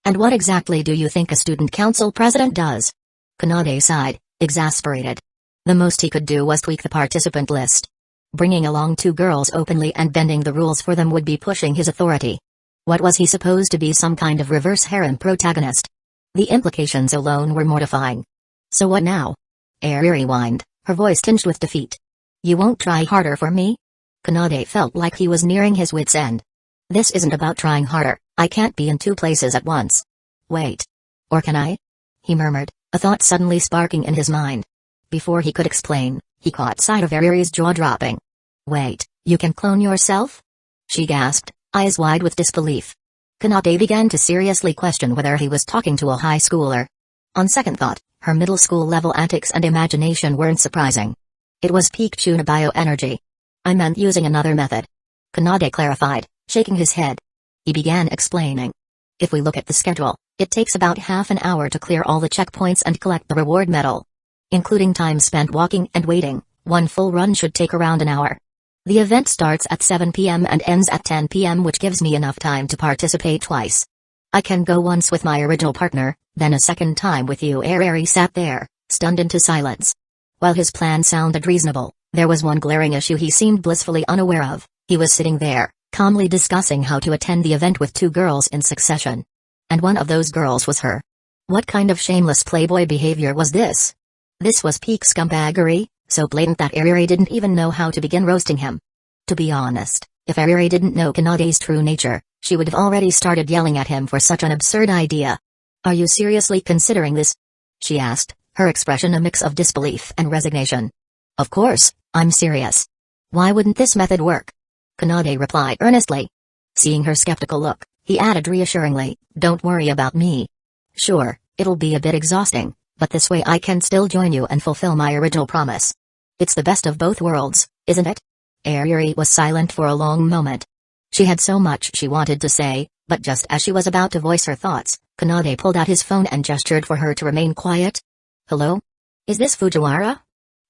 And what exactly do you think a student council president does? Kanade sighed, exasperated. The most he could do was tweak the participant list. Bringing along 2 girls openly and bending the rules for them would be pushing his authority. What was he supposed to be, some kind of reverse harem protagonist? The implications alone were mortifying. So what now? Ayuri whined, her voice tinged with defeat. You won't try harder for me? Kanade felt like he was nearing his wit's end. This isn't about trying harder, I can't be in 2 places at once. Wait. Or can I? He murmured, a thought suddenly sparking in his mind. Before he could explain, he caught sight of Ayuri's jaw dropping. Wait, you can clone yourself? She gasped, eyes wide with disbelief. Kanade began to seriously question whether he was talking to a high schooler. On second thought, her middle school level antics and imagination weren't surprising. It was peak tuna bioenergy. I meant using another method. Kanade clarified, shaking his head. He began explaining. If we look at the schedule, it takes about half an hour to clear all the checkpoints and collect the reward medal. Including time spent walking and waiting, one full run should take around an hour. The event starts at 7 p.m. and ends at 10 p.m., which gives me enough time to participate twice. I can go once with my original partner, then a second time with you. Ayuri sat there, stunned into silence. While his plan sounded reasonable, there was one glaring issue he seemed blissfully unaware of. He was sitting there, calmly discussing how to attend the event with 2 girls in succession. And one of those girls was her. What kind of shameless playboy behavior was this? This was peak scumbaggery, so blatant that Ayuri didn't even know how to begin roasting him. To be honest, if Ayuri didn't know Kanade's true nature, she would have already started yelling at him for such an absurd idea. Are you seriously considering this? She asked, her expression a mix of disbelief and resignation. Of course, I'm serious. Why wouldn't this method work? Kanade replied earnestly. Seeing her skeptical look, he added reassuringly, don't worry about me. Sure, it'll be a bit exhausting, but this way I can still join you and fulfill my original promise. It's the best of both worlds, isn't it? Ayuri was silent for a long moment. She had so much she wanted to say, but just as she was about to voice her thoughts, Kanade pulled out his phone and gestured for her to remain quiet. Hello? Is this Fujiwara?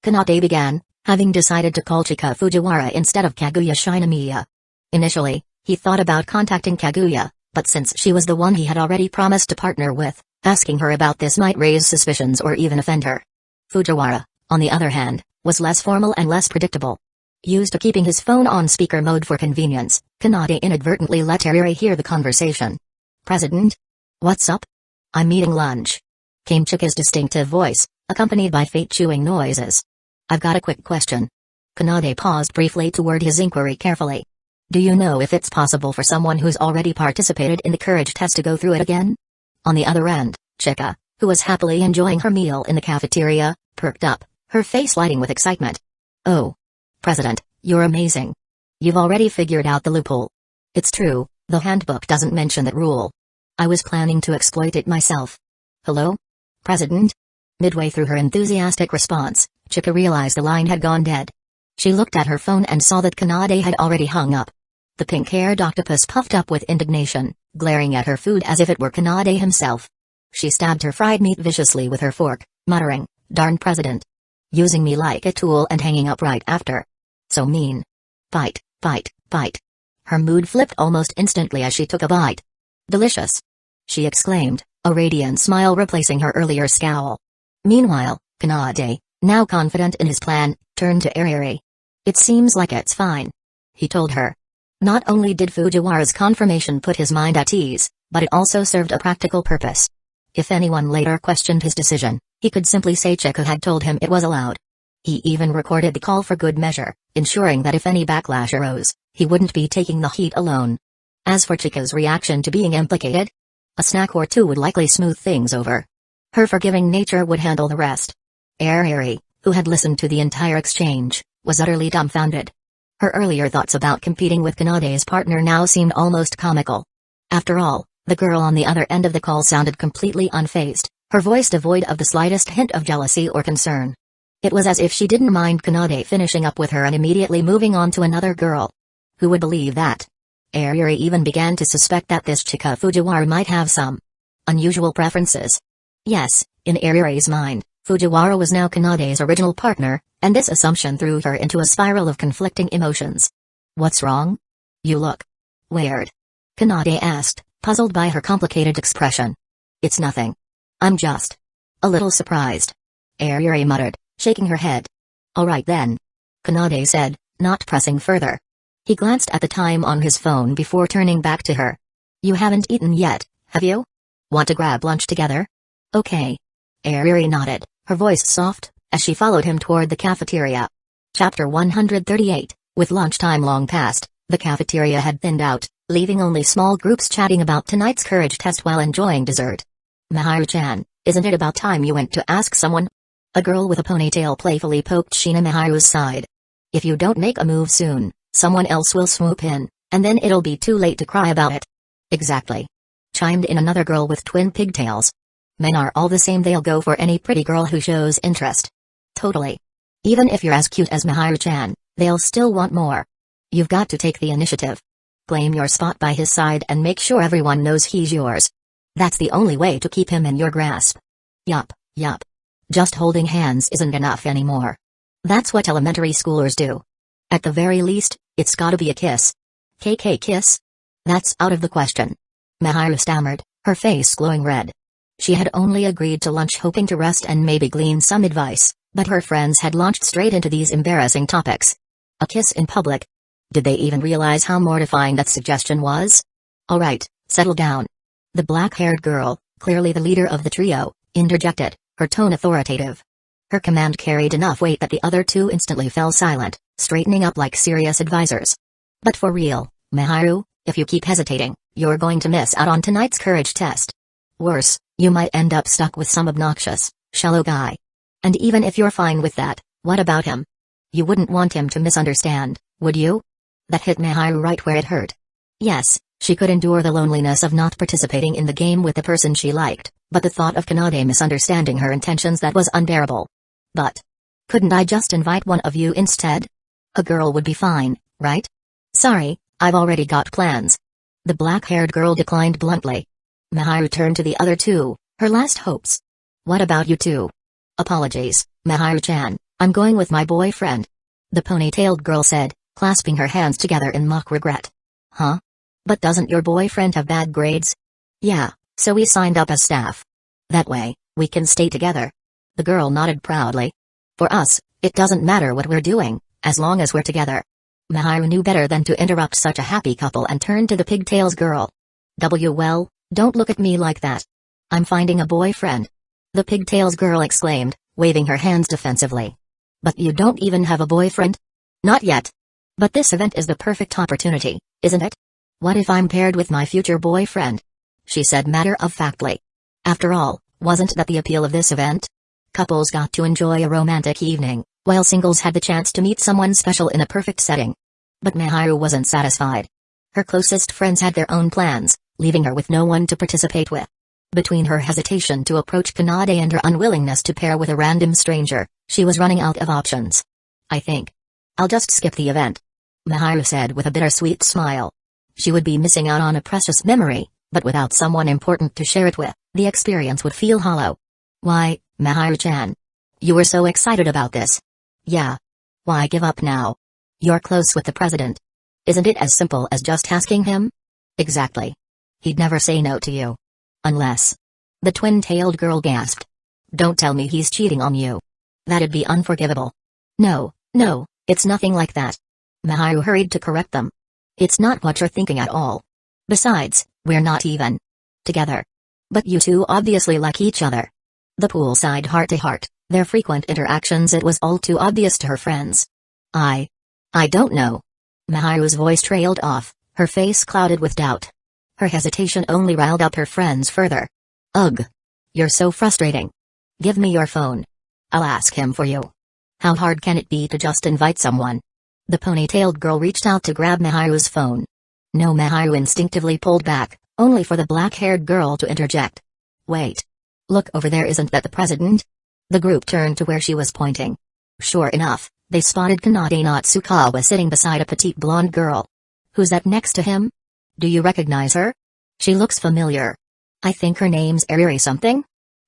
Kanade began, having decided to call Chika Fujiwara instead of Kaguya Shinomiya. Initially, he thought about contacting Kaguya, but since she was the one he had already promised to partner with, asking her about this might raise suspicions or even offend her. Fujiwara, on the other hand, was less formal and less predictable. Used to keeping his phone on speaker mode for convenience, Kanade inadvertently let Ayuri hear the conversation. President? What's up? I'm eating lunch. Came Chika's distinctive voice, accompanied by fate-chewing noises. I've got a quick question. Kanade paused briefly to word his inquiry carefully. Do you know if it's possible for someone who's already participated in the courage test to go through it again? On the other end, Chika, who was happily enjoying her meal in the cafeteria, perked up, her face lighting with excitement. Oh. President, you're amazing. You've already figured out the loophole. It's true, the handbook doesn't mention that rule. I was planning to exploit it myself. Hello? President? Midway through her enthusiastic response, Chika realized the line had gone dead. She looked at her phone and saw that Kanade had already hung up. The pink-haired octopus puffed up with indignation, glaring at her food as if it were Kanade himself. She stabbed her fried meat viciously with her fork, muttering, "Darn president. Using me like a tool and hanging up right after. So mean. Bite, bite, bite." Her mood flipped almost instantly as she took a bite. "Delicious," she exclaimed, a radiant smile replacing her earlier scowl. Meanwhile, Kanade, now confident in his plan, turned to Ariri. "It seems like it's fine," he told her. Not only did Fujiwara's confirmation put his mind at ease, but it also served a practical purpose. If anyone later questioned his decision, he could simply say Chika had told him it was allowed. He even recorded the call for good measure, ensuring that if any backlash arose, he wouldn't be taking the heat alone. As for Chika's reaction to being implicated, a snack or two would likely smooth things over. Her forgiving nature would handle the rest. Ariri, who had listened to the entire exchange, was utterly dumbfounded. Her earlier thoughts about competing with Kanade's partner now seemed almost comical. After all, the girl on the other end of the call sounded completely unfazed, her voice devoid of the slightest hint of jealousy or concern. It was as if she didn't mind Kanade finishing up with her and immediately moving on to another girl. Who would believe that? Ariri even began to suspect that this Chika Fujiwara might have some unusual preferences. Yes, in Ariri's mind, Fujiwara was now Kanade's original partner, and this assumption threw her into a spiral of conflicting emotions. "What's wrong? You look weird," Kanade asked, puzzled by her complicated expression. "It's nothing. I'm just a little surprised," Ariri muttered, shaking her head. "All right then," Kanade said, not pressing further. He glanced at the time on his phone before turning back to her. "You haven't eaten yet, have you? Want to grab lunch together?" "Okay." Ariri nodded, her voice soft, as she followed him toward the cafeteria. Chapter 138, with lunchtime long past, the cafeteria had thinned out, leaving only small groups chatting about tonight's courage test while enjoying dessert. "Miharu-chan, isn't it about time you went to ask someone?" A girl with a ponytail playfully poked Shina Miharu's side. "If you don't make a move soon, someone else will swoop in, and then it'll be too late to cry about it." "Exactly," chimed in another girl with twin pigtails. "Men are all the same, they'll go for any pretty girl who shows interest." "Totally. Even if you're as cute as Miharu-chan, they'll still want more. You've got to take the initiative. Claim your spot by his side and make sure everyone knows he's yours. That's the only way to keep him in your grasp." Yup. Just holding hands isn't enough anymore. That's what elementary schoolers do. At the very least, it's gotta be a kiss. KK kiss? That's out of the question. Miharu stammered, her face glowing red. She had only agreed to lunch hoping to rest and maybe glean some advice, but her friends had launched straight into these embarrassing topics. A kiss in public? Did they even realize how mortifying that suggestion was? "All right, settle down." The black-haired girl, clearly the leader of the trio, interjected, her tone authoritative. Her command carried enough weight that the other two instantly fell silent, straightening up like serious advisors. "But for real, Miharu, if you keep hesitating, you're going to miss out on tonight's courage test. Worse, you might end up stuck with some obnoxious, shallow guy. And even if you're fine with that, what about him? You wouldn't want him to misunderstand, would you?" That hit Miharu right where it hurt. Yes, she could endure the loneliness of not participating in the game with the person she liked, but the thought of Kanade misunderstanding her intentions, that was unbearable. "But couldn't I just invite one of you instead? A girl would be fine, right?" "Sorry, I've already got plans." The black-haired girl declined bluntly. Miharu turned to the other two, her last hopes. "What about you two?" "Apologies, Miharu-chan, I'm going with my boyfriend," the ponytailed girl said, clasping her hands together in mock regret. "Huh? But doesn't your boyfriend have bad grades?" "Yeah, so we signed up as staff. That way, we can stay together." The girl nodded proudly. "For us, it doesn't matter what we're doing, as long as we're together." Miharu knew better than to interrupt such a happy couple and turned to the pigtails girl. Well, don't look at me like that. I'm finding a boyfriend," the pigtails girl exclaimed, waving her hands defensively. "But you don't even have a boyfriend?" "Not yet. But this event is the perfect opportunity, isn't it? What if I'm paired with my future boyfriend?" she said matter-of-factly. After all, wasn't that the appeal of this event? Couples got to enjoy a romantic evening, while singles had the chance to meet someone special in a perfect setting. But Miharu wasn't satisfied. Her closest friends had their own plans, leaving her with no one to participate with. Between her hesitation to approach Kanade and her unwillingness to pair with a random stranger, she was running out of options. "I think I'll just skip the event," Mahiru said with a bittersweet smile. She would be missing out on a precious memory, but without someone important to share it with, the experience would feel hollow. "Why, Mahiru-chan? You were so excited about this." "Yeah. Why give up now? You're close with the president. Isn't it as simple as just asking him?" "Exactly. He'd never say no to you. Unless..." The twin-tailed girl gasped. "Don't tell me he's cheating on you. That'd be unforgivable." No, it's nothing like that." Mahiru hurried to correct them. "It's not what you're thinking at all. Besides, we're not even together. But you two obviously like each other." The poolside heart-to-heart, their frequent interactions, it was all too obvious to her friends. I don't know." Mahiru's voice trailed off, her face clouded with doubt. Her hesitation only riled up her friends further. "Ugh. You're so frustrating. Give me your phone. I'll ask him for you. How hard can it be to just invite someone?" The ponytailed girl reached out to grab Mahiru's phone. No, Mahiru instinctively pulled back, only for the black-haired girl to interject. "Wait. Look over there, isn't that the president?" The group turned to where she was pointing. Sure enough, they spotted Kanade Natsukawa sitting beside a petite blonde girl. "Who's that next to him? Do you recognize her? She looks familiar. I think her name's Ariri something."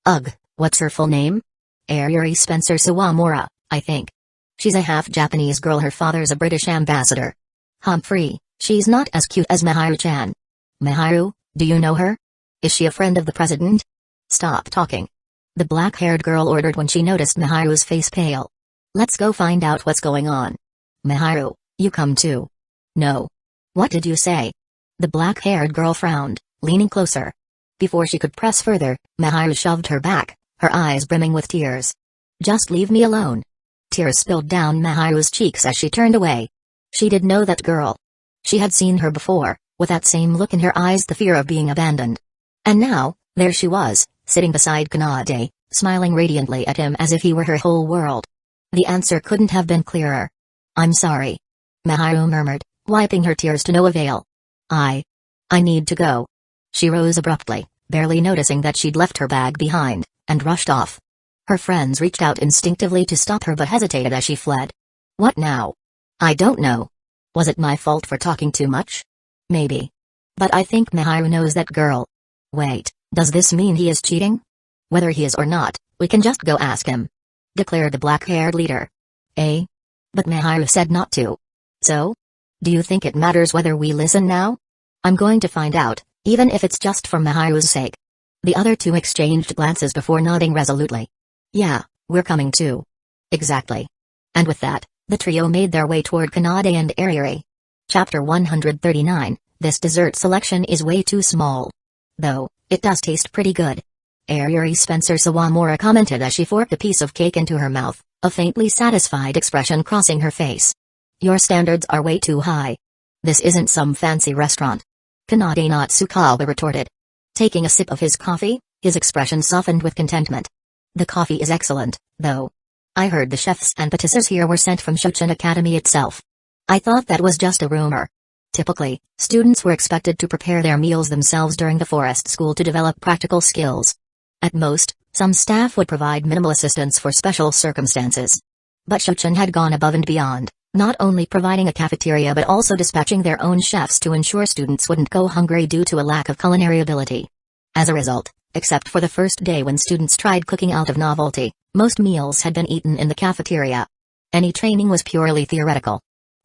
"Ugh, what's her full name?" "Ariri Spencer Sawamura, I think. She's a half-Japanese girl, her father's a British ambassador." "Humphrey, she's not as cute as Mahiru-chan." "Mahiru, do you know her? Is she a friend of the president?" "Stop talking," the black-haired girl ordered when she noticed Mahiru's face pale. "Let's go find out what's going on. Mahiru, you come too." "No." "What did you say?" The black-haired girl frowned, leaning closer. Before she could press further, Mahiru shoved her back, her eyes brimming with tears. "Just leave me alone." Tears spilled down Mahiru's cheeks as she turned away. She did know that girl. She had seen her before, with that same look in her eyes, the fear of being abandoned. And now, there she was, sitting beside Kanade, smiling radiantly at him as if he were her whole world. The answer couldn't have been clearer. "I'm sorry," Mahiru murmured, wiping her tears to no avail. I need to go." She rose abruptly, barely noticing that she'd left her bag behind, and rushed off. Her friends reached out instinctively to stop her but hesitated as she fled. "What now?" "I don't know. Was it my fault for talking too much? Maybe. But I think Mahiru knows that girl." "Wait, does this mean he is cheating?" "Whether he is or not, we can just go ask him," declared the black-haired leader. "Eh?" But Mahiru said not to. "So? Do you think it matters whether we listen now?" "I'm going to find out, even if it's just for Mahiru's sake." The other two exchanged glances before nodding resolutely. "Yeah, we're coming too." "Exactly." And with that, the trio made their way toward Kanade and Ariri. Chapter 139, This dessert selection is way too small. Though, it does taste pretty good. Ariri Spencer Sawamura commented as she forked a piece of cake into her mouth, a faintly satisfied expression crossing her face. "Your standards are way too high. This isn't some fancy restaurant," Kanade Natsukawa retorted. Taking a sip of his coffee, his expression softened with contentment. "The coffee is excellent, though. I heard the chefs and patisseries here were sent from Shochen Academy itself. I thought that was just a rumor. Typically, students were expected to prepare their meals themselves during the forest school to develop practical skills. At most, some staff would provide minimal assistance for special circumstances. But Shochen had gone above and beyond, not only providing a cafeteria but also dispatching their own chefs to ensure students wouldn't go hungry due to a lack of culinary ability. As a result, except for the first day when students tried cooking out of novelty, most meals had been eaten in the cafeteria. Any training was purely theoretical.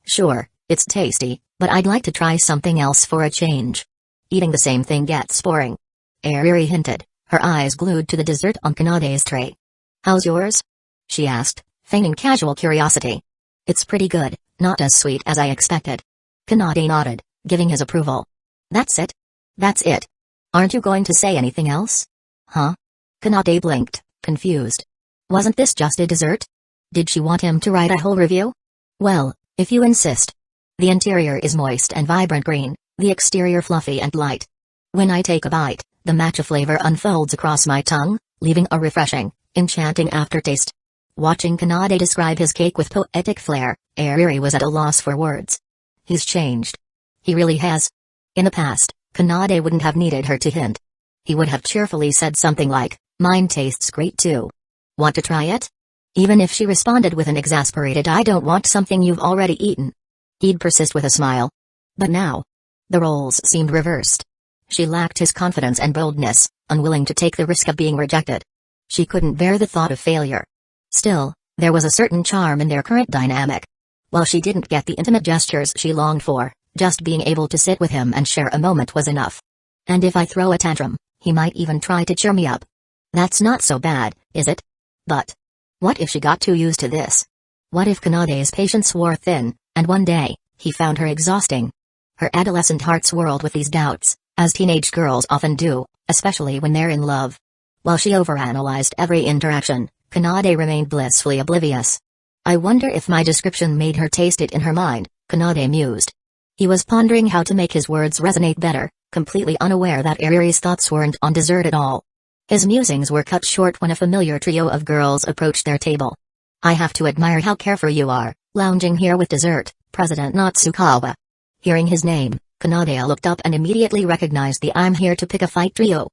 "Sure, it's tasty, but I'd like to try something else for a change. Eating the same thing gets boring," Ariri hinted, her eyes glued to the dessert on Kanade's tray. "How's yours?" she asked, feigning casual curiosity. "It's pretty good, not as sweet as I expected." Kanade nodded, giving his approval. "That's it? That's it? Aren't you going to say anything else?" "Huh?" Kanade blinked, confused. Wasn't this just a dessert? Did she want him to write a whole review? "Well, if you insist. The interior is moist and vibrant green, the exterior fluffy and light. When I take a bite, the matcha flavor unfolds across my tongue, leaving a refreshing, enchanting aftertaste." Watching Kanade describe his cake with poetic flair, Ariri was at a loss for words. He's changed. He really has. In the past, Kanade wouldn't have needed her to hint. He would have cheerfully said something like, "Mine tastes great too. Want to try it?" Even if she responded with an exasperated "I don't want something you've already eaten," he'd persist with a smile. But now, the roles seemed reversed. She lacked his confidence and boldness, unwilling to take the risk of being rejected. She couldn't bear the thought of failure. Still, there was a certain charm in their current dynamic. While she didn't get the intimate gestures she longed for, just being able to sit with him and share a moment was enough. And if I throw a tantrum, he might even try to cheer me up. That's not so bad, is it? But what if she got too used to this? What if Kanade's patience wore thin, and one day, he found her exhausting? Her adolescent heart swirled with these doubts, as teenage girls often do, especially when they're in love. While she overanalyzed every interaction, Kanade remained blissfully oblivious. I wonder if my description made her taste it in her mind, Kanade mused. He was pondering how to make his words resonate better, completely unaware that Ariri's thoughts weren't on dessert at all. His musings were cut short when a familiar trio of girls approached their table. I have to admire how carefree you are, lounging here with dessert, President Natsukawa. Hearing his name, Kanade looked up and immediately recognized the "I'm here to pick a fight" trio.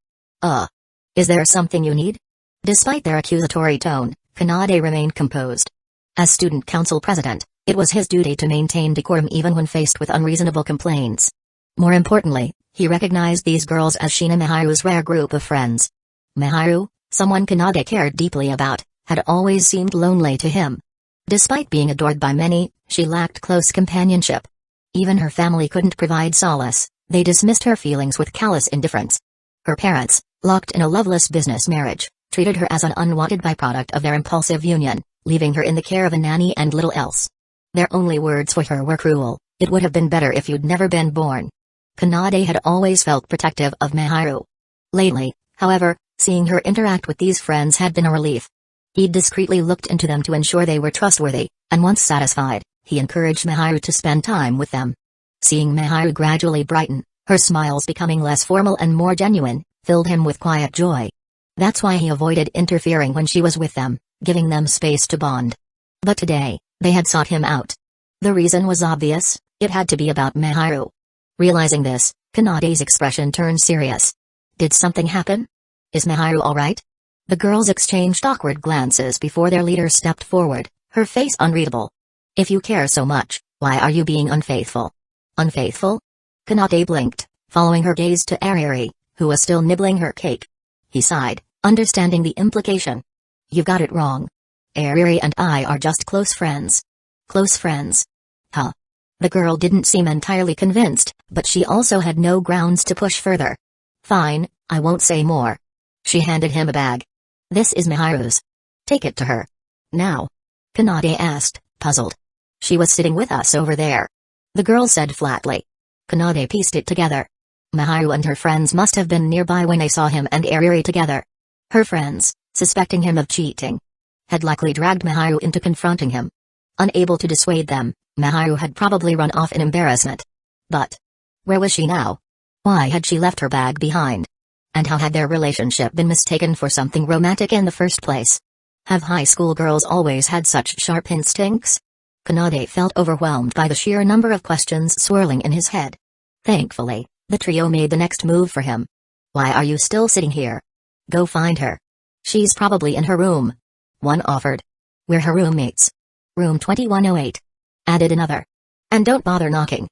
Is there something you need? Despite their accusatory tone, Kanade remained composed. As student council president, it was his duty to maintain decorum even when faced with unreasonable complaints. More importantly, he recognized these girls as Shina Miharu's rare group of friends. Miharu, someone Kanade cared deeply about, had always seemed lonely to him. Despite being adored by many, she lacked close companionship. Even her family couldn't provide solace, they dismissed her feelings with callous indifference. Her parents, locked in a loveless business marriage, treated her as an unwanted byproduct of their impulsive union, leaving her in the care of a nanny and little else. Their only words for her were cruel: "It would have been better if you'd never been born." Kanade had always felt protective of Miharu. Lately, however, seeing her interact with these friends had been a relief. He'd discreetly looked into them to ensure they were trustworthy, and once satisfied, he encouraged Miharu to spend time with them. Seeing Miharu gradually brighten, her smiles becoming less formal and more genuine, filled him with quiet joy. That's why he avoided interfering when she was with them, giving them space to bond. But today, they had sought him out. The reason was obvious: it had to be about Miharu. Realizing this, Kanade's expression turned serious. Did something happen? Is Miharu alright? The girls exchanged awkward glances before their leader stepped forward, her face unreadable. If you care so much, why are you being unfaithful? Unfaithful? Kanade blinked, following her gaze to Ariri, who was still nibbling her cake. He sighed, understanding the implication. You've got it wrong. Ariri and I are just close friends. Close friends? Huh? The girl didn't seem entirely convinced, but she also had no grounds to push further. Fine, I won't say more. She handed him a bag. This is Miharu's. Take it to her. Now? Kanade asked, puzzled. She was sitting with us over there. The girl said flatly. Kanade pieced it together. Miharu and her friends must have been nearby when they saw him and Ariri together. Her friends, suspecting him of cheating, had likely dragged Miharu into confronting him. Unable to dissuade them, Miharu had probably run off in embarrassment. But where was she now? Why had she left her bag behind? And how had their relationship been mistaken for something romantic in the first place? Have high school girls always had such sharp instincts? Kanade felt overwhelmed by the sheer number of questions swirling in his head. Thankfully, the trio made the next move for him. Why are you still sitting here? Go find her. She's probably in her room. One offered. We're her roommates. Room 2108. Added another. And don't bother knocking.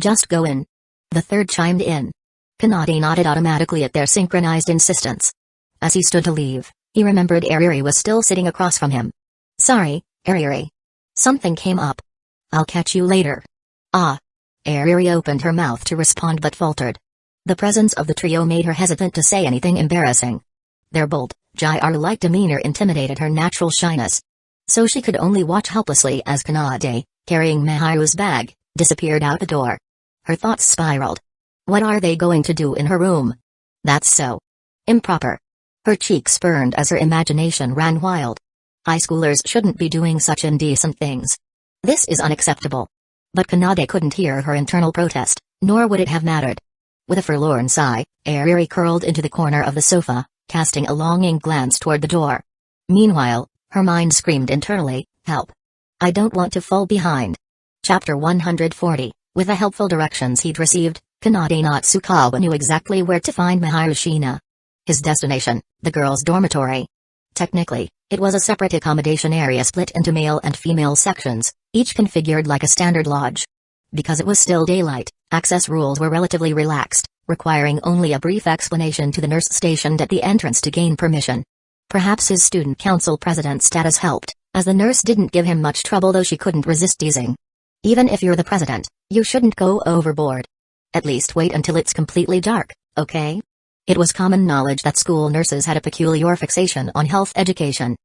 Just go in. The third chimed in. Kanade nodded automatically at their synchronized insistence. As he stood to leave, he remembered Ariri was still sitting across from him. Sorry, Ariri. Something came up. I'll catch you later. Ah. Ariri opened her mouth to respond but faltered. The presence of the trio made her hesitant to say anything embarrassing. Their bold, gyre-like demeanor intimidated her natural shyness. So she could only watch helplessly as Kanade, carrying Miharu's bag, disappeared out the door. Her thoughts spiraled. What are they going to do in her room? That's so improper. Her cheeks burned as her imagination ran wild. High schoolers shouldn't be doing such indecent things. This is unacceptable. But Kanade couldn't hear her internal protest, nor would it have mattered. With a forlorn sigh, Ariri curled into the corner of the sofa, casting a longing glance toward the door. Meanwhile, her mind screamed internally, help. I don't want to fall behind. Chapter 140. With the helpful directions he'd received, Kanade Natsukawa knew exactly where to find Miharu Shina. His destination, the girls' dormitory. Technically, it was a separate accommodation area split into male and female sections, each configured like a standard lodge. Because it was still daylight, access rules were relatively relaxed, requiring only a brief explanation to the nurse stationed at the entrance to gain permission. Perhaps his student council president status helped, as the nurse didn't give him much trouble, though she couldn't resist teasing. Even if you're the president, you shouldn't go overboard. At least wait until it's completely dark, okay? It was common knowledge that school nurses had a peculiar fixation on health education.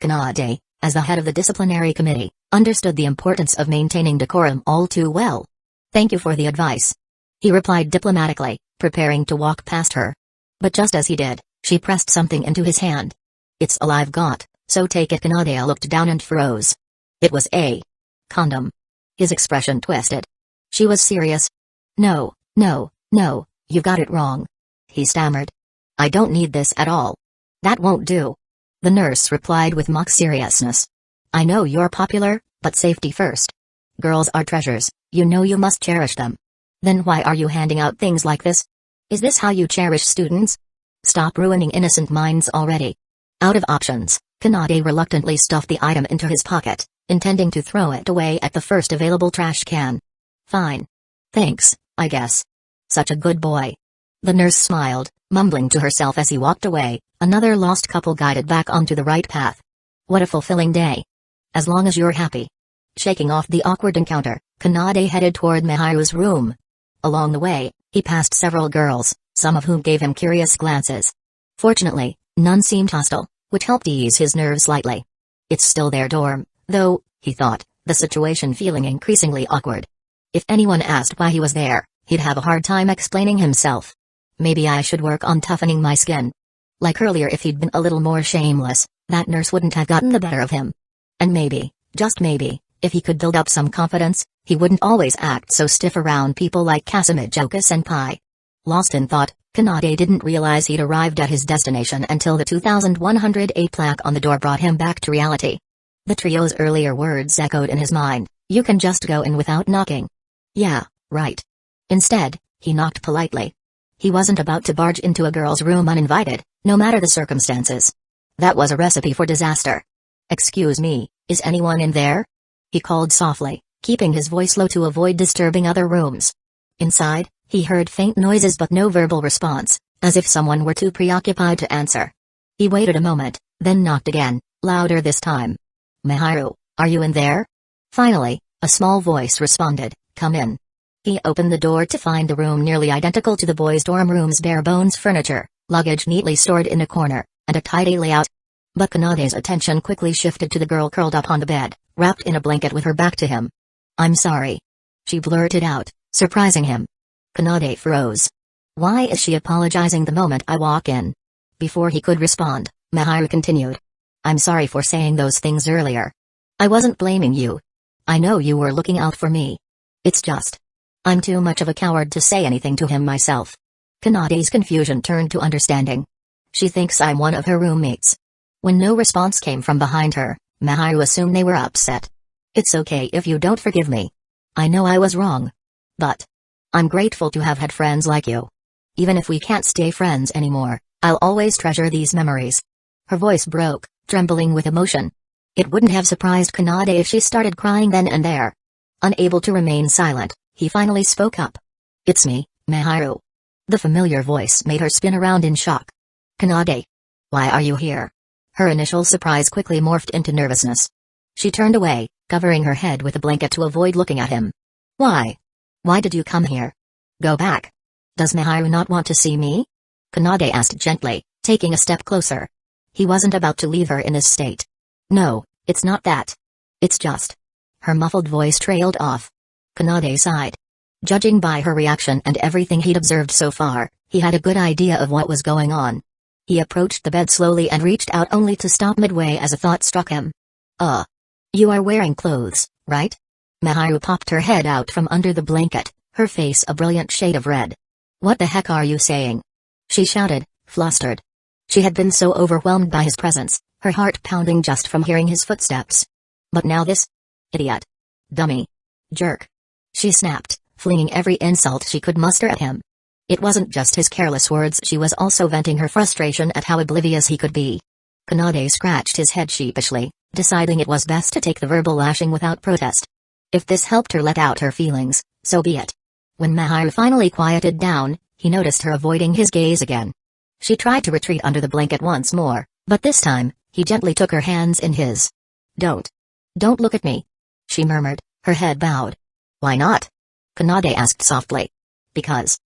Kanade, as the head of the disciplinary committee, understood the importance of maintaining decorum all too well. "Thank you for the advice," he replied diplomatically, preparing to walk past her. But just as he did, she pressed something into his hand. "It's all I've got, so take it." Kanade looked down and froze. It was a condom. His expression twisted. She was serious. No, you've got it wrong," he stammered. "I don't need this at all." "That won't do," the nurse replied with mock seriousness. "I know you're popular, but safety first. Girls are treasures, you know you must cherish them. Then why are you handing out things like this? Is this how you cherish students? Stop ruining innocent minds already." Out of options, Kanade reluctantly stuffed the item into his pocket, intending to throw it away at the first available trash can. "Fine. Thanks, I guess. Such a good boy." The nurse smiled, mumbling to herself as he walked away, another lost couple guided back onto the right path. What a fulfilling day. As long as you're happy. Shaking off the awkward encounter, Kanade headed toward Miharu's room. Along the way, he passed several girls, some of whom gave him curious glances. Fortunately, none seemed hostile, which helped ease his nerves slightly. It's still their dorm, though, he thought, the situation feeling increasingly awkward. If anyone asked why he was there, he'd have a hard time explaining himself. Maybe I should work on toughening my skin. Like earlier, if he'd been a little more shameless, that nurse wouldn't have gotten the better of him. And maybe, just maybe, if he could build up some confidence, he wouldn't always act so stiff around people like Kasumijoka-senpai. Lost in thought, Kanade didn't realize he'd arrived at his destination until the 2108 plaque on the door brought him back to reality. The trio's earlier words echoed in his mind, "You can just go in without knocking." Yeah, right. Instead, he knocked politely. He wasn't about to barge into a girl's room uninvited, no matter the circumstances. That was a recipe for disaster. "Excuse me, is anyone in there?" he called softly, keeping his voice low to avoid disturbing other rooms. Inside, he heard faint noises but no verbal response, as if someone were too preoccupied to answer. He waited a moment, then knocked again, louder this time. "Miharu, are you in there?" Finally, a small voice responded, "Come in." He opened the door to find the room nearly identical to the boys' dorm room's bare-bones furniture, luggage neatly stored in a corner, and a tidy layout. But Kanade's attention quickly shifted to the girl curled up on the bed, wrapped in a blanket with her back to him. "I'm sorry," she blurted out, surprising him. Kanade froze. Why is she apologizing the moment I walk in? Before he could respond, Miharu continued. "I'm sorry for saying those things earlier. I wasn't blaming you. I know you were looking out for me. It's just, I'm too much of a coward to say anything to him myself." Kanade's confusion turned to understanding. "She thinks I'm one of her roommates." When no response came from behind her, Miharu assumed they were upset. "It's okay if you don't forgive me. I know I was wrong. But I'm grateful to have had friends like you. Even if we can't stay friends anymore, I'll always treasure these memories." Her voice broke, trembling with emotion. It wouldn't have surprised Kanade if she started crying then and there. Unable to remain silent, he finally spoke up. "It's me, Miharu." The familiar voice made her spin around in shock. "Kanade. Why are you here?" Her initial surprise quickly morphed into nervousness. She turned away, covering her head with a blanket to avoid looking at him. "Why? Why did you come here? Go back. Does Miharu not want to see me?" Kanade asked gently, taking a step closer. He wasn't about to leave her in this state. "No, it's not that. It's just..." Her muffled voice trailed off. Kanade sighed. Judging by her reaction and everything he'd observed so far, he had a good idea of what was going on. He approached the bed slowly and reached out only to stop midway as a thought struck him. You are wearing clothes, right?" Miharu popped her head out from under the blanket, her face a brilliant shade of red. "What the heck are you saying?" she shouted, flustered. She had been so overwhelmed by his presence, her heart pounding just from hearing his footsteps. But now this? Idiot. Dummy. Jerk. She snapped, flinging every insult she could muster at him. It wasn't just his careless words, she was also venting her frustration at how oblivious he could be. Kanade scratched his head sheepishly, deciding it was best to take the verbal lashing without protest. If this helped her let out her feelings, so be it. When Mahiru finally quieted down, he noticed her avoiding his gaze again. She tried to retreat under the blanket once more, but this time, he gently took her hands in his. Don't look at me," she murmured, her head bowed. "Why not?" Kanade asked softly. Because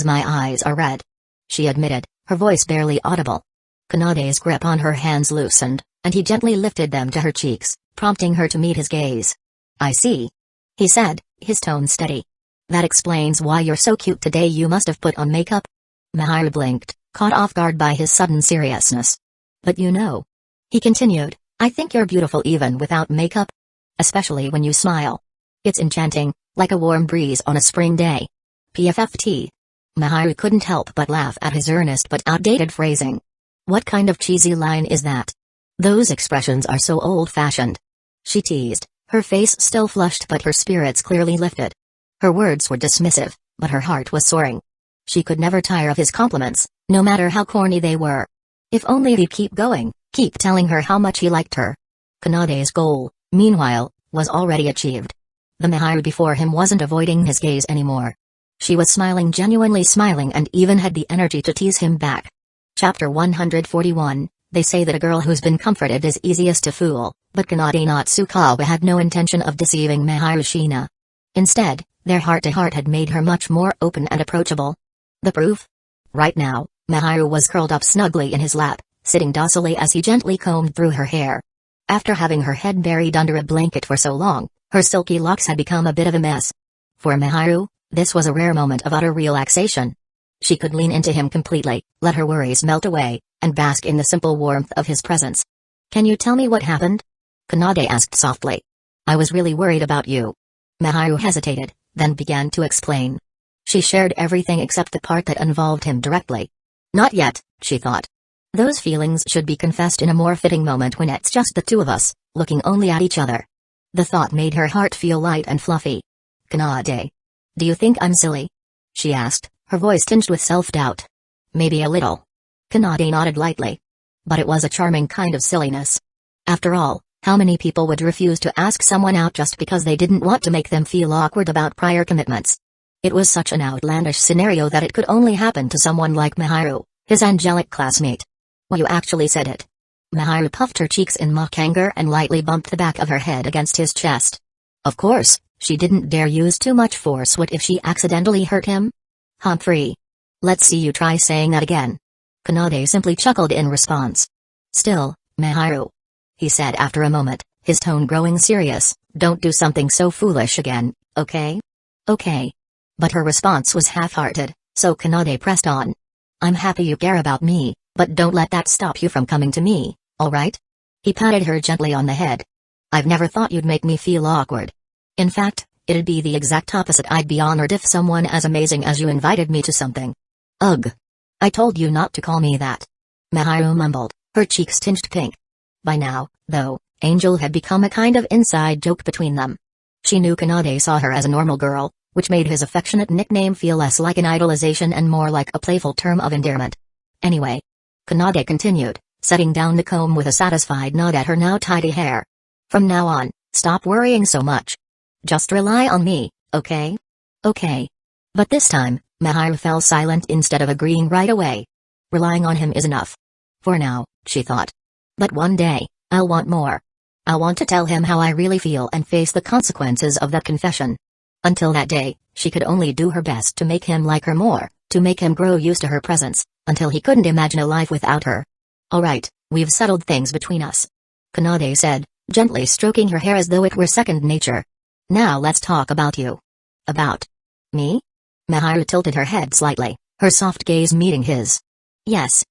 my eyes are red," she admitted, her voice barely audible. Kanade's grip on her hands loosened, and he gently lifted them to her cheeks, prompting her to meet his gaze. "I see," he said, his tone steady. "That explains why you're so cute today. You must have put on makeup." Mahiru blinked, caught off guard by his sudden seriousness. "But you know," he continued, "I think you're beautiful even without makeup. Especially when you smile. It's enchanting, like a warm breeze on a spring day." PFFT. Mahiru couldn't help but laugh at his earnest but outdated phrasing. What kind of cheesy line is that? Those expressions are so old-fashioned. She teased, her face still flushed but her spirits clearly lifted. Her words were dismissive, but her heart was soaring. She could never tire of his compliments, no matter how corny they were. If only he'd keep going, keep telling her how much he liked her. Kanade's goal, meanwhile, was already achieved. The Mahiru before him wasn't avoiding his gaze anymore. She was smiling, genuinely smiling, and even had the energy to tease him back. Chapter 141, They say that a girl who's been comforted is easiest to fool, but Kanade Natsukawa had no intention of deceiving Mahiru Shina. Instead, their heart-to-heart had made her much more open and approachable. The proof? Right now, Mahiru was curled up snugly in his lap, sitting docilely as he gently combed through her hair. After having her head buried under a blanket for so long, her silky locks had become a bit of a mess. For Mahiru, this was a rare moment of utter relaxation. She could lean into him completely, let her worries melt away, and bask in the simple warmth of his presence. "Can you tell me what happened?" Kanade asked softly. "I was really worried about you." Mahiru hesitated, then began to explain. She shared everything except the part that involved him directly. Not yet, she thought. Those feelings should be confessed in a more fitting moment when it's just the two of us, looking only at each other. The thought made her heart feel light and fluffy. "Kanade. Do you think I'm silly?" she asked, her voice tinged with self-doubt. "Maybe a little." Kanade nodded lightly. But it was a charming kind of silliness. After all, how many people would refuse to ask someone out just because they didn't want to make them feel awkward about prior commitments? It was such an outlandish scenario that it could only happen to someone like Mahiru, his angelic classmate. "Well, you actually said it." Mahiru puffed her cheeks in mock anger and lightly bumped the back of her head against his chest. Of course, she didn't dare use too much force. What if she accidentally hurt him? "Humphrey. Let's see you try saying that again." Kanade simply chuckled in response. "Still, Mahiru," he said after a moment, his tone growing serious, "don't do something so foolish again, okay?" "Okay." But her response was half-hearted, so Kanade pressed on. "I'm happy you care about me, but don't let that stop you from coming to me, alright?" He patted her gently on the head. "I've never thought you'd make me feel awkward. In fact, it'd be the exact opposite. I'd be honored if someone as amazing as you invited me to something." "Ugh. I told you not to call me that." Mahiru mumbled, her cheeks tinged pink. By now, though, Angel had become a kind of inside joke between them. She knew Kanade saw her as a normal girl, which made his affectionate nickname feel less like an idolization and more like a playful term of endearment. "Anyway," Kanade continued, setting down the comb with a satisfied nod at her now tidy hair. "From now on, stop worrying so much. Just rely on me, okay?" "Okay." But this time, Mahiru fell silent instead of agreeing right away. Relying on him is enough. For now, she thought. But one day, I'll want more. I'll want to tell him how I really feel and face the consequences of that confession. Until that day, she could only do her best to make him like her more, to make him grow used to her presence, until he couldn't imagine a life without her. "Alright, we've settled things between us," Kanade said, gently stroking her hair as though it were second nature. "Now let's talk about you." "About me?" Mahiru tilted her head slightly, her soft gaze meeting his. "Yes.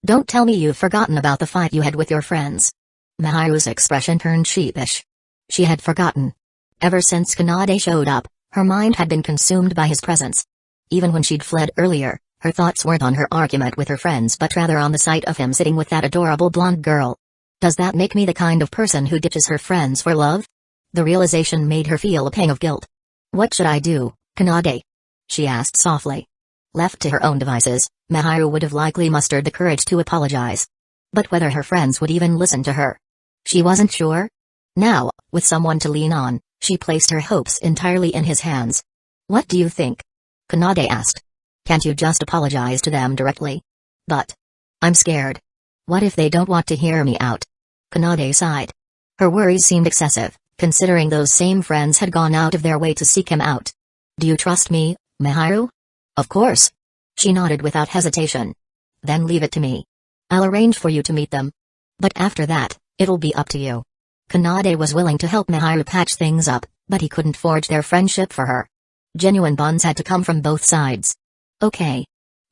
Don't tell me you've forgotten about the fight you had with your friends." Mahiru's expression turned sheepish. She had forgotten. Ever since Kanade showed up, her mind had been consumed by his presence. Even when she'd fled earlier, her thoughts weren't on her argument with her friends but rather on the sight of him sitting with that adorable blonde girl. Does that make me the kind of person who ditches her friends for love? The realization made her feel a pang of guilt. "What should I do, Kanade?" she asked softly. Left to her own devices, Mahiru would have likely mustered the courage to apologize. But whether her friends would even listen to her? She wasn't sure. Now, with someone to lean on, she placed her hopes entirely in his hands. "What do you think?" Kanade asked. "Can't you just apologize to them directly?" "But I'm scared. What if they don't want to hear me out?" Kanade sighed. Her worries seemed excessive, considering those same friends had gone out of their way to seek him out. "Do you trust me, Miharu?" "Of course." She nodded without hesitation. "Then leave it to me. I'll arrange for you to meet them. But after that, it'll be up to you." Kanade was willing to help Miharu patch things up, but he couldn't forge their friendship for her. Genuine bonds had to come from both sides. "Okay."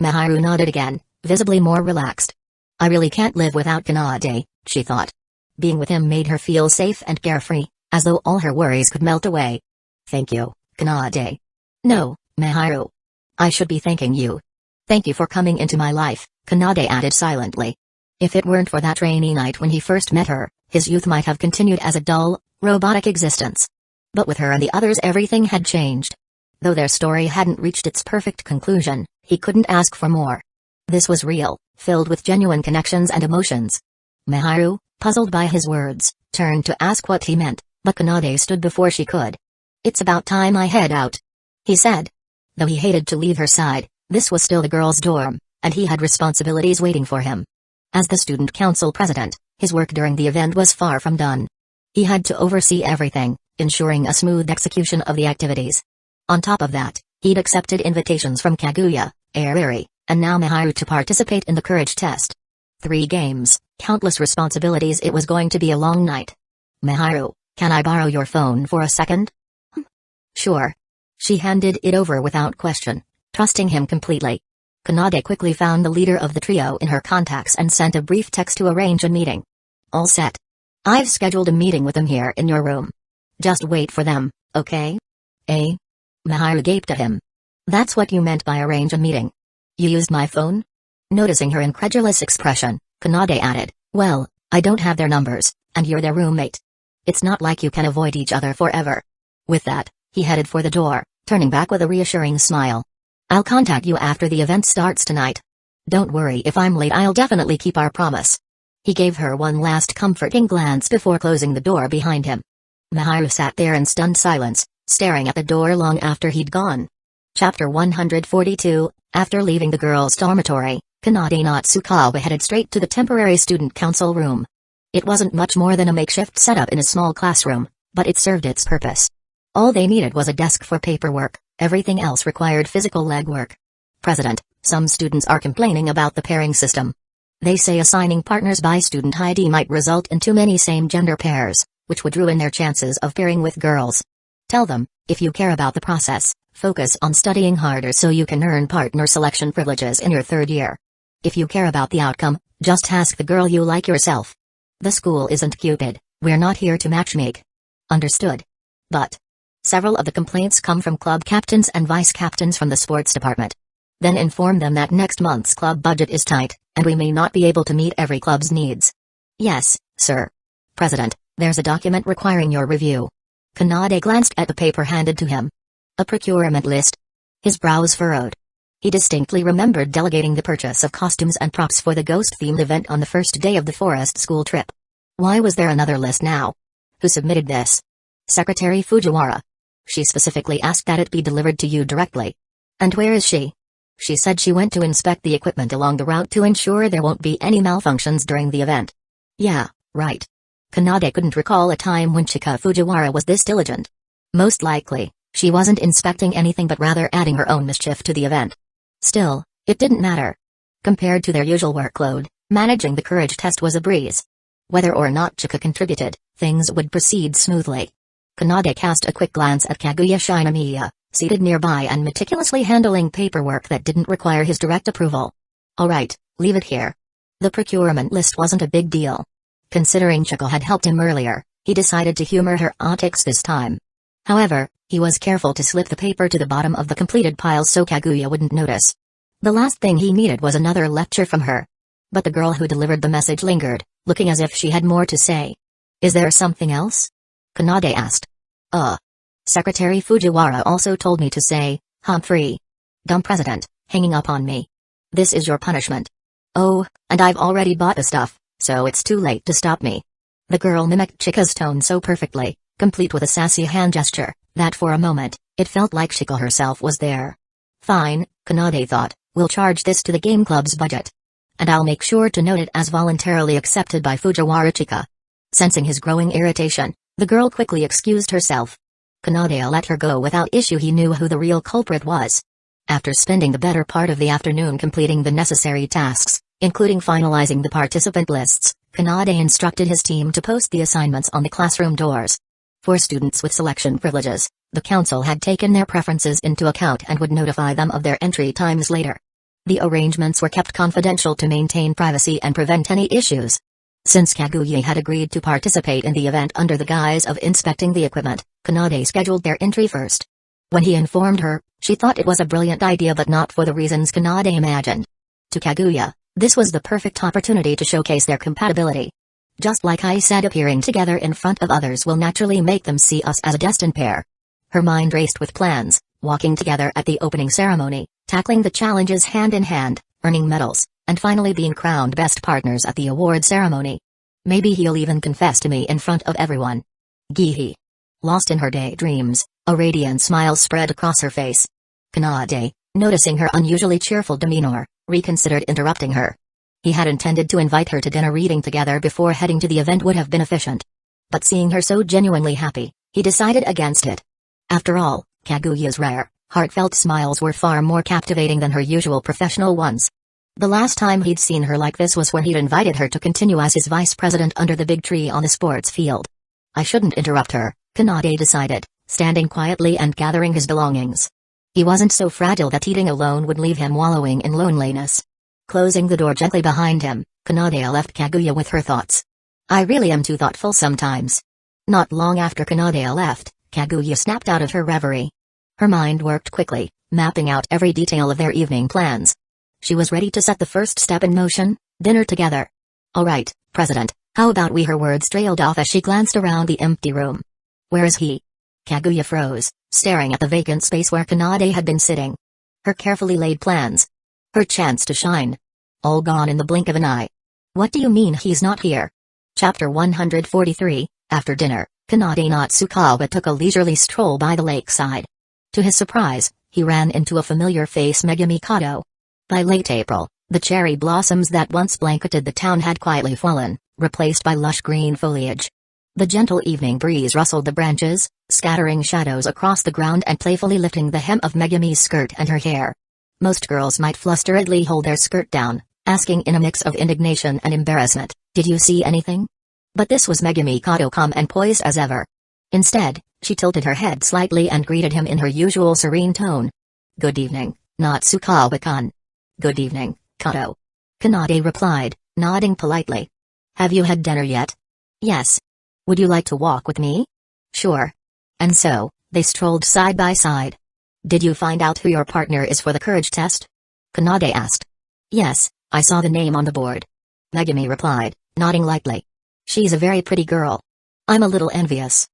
Miharu nodded again, visibly more relaxed. "I really can't live without Kanade," she thought. Being with him made her feel safe and carefree, as though all her worries could melt away. "Thank you, Kanade." "No, Miharu. I should be thanking you. Thank you for coming into my life," Kanade added silently. If it weren't for that rainy night when he first met her, his youth might have continued as a dull, robotic existence. But with her and the others everything had changed. Though their story hadn't reached its perfect conclusion, he couldn't ask for more. This was real, filled with genuine connections and emotions. Miharu, puzzled by his words, turned to ask what he meant, but Kanade stood before she could. "It's about time I head out," he said. Though he hated to leave her side, this was still the girls' dorm, and he had responsibilities waiting for him. As the student council president, his work during the event was far from done. He had to oversee everything, ensuring a smooth execution of the activities. On top of that, he'd accepted invitations from Kaguya, Ariri, and now Miharu to participate in the courage test. 3 games, countless responsibilities. It was going to be a long night. "Miharu, can I borrow your phone for a second?" "Sure." She handed it over without question, trusting him completely. Kanade quickly found the leader of the trio in her contacts and sent a brief text to arrange a meeting. "All set. I've scheduled a meeting with them here in your room. Just wait for them, okay?" "Eh?" Miharu gaped at him. "That's what you meant by arrange a meeting? You used my phone?" Noticing her incredulous expression, Kanade added, "Well, I don't have their numbers, and you're their roommate. It's not like you can avoid each other forever." With that, he headed for the door, turning back with a reassuring smile. "I'll contact you after the event starts tonight. Don't worry if I'm late, I'll definitely keep our promise." He gave her one last comforting glance before closing the door behind him. Miharu sat there in stunned silence, staring at the door long after he'd gone. Chapter 142, After leaving the girls' dormitory, Kanade Natsukawa headed straight to the temporary student council room. It wasn't much more than a makeshift setup in a small classroom, but it served its purpose. All they needed was a desk for paperwork, everything else required physical legwork. "President, some students are complaining about the pairing system. They say assigning partners by student ID might result in too many same-gender pairs, which would ruin their chances of pairing with girls. Tell them, if you care about the process, focus on studying harder so you can earn partner selection privileges in your 3rd year. If you care about the outcome, just ask the girl you like yourself. The school isn't Cupid, we're not here to matchmake." "Understood. But several of the complaints come from club captains and vice captains from the sports department. Then inform them that next month's club budget is tight, and we may not be able to meet every club's needs." "Yes, sir." "President, there's a document requiring your review." Kanade glanced at the paper handed to him. A procurement list. His brows furrowed. He distinctly remembered delegating the purchase of costumes and props for the ghost-themed event on the first day of the forest school trip. Why was there another list now? Who submitted this? Secretary Fujiwara. She specifically asked that it be delivered to you directly. "And where is she?" "She said she went to inspect the equipment along the route to ensure there won't be any malfunctions during the event." "Yeah, right." Kanade couldn't recall a time when Chika Fujiwara was this diligent. Most likely, she wasn't inspecting anything but rather adding her own mischief to the event. Still, it didn't matter. Compared to their usual workload, managing the courage test was a breeze. Whether or not Chika contributed, things would proceed smoothly. Kanade cast a quick glance at Kaguya Shinomiya, seated nearby and meticulously handling paperwork that didn't require his direct approval. "All right, leave it here." The procurement list wasn't a big deal. Considering Chika had helped him earlier, he decided to humor her antics this time. However, he was careful to slip the paper to the bottom of the completed pile so Kaguya wouldn't notice. The last thing he needed was another lecture from her. But the girl who delivered the message lingered, looking as if she had more to say. "Is there something else?" Kanade asked. Secretary Fujiwara also told me to say, Humphrey. Dumb president, hanging up on me. This is your punishment." "Oh, and I've already bought the stuff," So it's too late to stop me. The girl mimicked Chika's tone so perfectly, complete with a sassy hand gesture, that for a moment, it felt like Chika herself was there. Fine, Kanade thought, we'll charge this to the game club's budget. And I'll make sure to note it as voluntarily accepted by Fujiwara Chika. Sensing his growing irritation, the girl quickly excused herself. Kanade let her go without issue. He knew who the real culprit was. After spending the better part of the afternoon completing the necessary tasks, including finalizing the participant lists, Kanade instructed his team to post the assignments on the classroom doors. For students with selection privileges, the council had taken their preferences into account and would notify them of their entry times later. The arrangements were kept confidential to maintain privacy and prevent any issues. Since Kaguya had agreed to participate in the event under the guise of inspecting the equipment, Kanade scheduled their entry first. When he informed her, she thought it was a brilliant idea, but not for the reasons Kanade imagined. To Kaguya, this was the perfect opportunity to showcase their compatibility. Just like I said, appearing together in front of others will naturally make them see us as a destined pair. Her mind raced with plans, walking together at the opening ceremony, tackling the challenges hand in hand, earning medals, and finally being crowned best partners at the award ceremony. Maybe he'll even confess to me in front of everyone. Gihi. Lost in her daydreams, a radiant smile spread across her face. Kanade, noticing her unusually cheerful demeanor, reconsidered interrupting her. He had intended to invite her to dinner reading together before heading to the event would have been efficient. But seeing her so genuinely happy, he decided against it. After all, Kaguya's rare, heartfelt smiles were far more captivating than her usual professional ones. The last time he'd seen her like this was when he'd invited her to continue as his vice president under the big tree on the sports field. I shouldn't interrupt her, Kanade decided, standing quietly and gathering his belongings. He wasn't so fragile that eating alone would leave him wallowing in loneliness. Closing the door gently behind him, Kanade left Kaguya with her thoughts. I really am too thoughtful sometimes. Not long after Kanade left, Kaguya snapped out of her reverie. Her mind worked quickly, mapping out every detail of their evening plans. She was ready to set the first step in motion, dinner together. All right, President, how about we? Her words trailed off as she glanced around the empty room. Where is he? Kaguya froze, staring at the vacant space where Kanade had been sitting. Her carefully laid plans. Her chance to shine. All gone in the blink of an eye. What do you mean he's not here? Chapter 143, After dinner, Kanade Natsukawa took a leisurely stroll by the lakeside. To his surprise, he ran into a familiar face, Megumi Kato. By late April, the cherry blossoms that once blanketed the town had quietly fallen, replaced by lush green foliage. The gentle evening breeze rustled the branches, scattering shadows across the ground and playfully lifting the hem of Megumi's skirt and her hair. Most girls might flusteredly hold their skirt down, asking in a mix of indignation and embarrassment, "Did you see anything?" But this was Megumi Kato, calm and poised as ever. Instead, she tilted her head slightly and greeted him in her usual serene tone. "Good evening, Natsukawa-kun." "Good evening, Kato." Kanade replied, nodding politely. "Have you had dinner yet?" "Yes." "Would you like to walk with me?" "Sure." And so, they strolled side by side. "Did you find out who your partner is for the courage test?" Kanade asked. "Yes, I saw the name on the board." Megumi replied, nodding lightly. "She's a very pretty girl. I'm a little envious."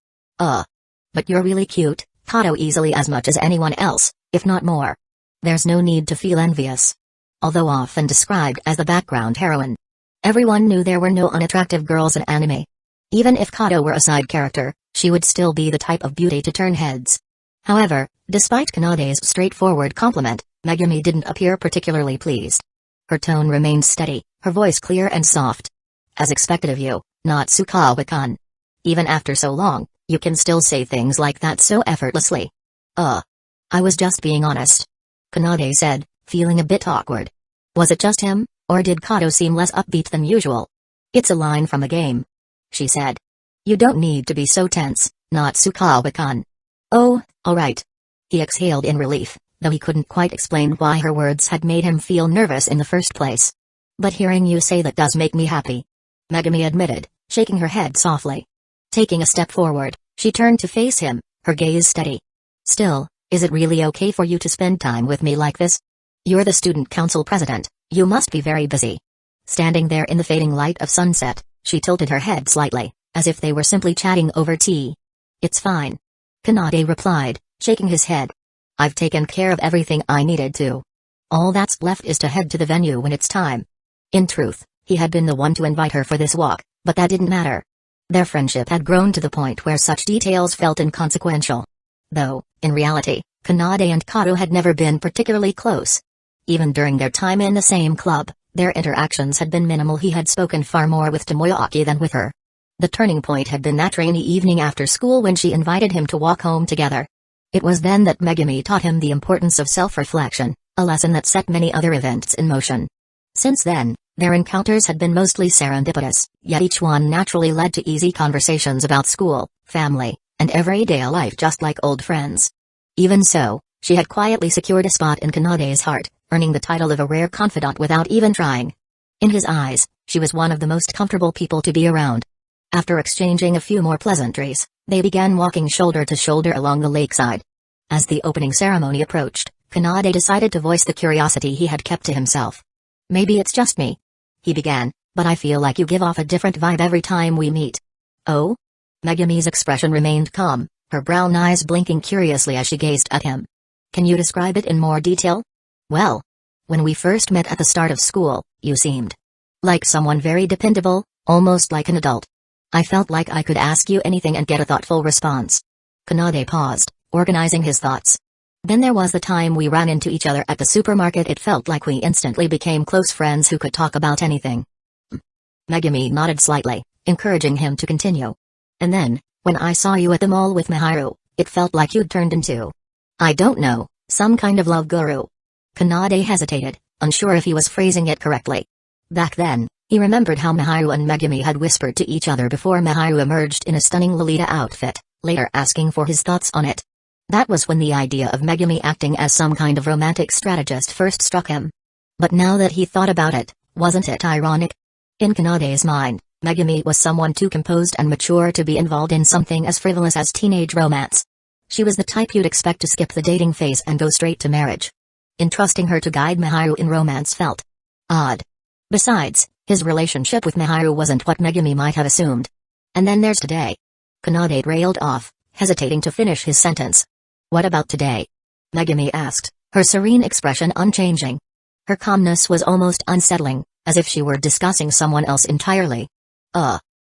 But you're really cute, Kato, easily as much as anyone else, if not more." "There's no need to feel envious." Although often described as the background heroine, everyone knew there were no unattractive girls in anime. Even if Kato were a side character, she would still be the type of beauty to turn heads. However, despite Kanade's straightforward compliment, Megumi didn't appear particularly pleased. Her tone remained steady, her voice clear and soft. "As expected of you, Natsukawa-kun. Even after so long, you can still say things like that so effortlessly." I was just being honest," Kanade said, feeling a bit awkward. Was it just him, or did Kato seem less upbeat than usual? "It's a line from a game," she said. "You don't need to be so tense, Natsukawa-kun." "Oh, all right." He exhaled in relief, though he couldn't quite explain why her words had made him feel nervous in the first place. "But hearing you say that does make me happy," Megumi admitted, shaking her head softly. Taking a step forward, she turned to face him, her gaze steady. "Still, is it really okay for you to spend time with me like this? You're the student council president, you must be very busy." Standing there in the fading light of sunset, she tilted her head slightly, as if they were simply chatting over tea. "It's fine," Kanade replied, shaking his head. "I've taken care of everything I needed to. All that's left is to head to the venue when it's time." In truth, He had been the one to invite her for this walk, but that didn't matter. Their friendship had grown to the point where such details felt inconsequential. Though, in reality, Kanade and Kato had never been particularly close. Even during their time in the same club, their interactions had been minimal. He had spoken far more with Tomoyaki than with her. The turning point had been that rainy evening after school when she invited him to walk home together. It was then that Megumi taught him the importance of self-reflection, a lesson that set many other events in motion. Since then, their encounters had been mostly serendipitous, yet each one naturally led to easy conversations about school, family, and everyday life, just like old friends. Even so, she had quietly secured a spot in Kanade's heart, earning the title of a rare confidant without even trying. In his eyes, she was one of the most comfortable people to be around. After exchanging a few more pleasantries, they began walking shoulder to shoulder along the lakeside. As the opening ceremony approached, Kanade decided to voice the curiosity he had kept to himself. "Maybe it's just me," he began, "but I feel like you give off a different vibe every time we meet." "Oh?" Megumi's expression remained calm, her brown eyes blinking curiously as she gazed at him. "Can you describe it in more detail?" "Well, when we first met at the start of school, you seemed like someone very dependable, almost like an adult. I felt like I could ask you anything and get a thoughtful response." Kanade paused, organizing his thoughts. "Then there was the time we ran into each other at the supermarket. It felt like we instantly became close friends who could talk about anything." Megumi nodded slightly, encouraging him to continue. "And then, when I saw you at the mall with Miharu, it felt like you'd turned into, I don't know, some kind of love guru." Kanade hesitated, unsure if he was phrasing it correctly. Back then, he remembered how Miharu and Megumi had whispered to each other before Miharu emerged in a stunning Lolita outfit, later asking for his thoughts on it. That was when the idea of Megumi acting as some kind of romantic strategist first struck him. But now that he thought about it, wasn't it ironic? In Kanade's mind, Megumi was someone too composed and mature to be involved in something as frivolous as teenage romance. She was the type you'd expect to skip the dating phase and go straight to marriage. Entrusting her to guide Miharu in romance felt odd. Besides, his relationship with Miharu wasn't what Megumi might have assumed. And then there's today. Kanade railed off, hesitating to finish his sentence. "What about today?" Megumi asked, her serene expression unchanging. Her calmness was almost unsettling, as if she were discussing someone else entirely.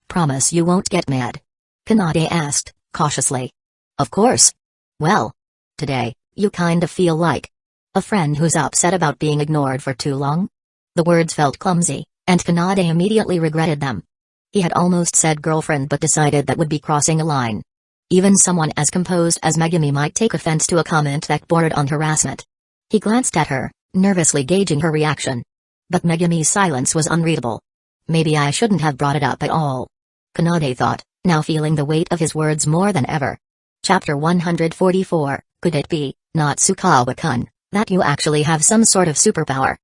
Promise you won't get mad?" Kanade asked, cautiously. "Of course. Well, today, you kind of feel like a friend who's upset about being ignored for too long?" The words felt clumsy, and Kanade immediately regretted them. He had almost said girlfriend but decided that would be crossing a line. Even someone as composed as Megumi might take offense to a comment that bordered on harassment. He glanced at her, nervously gauging her reaction. But Megumi's silence was unreadable. Maybe I shouldn't have brought it up at all, Kanade thought, now feeling the weight of his words more than ever. Chapter 144, Could it be, Natsukawa-kun, that you actually have some sort of superpower?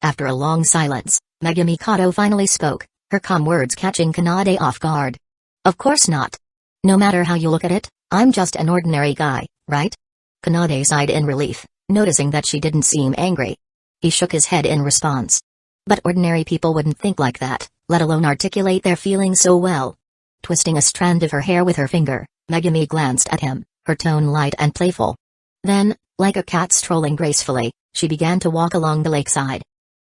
After a long silence, Megumi Kato finally spoke, her calm words catching Kanade off guard. "Of course not. No matter how you look at it, I'm just an ordinary guy, right?" Kanade sighed in relief, noticing that she didn't seem angry. He shook his head in response. "But ordinary people wouldn't think like that, let alone articulate their feelings so well." Twisting a strand of her hair with her finger, Megumi glanced at him, her tone light and playful. Then, like a cat strolling gracefully, she began to walk along the lakeside.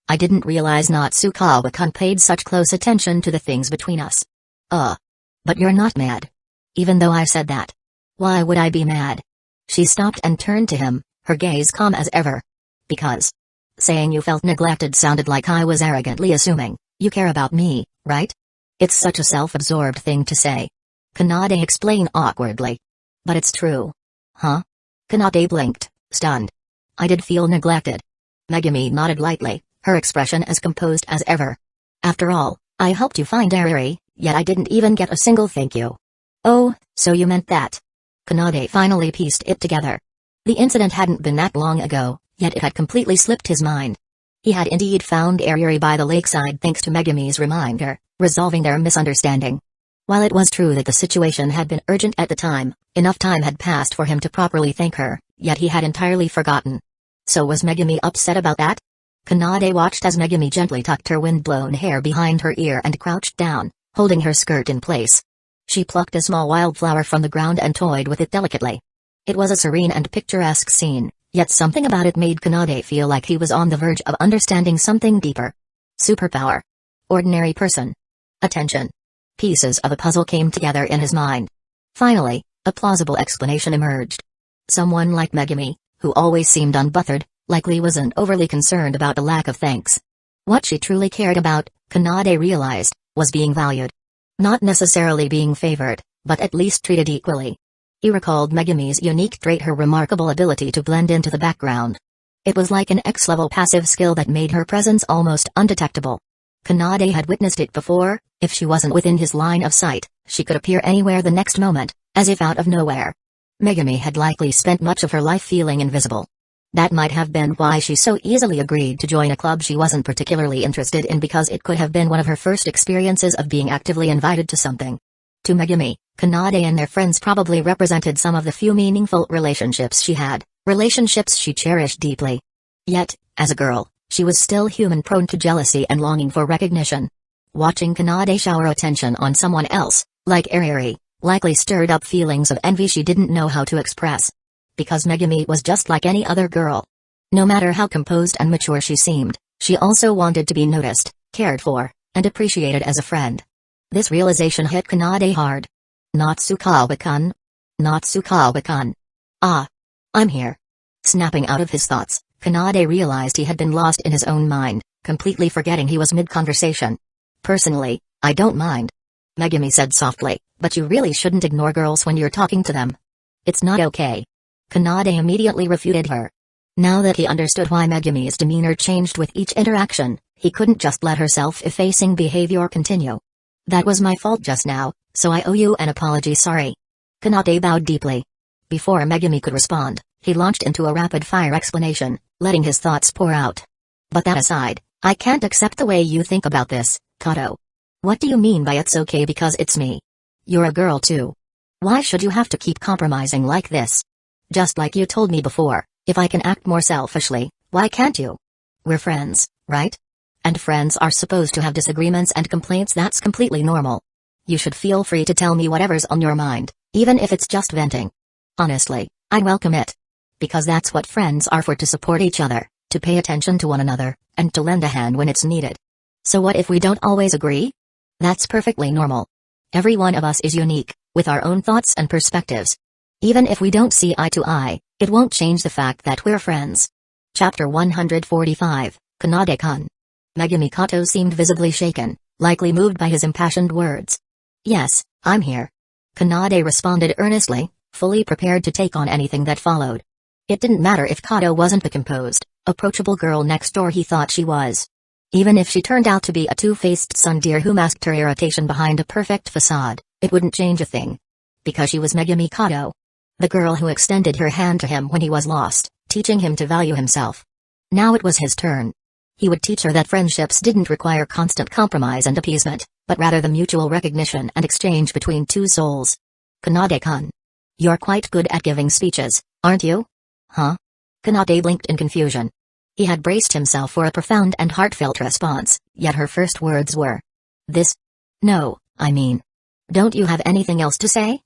"I didn't realize Natsukawa-kun paid such close attention to the things between us." But you're not mad?" "Even though I said that. Why would I be mad?" She stopped and turned to him, her gaze calm as ever. "Because saying you felt neglected sounded like I was arrogantly assuming you care about me, right? It's such a self-absorbed thing to say." Kanade explained awkwardly. "But it's true." "Huh?" Kanade blinked, stunned. "I did feel neglected." Megumi nodded lightly, her expression as composed as ever. "After all, I helped you find Ariri, yet I didn't even get a single thank you." "Oh, so you meant that?" Kanade finally pieced it together. The incident hadn't been that long ago, yet it had completely slipped his mind. He had indeed found Ariri by the lakeside thanks to Megumi's reminder, resolving their misunderstanding. While it was true that the situation had been urgent at the time, enough time had passed for him to properly thank her, yet he had entirely forgotten. So was Megumi upset about that? Kanade watched as Megumi gently tucked her wind-blown hair behind her ear and crouched down, holding her skirt in place. She plucked a small wildflower from the ground and toyed with it delicately. It was a serene and picturesque scene, yet something about it made Kanade feel like he was on the verge of understanding something deeper. Superpower. Ordinary person. Attention. Pieces of a puzzle came together in his mind. Finally, a plausible explanation emerged. Someone like Megami, who always seemed unbothered, likely wasn't overly concerned about the lack of thanks. What she truly cared about, Kanade realized, was being valued. Not necessarily being favored, but at least treated equally. He recalled Megami's unique trait, her remarkable ability to blend into the background. It was like an X-level passive skill that made her presence almost undetectable. Kanade had witnessed it before. If she wasn't within his line of sight, she could appear anywhere the next moment, as if out of nowhere. Megami had likely spent much of her life feeling invisible. That might have been why she so easily agreed to join a club she wasn't particularly interested in, because it could have been one of her first experiences of being actively invited to something. To Megami, Kanade and their friends probably represented some of the few meaningful relationships she had, relationships she cherished deeply. Yet, as a girl, she was still human, prone to jealousy and longing for recognition. Watching Kanade shower attention on someone else, like Ariri, likely stirred up feelings of envy she didn't know how to express. Because Megami was just like any other girl. No matter how composed and mature she seemed, she also wanted to be noticed, cared for, and appreciated as a friend. This realization hit Kanade hard. Natsukawa-kun? Natsukawa-kun. Ah. I'm here. Snapping out of his thoughts, Kanade realized he had been lost in his own mind, completely forgetting he was mid-conversation. Personally, I don't mind. Megami said softly, but you really shouldn't ignore girls when you're talking to them. It's not okay. Kanade immediately refuted her. Now that he understood why Megami's demeanor changed with each interaction, he couldn't just let her self-effacing behavior continue. That was my fault just now, so I owe you an apology. Sorry. Kanade bowed deeply. Before Megami could respond, he launched into a rapid-fire explanation, letting his thoughts pour out. But that aside, I can't accept the way you think about this, Kato. What do you mean by it's okay because it's me? You're a girl too. Why should you have to keep compromising like this? Just like you told me before, if I can act more selfishly, why can't you? We're friends, right? And friends are supposed to have disagreements and complaints. That's completely normal. You should feel free to tell me whatever's on your mind, even if it's just venting. Honestly, I welcome it. Because that's what friends are for, to support each other, to pay attention to one another, and to lend a hand when it's needed. So what if we don't always agree? That's perfectly normal. Every one of us is unique, with our own thoughts and perspectives. Even if we don't see eye to eye, it won't change the fact that we're friends. Chapter 145, Kanade-kun. Megami Kato seemed visibly shaken, likely moved by his impassioned words. Yes, I'm here. Kanade responded earnestly, fully prepared to take on anything that followed. It didn't matter if Kato wasn't the composed, approachable girl next door he thought she was. Even if she turned out to be a two-faced tsundere who masked her irritation behind a perfect facade, it wouldn't change a thing. Because she was Megami Kato. The girl who extended her hand to him when he was lost, teaching him to value himself. Now it was his turn. He would teach her that friendships didn't require constant compromise and appeasement, but rather the mutual recognition and exchange between two souls. Kanade-kun. You're quite good at giving speeches, aren't you? Huh? Kanade blinked in confusion. He had braced himself for a profound and heartfelt response, yet her first words were, "This? No, I mean. Don't you have anything else to say?"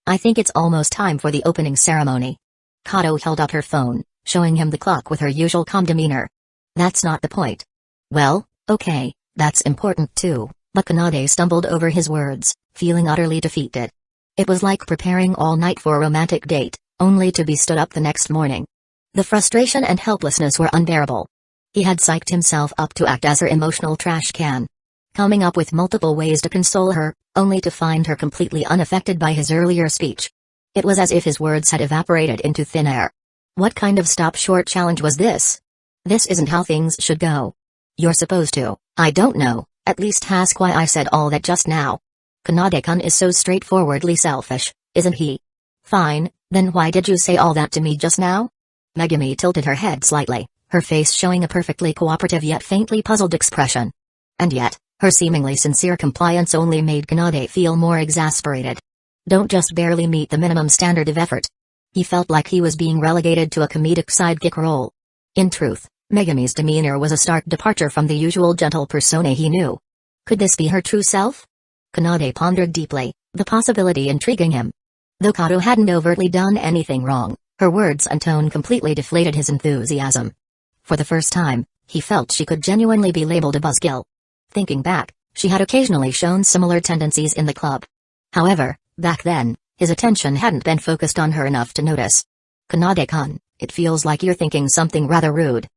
I think it's almost time for the opening ceremony. Kato held up her phone, showing him the clock with her usual calm demeanor. That's not the point. Well, okay, that's important too, but Kanade stumbled over his words, feeling utterly defeated. It was like preparing all night for a romantic date, only to be stood up the next morning. The frustration and helplessness were unbearable. He had psyched himself up to act as her emotional trash can, coming up with multiple ways to console her, only to find her completely unaffected by his earlier speech. It was as if his words had evaporated into thin air. What kind of stop-short challenge was this? This isn't how things should go. You're supposed to, I don't know, at least ask why I said all that just now. Kanade-kun is so straightforwardly selfish, isn't he? Fine, then why did you say all that to me just now? Megami tilted her head slightly, her face showing a perfectly cooperative yet faintly puzzled expression. And yet, her seemingly sincere compliance only made Kanade feel more exasperated. Don't just barely meet the minimum standard of effort. He felt like he was being relegated to a comedic sidekick role. In truth, Megami's demeanor was a stark departure from the usual gentle persona he knew. Could this be her true self? Kanade pondered deeply, the possibility intriguing him. Though Kato hadn't overtly done anything wrong, her words and tone completely deflated his enthusiasm. For the first time, he felt she could genuinely be labeled a buzzkill. Thinking back, she had occasionally shown similar tendencies in the club. However, back then, his attention hadn't been focused on her enough to notice. "Kanade-kun, it feels like you're thinking something rather rude,"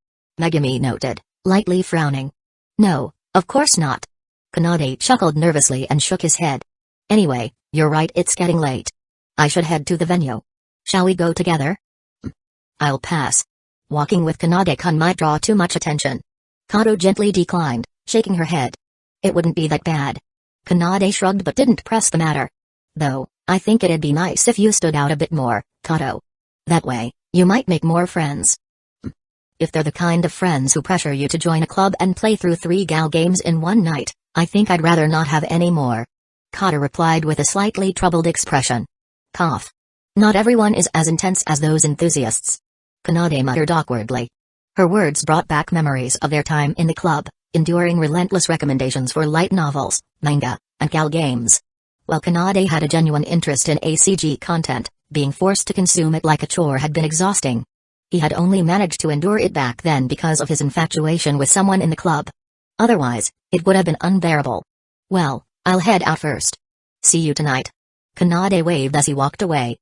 Megumi noted, lightly frowning. "No, of course not." Kanade chuckled nervously and shook his head. "Anyway, you're right, it's getting late. I should head to the venue. Shall we go together?" "I'll pass. Walking with Kanade-kun might draw too much attention." Kato gently declined, shaking her head. "It wouldn't be that bad." Kanade shrugged but didn't press the matter. "Though, I think it'd be nice if you stood out a bit more, Kato. That way, you might make more friends." "If they're the kind of friends who pressure you to join a club and play through 3 gal games in one night, I think I'd rather not have any more," Kato replied with a slightly troubled expression. Cough. "Not everyone is as intense as those enthusiasts," Kanade muttered awkwardly. Her words brought back memories of their time in the club, enduring relentless recommendations for light novels, manga, and gal games. While Kanade had a genuine interest in ACG content, being forced to consume it like a chore had been exhausting. He had only managed to endure it back then because of his infatuation with someone in the club. Otherwise, it would have been unbearable. "Well, I'll head out first. See you tonight." Kanade waved as he walked away.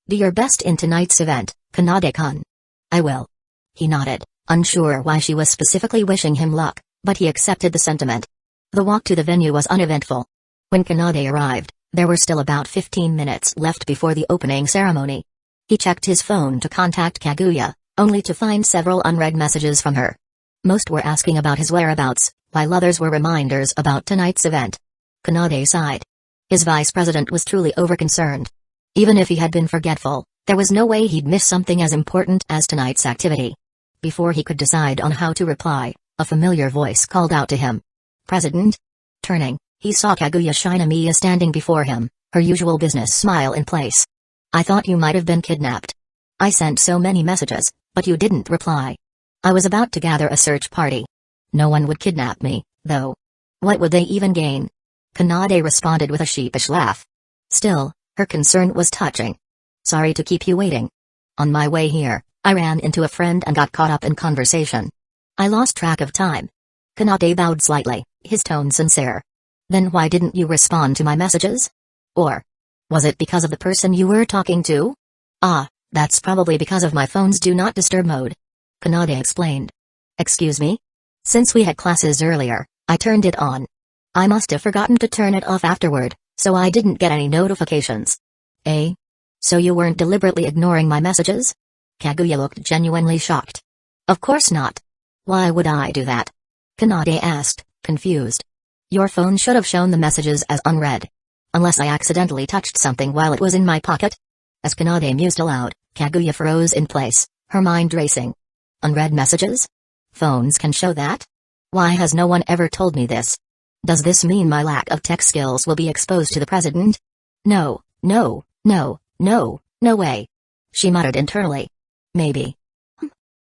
"Do your best in tonight's event, Kanade-kun." "I will." He nodded, unsure why she was specifically wishing him luck, but he accepted the sentiment. The walk to the venue was uneventful. When Kanade arrived, there were still about 15 minutes left before the opening ceremony. He checked his phone to contact Kaguya, only to find several unread messages from her. Most were asking about his whereabouts, while others were reminders about tonight's event. Kanade sighed. His vice president was truly overconcerned. Even if he had been forgetful, there was no way he'd miss something as important as tonight's activity. Before he could decide on how to reply, a familiar voice called out to him. "President?" Turning, he saw Kaguya Shinomiya standing before him, her usual business smile in place. "I thought you might have been kidnapped. I sent so many messages, but you didn't reply. I was about to gather a search party. No one would kidnap me, though. What would they even gain?" Kanade responded with a sheepish laugh. Still, her concern was touching. "Sorry to keep you waiting. On my way here, I ran into a friend and got caught up in conversation. I lost track of time." Kanade bowed slightly, his tone sincere. "Then why didn't you respond to my messages? Or was it because of the person you were talking to?" "Ah, that's probably because of my phone's do not disturb mode," Kanade explained. "Excuse me? Since we had classes earlier, I turned it on. I must have forgotten to turn it off afterward, so I didn't get any notifications." "Eh? So you weren't deliberately ignoring my messages?" Kaguya looked genuinely shocked. "Of course not. Why would I do that?" Kanade asked, confused. "Your phone should have shown the messages as unread. Unless I accidentally touched something while it was in my pocket." As Kanade mused aloud, Kaguya froze in place, her mind racing. Unread messages? Phones can show that? Why has no one ever told me this? Does this mean my lack of tech skills will be exposed to the president? No, no, no, no, no way. She muttered internally. Maybe.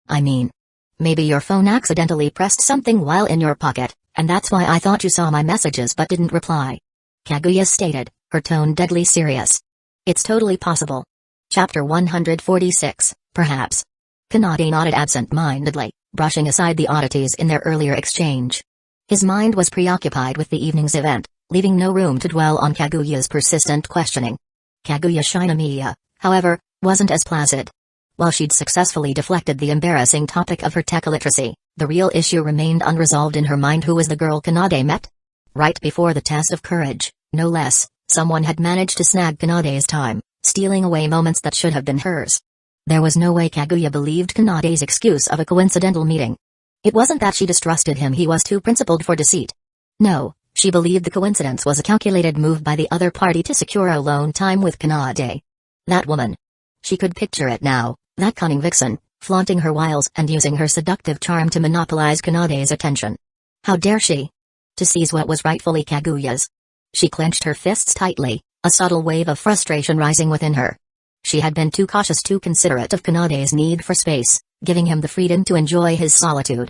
I mean, maybe your phone accidentally pressed something while in your pocket, and that's why I thought you saw my messages but didn't reply. Kaguya stated, her tone deadly serious. It's totally possible. Chapter 146, perhaps. Kanade nodded absent-mindedly, brushing aside the oddities in their earlier exchange. His mind was preoccupied with the evening's event, leaving no room to dwell on Kaguya's persistent questioning. Kaguya Shinomiya, however, wasn't as placid. While she'd successfully deflected the embarrassing topic of her tech illiteracy, the real issue remained unresolved in her mind. Who was the girl Kanade met? Right before the test of courage, no less, someone had managed to snag Kanade's time, stealing away moments that should have been hers. There was no way Kaguya believed Kanade's excuse of a coincidental meeting. It wasn't that she distrusted him, he was too principled for deceit. No, she believed the coincidence was a calculated move by the other party to secure alone time with Kanade. That woman. She could picture it now, that cunning vixen, flaunting her wiles and using her seductive charm to monopolize Kanade's attention. How dare she? To seize what was rightfully Kaguya's. She clenched her fists tightly, a subtle wave of frustration rising within her. She had been too cautious, too considerate of Kanade's need for space, giving him the freedom to enjoy his solitude.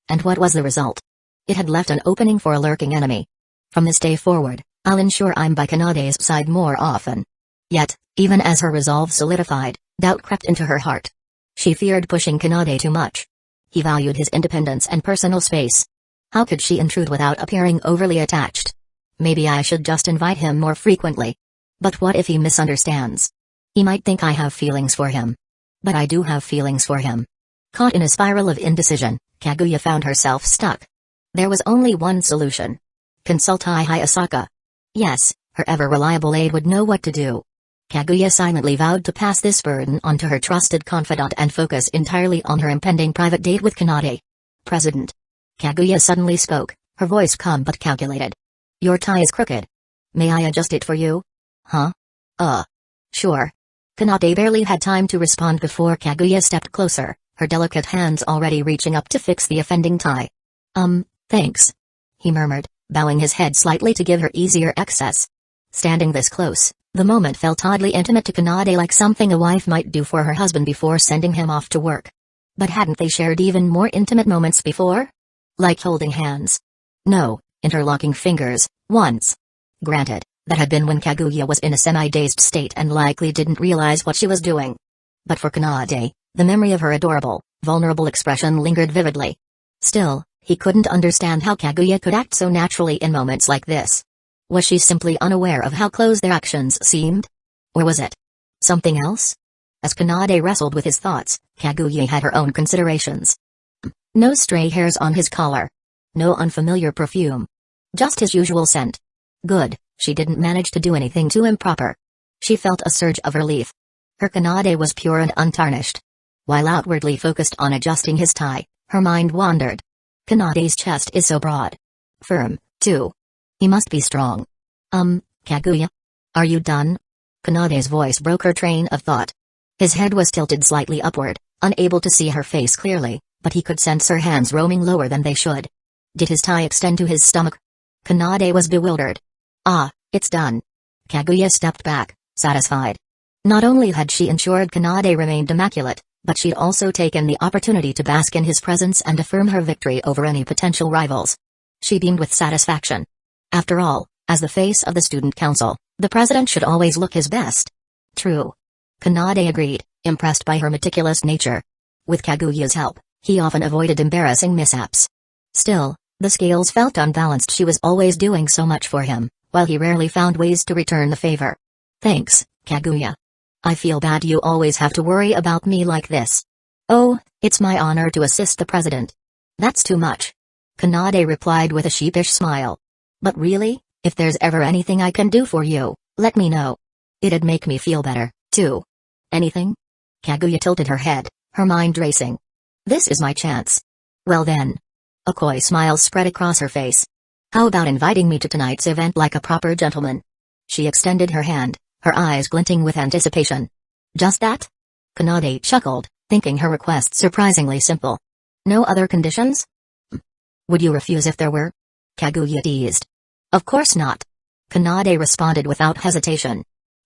And what was the result? It had left an opening for a lurking enemy. From this day forward, I'll ensure I'm by Kanade's side more often. Yet, even as her resolve solidified, doubt crept into her heart. She feared pushing Kanade too much. He valued his independence and personal space. How could she intrude without appearing overly attached? Maybe I should just invite him more frequently. But what if he misunderstands? He might think I have feelings for him. But I do have feelings for him. Caught in a spiral of indecision, Kaguya found herself stuck. There was only one solution. Consult Hayasaka. Yes, her ever-reliable aide would know what to do. Kaguya silently vowed to pass this burden on to her trusted confidant and focus entirely on her impending private date with Kanade. President. Kaguya suddenly spoke, her voice calm but calculated. Your tie is crooked. May I adjust it for you? Huh? Sure. Kanade barely had time to respond before Kaguya stepped closer, her delicate hands already reaching up to fix the offending tie. Thanks. He murmured, bowing his head slightly to give her easier access. Standing this close, the moment felt oddly intimate to Kanade, like something a wife might do for her husband before sending him off to work. But hadn't they shared even more intimate moments before? Like holding hands? No, interlocking fingers, once. Granted, that had been when Kaguya was in a semi-dazed state and likely didn't realize what she was doing. But for Kanade, the memory of her adorable, vulnerable expression lingered vividly. Still, he couldn't understand how Kaguya could act so naturally in moments like this. Was she simply unaware of how close their actions seemed? Or was it something else? As Kanade wrestled with his thoughts, Kaguya had her own considerations. No stray hairs on his collar. No unfamiliar perfume. Just his usual scent. Good, she didn't manage to do anything too improper. She felt a surge of relief. Her Kanade was pure and untarnished. While outwardly focused on adjusting his tie, her mind wandered. Kanade's chest is so broad. Firm, too. He must be strong. Kaguya? Are you done? Kanade's voice broke her train of thought. His head was tilted slightly upward, unable to see her face clearly, but he could sense her hands roaming lower than they should. Did his tie extend to his stomach? Kanade was bewildered. It's done. Kaguya stepped back, satisfied. Not only had she ensured Kanade remained immaculate, but she'd also taken the opportunity to bask in his presence and affirm her victory over any potential rivals. She beamed with satisfaction. After all, as the face of the student council, the president should always look his best. True. Kanade agreed, impressed by her meticulous nature. With Kaguya's help, he often avoided embarrassing mishaps. Still, the scales felt unbalanced. She was always doing so much for him, while he rarely found ways to return the favor. Thanks, Kaguya. I feel bad you always have to worry about me like this. Oh, it's my honor to assist the president. That's too much. Kanade replied with a sheepish smile. But really, if there's ever anything I can do for you, let me know. It'd make me feel better, too. Anything? Kaguya tilted her head, her mind racing. This is my chance. Well then. A coy smile spread across her face. How about inviting me to tonight's event like a proper gentleman? She extended her hand, her eyes glinting with anticipation. Just that? Kanade chuckled, thinking her request surprisingly simple. No other conditions? Would you refuse if there were? Kaguya teased. Of course not. Kanade responded without hesitation.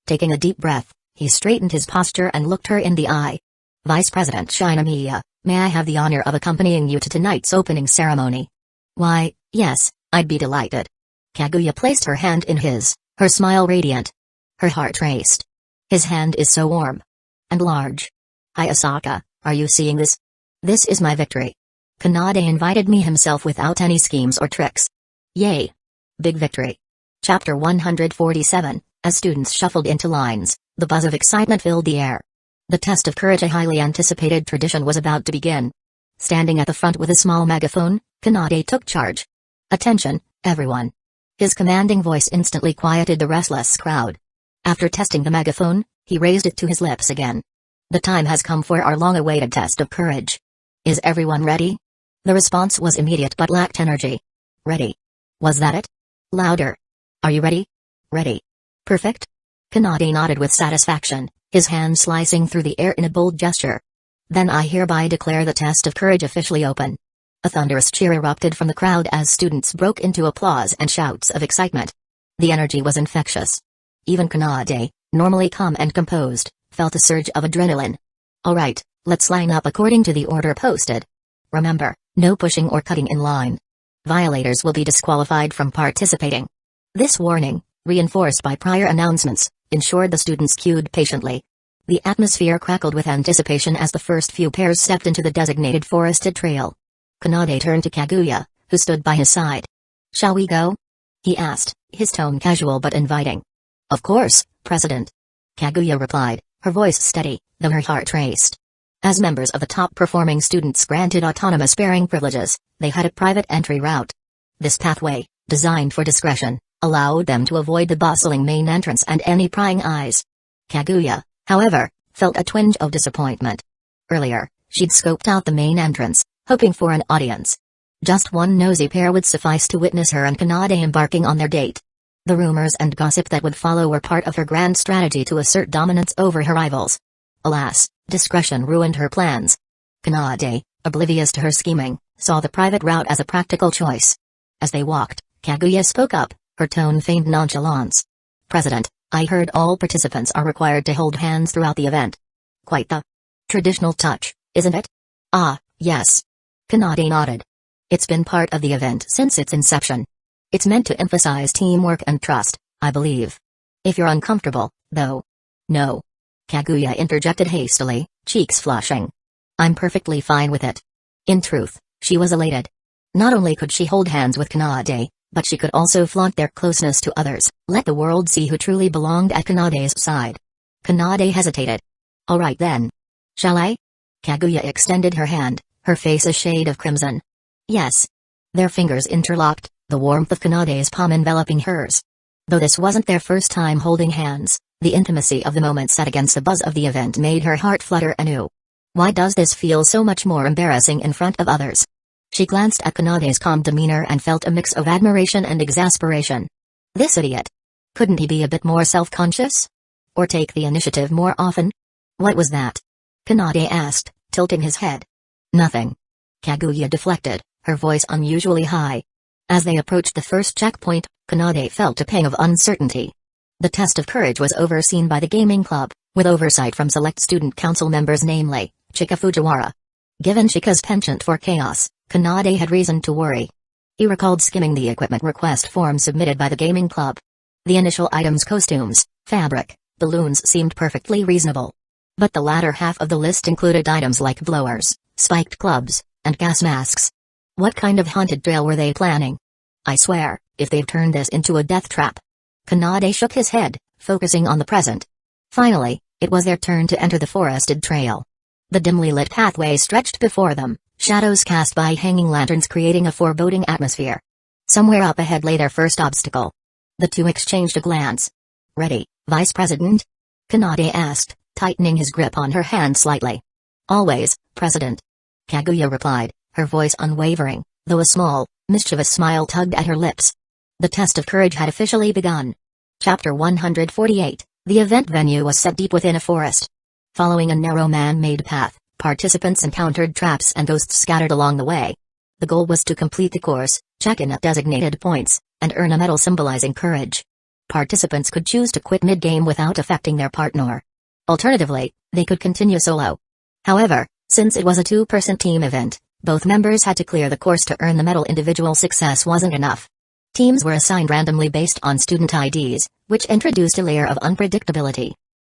Taking a deep breath, he straightened his posture and looked her in the eye. Vice President Shinomiya, may I have the honor of accompanying you to tonight's opening ceremony? Why, yes, I'd be delighted. Kaguya placed her hand in his, her smile radiant. Her heart raced. His hand is so warm. And large. Hayasaka, are you seeing this? This is my victory. Kanade invited me himself without any schemes or tricks. Yay. Big victory. Chapter 147, as students shuffled into lines, the buzz of excitement filled the air. The test of courage, a highly anticipated tradition, was about to begin. Standing at the front with a small megaphone, Kanade took charge. Attention, everyone. His commanding voice instantly quieted the restless crowd. After testing the megaphone, he raised it to his lips again. The time has come for our long-awaited test of courage. Is everyone ready? The response was immediate but lacked energy. Ready. Was that it? Louder. Are you ready? Ready. Perfect. Kanade nodded with satisfaction, his hand slicing through the air in a bold gesture. Then I hereby declare the test of courage officially open. A thunderous cheer erupted from the crowd as students broke into applause and shouts of excitement. The energy was infectious. Even Kanade, normally calm and composed, felt a surge of adrenaline. All right, let's line up according to the order posted. Remember, no pushing or cutting in line. Violators will be disqualified from participating. This warning, reinforced by prior announcements, ensured the students queued patiently. The atmosphere crackled with anticipation as the first few pairs stepped into the designated forested trail. Kanade turned to Kaguya, who stood by his side. "Shall we go?" he asked, his tone casual but inviting. "Of course, President," Kaguya replied, her voice steady, though her heart raced. As members of the top-performing students granted autonomous pairing privileges, they had a private entry route. This pathway, designed for discretion, allowed them to avoid the bustling main entrance and any prying eyes. Kaguya, however, felt a twinge of disappointment. Earlier, she'd scoped out the main entrance, hoping for an audience. Just one nosy pair would suffice to witness her and Kanade embarking on their date. The rumors and gossip that would follow were part of her grand strategy to assert dominance over her rivals. Alas, discretion ruined her plans. Kanade, oblivious to her scheming, saw the private route as a practical choice. As they walked, Kaguya spoke up, her tone feigned nonchalance. "President, I heard all participants are required to hold hands throughout the event. Quite the traditional touch, isn't it?" "Ah, yes." Kanade nodded. "It's been part of the event since its inception. It's meant to emphasize teamwork and trust, I believe. If you're uncomfortable, though." "No." Kaguya interjected hastily, cheeks flushing. "I'm perfectly fine with it." In truth, she was elated. Not only could she hold hands with Kanade, but she could also flaunt their closeness to others, let the world see who truly belonged at Kanade's side. Kanade hesitated. "All right then. Shall I?" Kaguya extended her hand, her face a shade of crimson. "Yes." Their fingers interlocked, the warmth of Kanade's palm enveloping hers. Though this wasn't their first time holding hands, the intimacy of the moment set against the buzz of the event made her heart flutter anew. Why does this feel so much more embarrassing in front of others? She glanced at Kanade's calm demeanor and felt a mix of admiration and exasperation. This idiot. Couldn't he be a bit more self-conscious? Or take the initiative more often? "What was that?" Kanade asked, tilting his head. "Nothing." Kaguya deflected, her voice unusually high. As they approached the first checkpoint, Kanade felt a pang of uncertainty. The test of courage was overseen by the gaming club, with oversight from select student council members, namely, Chika Fujiwara. Given Chika's penchant for chaos, Kanade had reason to worry. He recalled skimming the equipment request form submitted by the gaming club. The initial items, costumes, fabric, balloons, seemed perfectly reasonable. But the latter half of the list included items like blowers, spiked clubs, and gas masks. What kind of haunted trail were they planning? "I swear, if they've turned this into a death trap." Kanade shook his head, focusing on the present. Finally, it was their turn to enter the forested trail. The dimly lit pathway stretched before them, shadows cast by hanging lanterns creating a foreboding atmosphere. Somewhere up ahead lay their first obstacle. The two exchanged a glance. "Ready, Vice President?" Kanade asked, tightening his grip on her hand slightly. "Always, President." Kaguya replied, her voice unwavering, though a small, mischievous smile tugged at her lips. The test of courage had officially begun. Chapter 148, the event venue was set deep within a forest. Following a narrow man-made path, participants encountered traps and ghosts scattered along the way. The goal was to complete the course, check in at designated points, and earn a medal symbolizing courage. Participants could choose to quit mid-game without affecting their partner. Alternatively, they could continue solo. However, since it was a two-person team event, both members had to clear the course to earn the medal. Individual success wasn't enough. Teams were assigned randomly based on student IDs, which introduced a layer of unpredictability.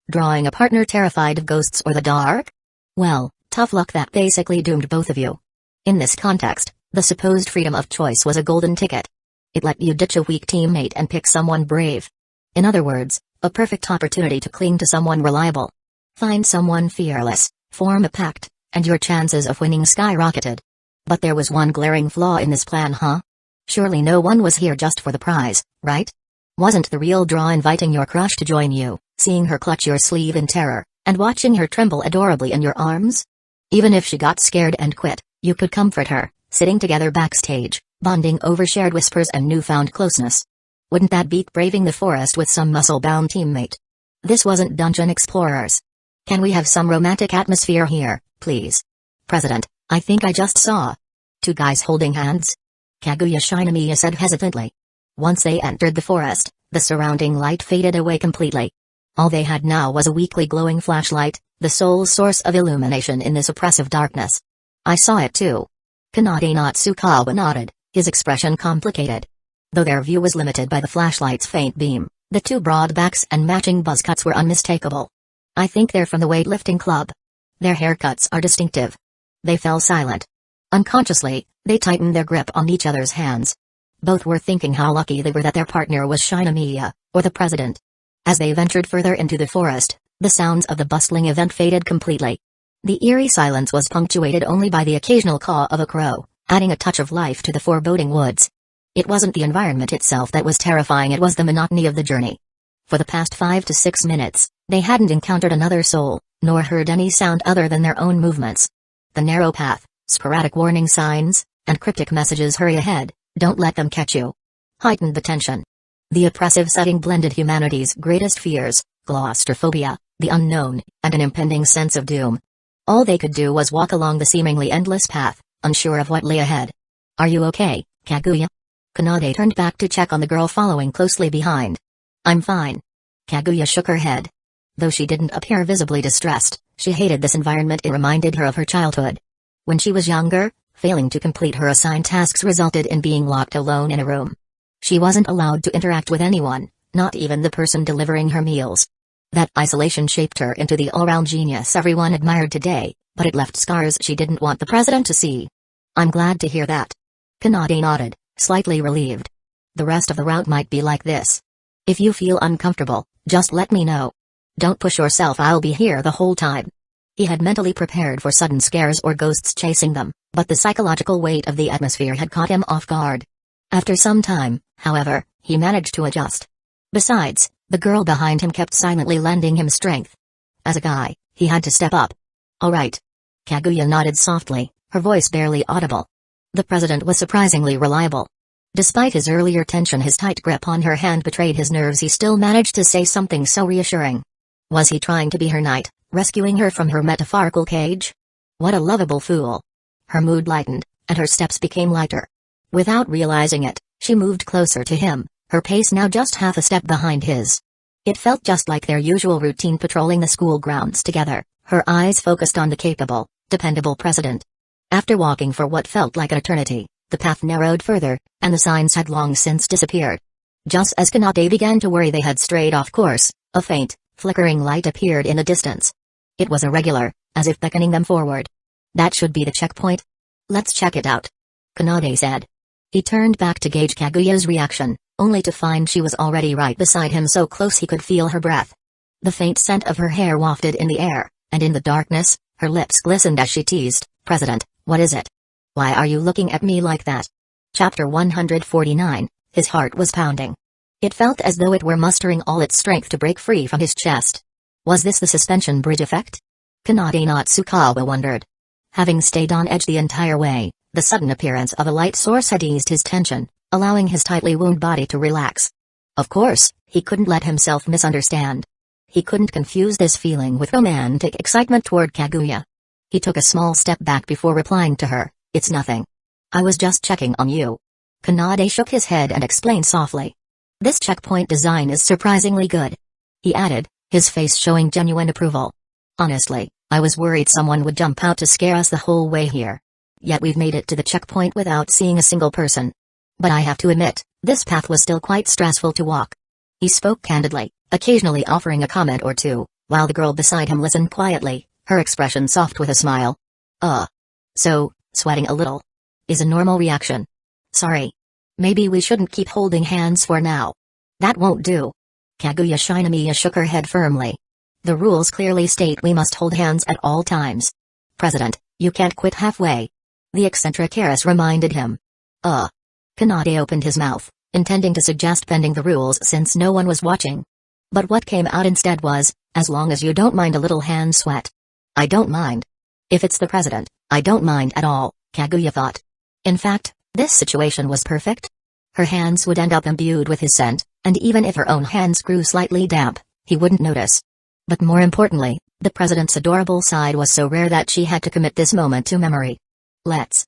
Drawing a partner terrified of ghosts or the dark? Well, tough luck, that basically doomed both of you. In this context, the supposed freedom of choice was a golden ticket. It let you ditch a weak teammate and pick someone brave. In other words, a perfect opportunity to cling to someone reliable. Find someone fearless, form a pact, and your chances of winning skyrocketed. But there was one glaring flaw in this plan, huh? Surely no one was here just for the prize, right? Wasn't the real draw inviting your crush to join you, seeing her clutch your sleeve in terror, and watching her tremble adorably in your arms? Even if she got scared and quit, you could comfort her, sitting together backstage, bonding over shared whispers and newfound closeness. Wouldn't that beat braving the forest with some muscle-bound teammate? This wasn't Dungeon Explorers. Can we have some romantic atmosphere here, please? President, I think I just saw two guys holding hands. Kaguya Shinomiya said hesitantly. Once they entered the forest, the surrounding light faded away completely. All they had now was a weakly glowing flashlight, the sole source of illumination in this oppressive darkness. I saw it too. Kanade Natsukawa nodded, his expression complicated. Though their view was limited by the flashlight's faint beam, the two broad backs and matching buzz cuts were unmistakable. I think they're from the weightlifting club. Their haircuts are distinctive. They fell silent. Unconsciously, they tightened their grip on each other's hands. Both were thinking how lucky they were that their partner was Shinomiya, or the president. As they ventured further into the forest, the sounds of the bustling event faded completely. The eerie silence was punctuated only by the occasional caw of a crow, adding a touch of life to the foreboding woods. It wasn't the environment itself that was terrifying, it was the monotony of the journey. For the past 5 to 6 minutes, they hadn't encountered another soul, nor heard any sound other than their own movements. The narrow path, sporadic warning signs, and cryptic messages "hurry ahead, don't let them catch you," heightened the tension. The oppressive setting blended humanity's greatest fears, claustrophobia, the unknown, and an impending sense of doom. All they could do was walk along the seemingly endless path, unsure of what lay ahead. "Are you okay, Kaguya?" Kanade turned back to check on the girl following closely behind. "I'm fine." Kaguya shook her head. Though she didn't appear visibly distressed, she hated this environment. It reminded her of her childhood. When she was younger, failing to complete her assigned tasks resulted in being locked alone in a room. She wasn't allowed to interact with anyone, not even the person delivering her meals. That isolation shaped her into the all-round genius everyone admired today, but it left scars she didn't want the president to see. "I'm glad to hear that." Kanade nodded, slightly relieved. "The rest of the route might be like this. If you feel uncomfortable, just let me know. Don't push yourself, I'll be here the whole time." He had mentally prepared for sudden scares or ghosts chasing them, but the psychological weight of the atmosphere had caught him off guard. After some time, however, he managed to adjust. Besides, the girl behind him kept silently lending him strength. As a guy, he had to step up. "All right." Kaguya nodded softly, her voice barely audible. The president was surprisingly reliable. Despite his earlier tension, his tight grip on her hand betrayed his nerves. He still managed to say something so reassuring. Was he trying to be her knight, rescuing her from her metaphorical cage? What a lovable fool. Her mood lightened, and her steps became lighter. Without realizing it, she moved closer to him, her pace now just half a step behind his. It felt just like their usual routine, patrolling the school grounds together, her eyes focused on the capable, dependable president. After walking for what felt like an eternity, the path narrowed further, and the signs had long since disappeared. Just as Kanade began to worry they had strayed off course, a faint, flickering light appeared in the distance. It was irregular, as if beckoning them forward. "That should be the checkpoint. Let's check it out," Kanade said. He turned back to gauge Kaguya's reaction, only to find she was already right beside him, so close he could feel her breath. The faint scent of her hair wafted in the air, and in the darkness, her lips glistened as she teased, "President, what is it? Why are you looking at me like that?" Chapter 149, his heart was pounding. It felt as though it were mustering all its strength to break free from his chest. Was this the suspension bridge effect? Kanade Natsukawa wondered. Having stayed on edge the entire way, the sudden appearance of a light source had eased his tension, allowing his tightly wound body to relax. Of course, he couldn't let himself misunderstand. He couldn't confuse this feeling with romantic excitement toward Kaguya. He took a small step back before replying to her, "It's nothing. I was just checking on you." Kanade shook his head and explained softly. "This checkpoint design is surprisingly good," he added, his face showing genuine approval. "Honestly, I was worried someone would jump out to scare us the whole way here. Yet we've made it to the checkpoint without seeing a single person. But I have to admit, this path was still quite stressful to walk." He spoke candidly, occasionally offering a comment or two, while the girl beside him listened quietly, her expression soft with a smile. So, sweating a little is a normal reaction. Sorry. Maybe we shouldn't keep holding hands for now." "That won't do." Kaguya Shinomiya shook her head firmly. "The rules clearly state we must hold hands at all times. President, you can't quit halfway," the eccentric heiress reminded him. Kanade opened his mouth, intending to suggest bending the rules since no one was watching. But what came out instead was, "As long as you don't mind a little hand sweat." "I don't mind. If it's the president, I don't mind at all," Kaguya thought. In fact, this situation was perfect. Her hands would end up imbued with his scent, and even if her own hands grew slightly damp, he wouldn't notice. But more importantly, the president's adorable side was so rare that she had to commit this moment to memory. Let's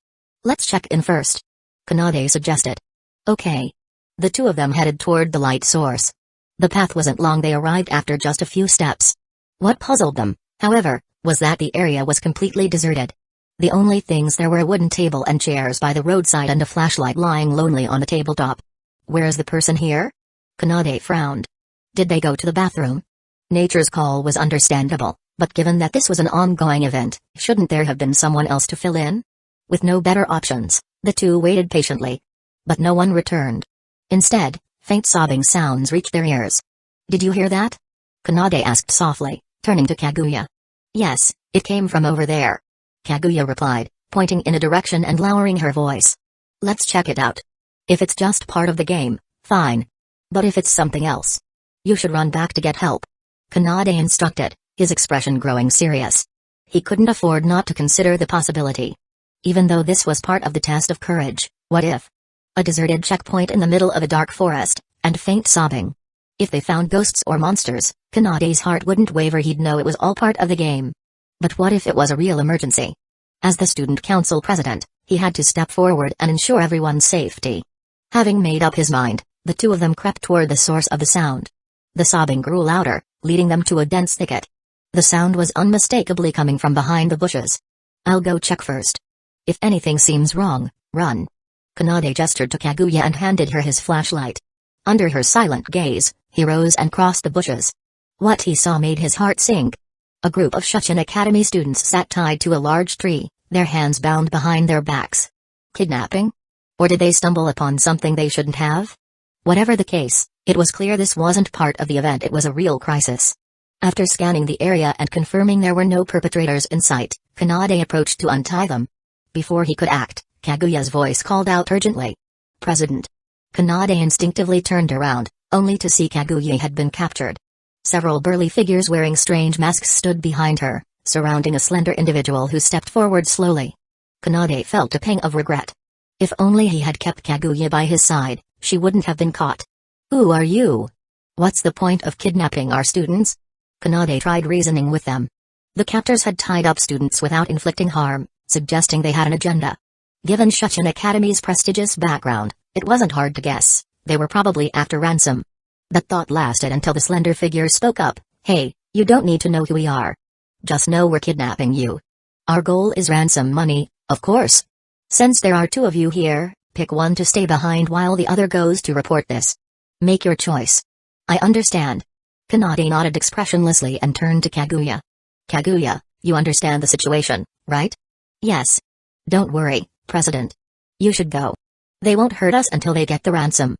check in first," Kanade suggested. "Okay." The two of them headed toward the light source. The path wasn't long. They arrived after just a few steps. What puzzled them, however, was that the area was completely deserted. The only things there were a wooden table and chairs by the roadside and a flashlight lying lonely on the tabletop. "Where is the person here?" Kanade frowned. "Did they go to the bathroom?" Nature's call was understandable, but given that this was an ongoing event, shouldn't there have been someone else to fill in? With no better options, the two waited patiently. But no one returned. Instead, faint sobbing sounds reached their ears. "Did you hear that?" Kanade asked softly, turning to Kaguya. "Yes, it came from over there," Kaguya replied, pointing in a direction and lowering her voice. "Let's check it out. If it's just part of the game, fine. But if it's something else, you should run back to get help," Kanade instructed, his expression growing serious. He couldn't afford not to consider the possibility. Even though this was part of the test of courage, what if? A deserted checkpoint in the middle of a dark forest, and faint sobbing. If they found ghosts or monsters, Kanade's heart wouldn't waver. He'd know it was all part of the game. But what if it was a real emergency? As the student council president, he had to step forward and ensure everyone's safety. Having made up his mind, the two of them crept toward the source of the sound. The sobbing grew louder, leading them to a dense thicket. The sound was unmistakably coming from behind the bushes. "I'll go check first. If anything seems wrong, run." Kanade gestured to Kaguya and handed her his flashlight. Under her silent gaze, he rose and crossed the bushes. What he saw made his heart sink. A group of Shuchin Academy students sat tied to a large tree, their hands bound behind their backs. Kidnapping? Or did they stumble upon something they shouldn't have? Whatever the case, it was clear this wasn't part of the event. It was a real crisis. After scanning the area and confirming there were no perpetrators in sight, Kanade approached to untie them. Before he could act, Kaguya's voice called out urgently. "President." Kanade instinctively turned around, only to see Kaguya had been captured. Several burly figures wearing strange masks stood behind her, surrounding a slender individual who stepped forward slowly. Kanade felt a pang of regret. If only he had kept Kaguya by his side, she wouldn't have been caught. "Who are you? What's the point of kidnapping our students?" Kanade tried reasoning with them. The captors had tied up students without inflicting harm, suggesting they had an agenda. Given Shuchin Academy's prestigious background, it wasn't hard to guess, they were probably after ransom. That thought lasted until the slender figure spoke up. "Hey, you don't need to know who we are. Just know we're kidnapping you. Our goal is ransom money, of course. Since there are two of you here, pick one to stay behind while the other goes to report this. Make your choice." "I understand." Kanade nodded expressionlessly and turned to Kaguya. "Kaguya, you understand the situation, right?" "Yes. Don't worry, President. You should go. They won't hurt us until they get the ransom,"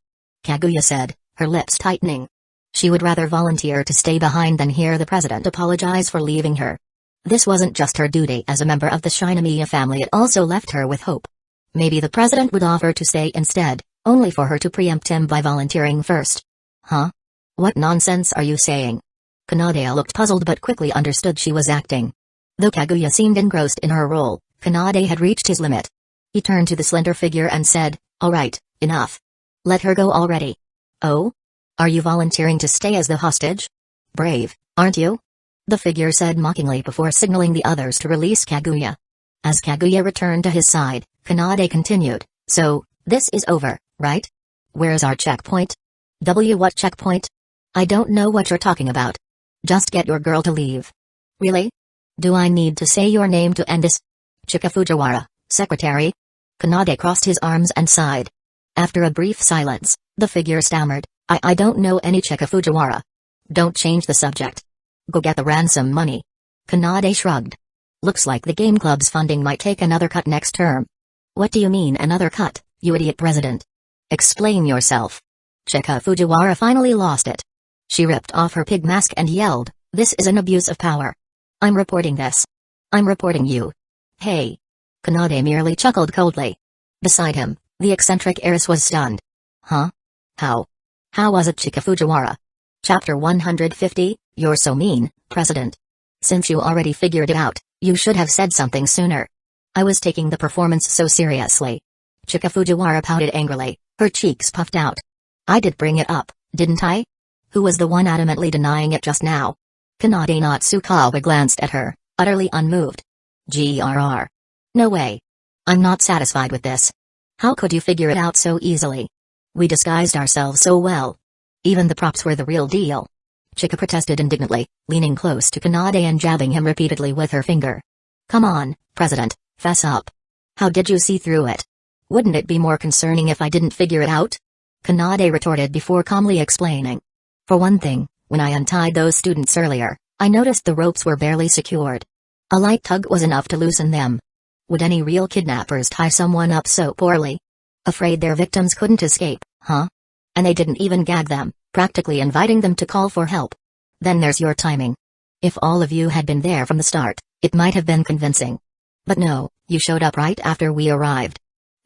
Kaguya said, her lips tightening. She would rather volunteer to stay behind than hear the president apologize for leaving her. This wasn't just her duty as a member of the Shinomiya family, it also left her with hope. Maybe the president would offer to stay instead, only for her to preempt him by volunteering first. "Huh? What nonsense are you saying?" Kanade looked puzzled but quickly understood she was acting. Though Kaguya seemed engrossed in her role, Kanade had reached his limit. He turned to the slender figure and said, "All right, enough. Let her go already." "Oh? Are you volunteering to stay as the hostage? Brave, aren't you?" the figure said mockingly before signaling the others to release Kaguya. As Kaguya returned to his side, Kanade continued, "So, this is over, right? Where's our checkpoint?" What checkpoint? I don't know what you're talking about. Just get your girl to leave." "Really? Do I need to say your name to end this?" "Chika Fujiwara, Secretary." Kanade crossed his arms and sighed. After a brief silence, the figure stammered, I don't know any Chika Fujiwara." "Don't change the subject. Go get the ransom money." Kanade shrugged. "Looks like the game club's funding might take another cut next term." "What do you mean another cut, you idiot president? Explain yourself." Chika Fujiwara finally lost it. She ripped off her pig mask and yelled, "This is an abuse of power. I'm reporting this. I'm reporting you." "Hey." Kanade merely chuckled coldly. Beside him, the eccentric heiress was stunned. "Huh? How? How was it Chika Fujiwara?" Chapter 150, You're so mean, President. Since you already figured it out, you should have said something sooner. I was taking the performance so seriously. Chika Fujiwara pouted angrily, her cheeks puffed out. "I did bring it up, didn't I? Who was the one adamantly denying it just now?" Kanade Natsukawa glanced at her, utterly unmoved. "Grr. No way. I'm not satisfied with this. How could you figure it out so easily? We disguised ourselves so well. Even the props were the real deal." Chika protested indignantly, leaning close to Kanade and jabbing him repeatedly with her finger. "Come on, President, fess up. How did you see through it? Wouldn't it be more concerning if I didn't figure it out?" Kanade retorted before calmly explaining. "For one thing, when I untied those students earlier, I noticed the ropes were barely secured. A light tug was enough to loosen them. Would any real kidnappers tie someone up so poorly? Afraid their victims couldn't escape, huh? And they didn't even gag them, practically inviting them to call for help. Then there's your timing. If all of you had been there from the start, it might have been convincing. But no, you showed up right after we arrived.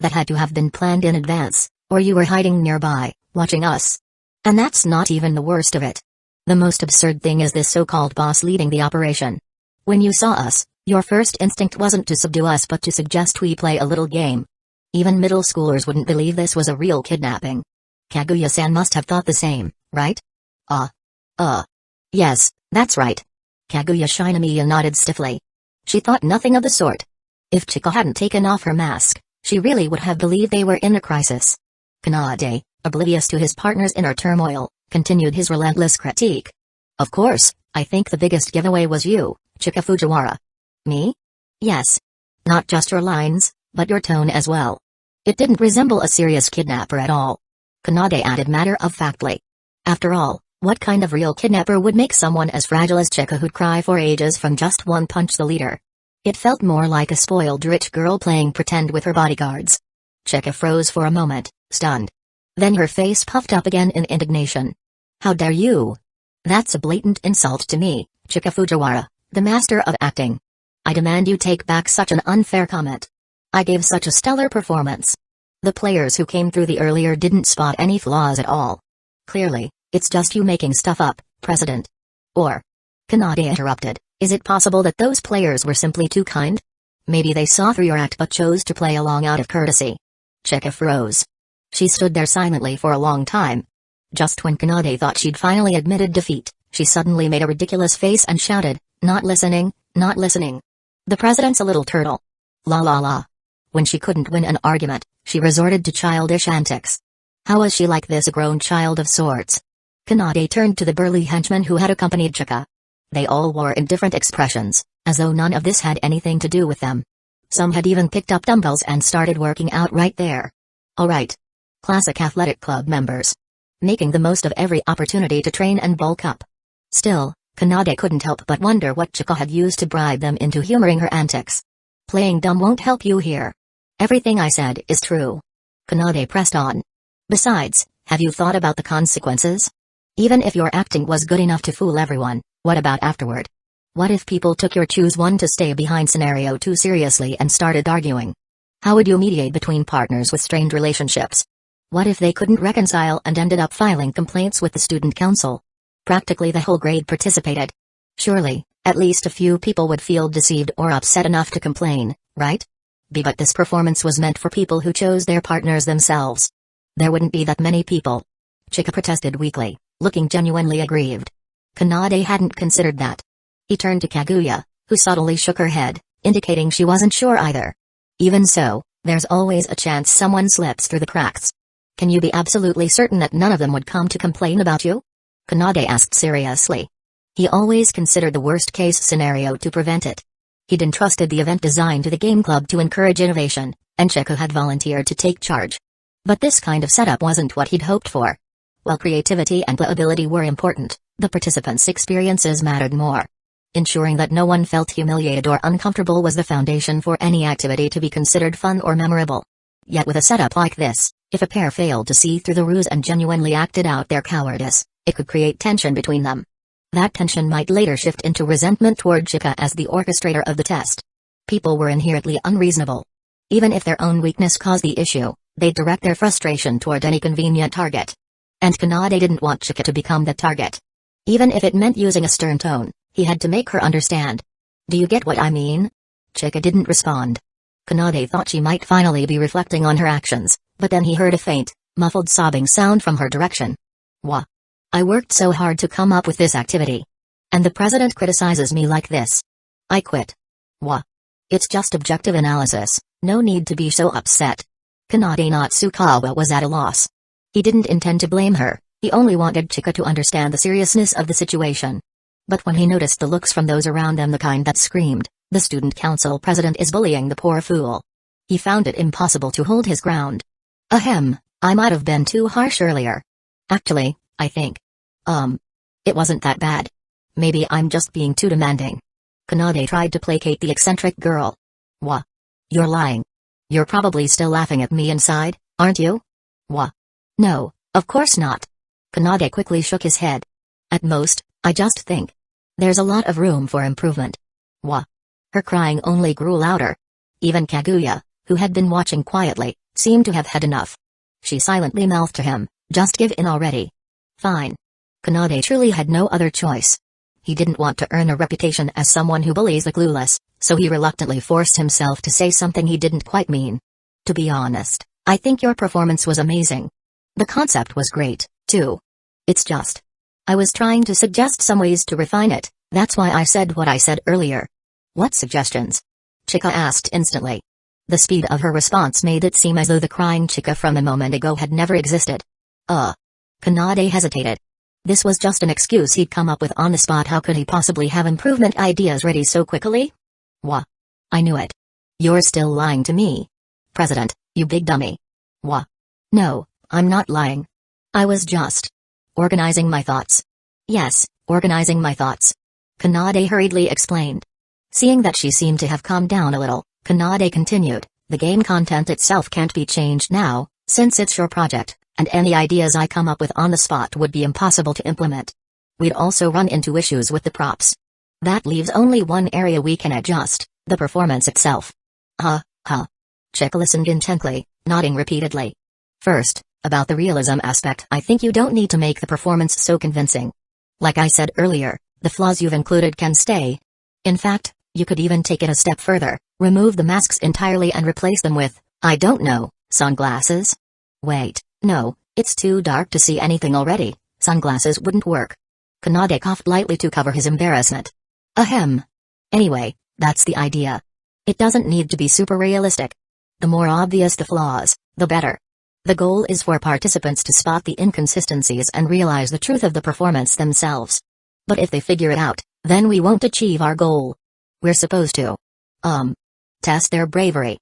That had to have been planned in advance, or you were hiding nearby, watching us. And that's not even the worst of it. The most absurd thing is this so-called boss leading the operation. When you saw us, your first instinct wasn't to subdue us but to suggest we play a little game. Even middle schoolers wouldn't believe this was a real kidnapping. Kaguya-san must have thought the same, right? Yes, that's right. Kaguya Shinomiya nodded stiffly. She thought nothing of the sort. If Chika hadn't taken off her mask, she really would have believed they were in a crisis. Kanade, oblivious to his partner's inner turmoil, continued his relentless critique. Of course, I think the biggest giveaway was you, Chika Fujiwara. Me? Yes. Not just your lines, but your tone as well. It didn't resemble a serious kidnapper at all. Kanade added matter-of-factly. After all, what kind of real kidnapper would make someone as fragile as Chika who'd cry for ages from just one punch the leader? It felt more like a spoiled rich girl playing pretend with her bodyguards. Chika froze for a moment, stunned. Then her face puffed up again in indignation. How dare you? That's a blatant insult to me, Chika Fujiwara, the master of acting. I demand you take back such an unfair comment. I gave such a stellar performance. The players who came through the earlier didn't spot any flaws at all. Clearly, it's just you making stuff up, President. Or, Kanade interrupted, is it possible that those players were simply too kind? Maybe they saw through your act but chose to play along out of courtesy. Chika froze. She stood there silently for a long time. Just when Kanade thought she'd finally admitted defeat, she suddenly made a ridiculous face and shouted, not listening, not listening. The president's a little turtle. La la la. When she couldn't win an argument, she resorted to childish antics. How was she like this, a grown child of sorts? Kanade turned to the burly henchmen who had accompanied Chika. They all wore indifferent expressions, as though none of this had anything to do with them. Some had even picked up dumbbells and started working out right there. All right. Classic athletic club members. Making the most of every opportunity to train and bulk up. Still, Kanade couldn't help but wonder what Chika had used to bribe them into humoring her antics. Playing dumb won't help you here. Everything I said is true. Kanade pressed on. Besides, have you thought about the consequences? Even if your acting was good enough to fool everyone, what about afterward? What if people took your choose one to stay behind scenario too seriously and started arguing? How would you mediate between partners with strained relationships? What if they couldn't reconcile and ended up filing complaints with the student council? Practically the whole grade participated. Surely, at least a few people would feel deceived or upset enough to complain, right? But this performance was meant for people who chose their partners themselves. There wouldn't be that many people. Chika protested weakly, looking genuinely aggrieved. Kanade hadn't considered that. He turned to Kaguya, who subtly shook her head, indicating she wasn't sure either. Even so, there's always a chance someone slips through the cracks. Can you be absolutely certain that none of them would come to complain about you? Kanade asked seriously. He always considered the worst-case scenario to prevent it. He'd entrusted the event design to the game club to encourage innovation, and Chika had volunteered to take charge. But this kind of setup wasn't what he'd hoped for. While creativity and playability were important, the participants' experiences mattered more. Ensuring that no one felt humiliated or uncomfortable was the foundation for any activity to be considered fun or memorable. Yet with a setup like this, if a pair failed to see through the ruse and genuinely acted out their cowardice, it could create tension between them. That tension might later shift into resentment toward Chika as the orchestrator of the test. People were inherently unreasonable. Even if their own weakness caused the issue, they'd direct their frustration toward any convenient target. And Kanade didn't want Chika to become that target. Even if it meant using a stern tone, he had to make her understand. Do you get what I mean? Chika didn't respond. Kanade thought she might finally be reflecting on her actions, but then he heard a faint, muffled sobbing sound from her direction. Wah. I worked so hard to come up with this activity. And the president criticizes me like this. I quit. Wah. It's just objective analysis, no need to be so upset. Kanade Natsukawa was at a loss. He didn't intend to blame her, he only wanted Chika to understand the seriousness of the situation. But when he noticed the looks from those around them, the kind that screamed, the student council president is bullying the poor fool, he found it impossible to hold his ground. Ahem, I might have been too harsh earlier. Actually, I think. It wasn't that bad. Maybe I'm just being too demanding. Kanade tried to placate the eccentric girl. Wah. You're lying. You're probably still laughing at me inside, aren't you? Wha? No, of course not. Kanade quickly shook his head. At most, I just think there's a lot of room for improvement. Wha? Her crying only grew louder. Even Kaguya, who had been watching quietly, seemed to have had enough. She silently mouthed to him, just give in already. Fine. Kanade truly had no other choice. He didn't want to earn a reputation as someone who bullies the clueless, so he reluctantly forced himself to say something he didn't quite mean. To be honest, I think your performance was amazing. The concept was great, too. It's just, I was trying to suggest some ways to refine it, that's why I said what I said earlier. What suggestions? Chika asked instantly. The speed of her response made it seem as though the crying Chika from a moment ago had never existed. Kanade hesitated. This was just an excuse he'd come up with on the spot. How could he possibly have improvement ideas ready so quickly? Wha? I knew it. You're still lying to me. President, you big dummy. Wha? No, I'm not lying. I was just organizing my thoughts. Yes, organizing my thoughts. Kanade hurriedly explained. Seeing that she seemed to have calmed down a little, Kanade continued, the game content itself can't be changed now, since it's your project, and any ideas I come up with on the spot would be impossible to implement. We'd also run into issues with the props. That leaves only one area we can adjust, the performance itself. Chika listened intently, nodding repeatedly. First, about the realism aspect, I think you don't need to make the performance so convincing. Like I said earlier, the flaws you've included can stay. In fact, you could even take it a step further, remove the masks entirely and replace them with, I don't know, sunglasses? Wait, no, it's too dark to see anything already, sunglasses wouldn't work. Kanade coughed lightly to cover his embarrassment. Ahem. Anyway, that's the idea. It doesn't need to be super realistic. The more obvious the flaws, the better. The goal is for participants to spot the inconsistencies and realize the truth of the performance themselves. But if they figure it out, then we won't achieve our goal. We're supposed to test their bravery.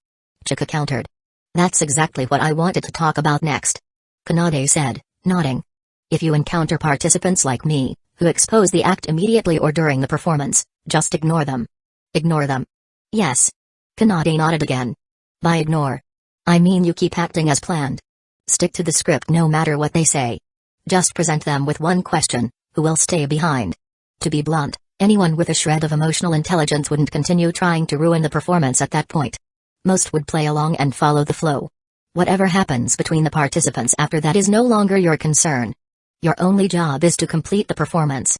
Chika countered. That's exactly what I wanted to talk about next. Kanade said, nodding. If you encounter participants like me, who expose the act immediately or during the performance, just ignore them. Ignore them. Yes. Kanade nodded again. By ignore, I mean you keep acting as planned. Stick to the script no matter what they say. Just present them with one question, who will stay behind? To be blunt, anyone with a shred of emotional intelligence wouldn't continue trying to ruin the performance at that point. Most would play along and follow the flow. Whatever happens between the participants after that is no longer your concern. Your only job is to complete the performance.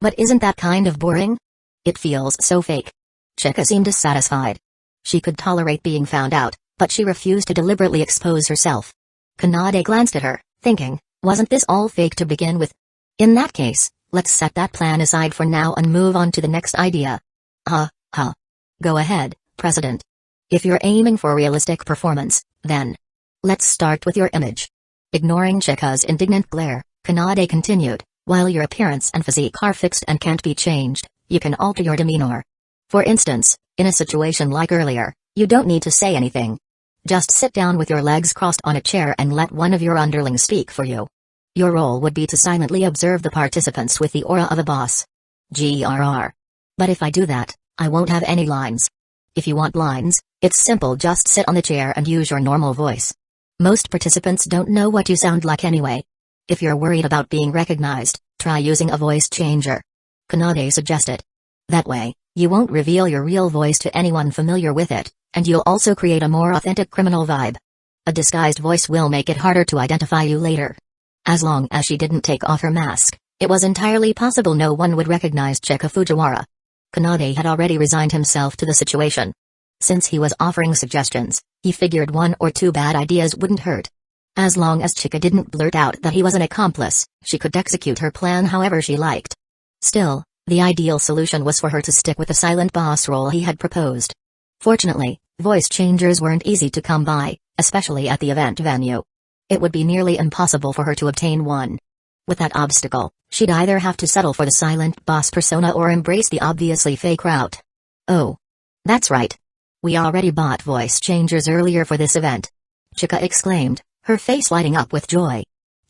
But isn't that kind of boring? It feels so fake. Chika seemed dissatisfied. She could tolerate being found out, but she refused to deliberately expose herself. Kanade glanced at her, thinking, wasn't this all fake to begin with? In that case, let's set that plan aside for now and move on to the next idea. Go ahead, President. If you're aiming for realistic performance, then let's start with your image. Ignoring Chika's indignant glare, Kanade continued, while your appearance and physique are fixed and can't be changed, you can alter your demeanor. For instance, in a situation like earlier, you don't need to say anything. Just sit down with your legs crossed on a chair and let one of your underlings speak for you. Your role would be to silently observe the participants with the aura of a boss. GRR. But if I do that, I won't have any lines. If you want lines, it's simple, just sit on the chair and use your normal voice. Most participants don't know what you sound like anyway. If you're worried about being recognized, try using a voice changer. Kanade suggested. That way, you won't reveal your real voice to anyone familiar with it, and you'll also create a more authentic criminal vibe. A disguised voice will make it harder to identify you later. As long as she didn't take off her mask, it was entirely possible no one would recognize Chika Fujiwara. Kanade had already resigned himself to the situation. Since he was offering suggestions, he figured one or two bad ideas wouldn't hurt. As long as Chika didn't blurt out that he was an accomplice, she could execute her plan however she liked. Still, the ideal solution was for her to stick with the silent boss role he had proposed. Fortunately, voice changers weren't easy to come by, especially at the event venue. It would be nearly impossible for her to obtain one. With that obstacle, she'd either have to settle for the silent boss persona or embrace the obviously fake route. Oh. That's right. We already bought voice changers earlier for this event. Chika exclaimed, her face lighting up with joy.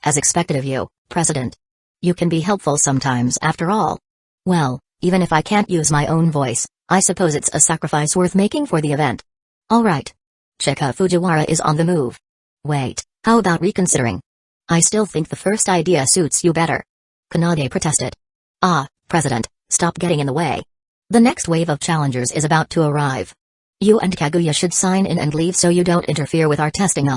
As expected of you, President. You can be helpful sometimes after all. Well, even if I can't use my own voice, I suppose it's a sacrifice worth making for the event. Alright. Chika Fujiwara is on the move. Wait, how about reconsidering? I still think the first idea suits you better. Kanade protested. Ah, President, stop getting in the way. The next wave of challengers is about to arrive. You and Kaguya should sign in and leave so you don't interfere with our testing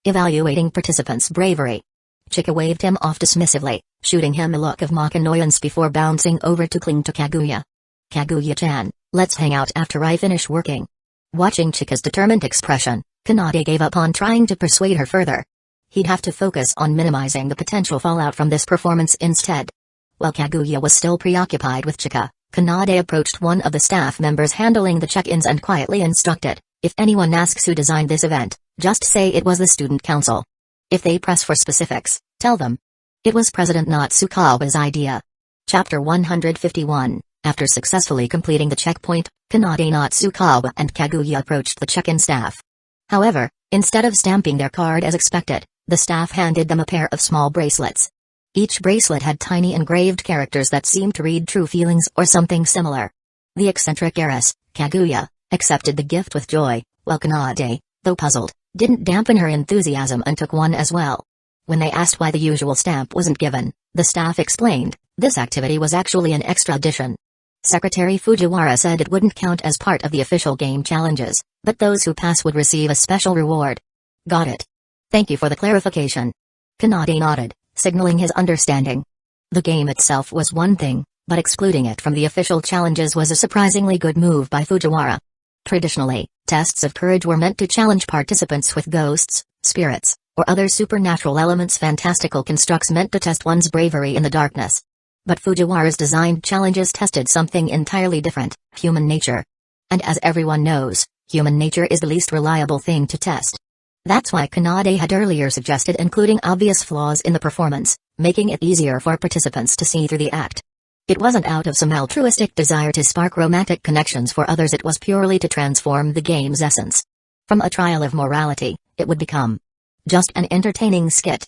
evaluating participants' bravery. Chika waved him off dismissively, shooting him a look of mock annoyance before bouncing over to cling to Kaguya. Kaguya-chan, let's hang out after I finish working. Watching Chika's determined expression, Kanade gave up on trying to persuade her further. He'd have to focus on minimizing the potential fallout from this performance instead. While Kaguya was still preoccupied with Chika, Kanade approached one of the staff members handling the check-ins and quietly instructed, if anyone asks who designed this event, just say it was the student council. If they press for specifics, tell them it was President Natsukawa's idea. Chapter 151. After successfully completing the checkpoint, Kanade, Natsukawa and Kaguya approached the check-in staff. However, instead of stamping their card as expected, the staff handed them a pair of small bracelets. Each bracelet had tiny engraved characters that seemed to read true feelings or something similar. The eccentric heiress, Kaguya, accepted the gift with joy, while Kanade, though puzzled, didn't dampen her enthusiasm and took one as well. When they asked why the usual stamp wasn't given, the staff explained, this activity was actually an extra addition. Secretary Fujiwara said it wouldn't count as part of the official game challenges, but those who pass would receive a special reward. Got it. Thank you for the clarification. Kanade nodded, signaling his understanding. The game itself was one thing, but excluding it from the official challenges was a surprisingly good move by Fujiwara. Traditionally, tests of courage were meant to challenge participants with ghosts, spirits, or other supernatural elements, fantastical constructs meant to test one's bravery in the darkness. But Fujiwara's designed challenges tested something entirely different, human nature. And as everyone knows, human nature is the least reliable thing to test. That's why Kanade had earlier suggested including obvious flaws in the performance, making it easier for participants to see through the act. It wasn't out of some altruistic desire to spark romantic connections for others, it was purely to transform the game's essence. From a trial of morality, it would become just an entertaining skit.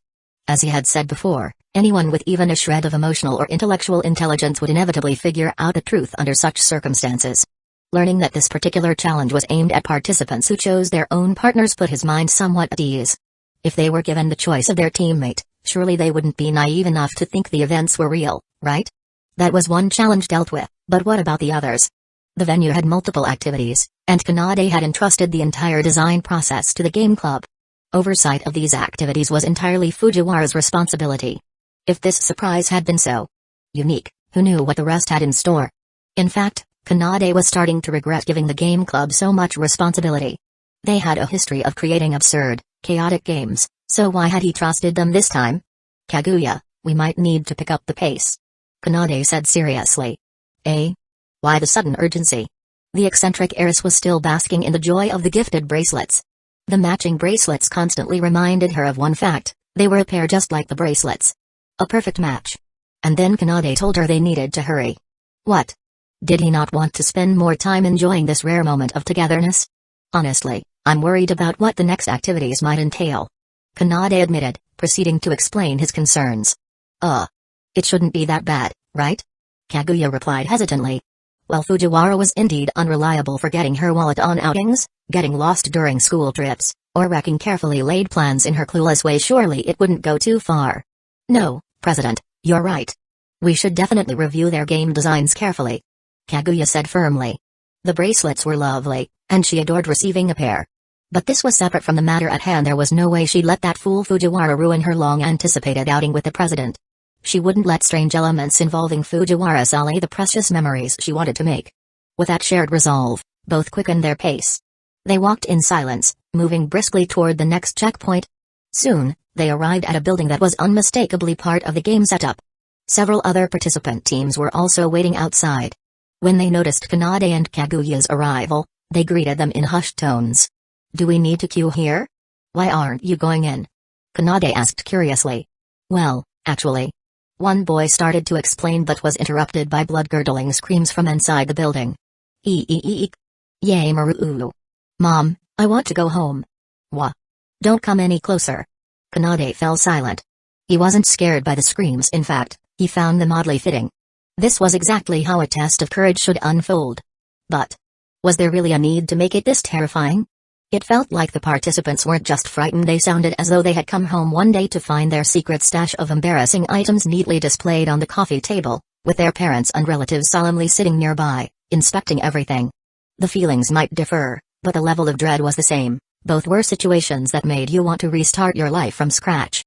As he had said before, anyone with even a shred of emotional or intellectual intelligence would inevitably figure out the truth under such circumstances. Learning that this particular challenge was aimed at participants who chose their own partners put his mind somewhat at ease. If they were given the choice of their teammate, surely they wouldn't be naive enough to think the events were real, right? That was one challenge dealt with, but what about the others? The venue had multiple activities, and Kanade had entrusted the entire design process to the game club. Oversight of these activities was entirely Fujiwara's responsibility. If this surprise had been so unique, who knew what the rest had in store? In fact, Kanade was starting to regret giving the game club so much responsibility. They had a history of creating absurd, chaotic games, so why had he trusted them this time? Kaguya, we might need to pick up the pace. Kanade said seriously. Eh? Why the sudden urgency? The eccentric heiress was still basking in the joy of the gifted bracelets. The matching bracelets constantly reminded her of one fact, they were a pair just like the bracelets. A perfect match. And then Kanade told her they needed to hurry. What? Did he not want to spend more time enjoying this rare moment of togetherness? Honestly, I'm worried about what the next activities might entail. Kanade admitted, proceeding to explain his concerns. It shouldn't be that bad, right? Kaguya replied hesitantly. While Fujiwara was indeed unreliable for getting her wallet on outings, getting lost during school trips, or wrecking carefully laid plans in her clueless way, surely it wouldn't go too far. No, President, you're right. We should definitely review their game designs carefully. Kaguya said firmly. The bracelets were lovely, and she adored receiving a pair. But this was separate from the matter at hand. There was no way she'd let that fool Fujiwara ruin her long-anticipated outing with the President. She wouldn't let strange elements involving Fujiwara sully the precious memories she wanted to make. With that shared resolve, both quickened their pace. They walked in silence, moving briskly toward the next checkpoint. Soon, they arrived at a building that was unmistakably part of the game setup. Several other participant teams were also waiting outside. When they noticed Kanade and Kaguya's arrival, they greeted them in hushed tones. Do we need to queue here? Why aren't you going in? Kanade asked curiously. Well, actually. One boy started to explain but was interrupted by blood-curdling screams from inside the building. Eek. Yay Maru. Mom, I want to go home. Wha? Don't come any closer. Kanade fell silent. He wasn't scared by the screams, in fact, he found them oddly fitting. This was exactly how a test of courage should unfold. But Was there really a need to make it this terrifying? It felt like the participants weren't just frightened, they sounded as though they had come home one day to find their secret stash of embarrassing items neatly displayed on the coffee table, with their parents and relatives solemnly sitting nearby, inspecting everything. The feelings might differ, but the level of dread was the same. Both were situations that made you want to restart your life from scratch.